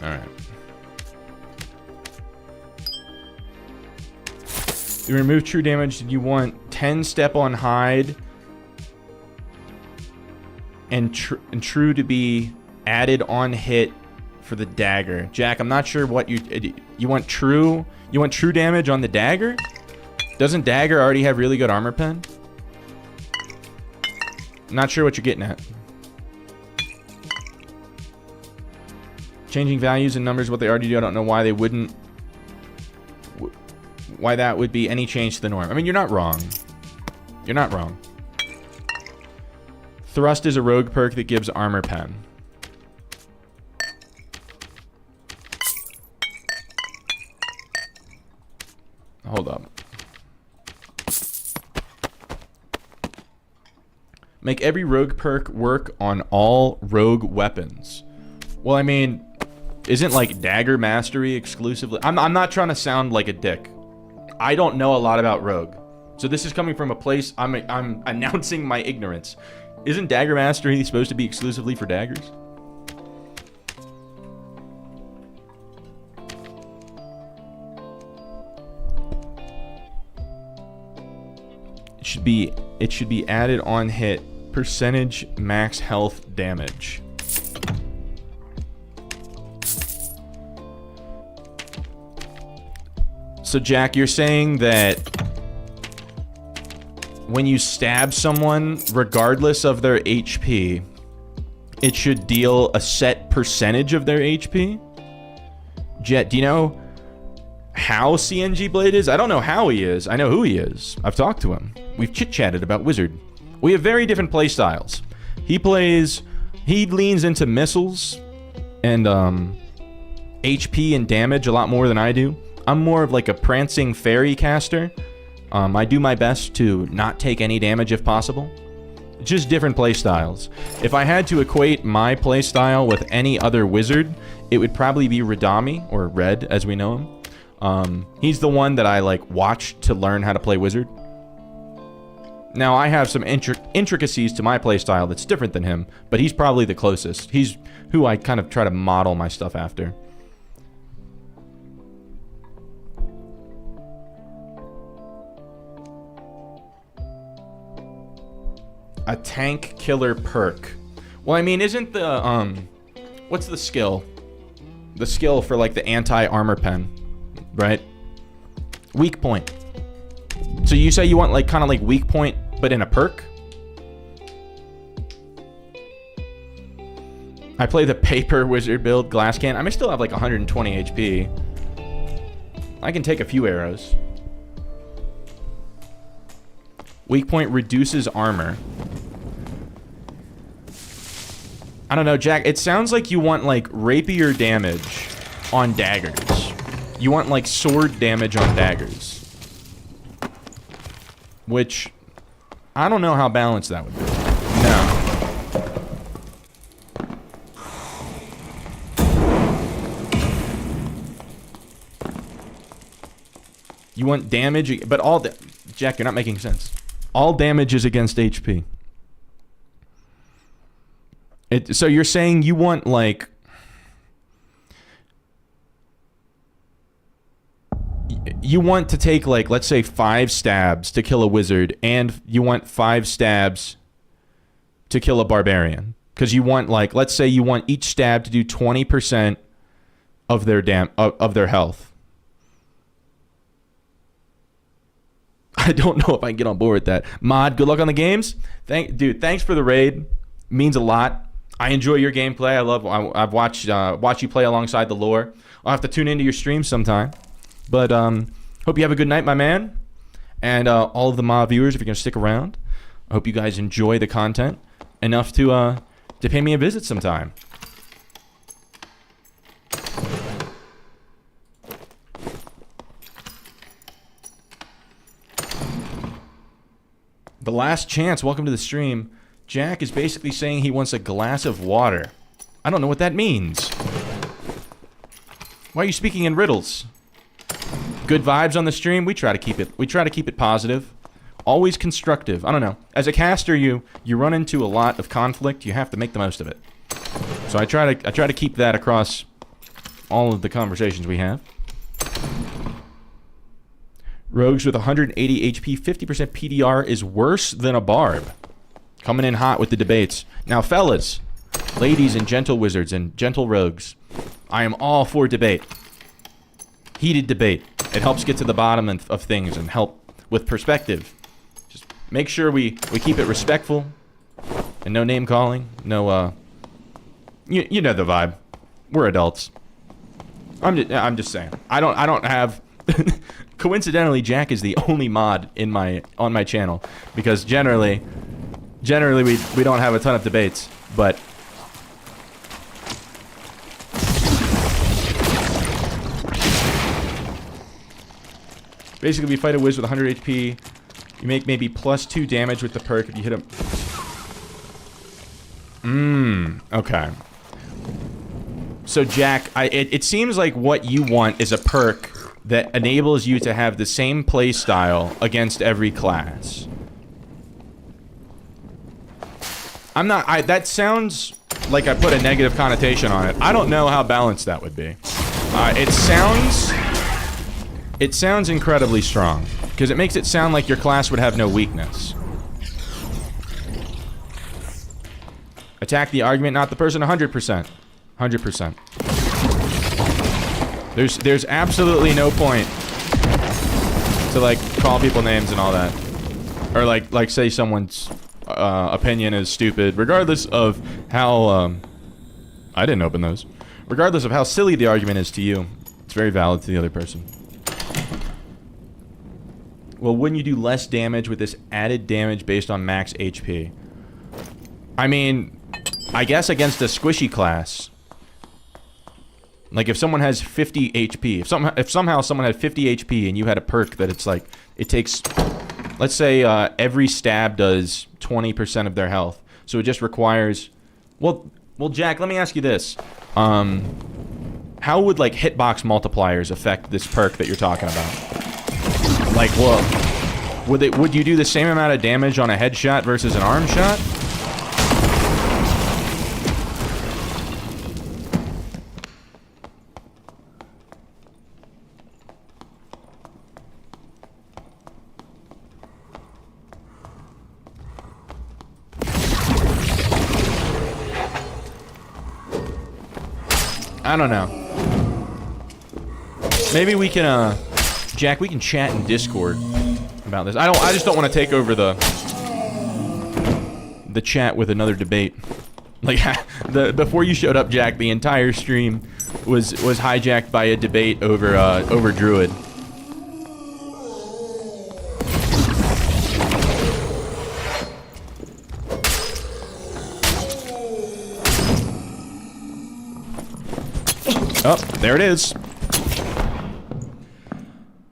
All right. You remove true damage. You want 10 step on hide and true to be added on hit for the dagger. Jack, I'm not sure what you want true. You want true damage on the dagger? Doesn't dagger already have really good armor pen? Not sure what you're getting at. Changing values and numbers, what they already do. I don't know why they wouldn't. Why that would be any change to the norm. I mean, you're not wrong. You're not wrong. Thrust is a rogue perk that gives armor pen. Hold up. Make every rogue perk work on all rogue weapons. Well, I mean, isn't like dagger mastery exclusively? I'm not trying to sound like a dick. I don't know a lot about rogue. So this is coming from a place I'm announcing my ignorance. Isn't dagger mastery supposed to be exclusively for daggers? It should be added on hit. Percentage max health damage. So Jack, you're saying that when you stab someone, regardless of their HP, it should deal a set percentage of their HP? Jet, do you know how CNG Blade is? I don't know how he is. I know who he is. I've talked to him. We've chit-chatted about Wizard. We have very different play styles. He leans into missiles and HP and damage a lot more than I do. I'm more of like a prancing fairy caster. I do my best to not take any damage if possible. Just different play styles. If I had to equate my play style with any other wizard, it would probably be Radami, or Red as we know him. He's the one that I like watched to learn how to play wizard. Now I have some intricacies to my play style that's different than him, but he's probably the closest. He's who I kind of try to model my stuff after. A tank killer perk. Well, I mean, isn't the, what's the skill? The skill for, like, the anti-armor pen, right? Weak point. So you say you want, like, kind of like weak point, but in a perk? I play the paper wizard build, glass can. I may still have, like, 120 HP. I can take a few arrows. Weak point reduces armor. I don't know, Jack. It sounds like you want, like, rapier damage on daggers. You want, like, sword damage on daggers. Which, I don't know how balanced that would be. No. You want damage, but all... Jack, you're not making sense. All damage is against HP. So you're saying you want, like... You want to take, like, let's say 5 stabs to kill a wizard, and you want 5 stabs to kill a barbarian. Because you want, like, let's say you want each stab to do 20% of their of their health. I don't know if I can get on board with that. Mod, good luck on the games. Dude, thanks for the raid. Means a lot. I enjoy your gameplay. I've watched you play alongside the lore. I'll have to tune into your stream sometime. But hope you have a good night, my man. And all of the mod viewers, if you're going to stick around, I hope you guys enjoy the content enough to pay me a visit sometime. The last chance, welcome to the stream. Jack is basically saying he wants a glass of water. I don't know what that means. Why are you speaking in riddles? Good vibes on the stream. We try to keep it positive. Always constructive. I don't know. As a caster, you run into a lot of conflict. You have to make the most of it. So I try to keep that across all of the conversations we have. Rogues with 180 HP, 50% PDR is worse than a barb. Coming in hot with the debates. Now, fellas, ladies and gentle wizards and gentle rogues, I am all for debate. Heated debate. It helps get to the bottom of things and help with perspective. Just make sure we keep it respectful and no name calling. No, you know the vibe. We're adults. I'm just saying. I don't have. Coincidentally, Jack is the only mod on my channel because generally we don't have a ton of debates, but. Basically, we fight a wizard with 100 HP. You make maybe +2 damage with the perk if you hit him. Okay. So, Jack, it seems like what you want is a perk that enables you to have the same playstyle against every class. That sounds like I put a negative connotation on it. I don't know how balanced that would be. It sounds incredibly strong, because it makes it sound like your class would have no weakness. Attack the argument, not the person, 100%. 100%. There's absolutely no point to, like, call people names and all that. Or, like say someone's opinion is stupid, regardless of how, I didn't open those. Regardless of how silly the argument is to you, it's very valid to the other person. Well, wouldn't you do less damage with this added damage based on max HP? I mean, I guess against a squishy class. Like, if someone has 50 HP, if somehow someone had 50 HP and you had a perk that it's like, it takes, let's say, every stab does 20% of their health. So it just requires, well, Jack, let me ask you this. How would, like, hitbox multipliers affect this perk that you're talking about? Like, well, would you do the same amount of damage on a headshot versus an arm shot? I don't know. Maybe we can, Jack, we can chat in Discord about this. I just don't want to take over the chat with another debate. Like, before you showed up, Jack, the entire stream was hijacked by a debate over Druid. Oh, there it is.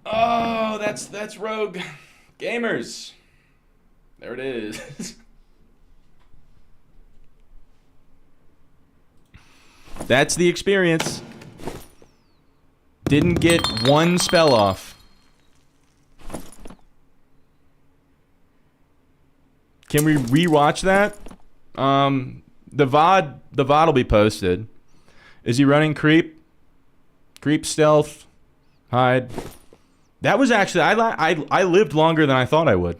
Oh, that's Rogue Gamers. There it is. That's the experience. Didn't get one spell off. Can we rewatch that? The VOD will be posted. Is he running creep? Creep stealth, hide. That was actually I lived longer than I thought I would.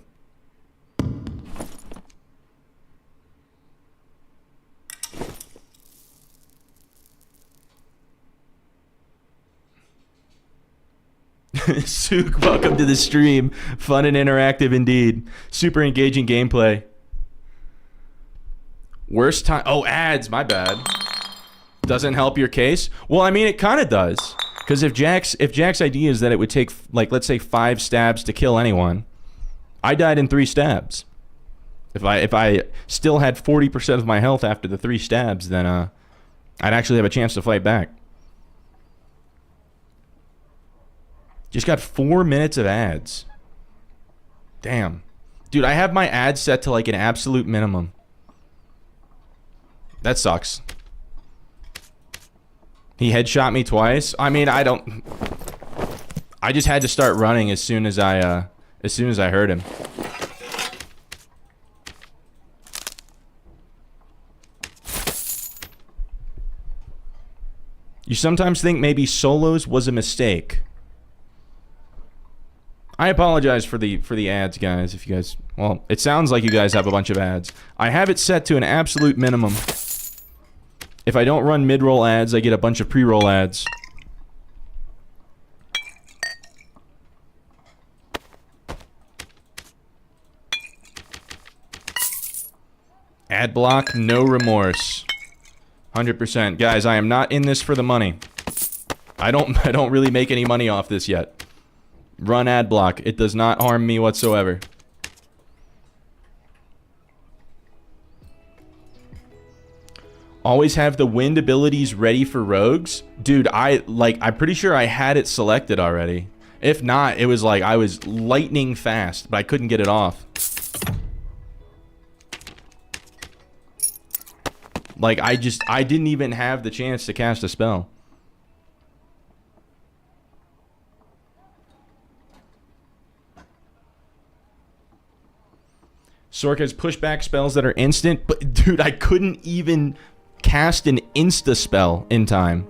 Sook, welcome to the stream. Fun and interactive indeed. Super engaging gameplay. Worst time. Oh, ads. My bad. Doesn't help your case. Well, I mean, it kind of does. Because if Jack's idea is that it would take, like, let's say 5 stabs to kill anyone, I died in 3 stabs. If I still had 40% of my health after the 3 stabs, then I'd actually have a chance to fight back. Just got 4 minutes of ads. Damn. Dude, I have my ads set to like an absolute minimum. That sucks. He headshot me twice. I mean, I just had to start running as soon as I heard him. You sometimes think maybe solos was a mistake. I apologize for the ads, guys. If you guys, well, it sounds like you guys have a bunch of ads. I have it set to an absolute minimum. If I don't run mid-roll ads, I get a bunch of pre-roll ads. Ad block, no remorse. 100%. Guys, I am not in this for the money. I don't really make any money off this yet. Run ad block. It does not harm me whatsoever. Always have the wind abilities ready for rogues. Dude, I'm pretty sure I had it selected already. If not, it was like I was lightning fast, but I couldn't get it off. Like, I didn't even have the chance to cast a spell. Sork has pushback spells that are instant, but dude, I couldn't even cast an insta spell in time.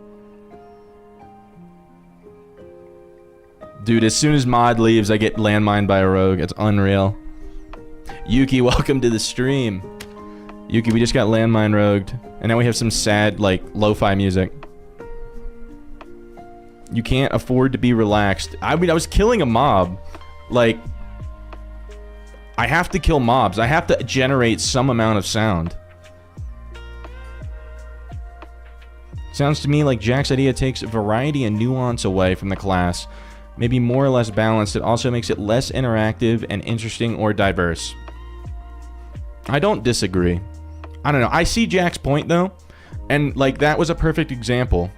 Dude, as soon as Mod leaves, I get landmined by a rogue. It's unreal. Yuki, welcome to the stream. Yuki, we just got landmine rogued, and now we have some sad, like, lo-fi music. You can't afford to be relaxed. I mean, I was killing a mob. Like, I have to kill mobs. I have to generate some amount of sound. Sounds to me like Jack's idea takes variety and nuance away from the class. Maybe more or less balanced. It also makes it less interactive and interesting or diverse. I don't disagree. I don't know. I see Jack's point, though. And, like, that was a perfect example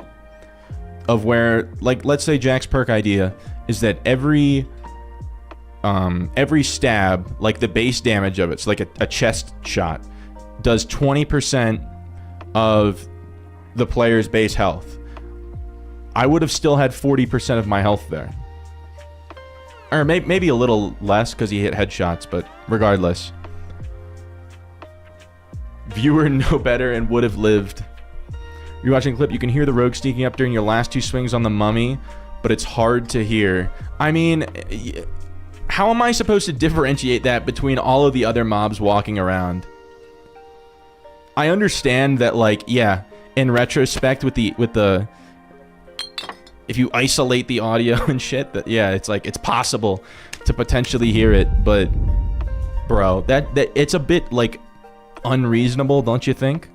of where, like, let's say Jack's perk idea is that every stab, like the base damage of it, so like a chest shot, does 20% of the player's base health. I would have still had 40% of my health there. Or maybe a little less because he hit headshots, but regardless. Viewer know better and would have lived. You're watching a clip, you can hear the rogue sneaking up during your last 2 swings on the mummy, but it's hard to hear. I mean, how am I supposed to differentiate that between all of the other mobs walking around? I understand that, like, yeah, in retrospect with the if you isolate the audio and shit, that yeah, it's like it's possible to potentially hear it, but bro, that it's a bit like unreasonable, don't you think?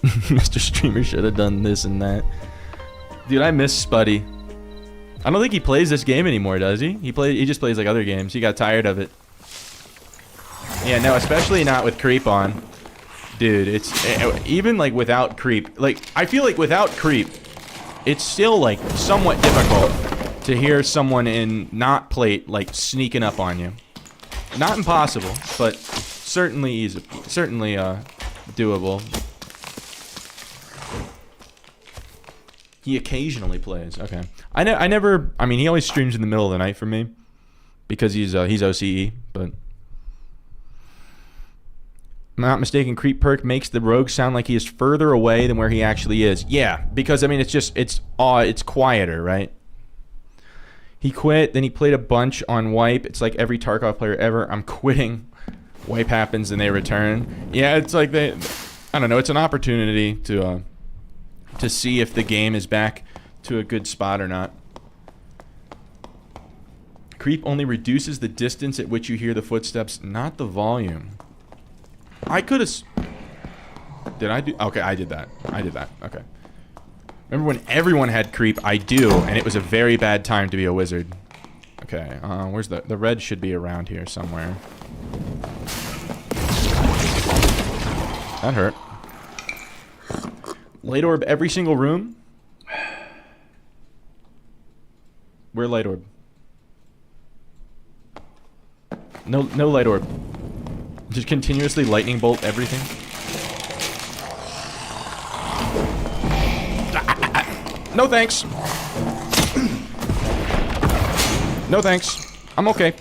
Mr. Streamer should have done this and that. Dude, I miss Spuddy. I don't think he plays this game anymore, does he? He just plays like other games. He got tired of it. Yeah, no, especially not with creep on. Dude, it's even like without creep. Like, I feel like without creep, it's still like somewhat difficult to hear someone in not plate like sneaking up on you. Not impossible, but certainly easy, certainly doable. He occasionally plays. Okay. I never. I mean, he always streams in the middle of the night for me because he's OCE. But I'm not mistaken, creep perk makes the rogue sound like he is further away than where he actually is. Yeah, because I mean it's quieter, right? He quit, then he played a bunch on wipe. It's like every Tarkov player ever. I'm quitting. Wipe happens and they return. Yeah, it's like I don't know, it's an opportunity to see if the game is back to a good spot or not. Creep only reduces the distance at which you hear the footsteps, not the volume. I could have... Did I do... Okay, I did that. Okay. Remember when everyone had creep? I do, and it was a very bad time to be a wizard. Okay, where's the red should be around here somewhere. That hurt. Light orb every single room? Where light orb? No light orb. Just continuously lightning bolt everything. No thanks. No thanks. I'm okay.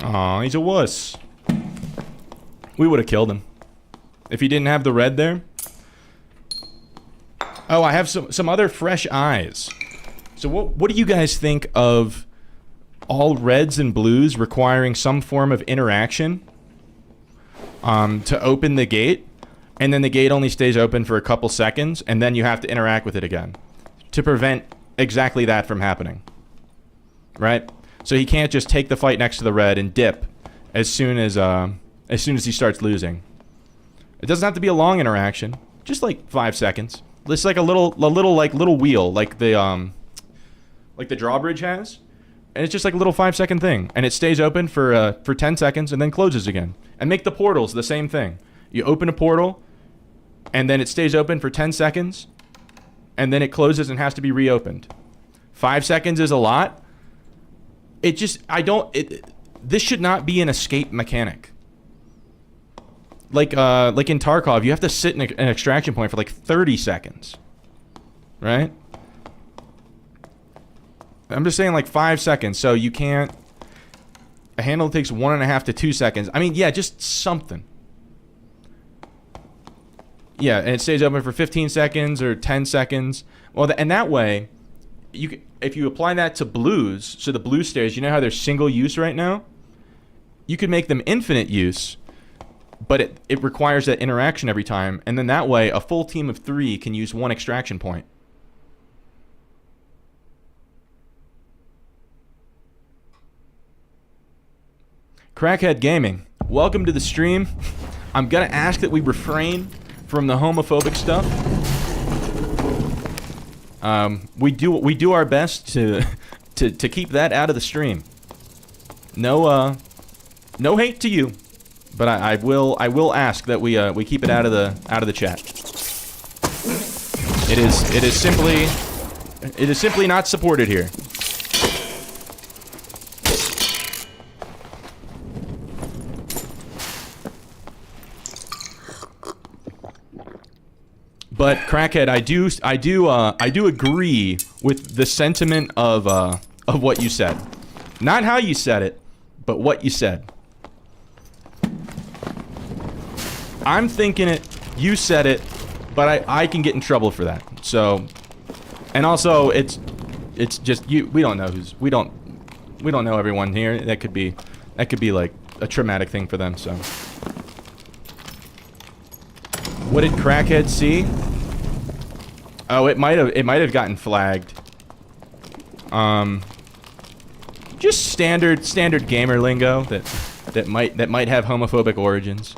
Aw, he's a wuss. We would have killed him. If he didn't have the red there. Oh, I have some other fresh eyes. So what do you guys think of all reds and blues requiring some form of interaction to open the gate, and then the gate only stays open for a couple seconds, and then you have to interact with it again to prevent exactly that from happening, right? So he can't just take the fight next to the red and dip as soon as he starts losing. It doesn't have to be a long interaction, just like 5 seconds. It's like a little wheel, like the drawbridge has, and it's just like a little 5-second thing, and it stays open for 10 seconds and then closes again. And make the portals the same thing. You open a portal, and then it stays open for 10 seconds, and then it closes and has to be reopened. 5 seconds is a lot. This should not be an escape mechanic. Like in Tarkov, you have to sit in an extraction point for like 30 seconds. Right? I'm just saying like 5 seconds, so you can't... A handle takes 1.5 to 2 seconds. I mean, yeah, just something. Yeah, and it stays open for 15 seconds or 10 seconds. Well, and that way, if you apply that to blues, so the blue stairs, you know how they're single use right now? You could make them infinite use, but it requires that interaction every time, and then that way, a full team of 3 can use 1 extraction point. Crackhead Gaming, welcome to the stream. I'm gonna ask that we refrain from the homophobic stuff. We do our best to keep that out of the stream. No hate to you, but I will ask that we keep it out of the chat. It is simply not supported here. But Crackhead, I do agree with the sentiment of what you said. Not how you said it, but what you said. I'm thinking it, you said it, but I can get in trouble for that. So, and also it's just we don't know we don't know everyone here. That could be like a traumatic thing for them. So, what did Crackhead see? Oh, it might have gotten flagged. Just standard gamer lingo that might have homophobic origins.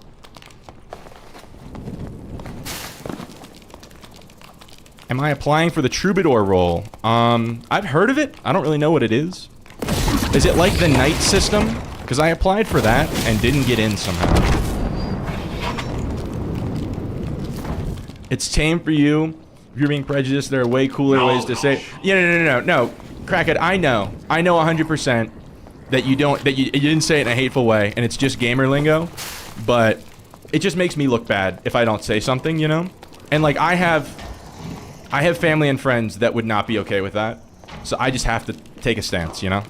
Am I applying for the Troubadour role? I've heard of it. I don't really know what it is. Is it like the Knight system? Because I applied for that and didn't get in somehow. It's tame for you. If you're being prejudiced, there are way cooler ways to say... Yeah, no. Crackhead, I know 100% that you didn't say it in a hateful way, and it's just gamer lingo, but it just makes me look bad if I don't say something, you know? And like, I have family and friends that would not be okay with that, so I just have to take a stance, you know?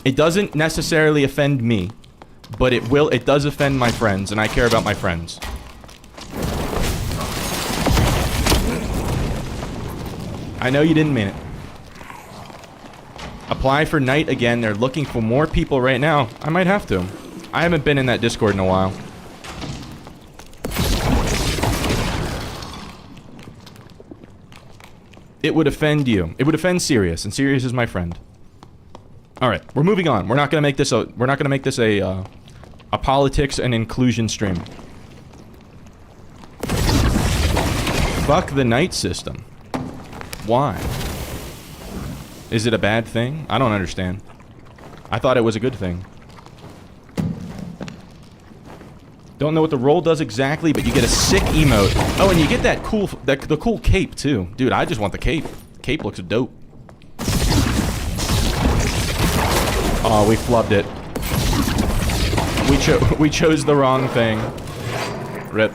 It doesn't necessarily offend me, but it does offend my friends, and I care about my friends. I know you didn't mean it. Apply for Knight again. They're looking for more people right now. I might have to. I haven't been in that Discord in a while. It would offend you. It would offend Sirius, and Sirius is my friend. All right, we're moving on. We're not gonna make this a politics and inclusion stream. Fuck the Knight system. Why? Is it a bad thing? I don't understand. I thought it was a good thing. Don't know what the role does exactly, but you get a sick emote. Oh, and you get that cool, the cool cape too. Dude, I just want the cape. Cape looks dope. Oh, we flubbed it. We chose the wrong thing. Rip.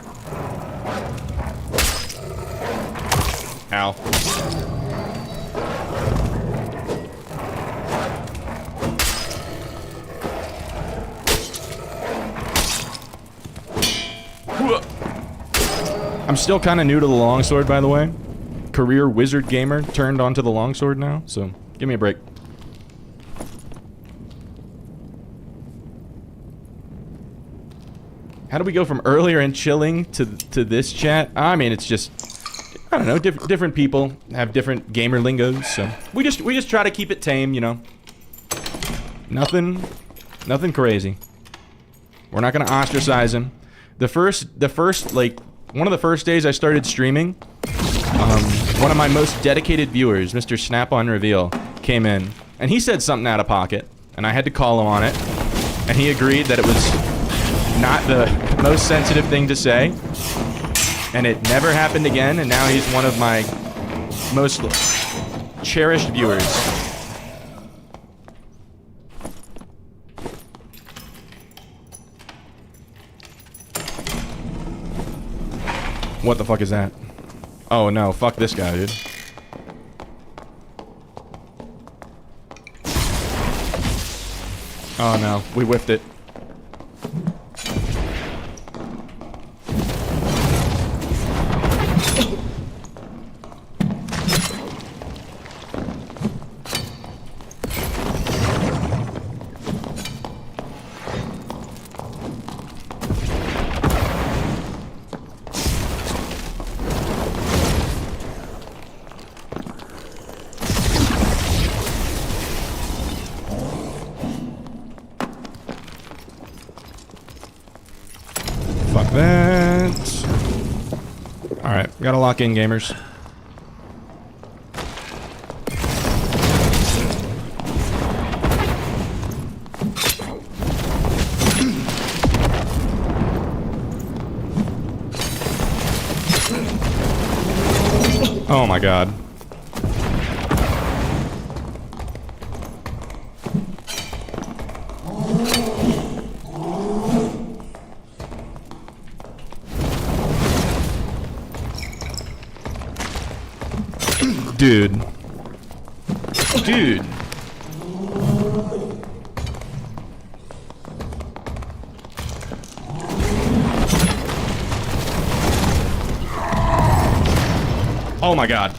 Ow. I'm still kind of new to the longsword, by the way. Career wizard gamer turned onto the longsword now, so give me a break. How do we go from earlier and chilling to this chat? I mean, it's just, I don't know, different people have different gamer lingos, so we just try to keep it tame, you know. Nothing crazy. We're not gonna ostracize him. The first like one of the first days I started streaming, one of my most dedicated viewers, Mr. Snap-on Reveal, came in and he said something out of pocket, and I had to call him on it, and he agreed that it was not the most sensitive thing to say, and it never happened again, and now he's one of my most cherished viewers. What the fuck is that? Oh no, fuck this guy, dude. Oh no, we whiffed it. Fuck that. Alright, gotta lock in, gamers. Oh my god. Dude. Dude. Oh my god.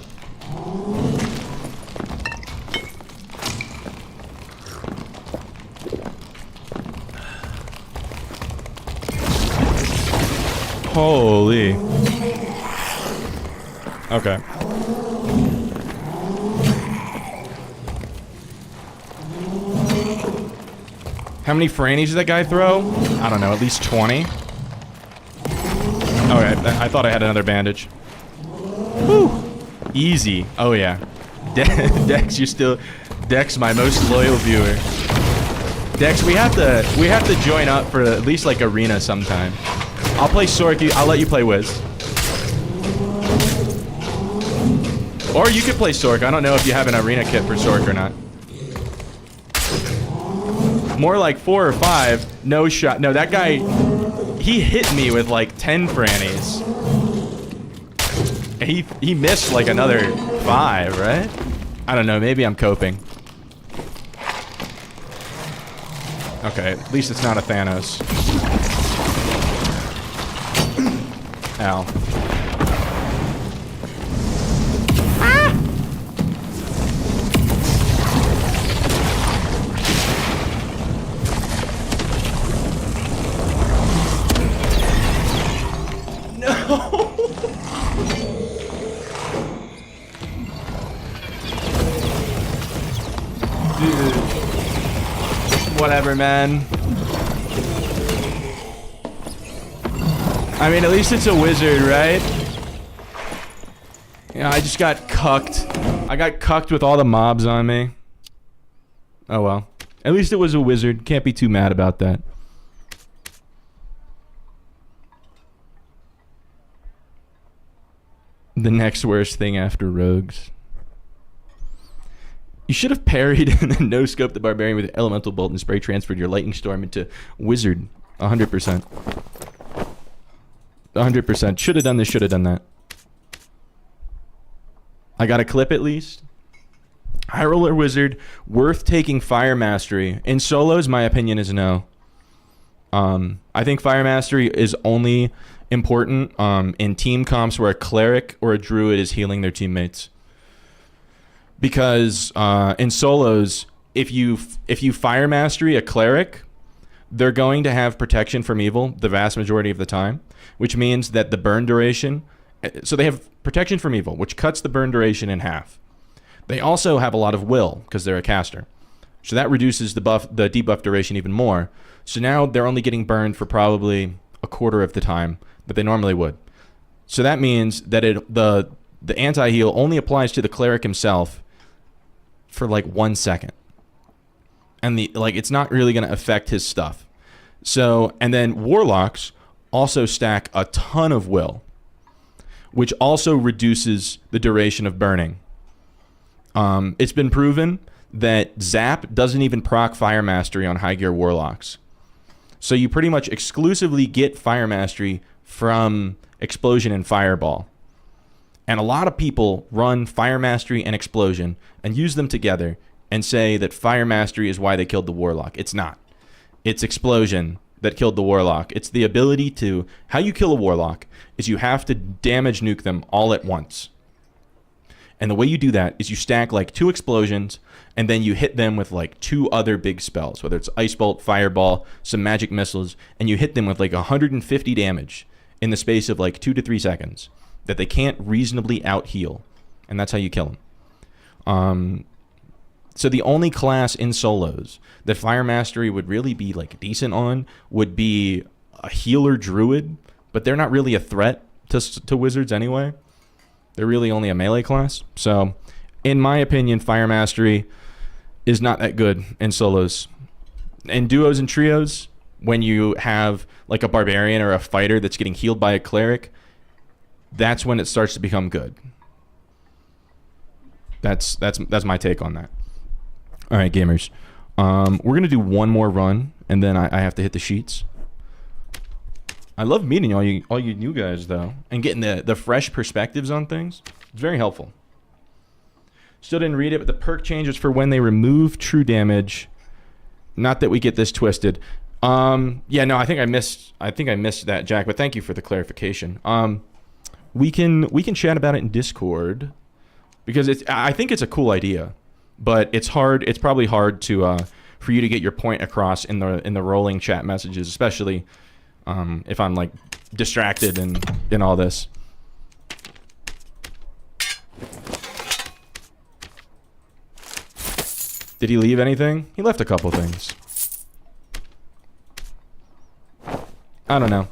Holy. Okay. How many frannies did that guy throw? I don't know, at least 20. Alright, I thought I had another bandage. Woo! Easy. Oh yeah. Dex, you're still... Dex, my most loyal viewer. Dex, we have to join up for at least like arena sometime. I'll play Sork, I'll let you play Wiz. Or you could play Sork. I don't know if you have an arena kit for Sork or not. More like 4 or 5. No shot. No, that guy, he hit me with like 10 frannies. He missed like another 5, right? I don't know. Maybe I'm coping. Okay, at least it's not a Thanos. Ow. Ah! No! Dude. Whatever, man. I mean, at least it's a wizard, right? Yeah, I just got cucked. I got cucked with all the mobs on me. Oh well. At least it was a wizard. Can't be too mad about that. The next worst thing after rogues. You should have parried and then no-scoped the barbarian with elemental bolt and spray transferred your lightning storm into wizard. 100%. 100%. Should have done this, should have done that. I got a clip at least. High roller wizard, worth taking fire mastery. In solos, my opinion is no. I think fire mastery is only important in team comps where a cleric or a druid is healing their teammates. Because in solos, if you fire mastery a cleric, they're going to have protection from evil the vast majority of the time, which means that the burn duration... So they have protection from evil, which cuts the burn duration in half. They also have a lot of will, because they're a caster. So that reduces the debuff duration even more. So now they're only getting burned for probably a quarter of the time that they normally would. So that means that the anti-heal only applies to the cleric himself for like 1 second. And it's not really going to affect his stuff. So, and then warlocks also stack a ton of will, which also reduces the duration of burning. It's been proven that Zap doesn't even proc Fire Mastery on high gear warlocks. So you pretty much exclusively get Fire Mastery from Explosion and Fireball. And a lot of people run Fire Mastery and Explosion and use them together and say that Fire Mastery is why they killed the Warlock. It's not. It's Explosion that killed the Warlock. It's the ability to... How you kill a Warlock is you have to damage nuke them all at once. And the way you do that is you stack like 2 explosions and then you hit them with like 2 other big spells, whether it's Ice Bolt, Fireball, some magic missiles, and you hit them with like 150 damage in the space of like 2 to 3 seconds that they can't reasonably out-heal. And that's how you kill them. So the only class in solos that Fire Mastery would really be like decent on would be a healer druid, but they're not really a threat to wizards anyway. They're really only a melee class. So, in my opinion, Fire Mastery is not that good in solos. In duos and trios, when you have like a barbarian or a fighter that's getting healed by a cleric, that's when it starts to become good. That's my take on that. All right, gamers. We're gonna do one more run, and then I have to hit the sheets. I love meeting all you new guys though, and getting the fresh perspectives on things. It's very helpful. Still didn't read it, but the perk changes for when they remove true damage. Not that we get this twisted. Yeah, no, I think I missed that, Jack. But thank you for the clarification. We can chat about it in Discord because I think it's a cool idea, but it's hard. It's probably hard to for you to get your point across in the rolling chat messages, especially. If I'm like distracted in all this. Did he leave anything? He left a couple things. I don't know.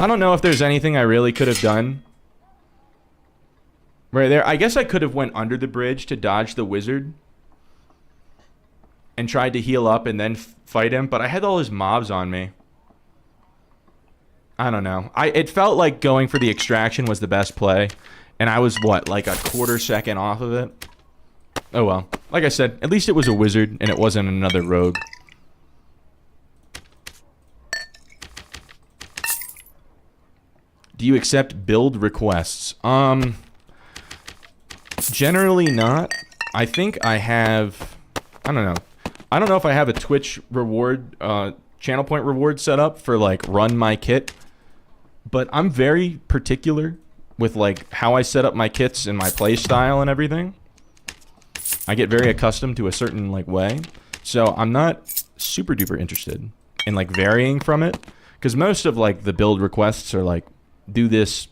I don't know if there's anything I really could have done. Right there. I guess I could have went under the bridge to dodge the wizard. And tried to heal up and then fight him. But I had all his mobs on me. I don't know. It felt like going for the extraction was the best play. And I was, what, like a quarter second off of it? Oh well. Like I said, at least it was a wizard and it wasn't another rogue. Do you accept build requests? Generally not. I think I have... I don't know. I don't know if I have a Twitch reward, channel point reward set up for, like, run my kit. But I'm very particular with, like, how I set up my kits and my play style and everything. I get very accustomed to a certain, like, way. So I'm not super duper interested in, like, varying from it. Because most of, like, the build requests are, like, do this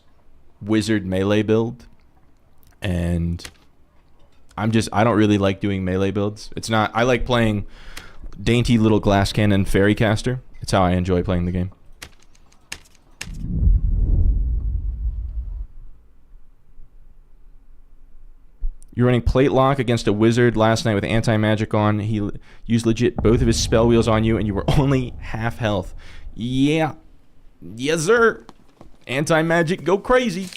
wizard melee build. And I don't really like doing melee builds. It's not, I like playing dainty little glass cannon fairy caster. It's how I enjoy playing the game. You're running plate lock against a wizard last night with anti-magic on. He used legit both of his spell wheels on you and you were only half health. Yeah. Yes, sir. Anti-magic, go crazy.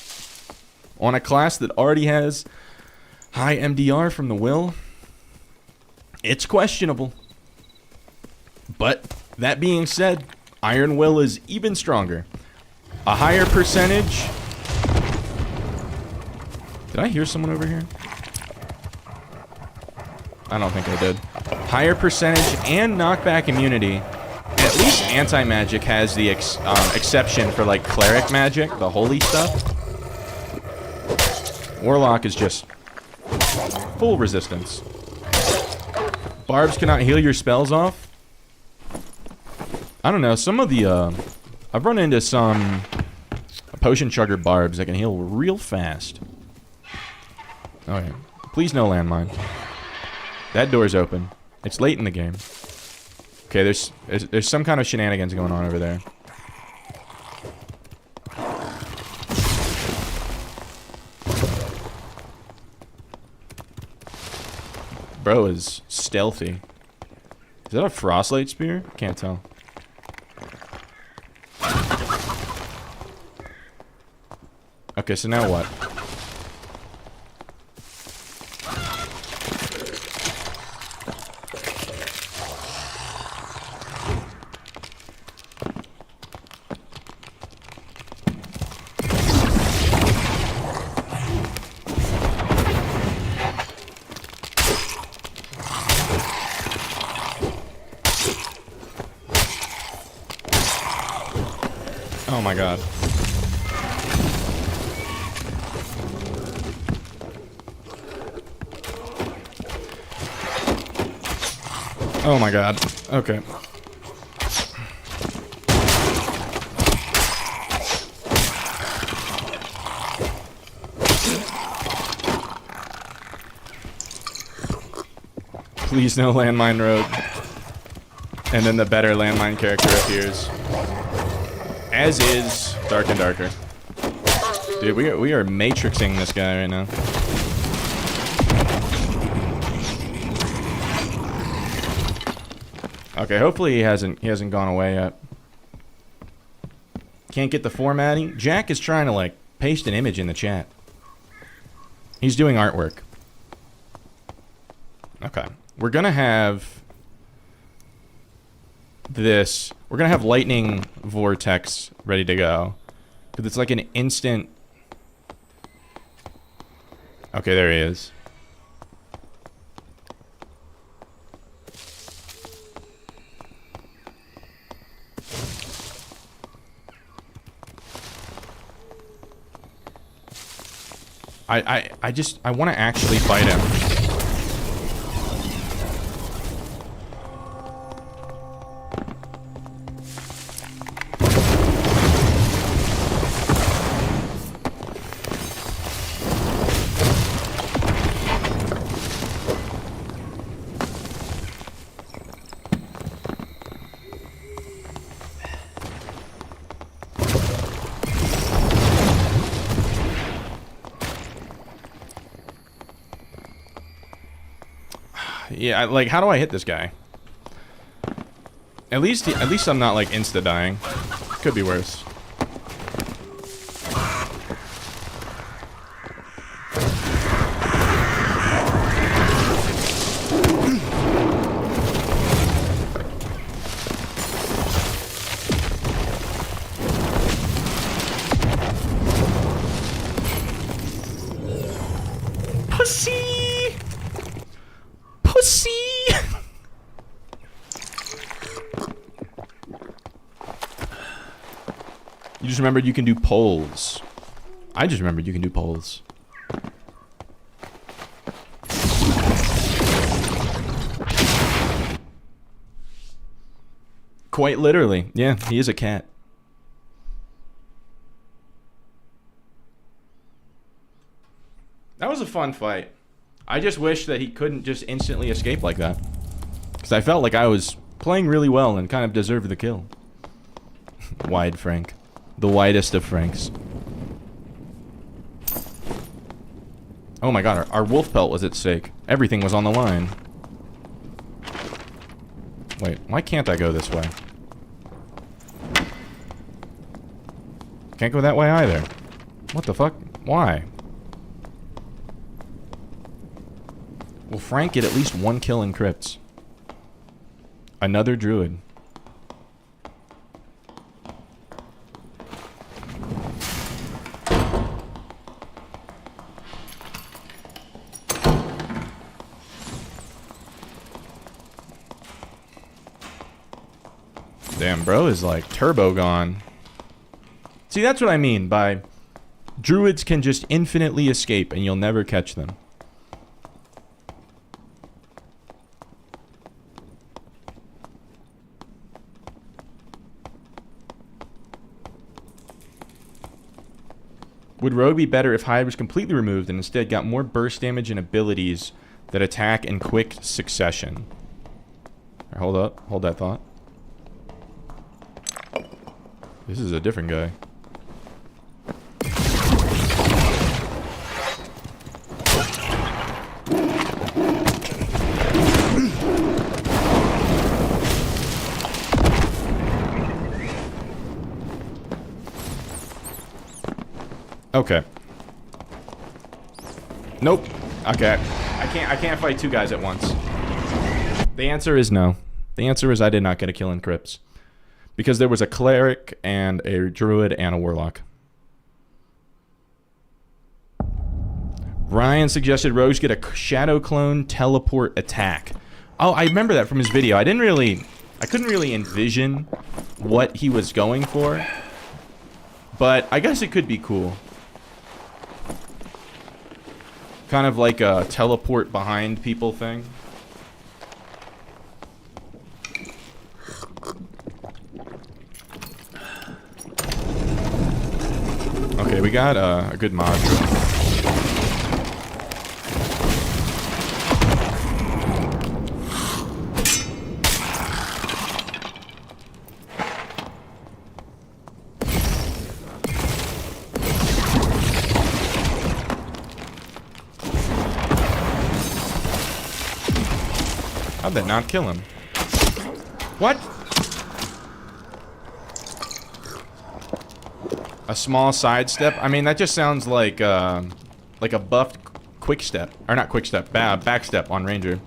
On a class that already has high MDR from the will. It's questionable. But that being said, Iron Will is even stronger. A higher percentage. Did I hear someone over here? I don't think I did. Higher percentage and knockback immunity. At least anti-magic has the exception for, like, cleric magic, the holy stuff. Warlock is just full resistance. Barbs cannot heal your spells off. I don't know, some of the, I've run into some potion chugger barbs that can heal real fast. Okay, please no landmine. That door's open. It's late in the game. Okay, there's some kind of shenanigans going on over there. Bro is stealthy. Is that a frostlight spear? Can't tell. Okay, so now what? Oh my god. Oh my god. Okay. Please no landmine road. And then the better landmine character appears. As is Dark and Darker. Dude, we are matrixing this guy right now. Okay, hopefully he hasn't gone away yet. Can't get the formatting. Jack is trying to, like, paste an image in the chat. He's doing artwork. Okay. We're gonna have this. We're gonna have lightning vortex ready to go. Because it's like an instant. Okay, there he is. I want to actually fight him. Yeah, like, how do I hit this guy? At least I'm not, like, insta-dying. Could be worse. Pussy! Pussy! You just remembered you can do polls. I just remembered you can do polls. Quite literally. Yeah, he is a cat. That was a fun fight. I just wish that he couldn't just instantly escape like that. Because I felt like I was playing really well and kind of deserved the kill. Wide Frank. The widest of Franks. Oh my god, our wolf pelt was at stake. Everything was on the line. Wait, why can't I go this way? Can't go that way either. What the fuck? Why? Will Frank get at least one kill in crypts? Another druid. Damn, bro is like turbo gone. See, that's what I mean by druids can just infinitely escape and you'll never catch them. Would Rogue be better if Hyde was completely removed and instead got more burst damage and abilities that attack in quick succession? Right, hold up. Hold that thought. This is a different guy. Okay. Nope. Okay. I can't fight two guys at once. The answer is no. The answer is I did not get a kill in crypts. Because there was a cleric and a druid and a warlock. Ryan suggested rogues get a shadow clone teleport attack. Oh, I remember that from his video. I couldn't really envision what he was going for. But I guess it could be cool. Kind of like a teleport behind people thing. Okay, we got a good mod. How'd that not kill him? What? A small sidestep? I mean, that just sounds like a buffed quick step. Or not quick step, back step on Ranger.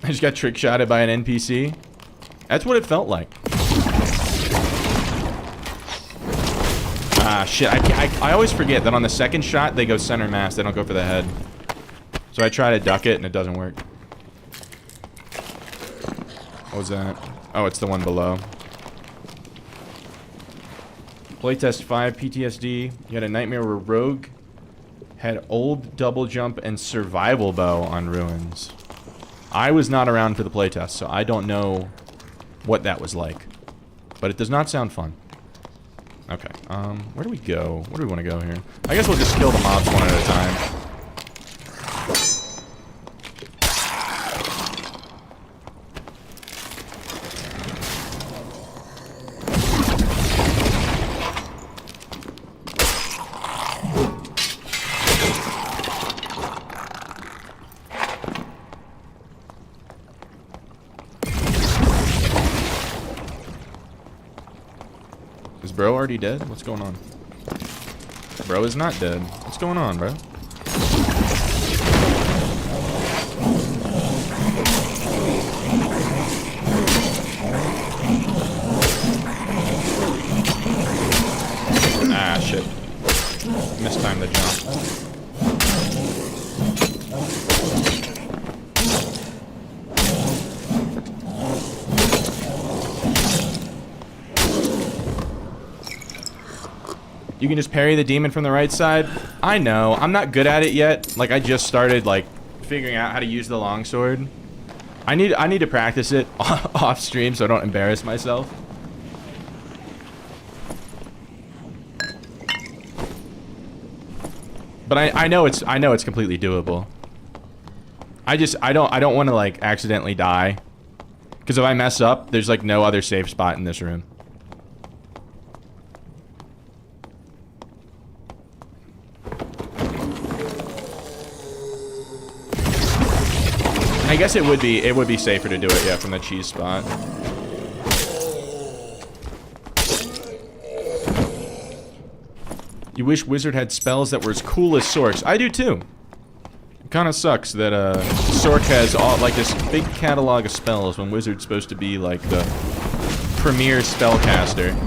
I just got trick shotted by an NPC. That's what it felt like. Ah, shit. I always forget that on the second shot, they go center mass. They don't go for the head. So I try to duck it, and it doesn't work. What was that? Oh, it's the one below. Playtest 5 PTSD. You had a nightmare where Rogue had old double jump and survival bow on ruins. I was not around for the playtest, so I don't know what that was like. But it does not sound fun. Okay, where do we go? Where do we want to go here? I guess we'll just kill the mobs one at a time. bro already dead? What's going on? Bro is not dead. What's going on, bro? Ah, shit. Mistimed the jump. You can just parry the demon from the right side. I know. I'm not good at it yet. Like, I just started, like, figuring out how to use the longsword. I need to practice it off stream so I don't embarrass myself. But I know it's completely doable. I don't want to, like, accidentally die. Because if I mess up, there's, like, no other safe spot in this room. I guess it would be safer to do it, yeah, from the cheese spot. You wish Wizard had spells that were as cool as Sork's. I do too. It kind of sucks that Sork has all like this big catalog of spells when Wizard's supposed to be like the premier spellcaster.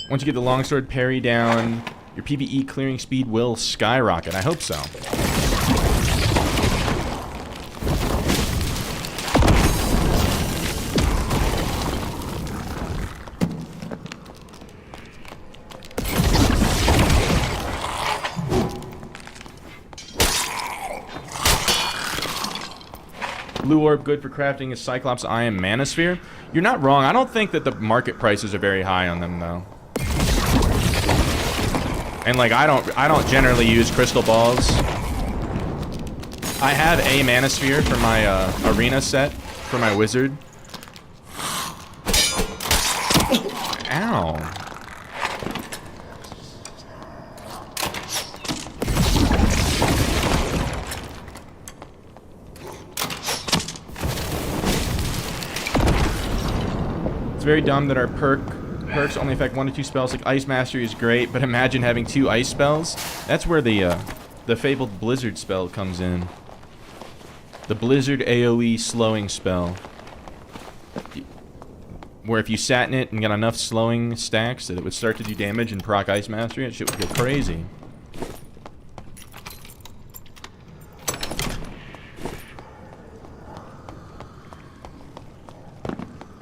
Once you get the longsword parry down, your PvE clearing speed will skyrocket. I hope so. Blue orb good for crafting a Cyclops Eye and Mana Sphere. You're not wrong. I don't think that the market prices are very high on them though. And like I don't generally use crystal balls. I have a Mana Sphere for my arena set for my wizard. Ow. It's very dumb that our perks only affect 1 to 2 spells. Like Ice Mastery is great, but imagine having 2 ice spells. That's where the fabled Blizzard spell comes in. The Blizzard AoE slowing spell. Where if you sat in it and got enough slowing stacks that it would start to do damage and proc Ice Mastery, that shit would go crazy.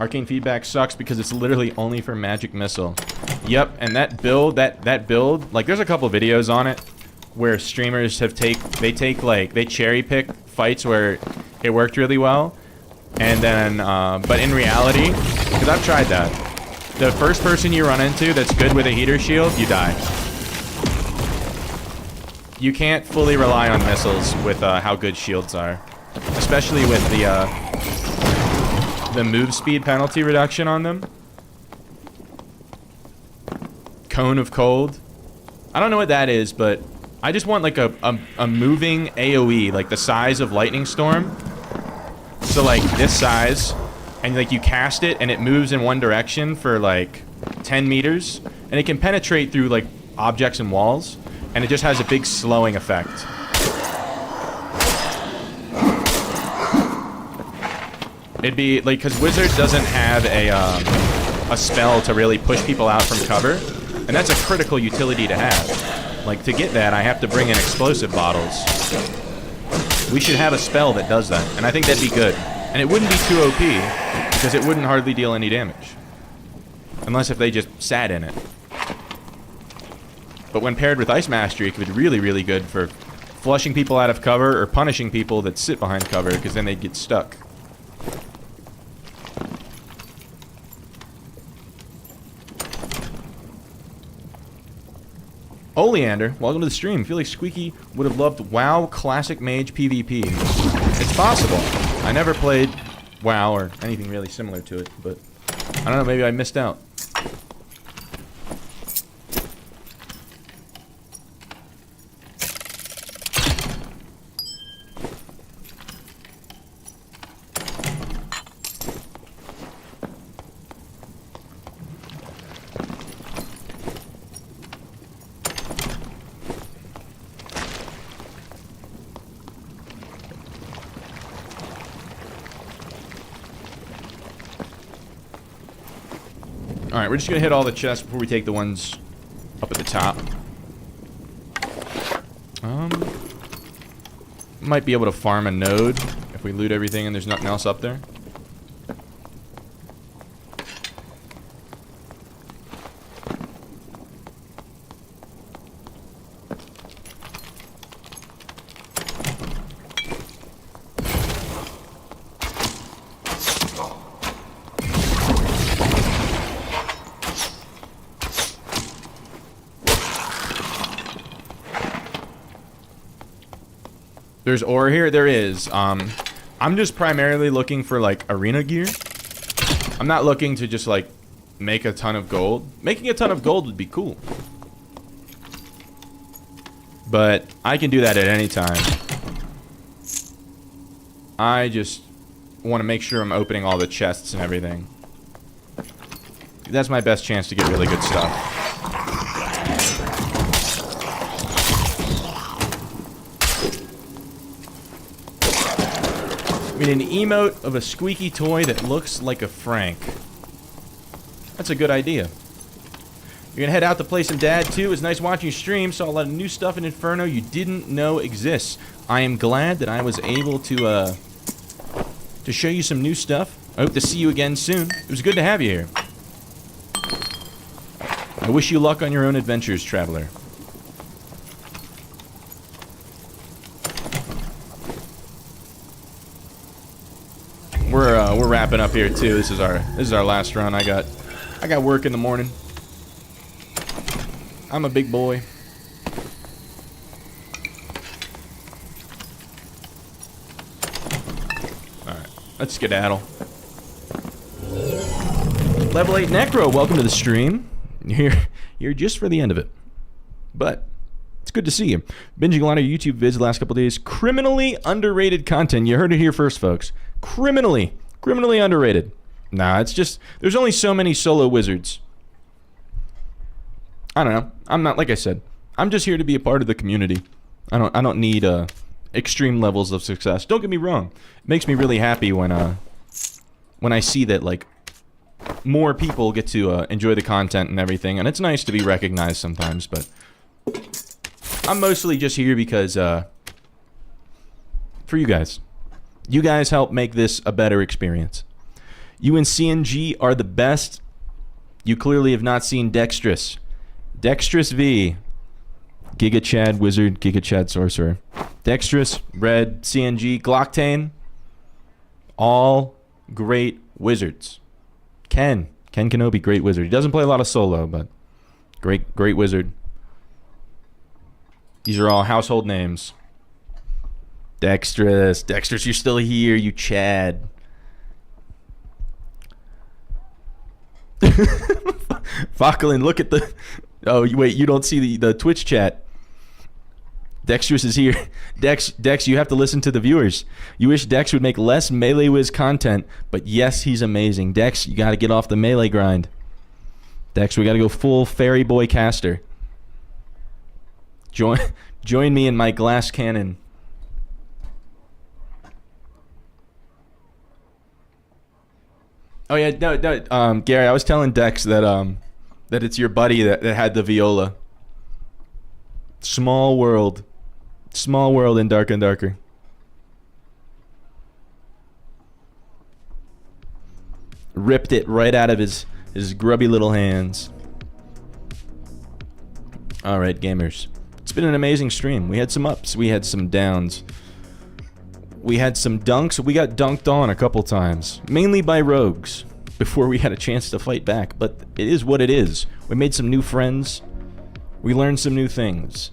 Arcane feedback sucks because it's literally only for Magic Missile. Yep, and that build, like there's a couple videos on it where streamers have they cherry pick fights where it worked really well, and then but in reality, because I've tried that, the first person you run into that's good with a heater shield, you die. You can't fully rely on missiles with how good shields are, especially with the move speed penalty reduction on them. Cone of Cold. I don't know what that is, but I just want like a moving AoE, like the size of Lightning Storm. So like this size, and like you cast it and it moves in one direction for like 10 meters, and it can penetrate through like objects and walls, and it just has a big slowing effect. It'd be like, because Wizard doesn't have a spell to really push people out from cover, and that's a critical utility to have. Like, to get that, I have to bring in explosive bottles. We should have a spell that does that, and I think that'd be good. And it wouldn't be too OP, because it wouldn't hardly deal any damage. Unless if they just sat in it. But when paired with Ice Mastery, it could be really, really good for flushing people out of cover or punishing people that sit behind cover, because then they'd get stuck. Oleander, welcome to the stream. I feel like Squeaky would have loved WoW Classic Mage PvP. It's possible. I never played WoW or anything really similar to it, but I don't know, maybe I missed out. Alright, we're just gonna hit all the chests before we take the ones up at the top. Might be able to farm a node if we loot everything and there's nothing else up there. There's ore here? There is. I'm just primarily looking for, like, arena gear. I'm not looking to just, like, make a ton of gold. Making a ton of gold would be cool. But I can do that at any time. I just want to make sure I'm opening all the chests and everything. That's my best chance to get really good stuff. I mean, an emote of a squeaky toy that looks like a Frank. That's a good idea. You're gonna head out to play some Dad 2. It's nice watching you stream. Saw a lot of new stuff in Inferno you didn't know exists. I am glad that I was able to show you some new stuff. I hope to see you again soon. It was good to have you here. I wish you luck on your own adventures, traveler. We're wrapping up here too. This is our last run. I got work in the morning. I'm a big boy. Alright, let's skedaddle. Level 8 Necro, welcome to the stream. You're just for the end of it. But it's good to see you. Binging a lot of YouTube vids the last couple days. Criminally underrated content. You heard it here first, folks. Criminally underrated. Nah, it's just, there's only so many solo wizards. I don't know. I'm not, like I said, I'm just here to be a part of the community. I don't need extreme levels of success. Don't get me wrong. It makes me really happy when I see that, like, more people get to enjoy the content and everything, and it's nice to be recognized sometimes, but I'm mostly just here because for you guys. You guys help make this a better experience. You and CNG are the best. You clearly have not seen Dextrous. Dextrous V. Giga Chad Wizard, Giga Chad Sorcerer. Dextrous, Red, CNG, Glocktain. All great wizards. Ken Kenobi, great wizard. He doesn't play a lot of solo, but great wizard. These are all household names. Dextrous, you're still here, you Chad. Falkland, look at the... Oh, wait, you don't see the Twitch chat. Dextrous is here. Dex, you have to listen to the viewers. You wish Dex would make less Melee Wiz content, but yes, he's amazing. Dex, you gotta get off the Melee grind. Dex, we gotta go full Fairy Boy caster. Join me in my glass cannon. Oh yeah, no, Gary, I was telling Dex that it's your buddy that had the viola. Small world in Dark and Darker. Ripped it right out of his grubby little hands. All right, gamers, it's been an amazing stream. We had some ups, we had some downs. We had some dunks. We got dunked on a couple times, mainly by rogues, before we had a chance to fight back. But it is what it is. We made some new friends. We learned some new things.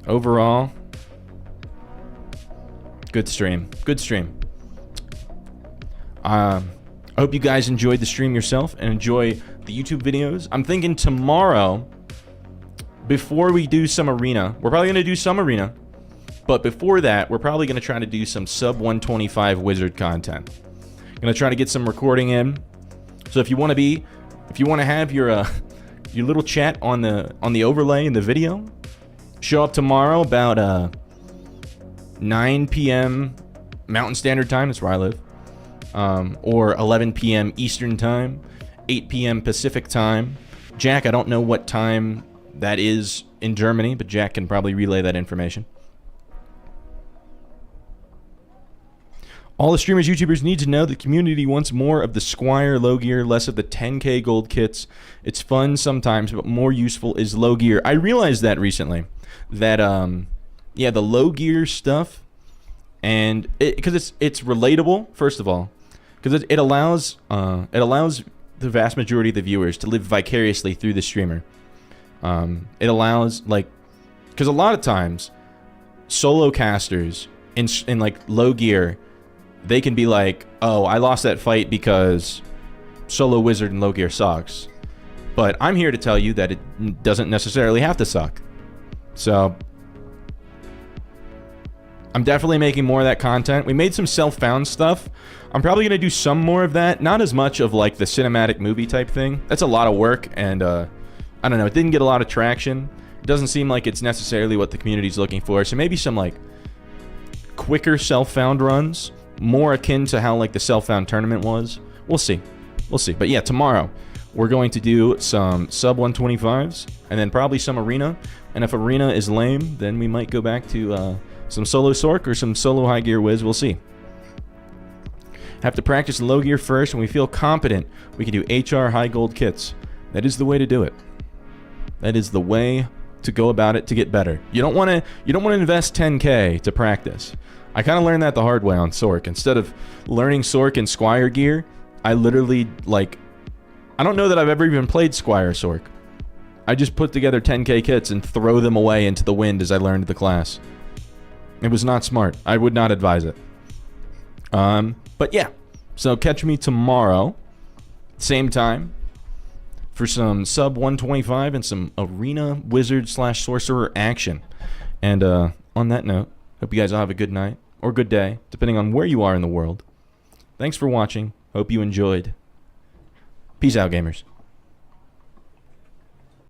Overall, good stream. Good stream. I I hope you guys enjoyed the stream yourself and enjoy the YouTube videos. I'm thinking tomorrow, before we do some arena, we're probably going to do some arena, but before that, we're probably going to try to do some sub 125 wizard content. Going to try to get some recording in. So if you want to have your little chat on the overlay in the video, show up tomorrow about 9 p.m. Mountain Standard Time. That's where I live. Or 11 p.m. Eastern Time, 8 p.m. Pacific Time. Jack, I don't know what time that is in Germany, but Jack can probably relay that information. All the streamers, YouTubers need to know the community wants more of the Squire low gear, less of the 10k gold kits. It's fun sometimes, but more useful is low gear. I realized that recently, that yeah, the low gear stuff, and because it's relatable, first of all, because it allows the vast majority of the viewers to live vicariously through the streamer. It allows, like, because a lot of times solo casters in like low gear, they can be like, oh, I lost that fight because solo wizard and low gear sucks. But I'm here to tell you that it doesn't necessarily have to suck. So I'm definitely making more of that content. We made some self-found stuff. I'm probably going to do some more of that. Not as much of like the cinematic movie type thing. That's a lot of work, and I don't know, it didn't get a lot of traction. It doesn't seem like it's necessarily what the community's looking for. So maybe some like quicker self-found runs, more akin to how like the self-found tournament was. We'll see. We'll see. But yeah, tomorrow we're going to do some sub 125s and then probably some arena. And if arena is lame, then we might go back to some solo Sork or some solo high gear whiz. We'll see. Have to practice low gear first, and we feel competent we can do HR high gold kits. That is the way to do it. That is the way to go about it to get better. You don't want to invest 10k to practice. I kind of learned that the hard way on Sork. Instead of learning Sork and Squire gear, I literally, like, I don't know that I've ever even played Squire Sork. I just put together 10k kits and throw them away into the wind as I learned the class. It was not smart. I would not advise it. But yeah, so catch me tomorrow, same time, for some sub 125 and some arena wizard / sorcerer action. And on that note, hope you guys all have a good night or good day, depending on where you are in the world. Thanks for watching. Hope you enjoyed. Peace out, gamers.